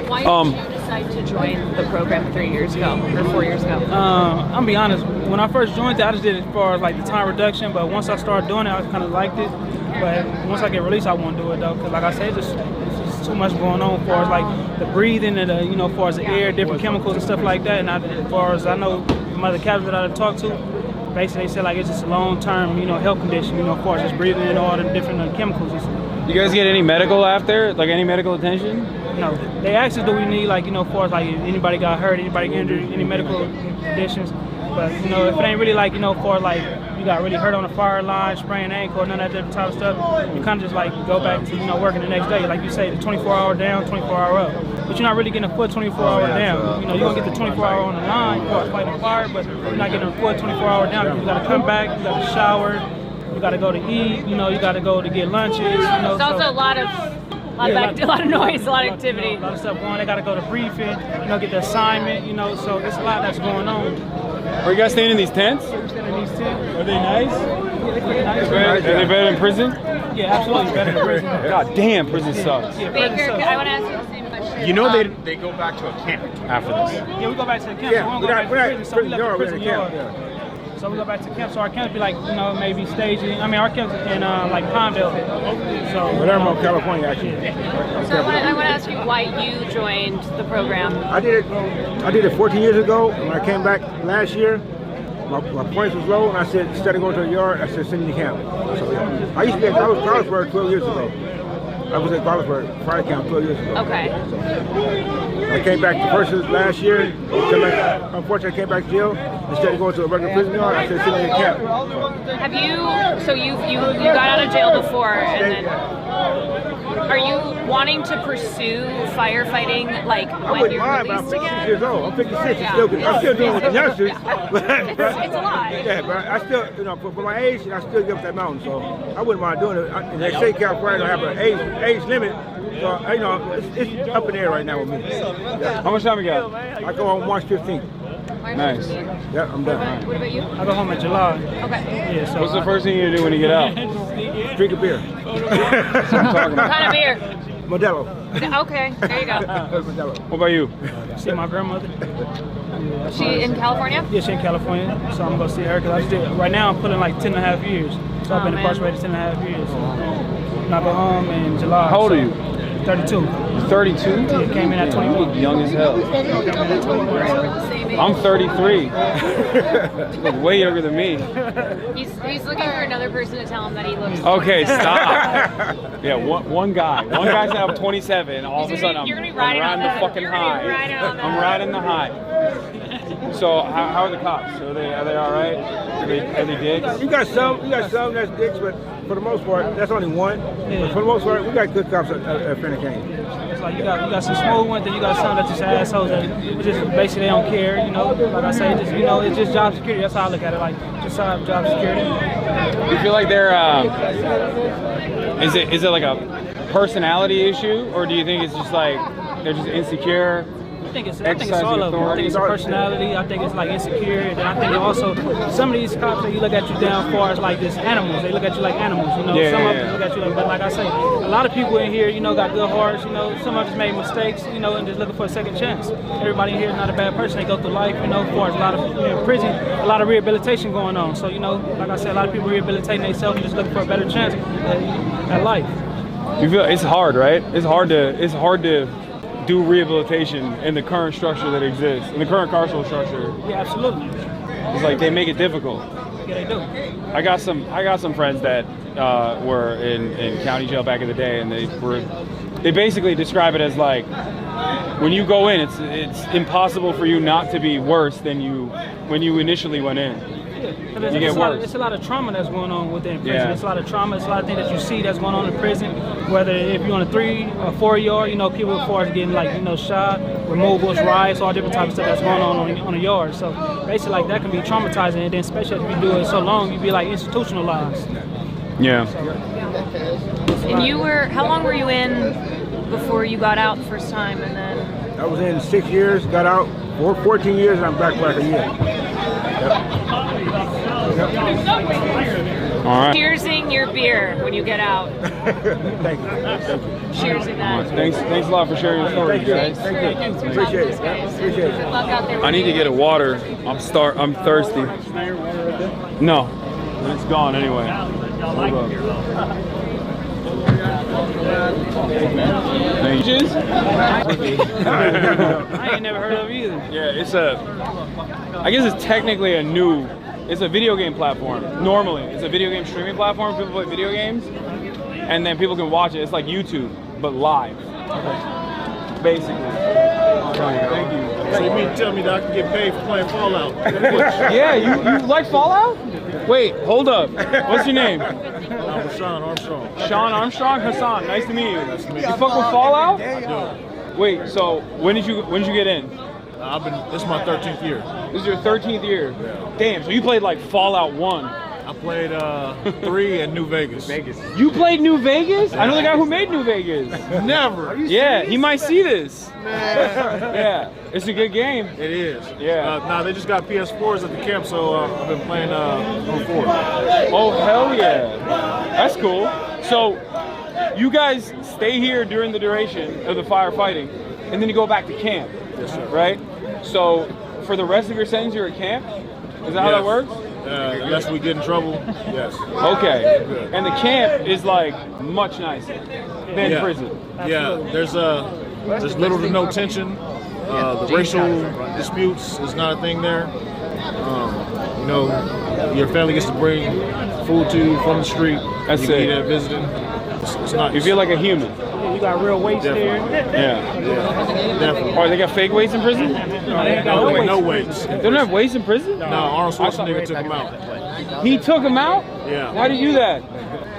S20: Why did you decide to join the program 3 years ago or 4 years ago?
S7: I'm gonna be honest, when I first joined it, I just did it as far as like the time reduction, but once I started doing it, I kind of liked it. But once I get released, I won't do it though, because like I said, it's just too much going on as far as like the breathing and the, you know, as far as the air, different chemicals and stuff like that. And as far as I know, from other captains that I've talked to, basically they said like it's just a long-term, you know, health condition, you know, as far as just breathing in all the different chemicals and stuff.
S2: You guys get any medical after? Like any medical attention?
S7: No. They asked us, do we need like, you know, as far as like anybody got hurt, anybody get injured, any medical conditions. But, you know, if it ain't really like, you know, for like you got really hurt on the fire line, sprained ankle, none of that type of stuff, you kind of just like go back to, you know, working the next day. Like you say, the 24-hour down, 24-hour up. But you're not really getting a full 24-hour down. You know, you're going to get the 24-hour on the line, you are fighting fire, but you're not getting a full 24-hour down. You got to come back, you got to shower, you got to go to eat, you know, you got to go to get lunches. You know,
S20: It's also a lot of A lot of noise, a lot of activity.
S7: A lot of stuff going. They got to go to briefing, get the assignment, so it's a lot that's going on.
S2: Are you guys staying in these tents?
S7: We're staying in these tents.
S2: Are they nice?
S7: Yeah, they're pretty nice.
S2: Are they better than prison?
S7: Yeah, absolutely better than prison.
S2: God damn, prison sucks.
S7: Yeah,
S20: Baker, I want to ask you the same question.
S2: You know they go back to a camp after this.
S7: Yeah, we go back to the camp.
S6: Yeah,
S7: so we don't go back to prison. So we left the prison yard.
S6: Yeah.
S7: So we go back to camp. So our camp be like, maybe staging. I mean, our camp's in like Palmdale. So
S6: Palermo, California, actually.
S20: So I want to ask you why you joined the program.
S22: I did it 14 years ago. When I came back last year, my points was low, and I said, instead of going to the yard, I said, send me to camp. So, yeah. I used to be at Carlsberg 12 years ago. I was at Carlsberg fire camp 12 years ago.
S20: Okay.
S22: So, I came back the first of last year. Unfortunately, I came back to jail. Instead of going to a regular prison yard, I said, send me to camp.
S20: Have you? So you got out of jail before, and then are you wanting to pursue firefighting like when you're released again?
S22: I'm 56 years old. I'm 56. I'm still doing with the youngsters.
S20: It's a lot.
S22: Yeah, but I still, for my age, I still get up that mountain. So I wouldn't mind doing it. And they say California don't have an age limit. So, it's up in the air right now with me. Yeah.
S2: How much time we got?
S22: I go home March 15th.
S2: Nice.
S22: Yeah, I'm done.
S20: What about you?
S7: I go home in July.
S20: Okay.
S7: Yeah, so
S2: what's the first thing you do when you get out?
S22: Drink a beer.
S2: That's what I'm talking
S20: What
S2: about.
S20: kind of beer?
S22: Modelo.
S20: Okay, there you go.
S22: Modelo.
S2: What about you?
S7: see my grandmother.
S20: She in California?
S7: Yeah, she in California. So I'm gonna see her because right now I'm putting like 10.5 years. So I've been incarcerated 10.5 years. And I go home in July.
S2: How old are you?
S7: 32.
S2: 32?
S7: Yeah, came in at 21.
S2: Young as hell. I'm 33. You look way younger than me.
S20: He's looking for another person to tell him that he looks.
S2: Okay, stop. Yeah, one guy. One guy said I'm 27. All of a sudden I'm riding the fucking high. I'm riding the high. So how are the cops? Are they all right? Are they dicks?
S22: You got some that's dicks, but for the most part, that's only one. But for the most part, we got good cops at Finnecane.
S7: It's like you got some smooth ones, then you got some that's just assholes that just basically they don't care. Like I say, just it's just job security. That's how I look at it. Like just job security.
S2: You feel like they're is it like a personality issue, or do you think it's just like they're just insecure?
S7: I think it's all of them. I think it's a personality. I think it's like insecure. And I think also some of these cops that you look at you down far as like just animals. They look at you like animals. Some of them look at you like. But like I say, a lot of people in here, got good hearts. Some of us made mistakes. And just looking for a second chance. Everybody in here is not a bad person. They go through life. As far as a lot of in prison, a lot of rehabilitation going on. So like I said, a lot of people rehabilitating themselves and just looking for a better chance at life.
S2: You feel it's hard, right? It's hard to do rehabilitation in the current structure that exists, in the current carceral structure.
S7: Yeah, absolutely.
S2: It's like they make it difficult.
S7: Yeah, they do.
S2: I got some friends that were in county jail back in the day, and they basically describe it as like when you go in, it's impossible for you not to be worse than when you initially went in.
S7: Yeah,
S2: you get worse.
S7: It's a lot of trauma that's going on within prison.
S2: Yeah.
S7: It's a lot of trauma. It's a lot of things that you see that's going on in prison. Whether if you're on a 3 or 4 yard, people as far as getting shot, removals, riots, all different types of stuff that's going on a yard. So basically, like that can be traumatizing, and then especially if you do it so long, you be like institutionalized.
S2: Yeah.
S20: And how long were you in before you got out the first time, and then?
S22: I was in 6 years, got out 14 years, and I'm back a year. Yep.
S2: All right.
S20: Cheersing your beer when you get out.
S22: Thank you.
S20: Cheersing that.
S2: Thanks a lot for sharing your story, guys.
S22: Thank you. Appreciate it.
S20: Good luck out there.
S2: I need to get a water. I'm thirsty. No, it's gone anyway. Hold up. Pages?
S7: I ain't never heard of it either.
S2: Yeah, I guess it's technically it's a video game platform. Normally, it's a video game streaming platform. People play video games, and then people can watch it. It's like YouTube, but live. Basically. Thank you.
S5: So you mean to tell me that I can get paid for playing Fallout?
S2: Yeah, you like Fallout? Wait, hold up. What's your name?
S5: I'm Sean Armstrong.
S2: Sean Armstrong? Hasan, nice to meet you.
S5: Nice to meet
S2: You
S5: you.
S2: fuck with Fallout?
S5: I do.
S2: Wait, so when did you get in?
S5: This is my 13th year.
S2: This is your 13th year?
S5: Yeah.
S2: Damn, so you played like Fallout 1.
S5: I played 3 in New Vegas.
S2: You played New Vegas? I know the guy who made New Vegas.
S5: Never.
S2: Yeah, he might see this. Yeah, it's a good game.
S5: It is.
S2: Yeah.
S5: Nah, they just got PS4s at the camp, so I've been playing 04.
S2: Oh, hell yeah. That's cool. So, you guys stay here during the duration of the firefighting, and then you go back to camp, right? So, for the rest of your sentence, you're at camp? Is that how that works?
S5: Unless we get in trouble, yes.
S2: Okay. And the camp is like much nicer than prison.
S5: Yeah, there's little to no tension. The racial disputes is not a thing there. You know, your family gets to bring food to you from the street.
S2: That's
S5: you
S2: it.
S5: Eat at visiting. It's nice.
S2: You feel like a human.
S7: You got real weights there.
S2: Yeah.
S5: Definitely.
S2: Oh, they got fake weights in prison?
S5: No weights.
S2: They don't have weights in prison?
S5: No, Arnold Schwarzenegger took him out.
S2: He took him out?
S5: Yeah.
S2: Why did he do that?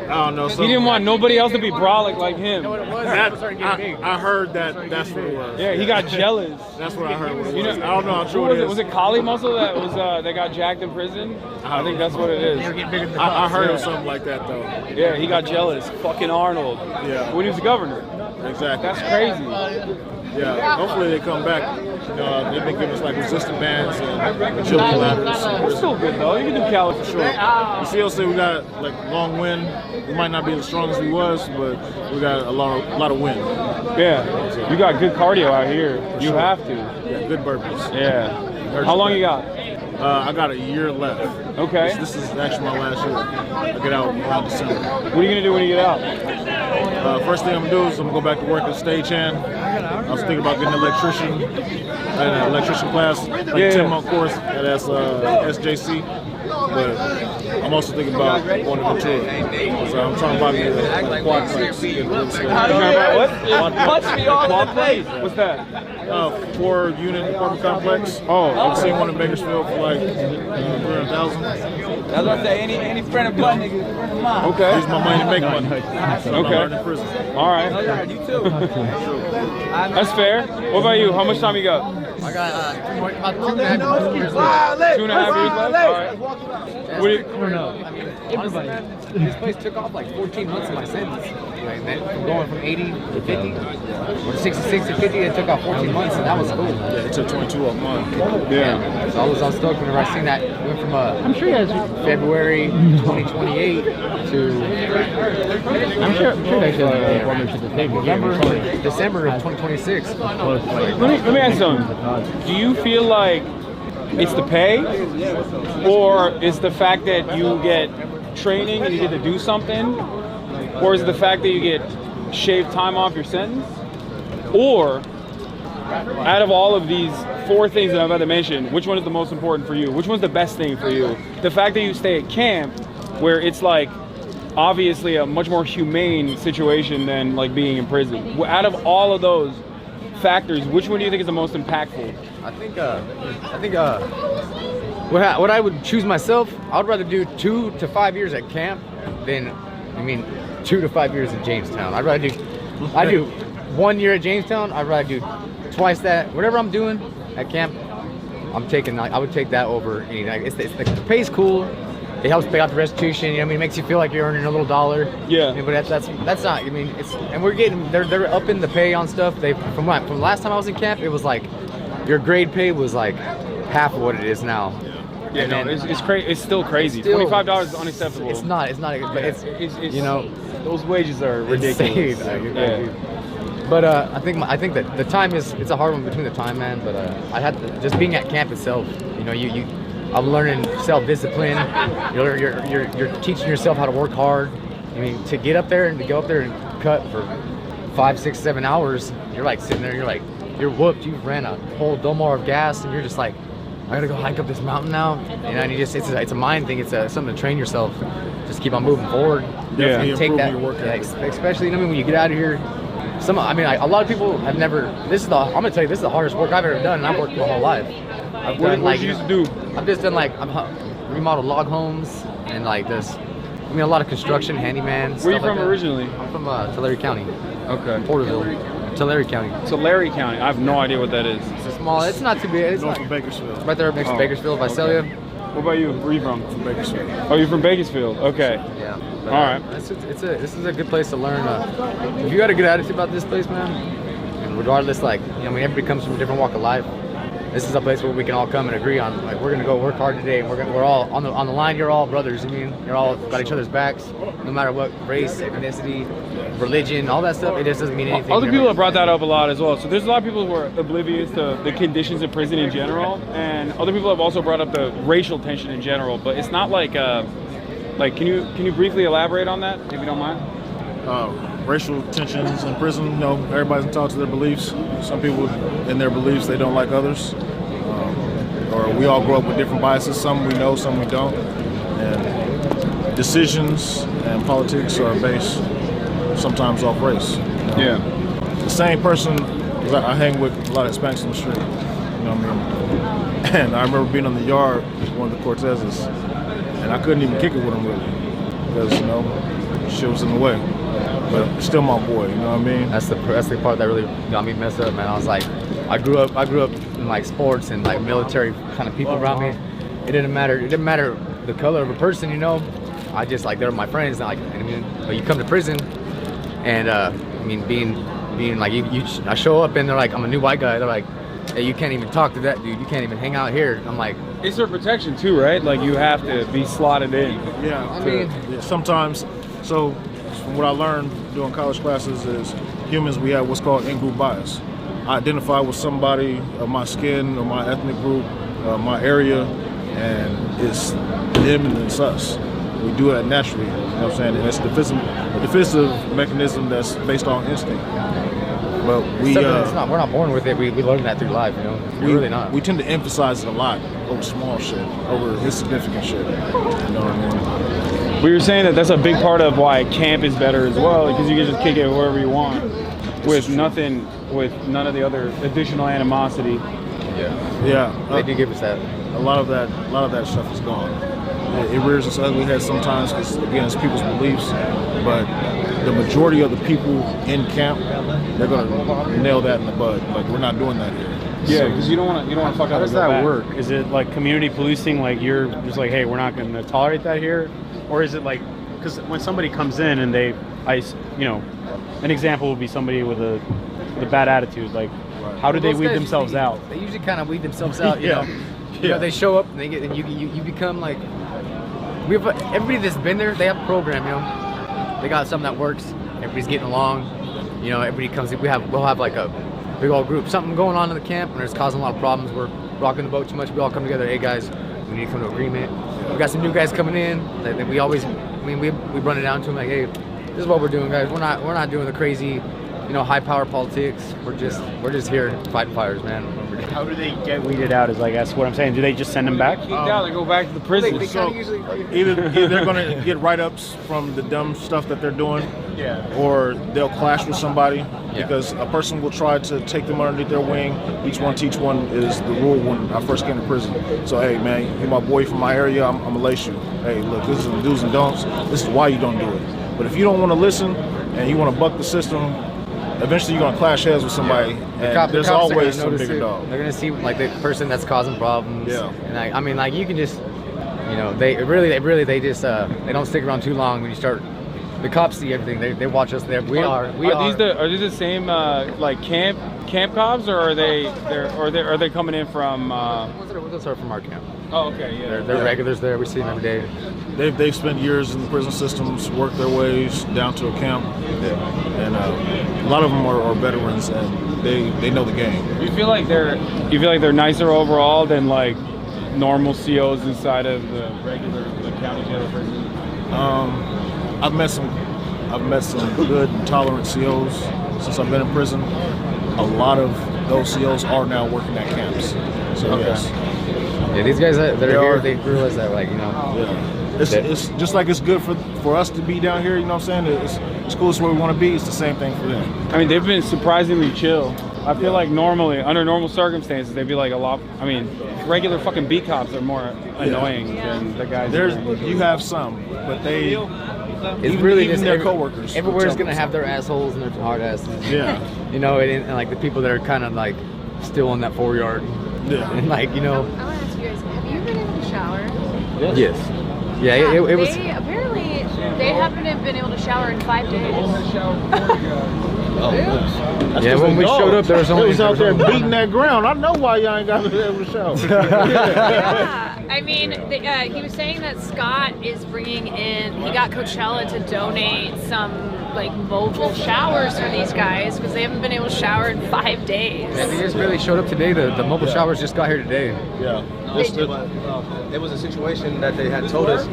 S5: I don't know.
S2: He didn't want nobody else to be brolic like him.
S5: I heard that's what it was.
S2: Yeah, he got jealous.
S5: That's what I heard. What it
S2: You
S5: was.
S2: know,
S5: I don't know how true
S2: was
S5: it is.
S2: Was it Kali Muscle that got jacked in prison? I think that's what it is.
S5: I heard of something like that though.
S2: Yeah, he got jealous. Fucking Arnold.
S5: Yeah.
S2: When he was the governor.
S5: Exactly.
S2: That's crazy.
S5: Yeah. Hopefully they come back. They've been giving us like resistant bands and agility ladders.
S2: That's still good though. You can do Cali for sure.
S5: The CLC we got like long wind. We might not be as strong as we was, but we got a lot of wind.
S2: Yeah. You got good cardio out here. You have to.
S5: Yeah, good burpees.
S2: Yeah. How long you got?
S5: I got a year left.
S2: Okay.
S5: This is actually my last year. I get out around December.
S2: What are you gonna do when you get out?
S5: First thing I'm gonna do is I'm gonna go back to work as stagehand. I was thinking about getting an electrician class, like a 10-month course at SJC. But I'm also thinking about going to Ventura. So I'm trying to buy me a quadplex.
S2: What? Quadplex? What's that?
S5: 4-unit apartment complex.
S2: Oh,
S5: I've seen one in Bakersfield for like $300,000.
S13: That's what I say. Any friend of Butt nigga, friend of mine.
S2: Okay.
S5: Use my money to make money.
S2: Okay.
S5: In prison.
S2: All right.
S13: Oh, yeah, you too.
S2: That's fair. What about you? How much time you got?
S13: I got about 2.5 years left.
S2: 2.5 years left? All right.
S13: What do you, I don't know. I mean, honestly, this place took off like 14 months of my sentence. Like, from going from 80 to 50, or 66 to 50, it took off 14 months, and that was cool.
S5: Yeah, it took 22 a month.
S2: Yeah.
S13: So I was stoked whenever I seen that. It went from
S10: I'm sure you guys.
S13: February 2028 to
S10: I'm sure they should
S13: December of 2026.
S2: Let me ask you something. Do you feel like it's the pay, or is the fact that you get training and you get to do something, or is it the fact that you get shaved time off your sentence, or out of all of these 4 things that I've had to mention, which one is the most important for you? Which one's the best thing for you? The fact that you stay at camp, where it's like obviously a much more humane situation than like being in prison. Out of all of those factors, which one do you think is the most impactful?
S13: I think what I would choose myself, I would rather do 2 to 5 years at camp than 2 to 5 years at Jamestown. I do 1 year at Jamestown. I'd rather do twice that. Whatever I'm doing at camp, I would take that over anything. The pay's cool. It helps pay out the restitution. You know, it makes you feel like you're earning a little dollar.
S2: Yeah.
S13: But that's not. And we're getting they're upping the pay on stuff. From last time I was in camp, it was like your grade pay was like half of what it is now.
S2: Yeah, no, it's crazy. It's still crazy. $25 is unacceptable.
S13: It's not. But it's you know,
S2: those wages are ridiculous.
S13: But I think that the time it's a hard one between the time, man. But I had to, just being at camp itself. You know, I'm learning self-discipline. You're teaching yourself how to work hard. I mean, to get up there and to go up there and cut for 5, 6, 7 hours, you're like sitting there. You're whooped. You've ran a whole Domar of gas, and you're just like, I gotta go hike up this mountain now. And it's a mind thing. It's something to train yourself. Just keep on moving forward.
S2: Yeah.
S13: And take that. Especially when you get out of here. A lot of people have never. I'm gonna tell you, this is the hardest work I've ever done, and I've worked my whole life.
S2: What did you used to do?
S13: I've just done I've remodeled log homes and a lot of construction, handyman.
S2: Where are you from originally?
S13: I'm from Tulare County.
S2: Okay.
S13: Porterville. Tulare County.
S2: Tulare County. I have no idea what that is.
S13: It's not too big. It's
S5: north of Bakersfield.
S13: Right there next to Bakersfield, Visalia.
S2: What about you? Where are you from?
S5: From Bakersfield.
S2: Oh, you're from Bakersfield. Okay.
S13: Yeah.
S2: All right.
S13: This is a good place to learn. If you got a good attitude about this place, man, and regardless, like, you know, I mean, everybody comes from a different walk of life. This is a place where we can all come and agree on, like, we're gonna go work hard today, and we're all on the line. You're all brothers. I mean, you're all got each other's backs, no matter what race, ethnicity, religion, all that stuff. It just doesn't mean anything.
S2: Other people have brought that up a lot as well. So there's a lot of people who are oblivious to the conditions of prison in general, and other people have also brought up the racial tension in general. But it's not like can you briefly elaborate on that, if you don't mind?
S5: Racial tensions in prison, you know, everybody's entitled to their beliefs. Some people, in their beliefs, they don't like others. Or we all grow up with different biases. Some we know, some we don't. And decisions and politics are based sometimes off race. You know?
S2: Yeah.
S5: The same person, because I hang with a lot of Hispanics on the street, you know what I mean? And I remember being on the yard with one of the Cortezes, and I couldn't even kick it with him really, because, you know, shit was in the way. But it's still my boy, you know what I mean?
S13: That's the part that really got me messed up, man. I was like, I grew up in like sports and like military kind of people around me. It didn't matter the color of a person, you know. I just, like, they're my friends. Like, I mean, but you come to prison, and I mean, being like, I show up and they're like, I'm a new white guy. They're like, hey, you can't even talk to that dude. You can't even hang out here. I'm like,
S2: it's their protection too, right? Like, you have to be slotted in.
S5: Yeah,
S13: I mean,
S5: yeah, sometimes. So from what I learned doing college classes is humans, we have what's called in-group bias. I identify with somebody of my skin or my ethnic group, my area, and it's them and it's us. We do that naturally, you know what I'm saying? And it's a defensive mechanism that's based on instinct. But we're
S13: not born with it. We learn that through life, you know. We're really not.
S5: We tend to emphasize it a lot over small shit, over insignificant shit. You know what I mean?
S2: We were saying that that's a big part of why camp is better as well, because you can just kick it wherever you want, with none of the other additional animosity.
S5: Yeah.
S13: They do give us that.
S5: A lot of that stuff is gone. It rears its ugly head sometimes because, again, it's people's beliefs, but the majority of the people in camp, they're gonna nail that in the bud. Like, we're not doing that here.
S2: Yeah, because you don't want to fuck up.
S8: How does that work? Is it like community policing? Like, you're just like, hey, we're not going to tolerate that here, or is it like, because when somebody comes in and an example would be somebody with a bad attitude. Like, how do they weed themselves out?
S13: They usually kind of weed themselves out. You know? You know, they show up and they get, and you become like, everybody that's been there, they have a program, you know. They got something that works. Everybody's getting along. You know, everybody comes in. We'll have like a big old group. Something going on in the camp and it's causing a lot of problems. We're rocking the boat too much. We all come together. Hey guys, we need to come to agreement. We got some new guys coming in. That we always, we run it down to them like, hey, this is what we're doing, guys. We're not doing the crazy, you know, high power politics. We're just here fighting fires, man.
S8: How do they get weeded out? Is, like, that's what I'm saying. Do they just send them back?
S2: They go back to the prison.
S5: So either they're going to get write-ups from the dumb stuff that they're doing, or they'll clash with somebody because a person will try to take them underneath their wing. Each one teach one is the rule when I first came to prison. So, hey, man, you're my boy from my area. I'm going to lace you. Hey, look, this is the do's and don'ts. This is why you don't do it. But if you don't want to listen and you want to buck the system, eventually you're gonna clash heads with somebody, and there's always some bigger dog.
S13: They're gonna see like the person that's causing problems.
S5: Yeah.
S13: And I mean, like, you can just, you know, they don't stick around too long when you start. The cops see everything. They watch us there. Are
S2: these the same like camp cops, or are they coming in from?
S13: Those are from our camp.
S2: Oh, okay, yeah.
S13: They're regulars there. We see them every day.
S5: They've spent years in the prison systems, worked their ways down to a camp, and a lot of them are veterans, and they know the game.
S2: You feel like they're nicer overall than like normal COs inside of the county jail or prison?
S5: I've met some good and tolerant COs since I've been in prison. A lot of those COs are now working at camps. So
S13: okay.
S5: Yes.
S13: Yeah, these guys that are here, they realize that, like, you know.
S5: Yeah. It's just like it's good for us to be down here, you know what I'm saying? It's cool, it's where we want to be. It's the same thing for them.
S2: I mean, they've been surprisingly chill. I feel like normally, under normal circumstances, they'd be like a lot. I mean, regular fucking beat cops are more annoying than the guys.
S5: You have some, but they.
S13: It's really
S5: even
S13: just
S5: their coworkers.
S13: Everywhere's gonna have their assholes and their hard asses.
S5: Yeah.
S13: You know, and like the people that are kind of like still in that 4 yard.
S5: Yeah.
S13: And like, you know.
S16: I want to ask you guys, have you been in the shower?
S13: Yes. Yeah, it was.
S20: Apparently, they haven't been able to shower in 5 days.
S13: Yeah, when we showed up, there was only.
S5: They was out there beating that ground. I know why y'all ain't got to be able to shower.
S20: Yeah, I mean, he was saying that Scott is bringing in. He got Coachella to donate some like mobile showers for these guys because they haven't been able to shower in 5 days.
S13: Yeah, they just really showed up today. The mobile showers just got here today.
S5: Yeah.
S9: It was a situation that they had told us.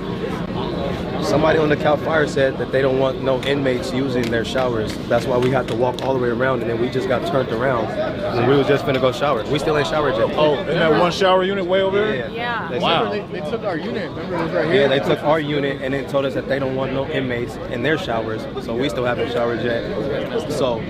S9: Somebody on the Cal Fire said that they don't want no inmates using their showers. That's why we had to walk all the way around, and then we just got turned around. And we was just finna go shower. We still ain't showered yet.
S5: Oh, in that one shower unit way over there?
S20: Yeah.
S5: Wow.
S9: They took our unit. Remember, it was right here. Yeah, they took our unit and then told us that they don't want no inmates in their showers. So we still haven't showered yet. So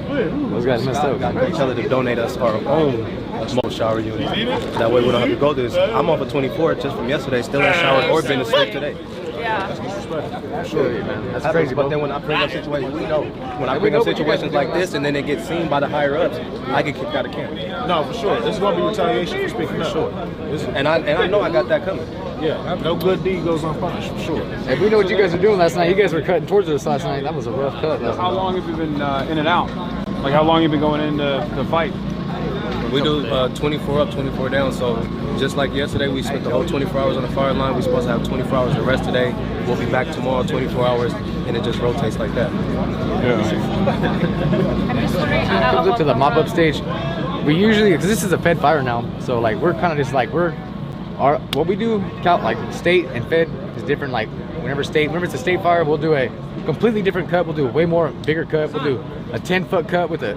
S13: those guys messed up.
S9: Got Coachella to donate us our own mobile shower unit. That way we don't have to go through this. I'm off of 24 just from yesterday. Still ain't showered or been to sleep today.
S20: Yeah.
S9: Sure, man. That's crazy. But then when I bring up situations, we know. When I bring up situations like this and then it gets seen by the higher ups, I get kicked out of camp.
S5: No, for sure. This is going to be retaliation for speaking up.
S9: Sure. And I know I got that coming.
S5: Yeah. No good deed goes unpunished, for sure.
S13: Hey, we know what you guys were doing last night. You guys were cutting towards us last night. That was a rough cut.
S2: How long have you been in and out? Like how long have you been going into the fight?
S9: We do 24 up, 24 down. So just like yesterday, we spent the whole 24 hours on the fire line. We're supposed to have 24 hours the rest today. We'll be back tomorrow, 24 hours, and it just rotates like that.
S20: I'm just wondering.
S13: Comes up to the mop up stage. We usually, because this is a Fed fire now, so like we're kind of just like what we do, like state and Fed is different. Like whenever it's a state fire, we'll do a completely different cut. We'll do a way more bigger cut. We'll do a 10-foot cut with a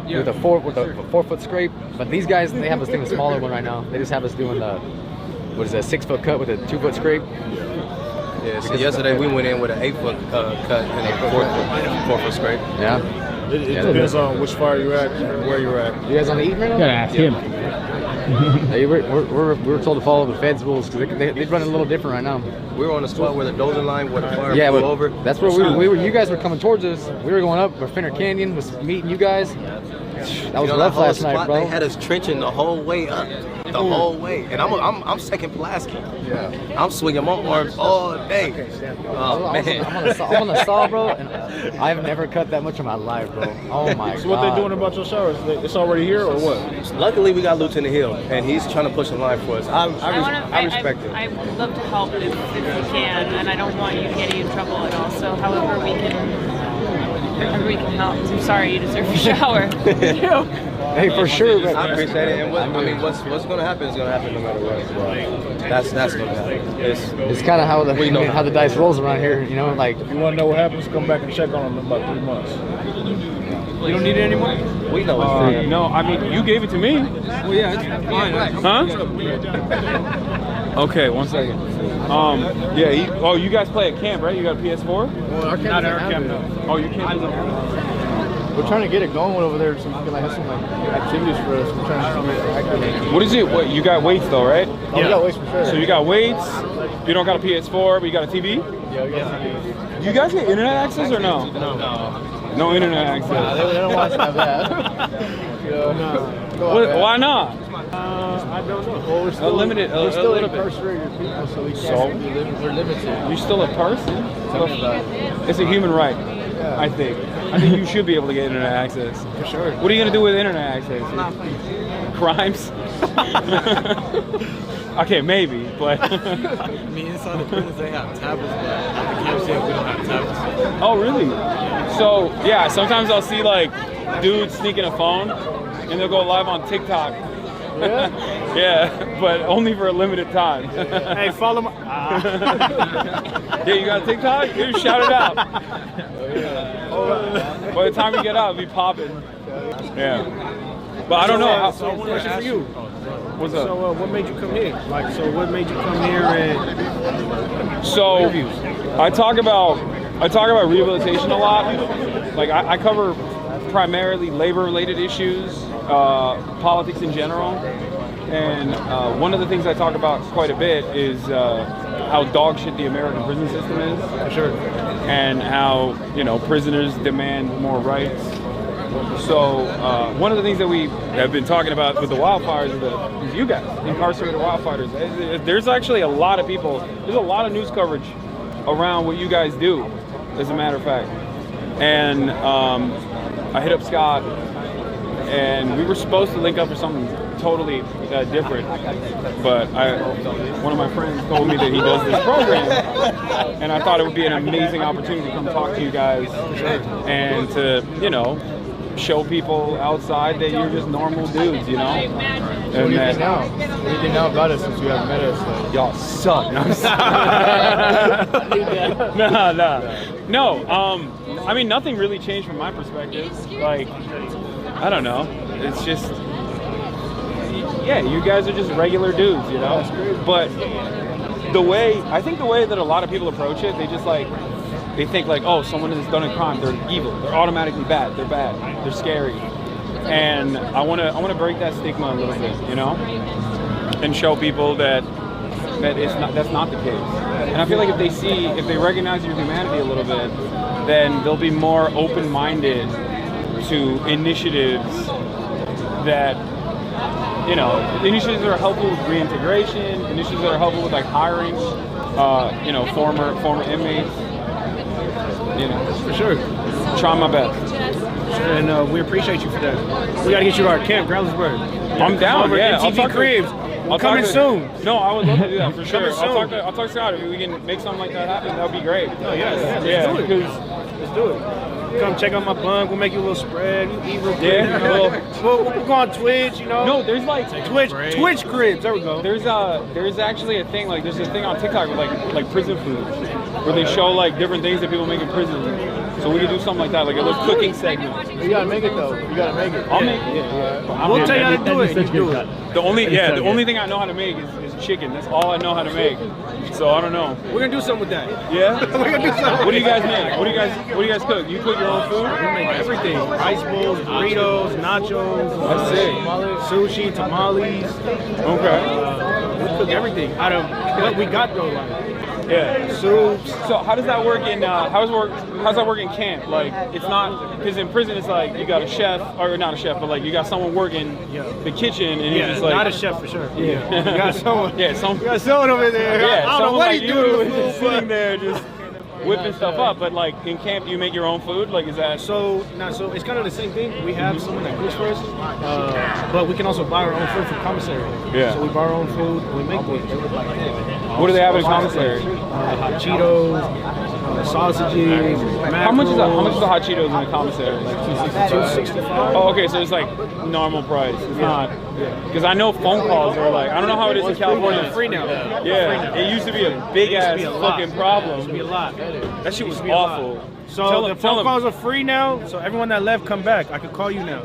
S13: 4-foot scrape. But these guys, they have us doing a smaller one right now. They just have us doing the 6-foot cut with a 2-foot scrape.
S9: Yeah. So yesterday we went in with an 8-foot cut and a 4-foot scrape.
S13: Yeah.
S5: It depends on which fire you're at and where you're at.
S13: You guys on the eat right now?
S10: You gotta ask him.
S13: Hey, we're told to follow the Fed's rules because they run a little different right now.
S9: We were on the spot where the dozer line, where the fire
S13: blew
S9: over.
S13: That's where we were. You guys were coming towards us. We were going up. Finner Canyon was meeting you guys. That was rough last night, bro.
S9: They had us trenching the whole way up, the whole way, and I'm second Pulaski. Yeah. I'm swinging my arms all day. Oh man.
S13: I'm on the saw, bro, and I've never cut that much in my life, bro. Oh my god.
S5: So what they doing about your showers? It's already here or what?
S9: Luckily, we got Lieutenant Hill, and he's trying to push the line for us. I respect it.
S20: I would love to help if we can, and I don't want you getting in trouble at all. So however we can help. I'm sorry, you deserve a shower.
S13: Hey, for sure.
S9: I appreciate it. And what's going to happen is going to happen no matter what. That's going to happen.
S13: It's kind of how the dice rolls around here, you know. Like
S5: if you want to know what happens, come back and check on them in about 3 months.
S2: You don't need it anymore?
S9: We know.
S2: No, I mean you gave it to me.
S9: Well, yeah, it's fine.
S2: Huh? Okay, 1 second. Yeah. You guys play at camp, right? You got a PS4?
S8: Well, our camp doesn't have it.
S2: Oh, your camp doesn't have it.
S8: We're trying to get it going over there so we can have some activities for us. We're trying to get it active.
S2: What is it? What you got weights though, right?
S8: Oh, we got weights for sure.
S2: So you got weights. You don't got a PS4, but you got a TV.
S8: Yeah, we got TV.
S2: You guys get internet access or no? No internet access.
S8: They don't want us to have that.
S2: Why not?
S8: I don't know. Well, we're still incarcerated people, so we can't. We're limited.
S2: You're still a person. It's a human right. I think you should be able to get internet access.
S8: For sure.
S2: What are you gonna do with internet access? Crimes? Okay, maybe, but.
S16: I mean, inside the prisons they have tablets, but at the camp we don't have tablets.
S2: Oh, really? So yeah, sometimes I'll see like dudes sneaking a phone, and they'll go live on TikTok.
S8: Yeah?
S2: Yeah, but only for a limited time.
S8: Hey, follow my.
S2: Yeah, you got TikTok? You shout it out. By the time you get out, it'll be popping. Yeah. But I don't know.
S8: So, one question for you.
S2: What's up?
S8: So, what made you come here? What made you come here and interviews?
S2: I talk about rehabilitation a lot. Like I cover primarily labor-related issues, politics in general, and one of the things I talk about quite a bit is how dog shit the American prison system is.
S8: For sure.
S2: And how prisoners demand more rights So one of the things that we have been talking about with the wildfires is you guys, incarcerated wildfighters. There's actually a lot of people, there's a lot of news coverage around what you guys do, as a matter of fact. And I hit up Scott, and we were supposed to link up for something totally different, but one of my friends told me that he does this program, and I thought it would be an amazing opportunity to come talk to you guys and to, you know, show people outside that you're just normal dudes, you know?
S13: What do you think now? What do you think now about us since you haven't met us? Like?
S2: Y'all suck. No, I mean, nothing really changed from my perspective. Like, I don't know. It's just, yeah, you guys are just regular dudes, you know? But I think the way that a lot of people approach it, they think like, oh, someone has done a crime, they're evil, they're automatically bad, they're scary. And I want to break that stigma a little bit, you know? And show people that that's not the case. And I feel like if they recognize your humanity a little bit, then they'll be more open-minded to initiatives that, you know, initiatives that are helpful with reintegration, initiatives that are helpful with like hiring, you know, former inmates. You know,
S7: for sure.
S2: Trying my best.
S7: And we appreciate you for that. We got to get you to our camp, Growlersburg.
S2: I'm down. Yeah,
S7: MTV Cribs. Coming soon.
S2: No, I would love to do that for sure.
S7: Coming
S2: I'll talk to Scott. If we can make something like that happen, that would be great.
S7: Oh yes.
S2: Yeah.
S7: Let's do it. Come check out my bunk. We'll make you a little spread. You eat real quick.
S2: Yeah.
S7: You know? We'll go on Twitch. You know.
S2: No, there's like
S7: Twitch Cribs. There we go.
S2: There's actually a thing like there's a thing on TikTok with like prison food, where they show like different things that people make in prison. So we could do something like that, like a little cooking segment.
S13: You gotta make it though. You gotta make it.
S2: I'll make it. Yeah.
S7: We'll tell you how to do it. You do it.
S2: The only thing I know how to make is chicken. That's all I know how to make. So I don't know.
S7: We're gonna do something with that.
S2: Yeah.
S7: We're gonna do something.
S2: What do you guys make? What do you guys cook? You cook your own food?
S7: We make everything. Rice bowls, burritos, nachos.
S2: That's it.
S7: Sushi, tamales.
S2: Okay.
S7: We cook everything out of what we got though. Like.
S2: Yeah.
S7: Soups.
S2: So how does that work in how's that work in camp? Like it's not, because in prison it's like you got a chef, or not a chef, but like you got someone working the kitchen, and
S7: yeah,
S2: it's like
S7: not a chef for sure.
S2: Yeah.
S7: You got someone.
S2: Yeah,
S7: You got someone over there.
S2: Yeah,
S7: I don't know what he's doing.
S2: Just sitting there just whipping stuff up. But like in camp, you make your own food. Like is that
S7: so it's kind of the same thing. We have someone that cooks for us, but we can also buy our own food from commissary.
S2: Yeah.
S7: So we buy our own food. We make it.
S2: What do they have in commissary?
S7: Hot Cheetos, sausages.
S2: How much is the hot Cheetos in the commissary?
S7: Like $2.65.
S2: Oh, okay, so it's like normal price. It's not, because I know phone calls are like, I don't know how it is in California.
S7: It's free now.
S2: Yeah, it used to be a big ass fucking problem.
S7: It used to be a lot.
S2: That shit was awful.
S7: So the phone calls are free now. So everyone that left, come back. I could call you now.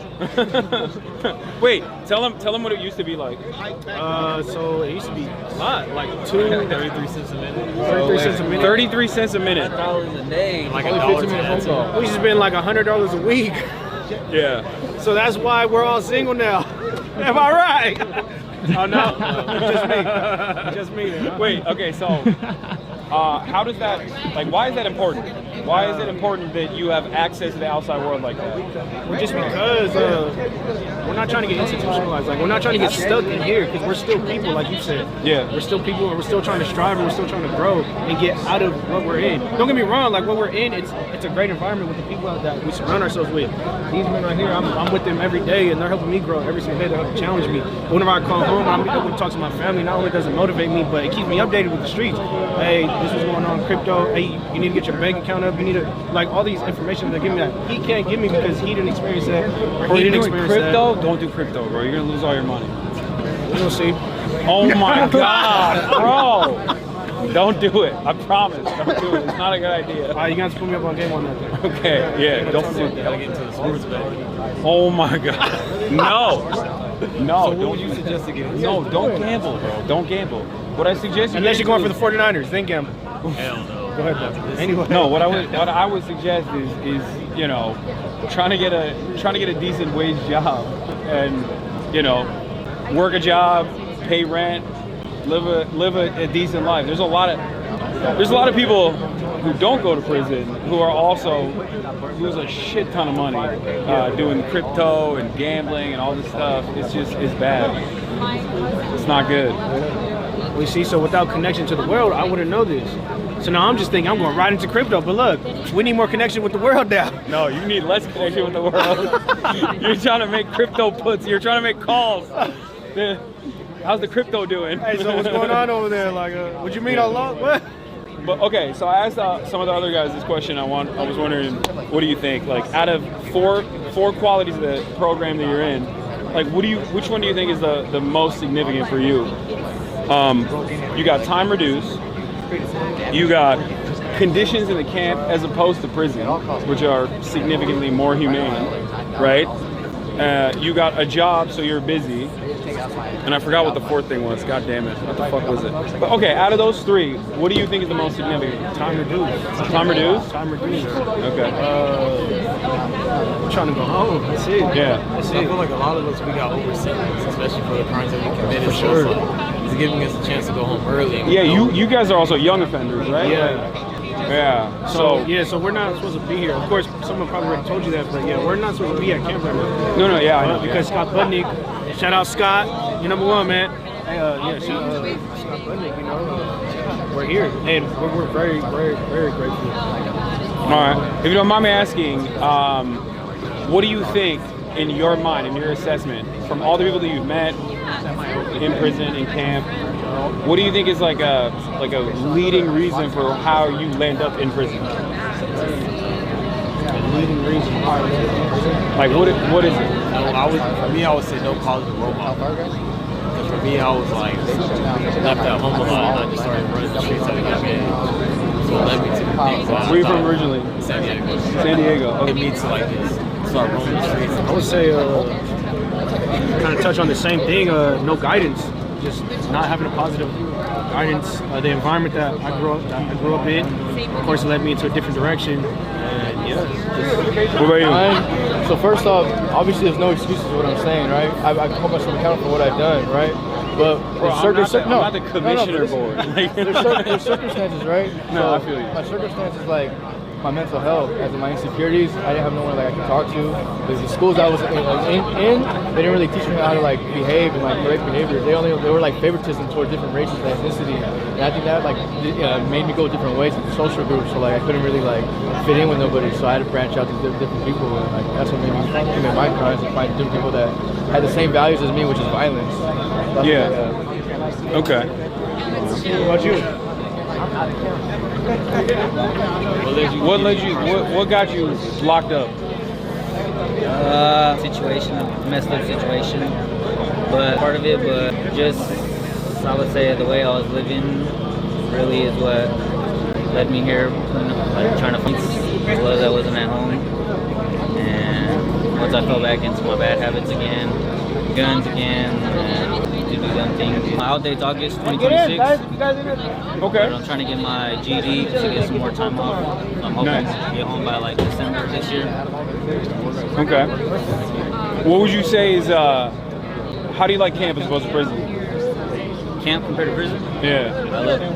S2: Wait, tell them what it used to be like.
S7: So it used to be a lot, like 33 cents a minute. 33 cents a minute.
S2: 33 cents a minute.
S7: Like $1 phone call. We just spend like $100 a week.
S2: Yeah.
S7: So that's why we're all single now. Am I right? Oh no, just me. Man.
S2: Wait, okay, so how does that, like, why is that important? Why is it important that you have access to the outside world like that?
S7: Well, just because we're not trying to get institutionalized. Like, we're not trying to get stuck in here, because we're still people, like you said.
S2: Yeah.
S7: We're still people, and we're still trying to strive, and we're still trying to grow and get out of what we're in. Don't get me wrong, like what we're in, it's a great environment with the people that we surround ourselves with. These men right here, I'm with them every day, and they're helping me grow every single day. They're helping challenge me. Whenever I come home, I'm able to talk to my family. Not only does it motivate me, but it keeps me updated with the streets. Hey, this is going on, crypto. Hey, you need to get your bank account up. You need to, like, all these information they're giving me that he can't give me because he didn't experience that.
S2: Or he didn't experience crypto? Don't do crypto, bro. You're gonna lose all your money.
S7: We'll see.
S2: Oh my God, bro! Don't do it. I promise. Don't do it. It's not a good idea.
S7: All right, you guys put me up on game one that day.
S2: Okay. Yeah. Don't do that.
S16: Get into the sports betting.
S2: Oh my God. No. No.
S16: So what would you suggest to get into?
S2: No. Don't gamble, bro. Don't gamble. What I suggest.
S7: Unless you're going for the 49ers, then gamble.
S16: Hell no.
S7: Go ahead, though. Anyway.
S2: No. What I would suggest is you know, trying to get a decent wage job, and you know, work a job, pay rent, live a decent life. There's a lot of there's a lot of people who don't go to prison who are also lose a shit ton of money doing crypto and gambling and all this stuff. It's bad. It's not good.
S7: We see, so without connection to the world, I wouldn't know this. So now I'm just thinking I'm going right into crypto, but look, we need more connection with the world now.
S2: No, you need less connection with the world. You're trying to make crypto puts. You're trying to make calls. How's the crypto doing?
S7: Hey, so what's going on over there? Like, what you mean Allah? What?
S2: But okay, so I asked some of the other guys this question. I was wondering, what do you think? Like, out of four qualities of the program that you're in, like, which one do you think is the most significant for you? You got time reduced. You got conditions in the camp as opposed to prison, which are significantly more humane, right? You got a job, so you're busy. And I forgot what the fourth thing was. God damn it. What the fuck was it? But okay, out of those three, what do you think is the most significant?
S7: Time reduced.
S2: Time reduced?
S7: Time reduced.
S2: Okay.
S7: I'm trying to go home. That's it.
S2: Yeah.
S16: I feel like a lot of us, we got oversentenced, especially for the crimes that we committed.
S7: For sure.
S16: So it's giving us a chance to go home early.
S2: Yeah, you guys are also young offenders, right?
S7: Yeah.
S2: Yeah.
S7: So we're not supposed to be here. Of course, someone probably already told you that, but yeah, we're not supposed to be at camp right now.
S2: No, yeah, I know.
S7: Because Scott Budnick, shout out Scott, you're number one, man. Hey, shout out Scott Budnick, you know, we're here, and we're very, very, very grateful.
S2: All right. If you don't mind me asking, what do you think, in your mind, in your assessment, from all the people that you've met in prison, in camp, what do you think is like a leading reason for how you land up in prison?
S7: Leading reason.
S2: Like what is it?
S16: For me, I would say no positive role model. Because for me, I was like left at home a lot, and I just started running the streets at a young age. So it led me to the things.
S2: Where are you from originally?
S16: San Diego.
S2: San Diego. Okay.
S16: It means to like this. Start roaming the streets.
S7: I would say kind of touch on the same thing. No guidance. Just not having a positive guidance. The environment that I grew up in, of course, it led me into a different direction. And yeah.
S2: What about you?
S10: So first off, obviously there's no excuses for what I'm saying, right? I hold myself accountable for what I've done, right? But
S2: I'm not the commissioner board.
S10: There's circumstances, right?
S2: No, I feel you.
S10: My circumstances, like my mental health, as in my insecurities, I didn't have no one like I could talk to. The schools I was in, they didn't really teach me how to like behave and like correct behavior. They were like favoritism towards different races and ethnicity, and I think that like made me go different ways in the social groups. So like I couldn't really like fit in with nobody. So I had to branch out to different people, and like that's what made me commit my crimes and find different people that had the same values as me, which is violence.
S2: Yeah. Okay.
S10: What about you?
S2: What got you locked up?
S17: Situation, a messed up situation, but part of it, but just, I would say the way I was living really is what led me here, like trying to find was I wasn't at home, and once I fell back into my bad habits again, guns again, and to do dumb things. My out date's August 2026.
S2: Okay.
S17: But I'm trying to get my GD to get some more time off. I'm hoping to get home by like December this year.
S2: Okay. What would you say is, how do you like camp as opposed to prison?
S17: Camp compared to prison?
S2: Yeah.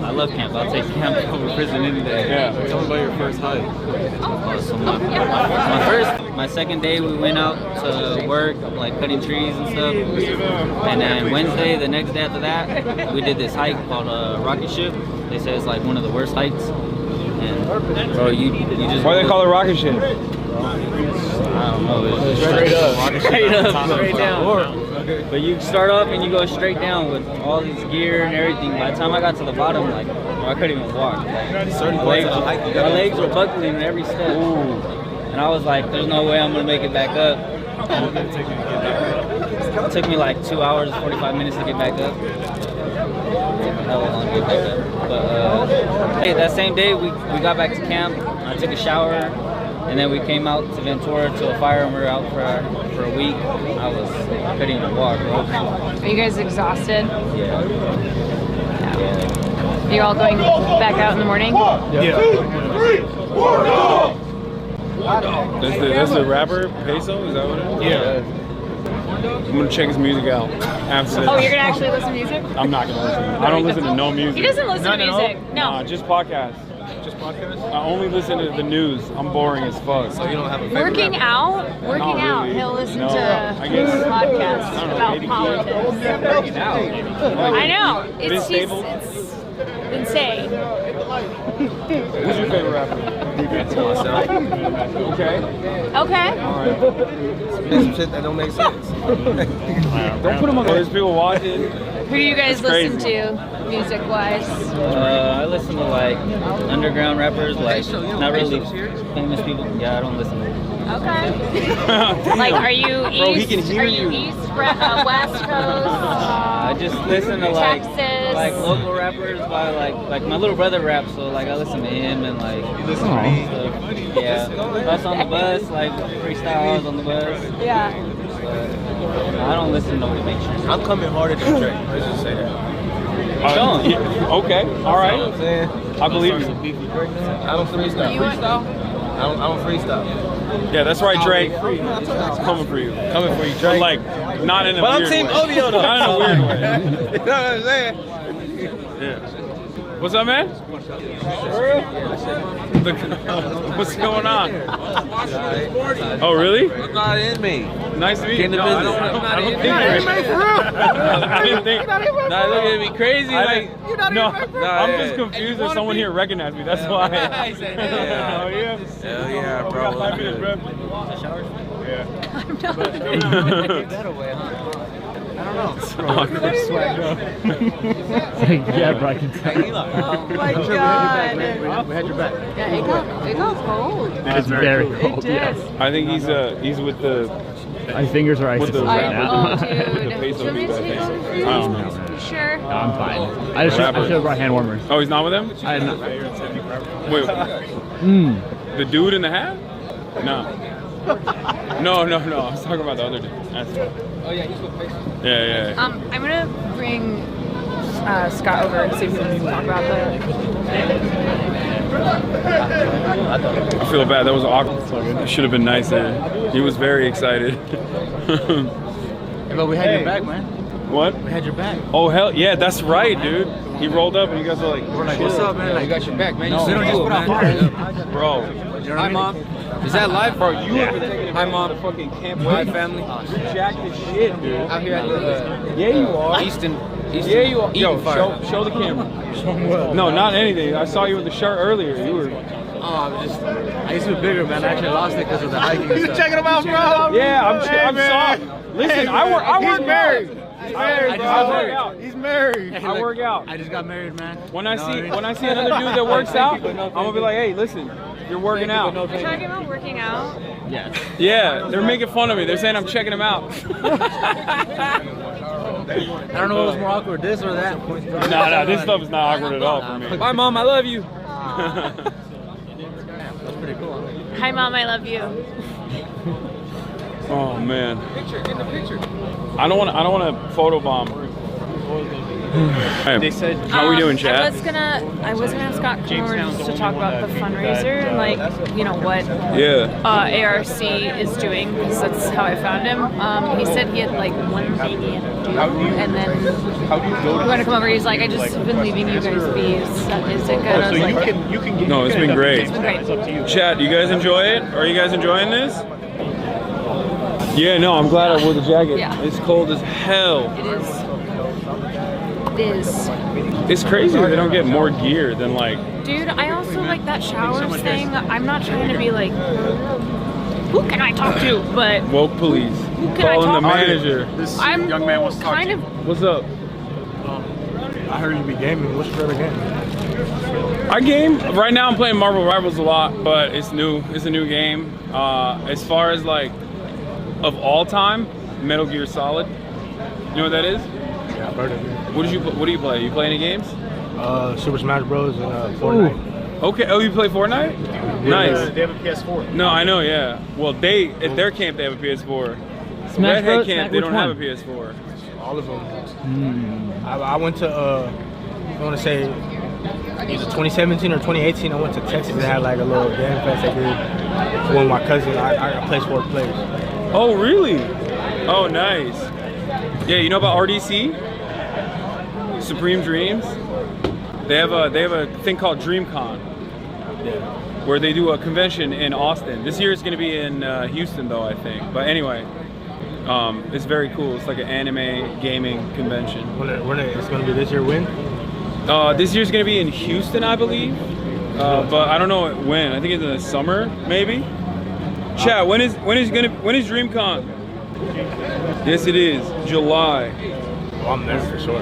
S17: I love camp. I'll take camp over prison any day.
S2: Yeah.
S16: Tell me about your first hike.
S17: So my second day we went out to work, like cutting trees and stuff. And then Wednesday, the next day after that, we did this hike called Rocket Ship. They say it's like one of the worst hikes. And bro, you just.
S2: Why do they call it Rocket Ship?
S17: I don't know. It's straight down. But you start off and you go straight down with all this gear and everything. By the time I got to the bottom, like I couldn't even walk. Like, my legs were buckling in every step. Ooh. And I was like, "There's no way I'm gonna make it back up." It took me like 2 hours, 45 minutes to get back up. That was long to get back up. But hey, that same day we got back to camp. I took a shower. And then we came out to Ventura to a fire, and we were out for a week. I couldn't even walk, bro.
S20: Are you guys exhausted?
S17: Yeah.
S20: Are you all going back out in the morning?
S2: Yeah. That's the rapper Peso? Is that what it is?
S7: Yeah.
S2: I'm gonna check his music out after this.
S20: Oh, you're gonna actually listen to music?
S2: I'm not gonna listen. I don't listen to no music.
S20: He doesn't listen to music. No.
S2: Nah, just podcasts.
S5: Just podcasts?
S2: I only listen to the news. I'm boring as fuck.
S5: So you don't have a favorite
S20: Working
S5: rapper?
S20: out,
S2: Not really.
S20: he'll listen
S2: No,
S20: to
S2: I guess-
S20: podcasts
S2: I don't know,
S20: about
S2: maybe
S20: politics.
S2: Working out.
S20: I know.
S2: Vince
S20: It's
S2: Staples?
S20: insane.
S2: Who's your favorite rapper?
S9: Myself.
S2: Okay.
S20: Okay.
S9: Some shit that don't make sense.
S2: Don't put him on. There's people watching.
S20: Who do you guys
S2: That's
S20: listen
S2: crazy.
S20: to, music-wise?
S17: I listen to like underground rappers, like not really famous people. Yeah, I don't listen to them.
S20: Okay. Like, are you east?
S17: Bro, he can hear
S20: are you
S17: you.
S20: east, west coast?
S17: I just listen to like
S20: Texas.
S17: local rappers by like my little brother raps, so like I listen to him and like
S9: listen to me?
S17: stuff. Yeah, us on the bus, like freestyles on the bus.
S20: Yeah.
S17: But I don't listen to nobody make sure.
S9: I'm coming harder than Drake. Let's just say that.
S2: Yeah, okay. All right.
S9: You know what I'm saying?
S2: I believe you.
S9: I don't freestyle.
S20: You want-
S9: I don't freestyle.
S2: Yeah, that's right, Drake. It's coming for you.
S9: Coming for you,
S2: But
S9: Drake.
S2: like, not in a
S9: But I'm
S2: weird
S9: Team
S2: way.
S9: OVO though.
S2: Not in a weird way.
S9: You know what I'm saying?
S2: Yeah. What's up, man? What's going on? Oh, really?
S9: I'm not in me.
S2: Nice to meet you.
S9: Get in the
S2: No, I
S9: business.
S2: don't
S9: I'm
S2: think
S9: not
S2: you're
S9: in me for real.
S2: I didn't think.
S9: Nah, look at me crazy. Like,
S2: No, I'm just confused if someone here recognized me. That's why.
S9: Yeah.
S2: Oh, yeah.
S9: Hell yeah,
S2: We
S9: bro.
S2: got 5 minutes, bro. Yeah.
S1: Yeah, bro, I can tell.
S12: Oh my god.
S10: We had your back.
S12: Yeah, it got cold.
S1: It's very cold.
S12: It
S1: Yes.
S12: did.
S2: I think he's with the
S1: My fingers are
S2: with the
S1: icicles right now.
S12: Oh, dude.
S2: with the peso
S12: Do you want me to
S2: dude, I
S12: take
S2: think.
S12: over for you?
S2: I don't know.
S12: You sure?
S1: No, I'm fine. I should have brought hand warmers.
S2: Oh, he's not with him?
S1: I did not.
S2: Wait. The dude in the hat? No. No. I was talking about the other dude. That's
S9: Oh yeah, he's with Peso.
S2: yeah.
S12: I'm gonna bring Scott over and see if we can talk about the.
S2: I feel bad. That was awkward. It should have been nicer. He was very excited.
S10: But we had your back, man.
S2: What?
S10: We had your back.
S2: Oh hell yeah, that's right, dude. He rolled up and you guys were like,
S10: What's up, man? Like, we got your back, man.
S2: No,
S10: You just put on
S2: bro.
S10: Hi, Mom. Is that live?
S2: Bro, you have been taking
S10: Hi, Mom.
S2: the fucking camp.
S10: Hi, family.
S2: You're jacked as shit, dude.
S10: Out here at the
S2: Yeah, you are.
S10: Easton
S2: Yeah, you are. Yo,
S10: Eaton Fire.
S2: show the camera. No, not anything. I saw you with the shirt earlier. You were.
S10: I used to be bigger, man. I actually lost it because of the hiking. You
S2: checking him out, bro? Yeah, I'm sorry. Listen, I work
S10: married.
S2: out.
S10: He's married.
S2: I work out.
S10: I just got married, man.
S2: When I see another dude that works out, I'm gonna be like, hey, listen, you're working out.
S20: You're talking about working out?
S2: Yeah, they're making fun of me. They're saying I'm checking them out.
S10: I don't know what was more awkward, this or that.
S2: No, this stuff is not awkward at all for me.
S10: Bye, Mom. I love you.
S2: That's pretty cool.
S20: Hi, Mom, I love you.
S2: Oh man.
S9: Picture, get the picture.
S2: I don't want to photobomb. Hey,
S8: They said,
S2: how we doing, Chad?
S12: I was gonna have Scott come over just to talk about the fundraiser and like, you know, what ARC is doing, because that's how I found him. He said he had like one thing he had to do, and then we're gonna come over. He's like, I just have been leaving you guys be. Is it good? I was like,
S8: you can get.
S2: No, it's been great.
S12: It's been great.
S8: It's up to you.
S2: Chad, do you guys enjoy it? Are you guys enjoying this? Yeah, no, I'm glad I wore the jacket.
S12: Yeah.
S2: It's cold as hell.
S12: It is.
S2: It's crazy that they don't get more gear than like.
S12: Dude, I also like that showers thing. I'm not trying to be like, who can I talk to? But
S2: Woke police.
S12: who can I
S2: Calling the
S12: talk to?
S2: manager.
S8: This
S12: I'm
S8: young man wants to talk
S12: kind
S8: to you.
S12: of.
S2: What's up?
S8: I heard you be gaming. What's your favorite game?
S2: I game right now. I'm playing Marvel Rivals a lot, but it's new. It's a new game. As far as like of all time, Metal Gear Solid. You know what that is?
S8: Yeah, I've heard of it.
S2: What do you play? You play any games?
S8: Super Smash Bros. and Fortnite.
S2: Okay. Oh, you play Fortnite? Nice.
S8: They have a PS4.
S2: No, I know. Yeah. Well, they at their camp they have a PS4.
S1: Smash
S2: Redhead
S1: Bros?
S2: camp they
S1: Which
S2: don't
S1: one?
S2: have a PS4.
S8: All of them. I went to, I want to say, either 2017 or 2018, I went to Texas. They had like a little game fest they did. One of my cousins, I played 4 players.
S2: Oh, really? Oh, nice. Yeah, you know about RDC? Supreme Dreams? They have a thing called DreamCon. Where they do a convention in Austin. This year it's going to be in Houston though, I think. But anyway, it's very cool. It's like an anime gaming convention.
S7: When it's going to be this year when?
S2: This year's going to be in Houston, I believe. But I don't know when. I think it's in the summer, maybe. Chat, when is DreamCon? Yes, it is. July.
S7: Oh, I'm there for sure.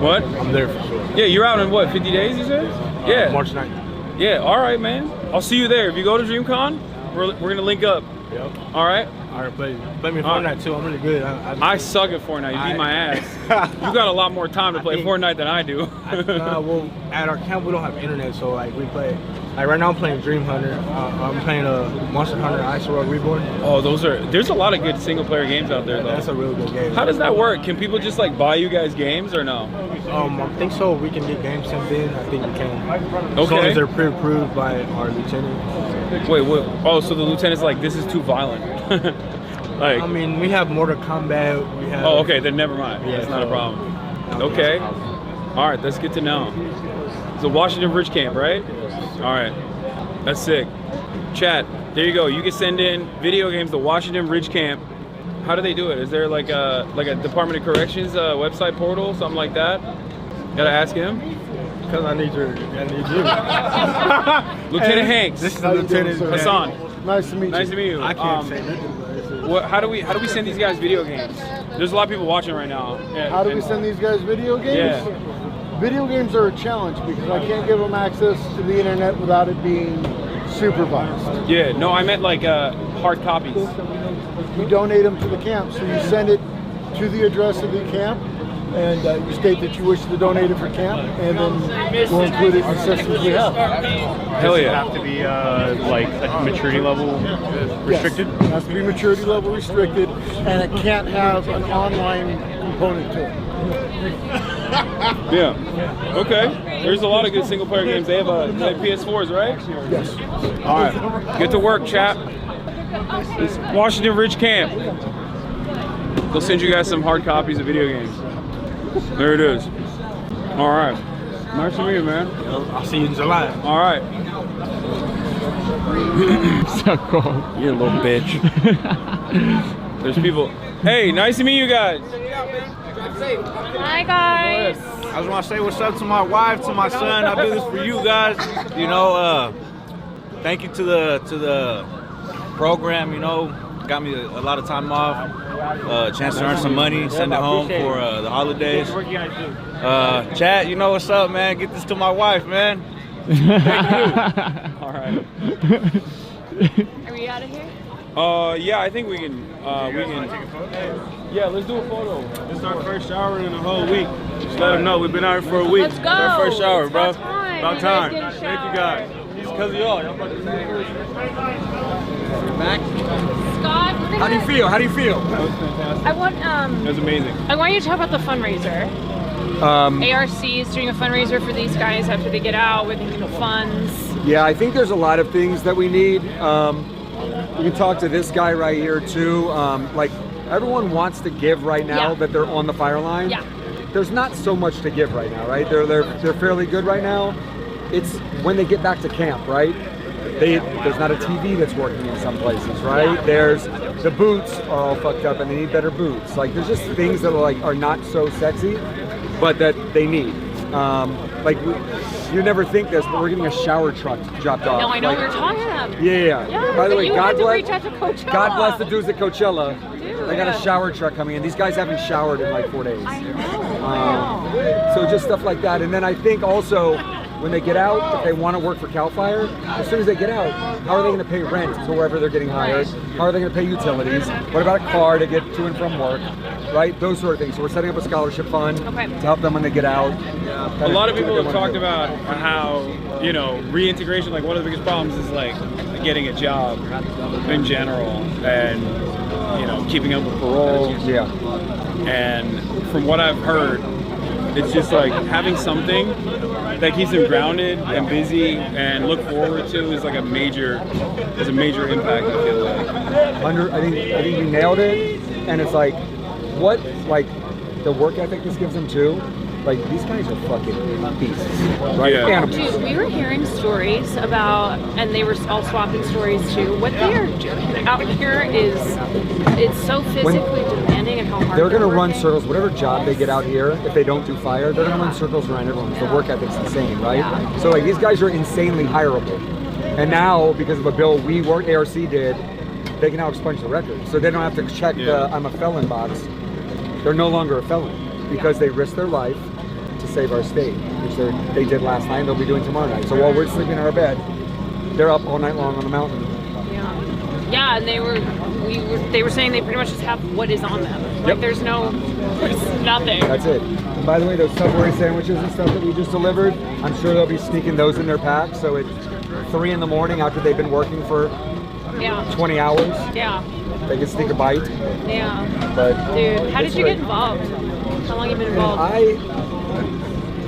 S2: What?
S7: I'm there for sure.
S2: Yeah, you're out in what, 50 days, you said? Yeah.
S7: March 9th.
S2: Yeah, all right, man. I'll see you there. If you go to DreamCon, we're gonna link up.
S7: Yep.
S2: All right.
S7: All right, play me Fortnite too. I'm really good.
S2: I suck at Fortnite. You beat my ass. You got a lot more time to play Fortnite than I do.
S7: Well, at our camp we don't have internet, so like we play. Like right now I'm playing Dream Hunter. I'm playing Monster Hunter Ice World Reborn.
S2: Oh, there's a lot of good single player games out there though.
S7: That's a real good game.
S2: How does that work? Can people just like buy you guys games or no?
S7: I think so. We can get games sent in. I think we can.
S2: Okay.
S7: As long as they're pre-approved by our lieutenant.
S2: Wait, what? Oh, so the lieutenant's like, this is too violent. Like,
S7: I mean, we have Mortal Kombat. We have.
S2: Oh, okay. Then never mind.
S7: Yeah,
S2: That's not a problem. Okay. All right, that's good to know. It's a Washington Bridge camp, right? All right. That's sick. Chat, there you go. You can send in video games to Washington Bridge camp. How do they do it? Is there like a Department of Corrections website portal, something like that? Gotta ask him.
S7: Because I need you.
S2: Lieutenant Hanks.
S7: This is Lieutenant
S2: Hassan.
S22: Nice to meet you.
S2: Nice to meet you.
S7: I can't say nothing.
S2: How do we send these guys video games? There's a lot of people watching right now.
S22: How do we send these guys video games?
S2: Yeah.
S22: Video games are a challenge because I can't give them access to the internet without it being supervised.
S2: Yeah, no, I meant like hard copies.
S22: You donate them to the camp, so you send it to the address of the camp, and you state that you wish to donate it for camp, and then we'll include it in the systems we have.
S2: Hell
S8: Does it
S2: yeah.
S8: have to be like a maturity level restricted?
S22: Yes, it has to be maturity level restricted, and it can't have an online component to it.
S2: Yeah. Okay. There's a lot of good single player games. They have PS4s, right?
S22: Yes.
S2: All right. Get to work, chap. It's Washington Ridge Camp. They'll send you guys some hard copies of video games. There it is. All right. Nice to meet you, man.
S7: I'll see you in July.
S2: All right.
S8: So cool.
S2: You little bitch. There's people. Hey, nice to meet you guys.
S20: Hi guys.
S4: I just want to say what's up to my wife, to my son. I do this for you guys. You know, thank you to the program. You know, got me a lot of time off, chance to earn some money, send it home for the holidays. Chat, you know what's up, man. Get this to my wife, man. Thank you.
S2: All right.
S20: Are we out of here?
S2: Yeah, I think we can. Yeah, let's do a photo.
S14: This is our first shower in a whole week. Just let them know we've been out here for a week.
S20: Let's go.
S14: It's our first shower, bro.
S20: About time.
S14: About
S20: You guys
S14: time.
S20: get a
S14: Thank you
S20: shower.
S14: guys. It's because of y'all. Y'all about to see it
S6: Back.
S20: Scott, look at
S6: How do you
S20: that.
S6: feel? How do you feel?
S2: That was fantastic.
S20: I want
S2: That was amazing.
S20: I want you to talk about the fundraiser. ARC is doing a fundraiser for these guys after they get out with funds.
S6: Yeah, I think there's a lot of things that we need. We can talk to this guy right here too. Like everyone wants to give right now that they're on the fire line.
S20: Yeah.
S6: There's not so much to give right now, right? They're fairly good right now. It's when they get back to camp, right? There's not a TV that's working in some places, right?
S20: Yeah.
S6: There's the boots are all fucked up and they need better boots. Like there's just things that are not so sexy, but that they need. You never think this, but we're getting a shower truck dropped off.
S20: No, I know what you're talking about.
S6: Yeah. By the way,
S20: you
S6: God
S20: had to
S6: bless.
S20: reach out to Coachella.
S6: God bless the dudes at Coachella.
S20: Dude.
S6: They got a shower truck coming in. These guys haven't showered in like 4 days.
S20: I know.
S6: So just stuff like that. And then I think also when they get out, if they want to work for CAL FIRE, as soon as they get out, how are they going to pay rent to wherever they're getting hired? How are they going to pay utilities? What about a car to get to and from work? Right? Those sort of things. So we're setting up a scholarship fund to help them when they get out.
S2: A lot of people have talked about how, reintegration, like one of the biggest problems is like getting a job in general and, keeping up with parole.
S6: Yeah.
S2: And from what I've heard, it's just like having something that keeps them grounded and busy and look forward to is like a major impact, I feel like.
S6: I think you nailed it. And it's like, what, like, the work ethic this gives them too. Like, these guys are fucking beasts, right?
S2: Yeah.
S6: Animals.
S20: Dude, we were hearing stories about, and they were all swapping stories too. What they are doing out here is, it's so physically demanding and how hard
S6: They're going to run
S20: working.
S6: circles, whatever job they get out here, if they don't do fire, they're going to run circles around everyone. The work ethic's insane, right?
S20: Yeah.
S6: So, like, these guys are insanely hireable. And now, because of a bill we worked, ARC did, they can now expunge the record. So they don't have to check the I'm a felon box. They're no longer a felon because they risked their life to save our state, which they did last night and they'll be doing tomorrow night. So while we're sleeping in our bed, they're up all night long on the mountain.
S20: Yeah, and they were saying they pretty much just have what is on them. Like there's nothing.
S6: That's it. And by the way, those Subway sandwiches and stuff that we just delivered, I'm sure they'll be sneaking those in their pack. So at 3 in the morning after they've been working for 20 hours, they can sneak a bite.
S20: Yeah.
S6: But
S20: dude, how did you get involved? How long have you been involved?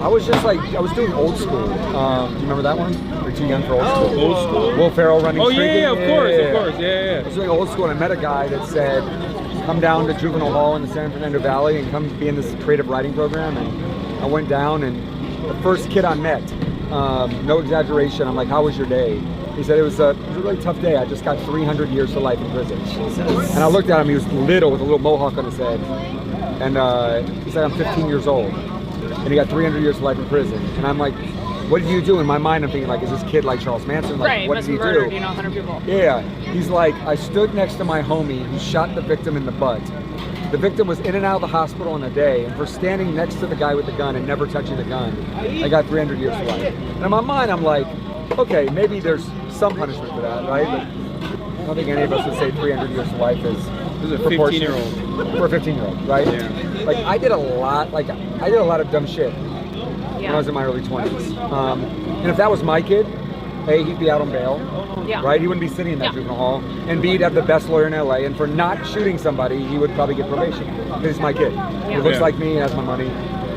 S6: I was just like, I was doing Old School. Do you remember that one? We're too young for Old School.
S2: Old School?
S6: Will Ferrell running
S2: Oh,
S6: streaking.
S2: yeah, of course. Yeah.
S6: I was doing Old School and I met a guy that said, come down to Juvenile Hall in the San Fernando Valley and come be in this creative writing program. And I went down and the first kid I met, no exaggeration, I'm like, how was your day? He said it was a really tough day. I just got 300 years to life in prison. And I looked at him, he was little with a little mohawk on his head. And he said, I'm 15 years old. And he got 300 years to life in prison. And I'm like, what did you do? In my mind, I'm thinking, like, is this kid like Charles Manson? Like,
S20: Right,
S6: what
S20: must
S6: did he
S20: have murdered,
S6: do?
S20: 100 people.
S6: Yeah. He's like, I stood next to my homie who shot the victim in the butt. The victim was in and out of the hospital in a day. And for standing next to the guy with the gun and never touching the gun, I got 300 years to life. And in my mind, I'm like, okay, maybe there's some punishment for that, right? But I don't think any of us would say 300 years to life is
S2: This is a
S6: proportionate
S2: 15-year-old.
S6: for a 15-year-old, right?
S2: Yeah.
S6: Like I did a lot of dumb shit when I was in my early 20s. And if that was my kid, A, he'd be out on bail, right? He wouldn't be sitting in that juvenile hall. And B, he'd have the best lawyer in LA. And for not shooting somebody, he would probably get probation. Because he's my kid. He looks like me, has my money,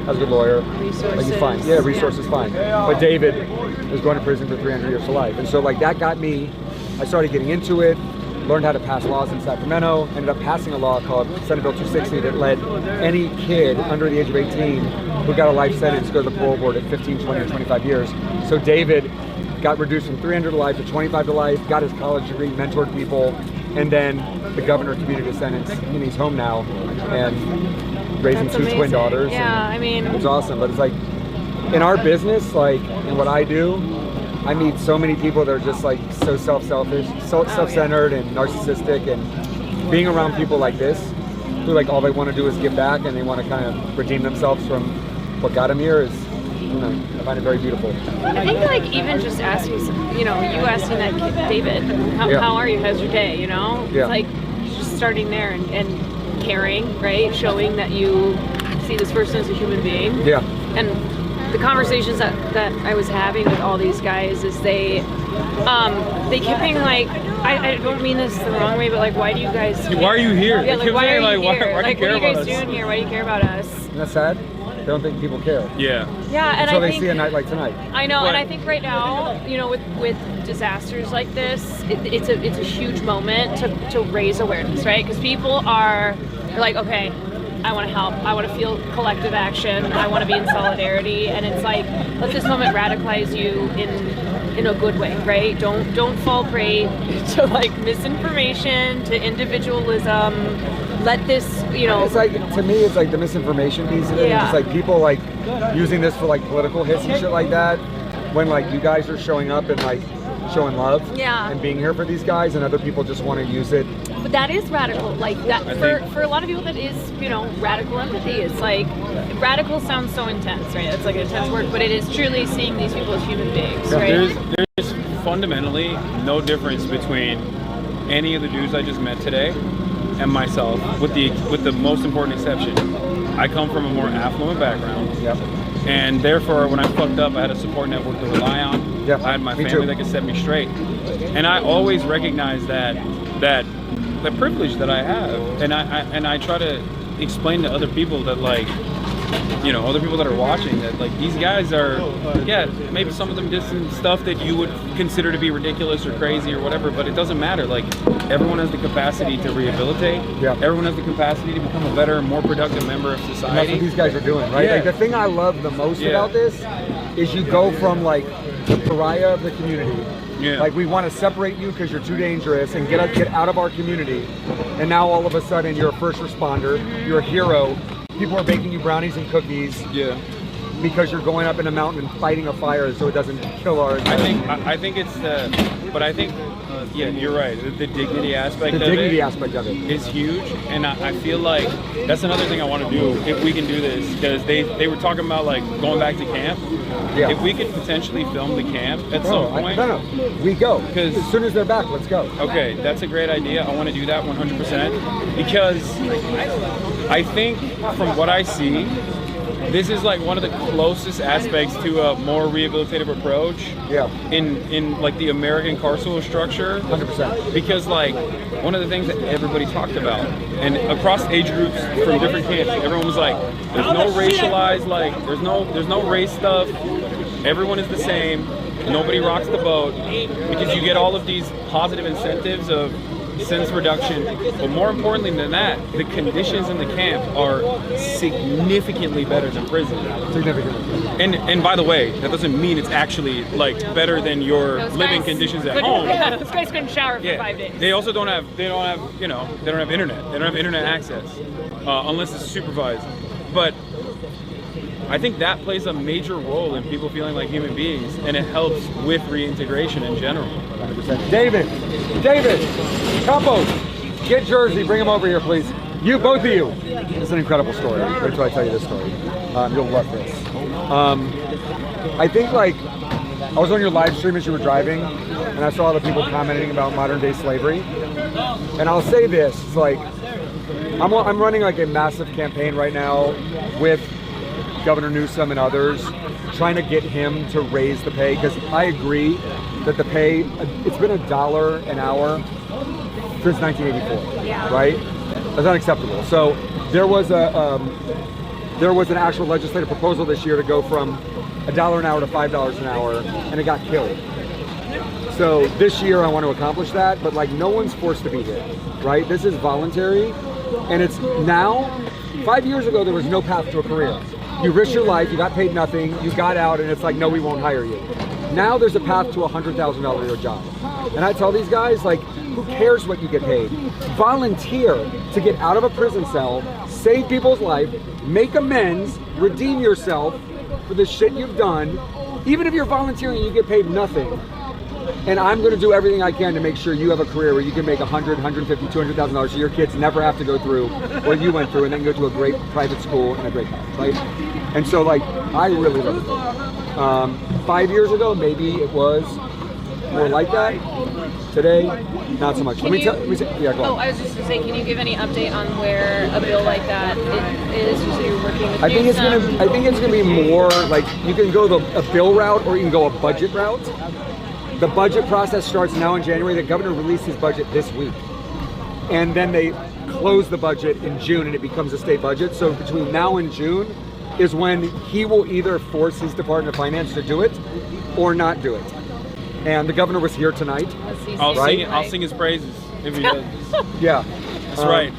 S6: has a good lawyer. Like he's fine. Yeah, resources fine. But David is going to prison for 300 years to life. And so like that got me, I started getting into it, learned how to pass laws in Sacramento, ended up passing a law called Senate Bill 260 that let any kid under the age of 18 who got a life sentence go to the parole board at 15, 20, or 25 years. So David got reduced from 300 to life to 25 to life, got his college degree, mentored people, and then the governor commuted his sentence, and he's home now, and raising
S20: That's
S6: 2
S20: amazing.
S6: twin daughters.
S20: Yeah,
S6: and
S20: I mean,
S6: it's awesome. But it's like, in our business, like, in what I do, I meet so many people that are just like so selfish, self-centered and narcissistic, and being around people like this, who like all they want to do is give back and they want to kind of redeem themselves from what got them here is, you know, I find it very beautiful.
S20: I think like even just asking, you asking that kid, David, how are you? How's your day? You know,
S6: Yeah.
S20: it's like just starting there and caring, right? Showing that you see this person as a human being.
S6: Yeah.
S20: And the conversations that I was having with all these guys is they kept being like, I don't mean this the wrong way, but like, why do you guys care?
S2: Why are you here?
S20: Yeah,
S2: They
S20: like,
S2: keep
S20: why
S2: saying,
S20: are you
S2: like,
S20: here?
S2: why do you care
S20: what are you
S2: about
S20: guys
S2: us?
S20: doing here? Why do you care about us?
S6: Isn't that sad? They don't think people care.
S2: Yeah.
S20: Yeah, and
S6: Until
S20: I
S6: they
S20: think,
S6: see a night like tonight.
S20: I know, and I think right now, with disasters like this, it's a huge moment to raise awareness, right? Because people are like, okay, I want to help. I want to feel collective action. I want to be in solidarity, and it's like, let this moment radicalize you in a good way, right? Don't fall prey to like misinformation, to individualism. Let this,
S6: It's like, to me, it's like the misinformation piece of it.
S20: Yeah.
S6: It's just like people like using this for like political hits and shit like that. When like you guys are showing up and like showing love and being here for these guys, and other people just want to use it.
S20: But that is radical, like that for a lot of people. That is, radical empathy. It's like radical sounds so intense, right? It's like an intense word, but it is truly seeing these people as human beings, right?
S2: There's fundamentally no difference between any of the dudes I just met today and myself, with the most important exception. I come from a more affluent background.
S6: Yep.
S2: And therefore, when I fucked up, I had a support network to rely on.
S6: Yep.
S2: I had my
S6: Me
S2: family
S6: too.
S2: that could set me straight. And I always recognize that privilege that I have. And I try to explain to other people that, like, you know, other people that are watching, that like these guys are, yeah, maybe some of them did some stuff that you would consider to be ridiculous or crazy or whatever, but it doesn't matter. Like, everyone has the capacity to rehabilitate. Yeah. Everyone has the capacity to become a better, more productive member of society.
S6: And that's what these guys are doing, right?
S2: Yeah.
S6: Like, the thing I love the most about this is you go from like the pariah of the community.
S2: Yeah.
S6: Like, we want to separate you because you're too dangerous and get out of our community. And now all of a sudden you're a first responder, you're a hero. People are baking you brownies and cookies.
S2: Yeah.
S6: Because you're going up in a mountain and fighting a fire so it doesn't kill our.
S2: I think it's but I think yeah, you're right. The dignity aspect.
S6: The dignity aspect of it
S2: is huge, and I feel like that's another thing I want to do if we can do this, because they were talking about like going back to camp. Yeah. If we could potentially film the camp at some point.
S6: No, we go. Because as soon as they're back, let's go.
S2: Okay, that's a great idea. I want to do that 100% because I think from what I see, this is like one of the closest aspects to a more rehabilitative approach. Yeah. In like the American carceral structure. 100%. Because like one of the things that everybody talked about, and across age groups from different camps, everyone was like, there's no racialized, like there's no race stuff. Everyone is the same. Nobody rocks the boat, because you get all of these positive incentives of sentence reduction, but more importantly than that, the conditions in the camp are significantly better than prison. Significantly. And by the way, that doesn't mean it's actually like better than your living conditions at home.
S20: Yeah, those guys couldn't shower for 5 days.
S2: They also don't have internet. They don't have internet access unless it's supervised. But I think that plays a major role in people feeling like human beings, and it helps with reintegration in general.
S6: 100%. David, Campos, get Jersey, bring him over here, please. You, both of you. It's an incredible story. Wait till I tell you this story. You'll love this. I think like, I was on your live stream as you were driving, and I saw all the people commenting about modern day slavery. And I'll say this, it's like, I'm running like a massive campaign right now with Governor Newsom and others, trying to get him to raise the pay, because I agree that the pay, it's been $1 an hour since 1984, right? That's unacceptable. So there was an actual legislative proposal this year to go from $1 an hour to $5 an hour, and it got killed. So this year I want to accomplish that, but like no one's forced to be here, right? This is voluntary, and it's now. 5 years ago there was no path to a career. You risked your life, you got paid nothing, you got out, and it's like, no, we won't hire you. Now there's a path to a $100,000 a year job. And I tell these guys, like, who cares what you get paid? Volunteer to get out of a prison cell, save people's life, make amends, redeem yourself for the shit you've done. Even if you're volunteering, you get paid nothing. And I'm going to do everything I can to make sure you have a career where you can make $100,000, $150,000, $200,000 so your kids never have to go through what you went through, and then go to a great private school and a great college, right? And so, like, I really love it. 5 years ago, maybe it was more like that. Today, not so much.
S20: Yeah, go on. Oh, I was just going to say, can you give any update on where a bill like that is? You said you were working with
S6: I think it's gonna be more like, you can go a bill route or you can go a budget route. The budget process starts now in January. The governor released his budget this week. And then they close the budget in June and it becomes a state budget. So between now and June is when he will either force his Department of Finance to do it or not do it. And the governor was here tonight.
S2: I'll sing his praises if he does.
S6: Yeah.
S2: That's right.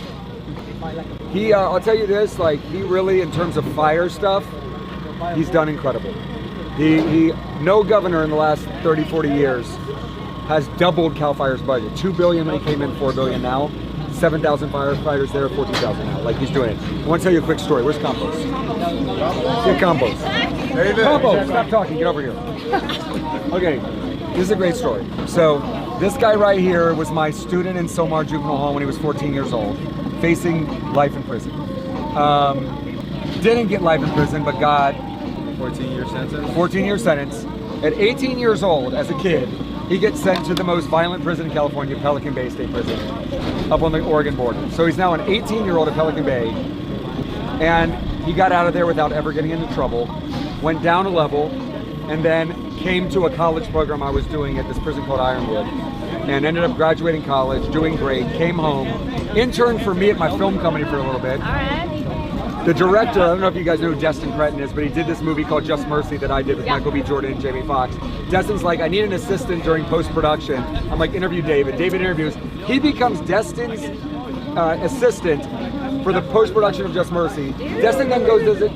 S6: I'll tell you this, like, he really, in terms of fire stuff, he's done incredible. No governor in the last 30, 40 years has doubled CAL FIRE's budget. $2 billion when he came in, $4 billion now. 7,000 firefighters there, 14,000 now. Like, he's doing it. I want to tell you a quick story. Where's Campos? Get Campos. Campos, stop talking. Get over here. Okay, this is a great story. So, this guy right here was my student in Somar Juvenile Hall when he was 14 years old, facing life in prison. Didn't get life in prison, but got
S2: 14-year sentence.
S6: 14-year sentence. At 18 years old, as a kid, he gets sent to the most violent prison in California, Pelican Bay State Prison, up on the Oregon border. So he's now an 18-year-old at Pelican Bay, and he got out of there without ever getting into trouble, went down a level, and then came to a college program I was doing at this prison called Ironwood, and ended up graduating college, doing great, came home, interned for me at my film company for a little bit. The director, I don't know if you guys know who Destin Cretton is, but he did this movie called Just Mercy that I did with Michael B. Jordan and Jamie Foxx. Destin's like, I need an assistant during post-production. I'm like, interview David. David interviews. He becomes Destin's assistant for the post-production of Just Mercy. Destin then does a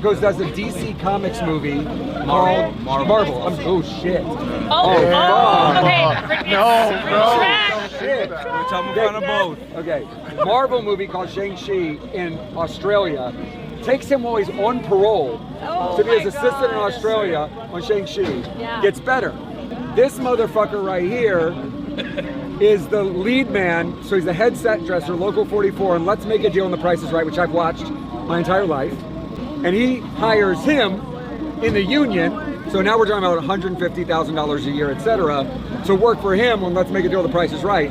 S6: DC Comics movie called Marvel. Oh shit.
S20: Okay.
S6: No, bro.
S20: Shit.
S4: We're talking about both.
S6: Okay. Marvel movie called Shang-Chi in Australia. Takes him while he's on parole to be his assistant in Australia on Shang-Chi.
S20: Yeah.
S6: Gets better. This motherfucker right here is the lead man, so he's a headset dresser, Local 44, and Let's Make a Deal on The Price is Right, which I've watched my entire life. And he hires him in the union, so now we're talking about $150,000 a year, etc., to work for him on Let's Make a Deal on The Price is Right.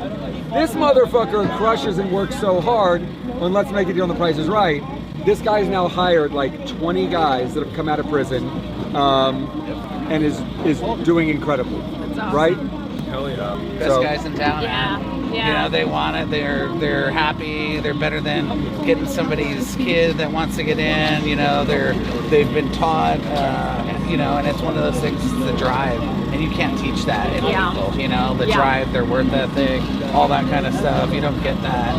S6: This motherfucker crushes and works so hard on Let's Make a Deal on The Price is Right. This guy's now hired like 20 guys that have come out of prison and is doing incredibly, right?
S4: Hell yeah.
S11: Best guys in town.
S20: Yeah.
S11: You know, they want it. They're happy. They're better than getting somebody's kid that wants to get in. You know, they've been taught. You know, and it's one of those things. The drive, and you can't teach that in people. You know, the drive, their work ethic, all that kind of stuff. You don't get that.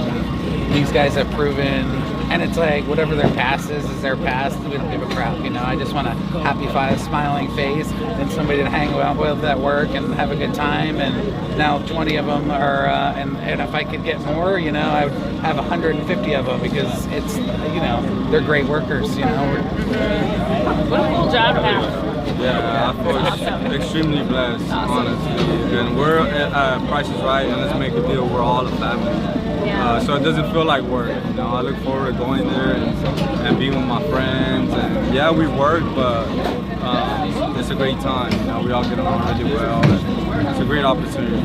S11: These guys have proven. And it's like, whatever their past is their past. We don't give a crap, you know. I just want a happy, smiling face and somebody to hang out with at work and have a good time. And now 20 of them are, and if I could get more, you know, I would have 150 of them because it's, you know, they're great workers, you know.
S20: What a cool job to have.
S4: Yeah, I feel extremely blessed, honestly. And we're at Price is Right, and Let's Make a Deal. We're all a family. So it doesn't feel like work. You know, I look forward to going there and being with my friends. And yeah, we work, but it's a great time. You know, we all get along really well. And it's a great opportunity.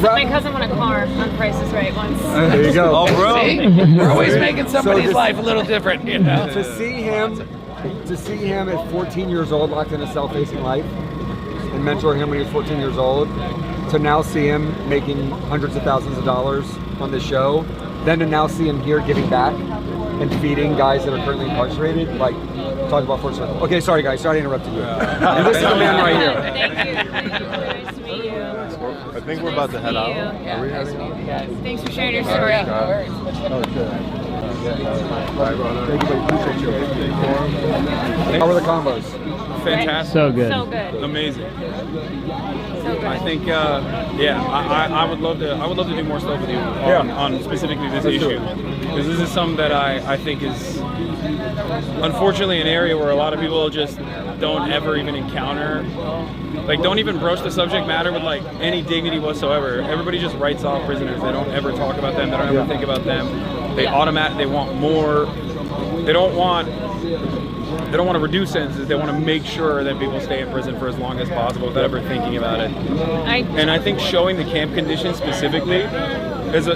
S20: My cousin won a car on Price is Right once.
S6: There you go.
S4: Oh, bro.
S11: See? We're always making somebody's life a little different, you know.
S6: To see him at 14 years old, locked in a cell facing life, and mentor him when he was 14 years old, to now see him making hundreds of thousands of dollars on the show, then to now see him here giving back and feeding guys that are currently incarcerated, like, talk about full circle. Okay, sorry guys, sorry I interrupted you. And this is the man right here.
S20: Thank you. Nice to meet you.
S5: I think we're about to head out.
S20: Yeah,
S5: Are we
S20: nice
S5: heading
S20: to
S5: out?
S20: meet you guys. Thanks for sharing your story.
S5: Oh, sure. Thank you, appreciate you.
S6: How were the combos?
S2: Fantastic.
S12: So good.
S20: So good.
S2: Amazing.
S20: So good.
S2: I think, I would love to do more stuff with you on specifically this issue, because this is something that I think is unfortunately an area where a lot of people just don't ever even encounter, like don't even broach the subject matter with like any dignity whatsoever. Everybody just writes off prisoners. They don't ever talk about them. They don't ever think about them. They they want more. They don't want to reduce sentences. They want to make sure that people stay in prison for as long as possible without ever thinking about it. And I think showing the camp conditions specifically as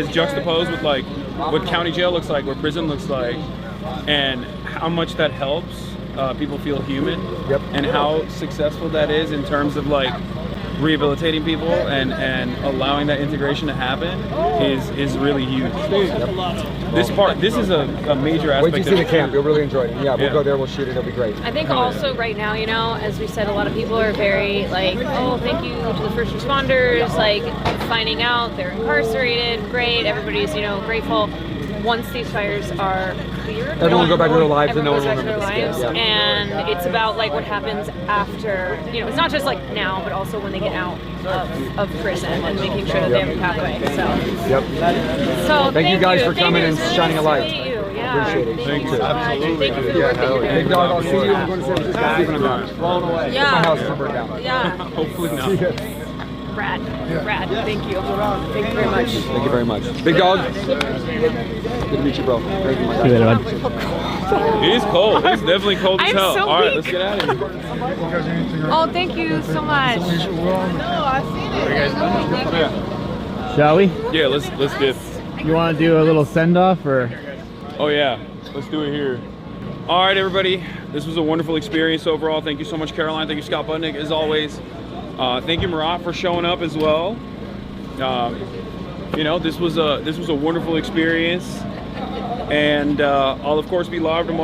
S2: juxtaposed with like what county jail looks like, what prison looks like, and how much that helps people feel human, and how successful that is in terms of like rehabilitating people and allowing that integration to happen is really huge. This is a major aspect.
S6: Wait till you see the camp, you'll really enjoy it. Yeah, we'll go there, we'll shoot it, it'll be great.
S20: I think also right now, you know, as we said, a lot of people are very like, oh, thank you to the first responders, like finding out they're incarcerated, great, everybody's, you know, grateful. Once these fires are cleared,
S6: everyone go back to their lives and no one
S20: goes back to their
S6: remembers.
S20: lives. And it's about like what happens after, you know, it's not just like now, but also when they get out of prison and making sure that they have a pathway. So, so
S6: thank you guys for coming and
S20: really
S6: shining a light.
S20: nice to meet you. Yeah.
S6: Appreciate it.
S20: Thank you so much. Thank you for the work that you're doing.
S6: Big dog, I'll see you. I'm going to San Francisco. See when I'm done. Blown away.
S20: Yeah.
S6: My house is burned down.
S20: Yeah.
S2: Hopefully not.
S20: Rad. Rad. Thank you. Thank you very much.
S6: Thank you very much. Big dog. Good to meet you, bro. Thank you, my
S2: See you later,
S6: God.
S2: It is cold. It's definitely cold as
S20: I'm
S2: hell.
S20: so
S2: All right,
S20: weak.
S2: let's get out of here.
S20: Oh, thank you so much. No, I've seen it.
S12: Shall we?
S2: Yeah, let's get.
S12: You want to do a little send off or?
S2: Oh yeah, let's do it here. All right, everybody. This was a wonderful experience overall. Thank you so much, Caroline. Thank you, Scott Budnick, as always. Thank you, Murat, for showing up as well. You know, this was a wonderful experience. And I'll, of course, be live tomorrow.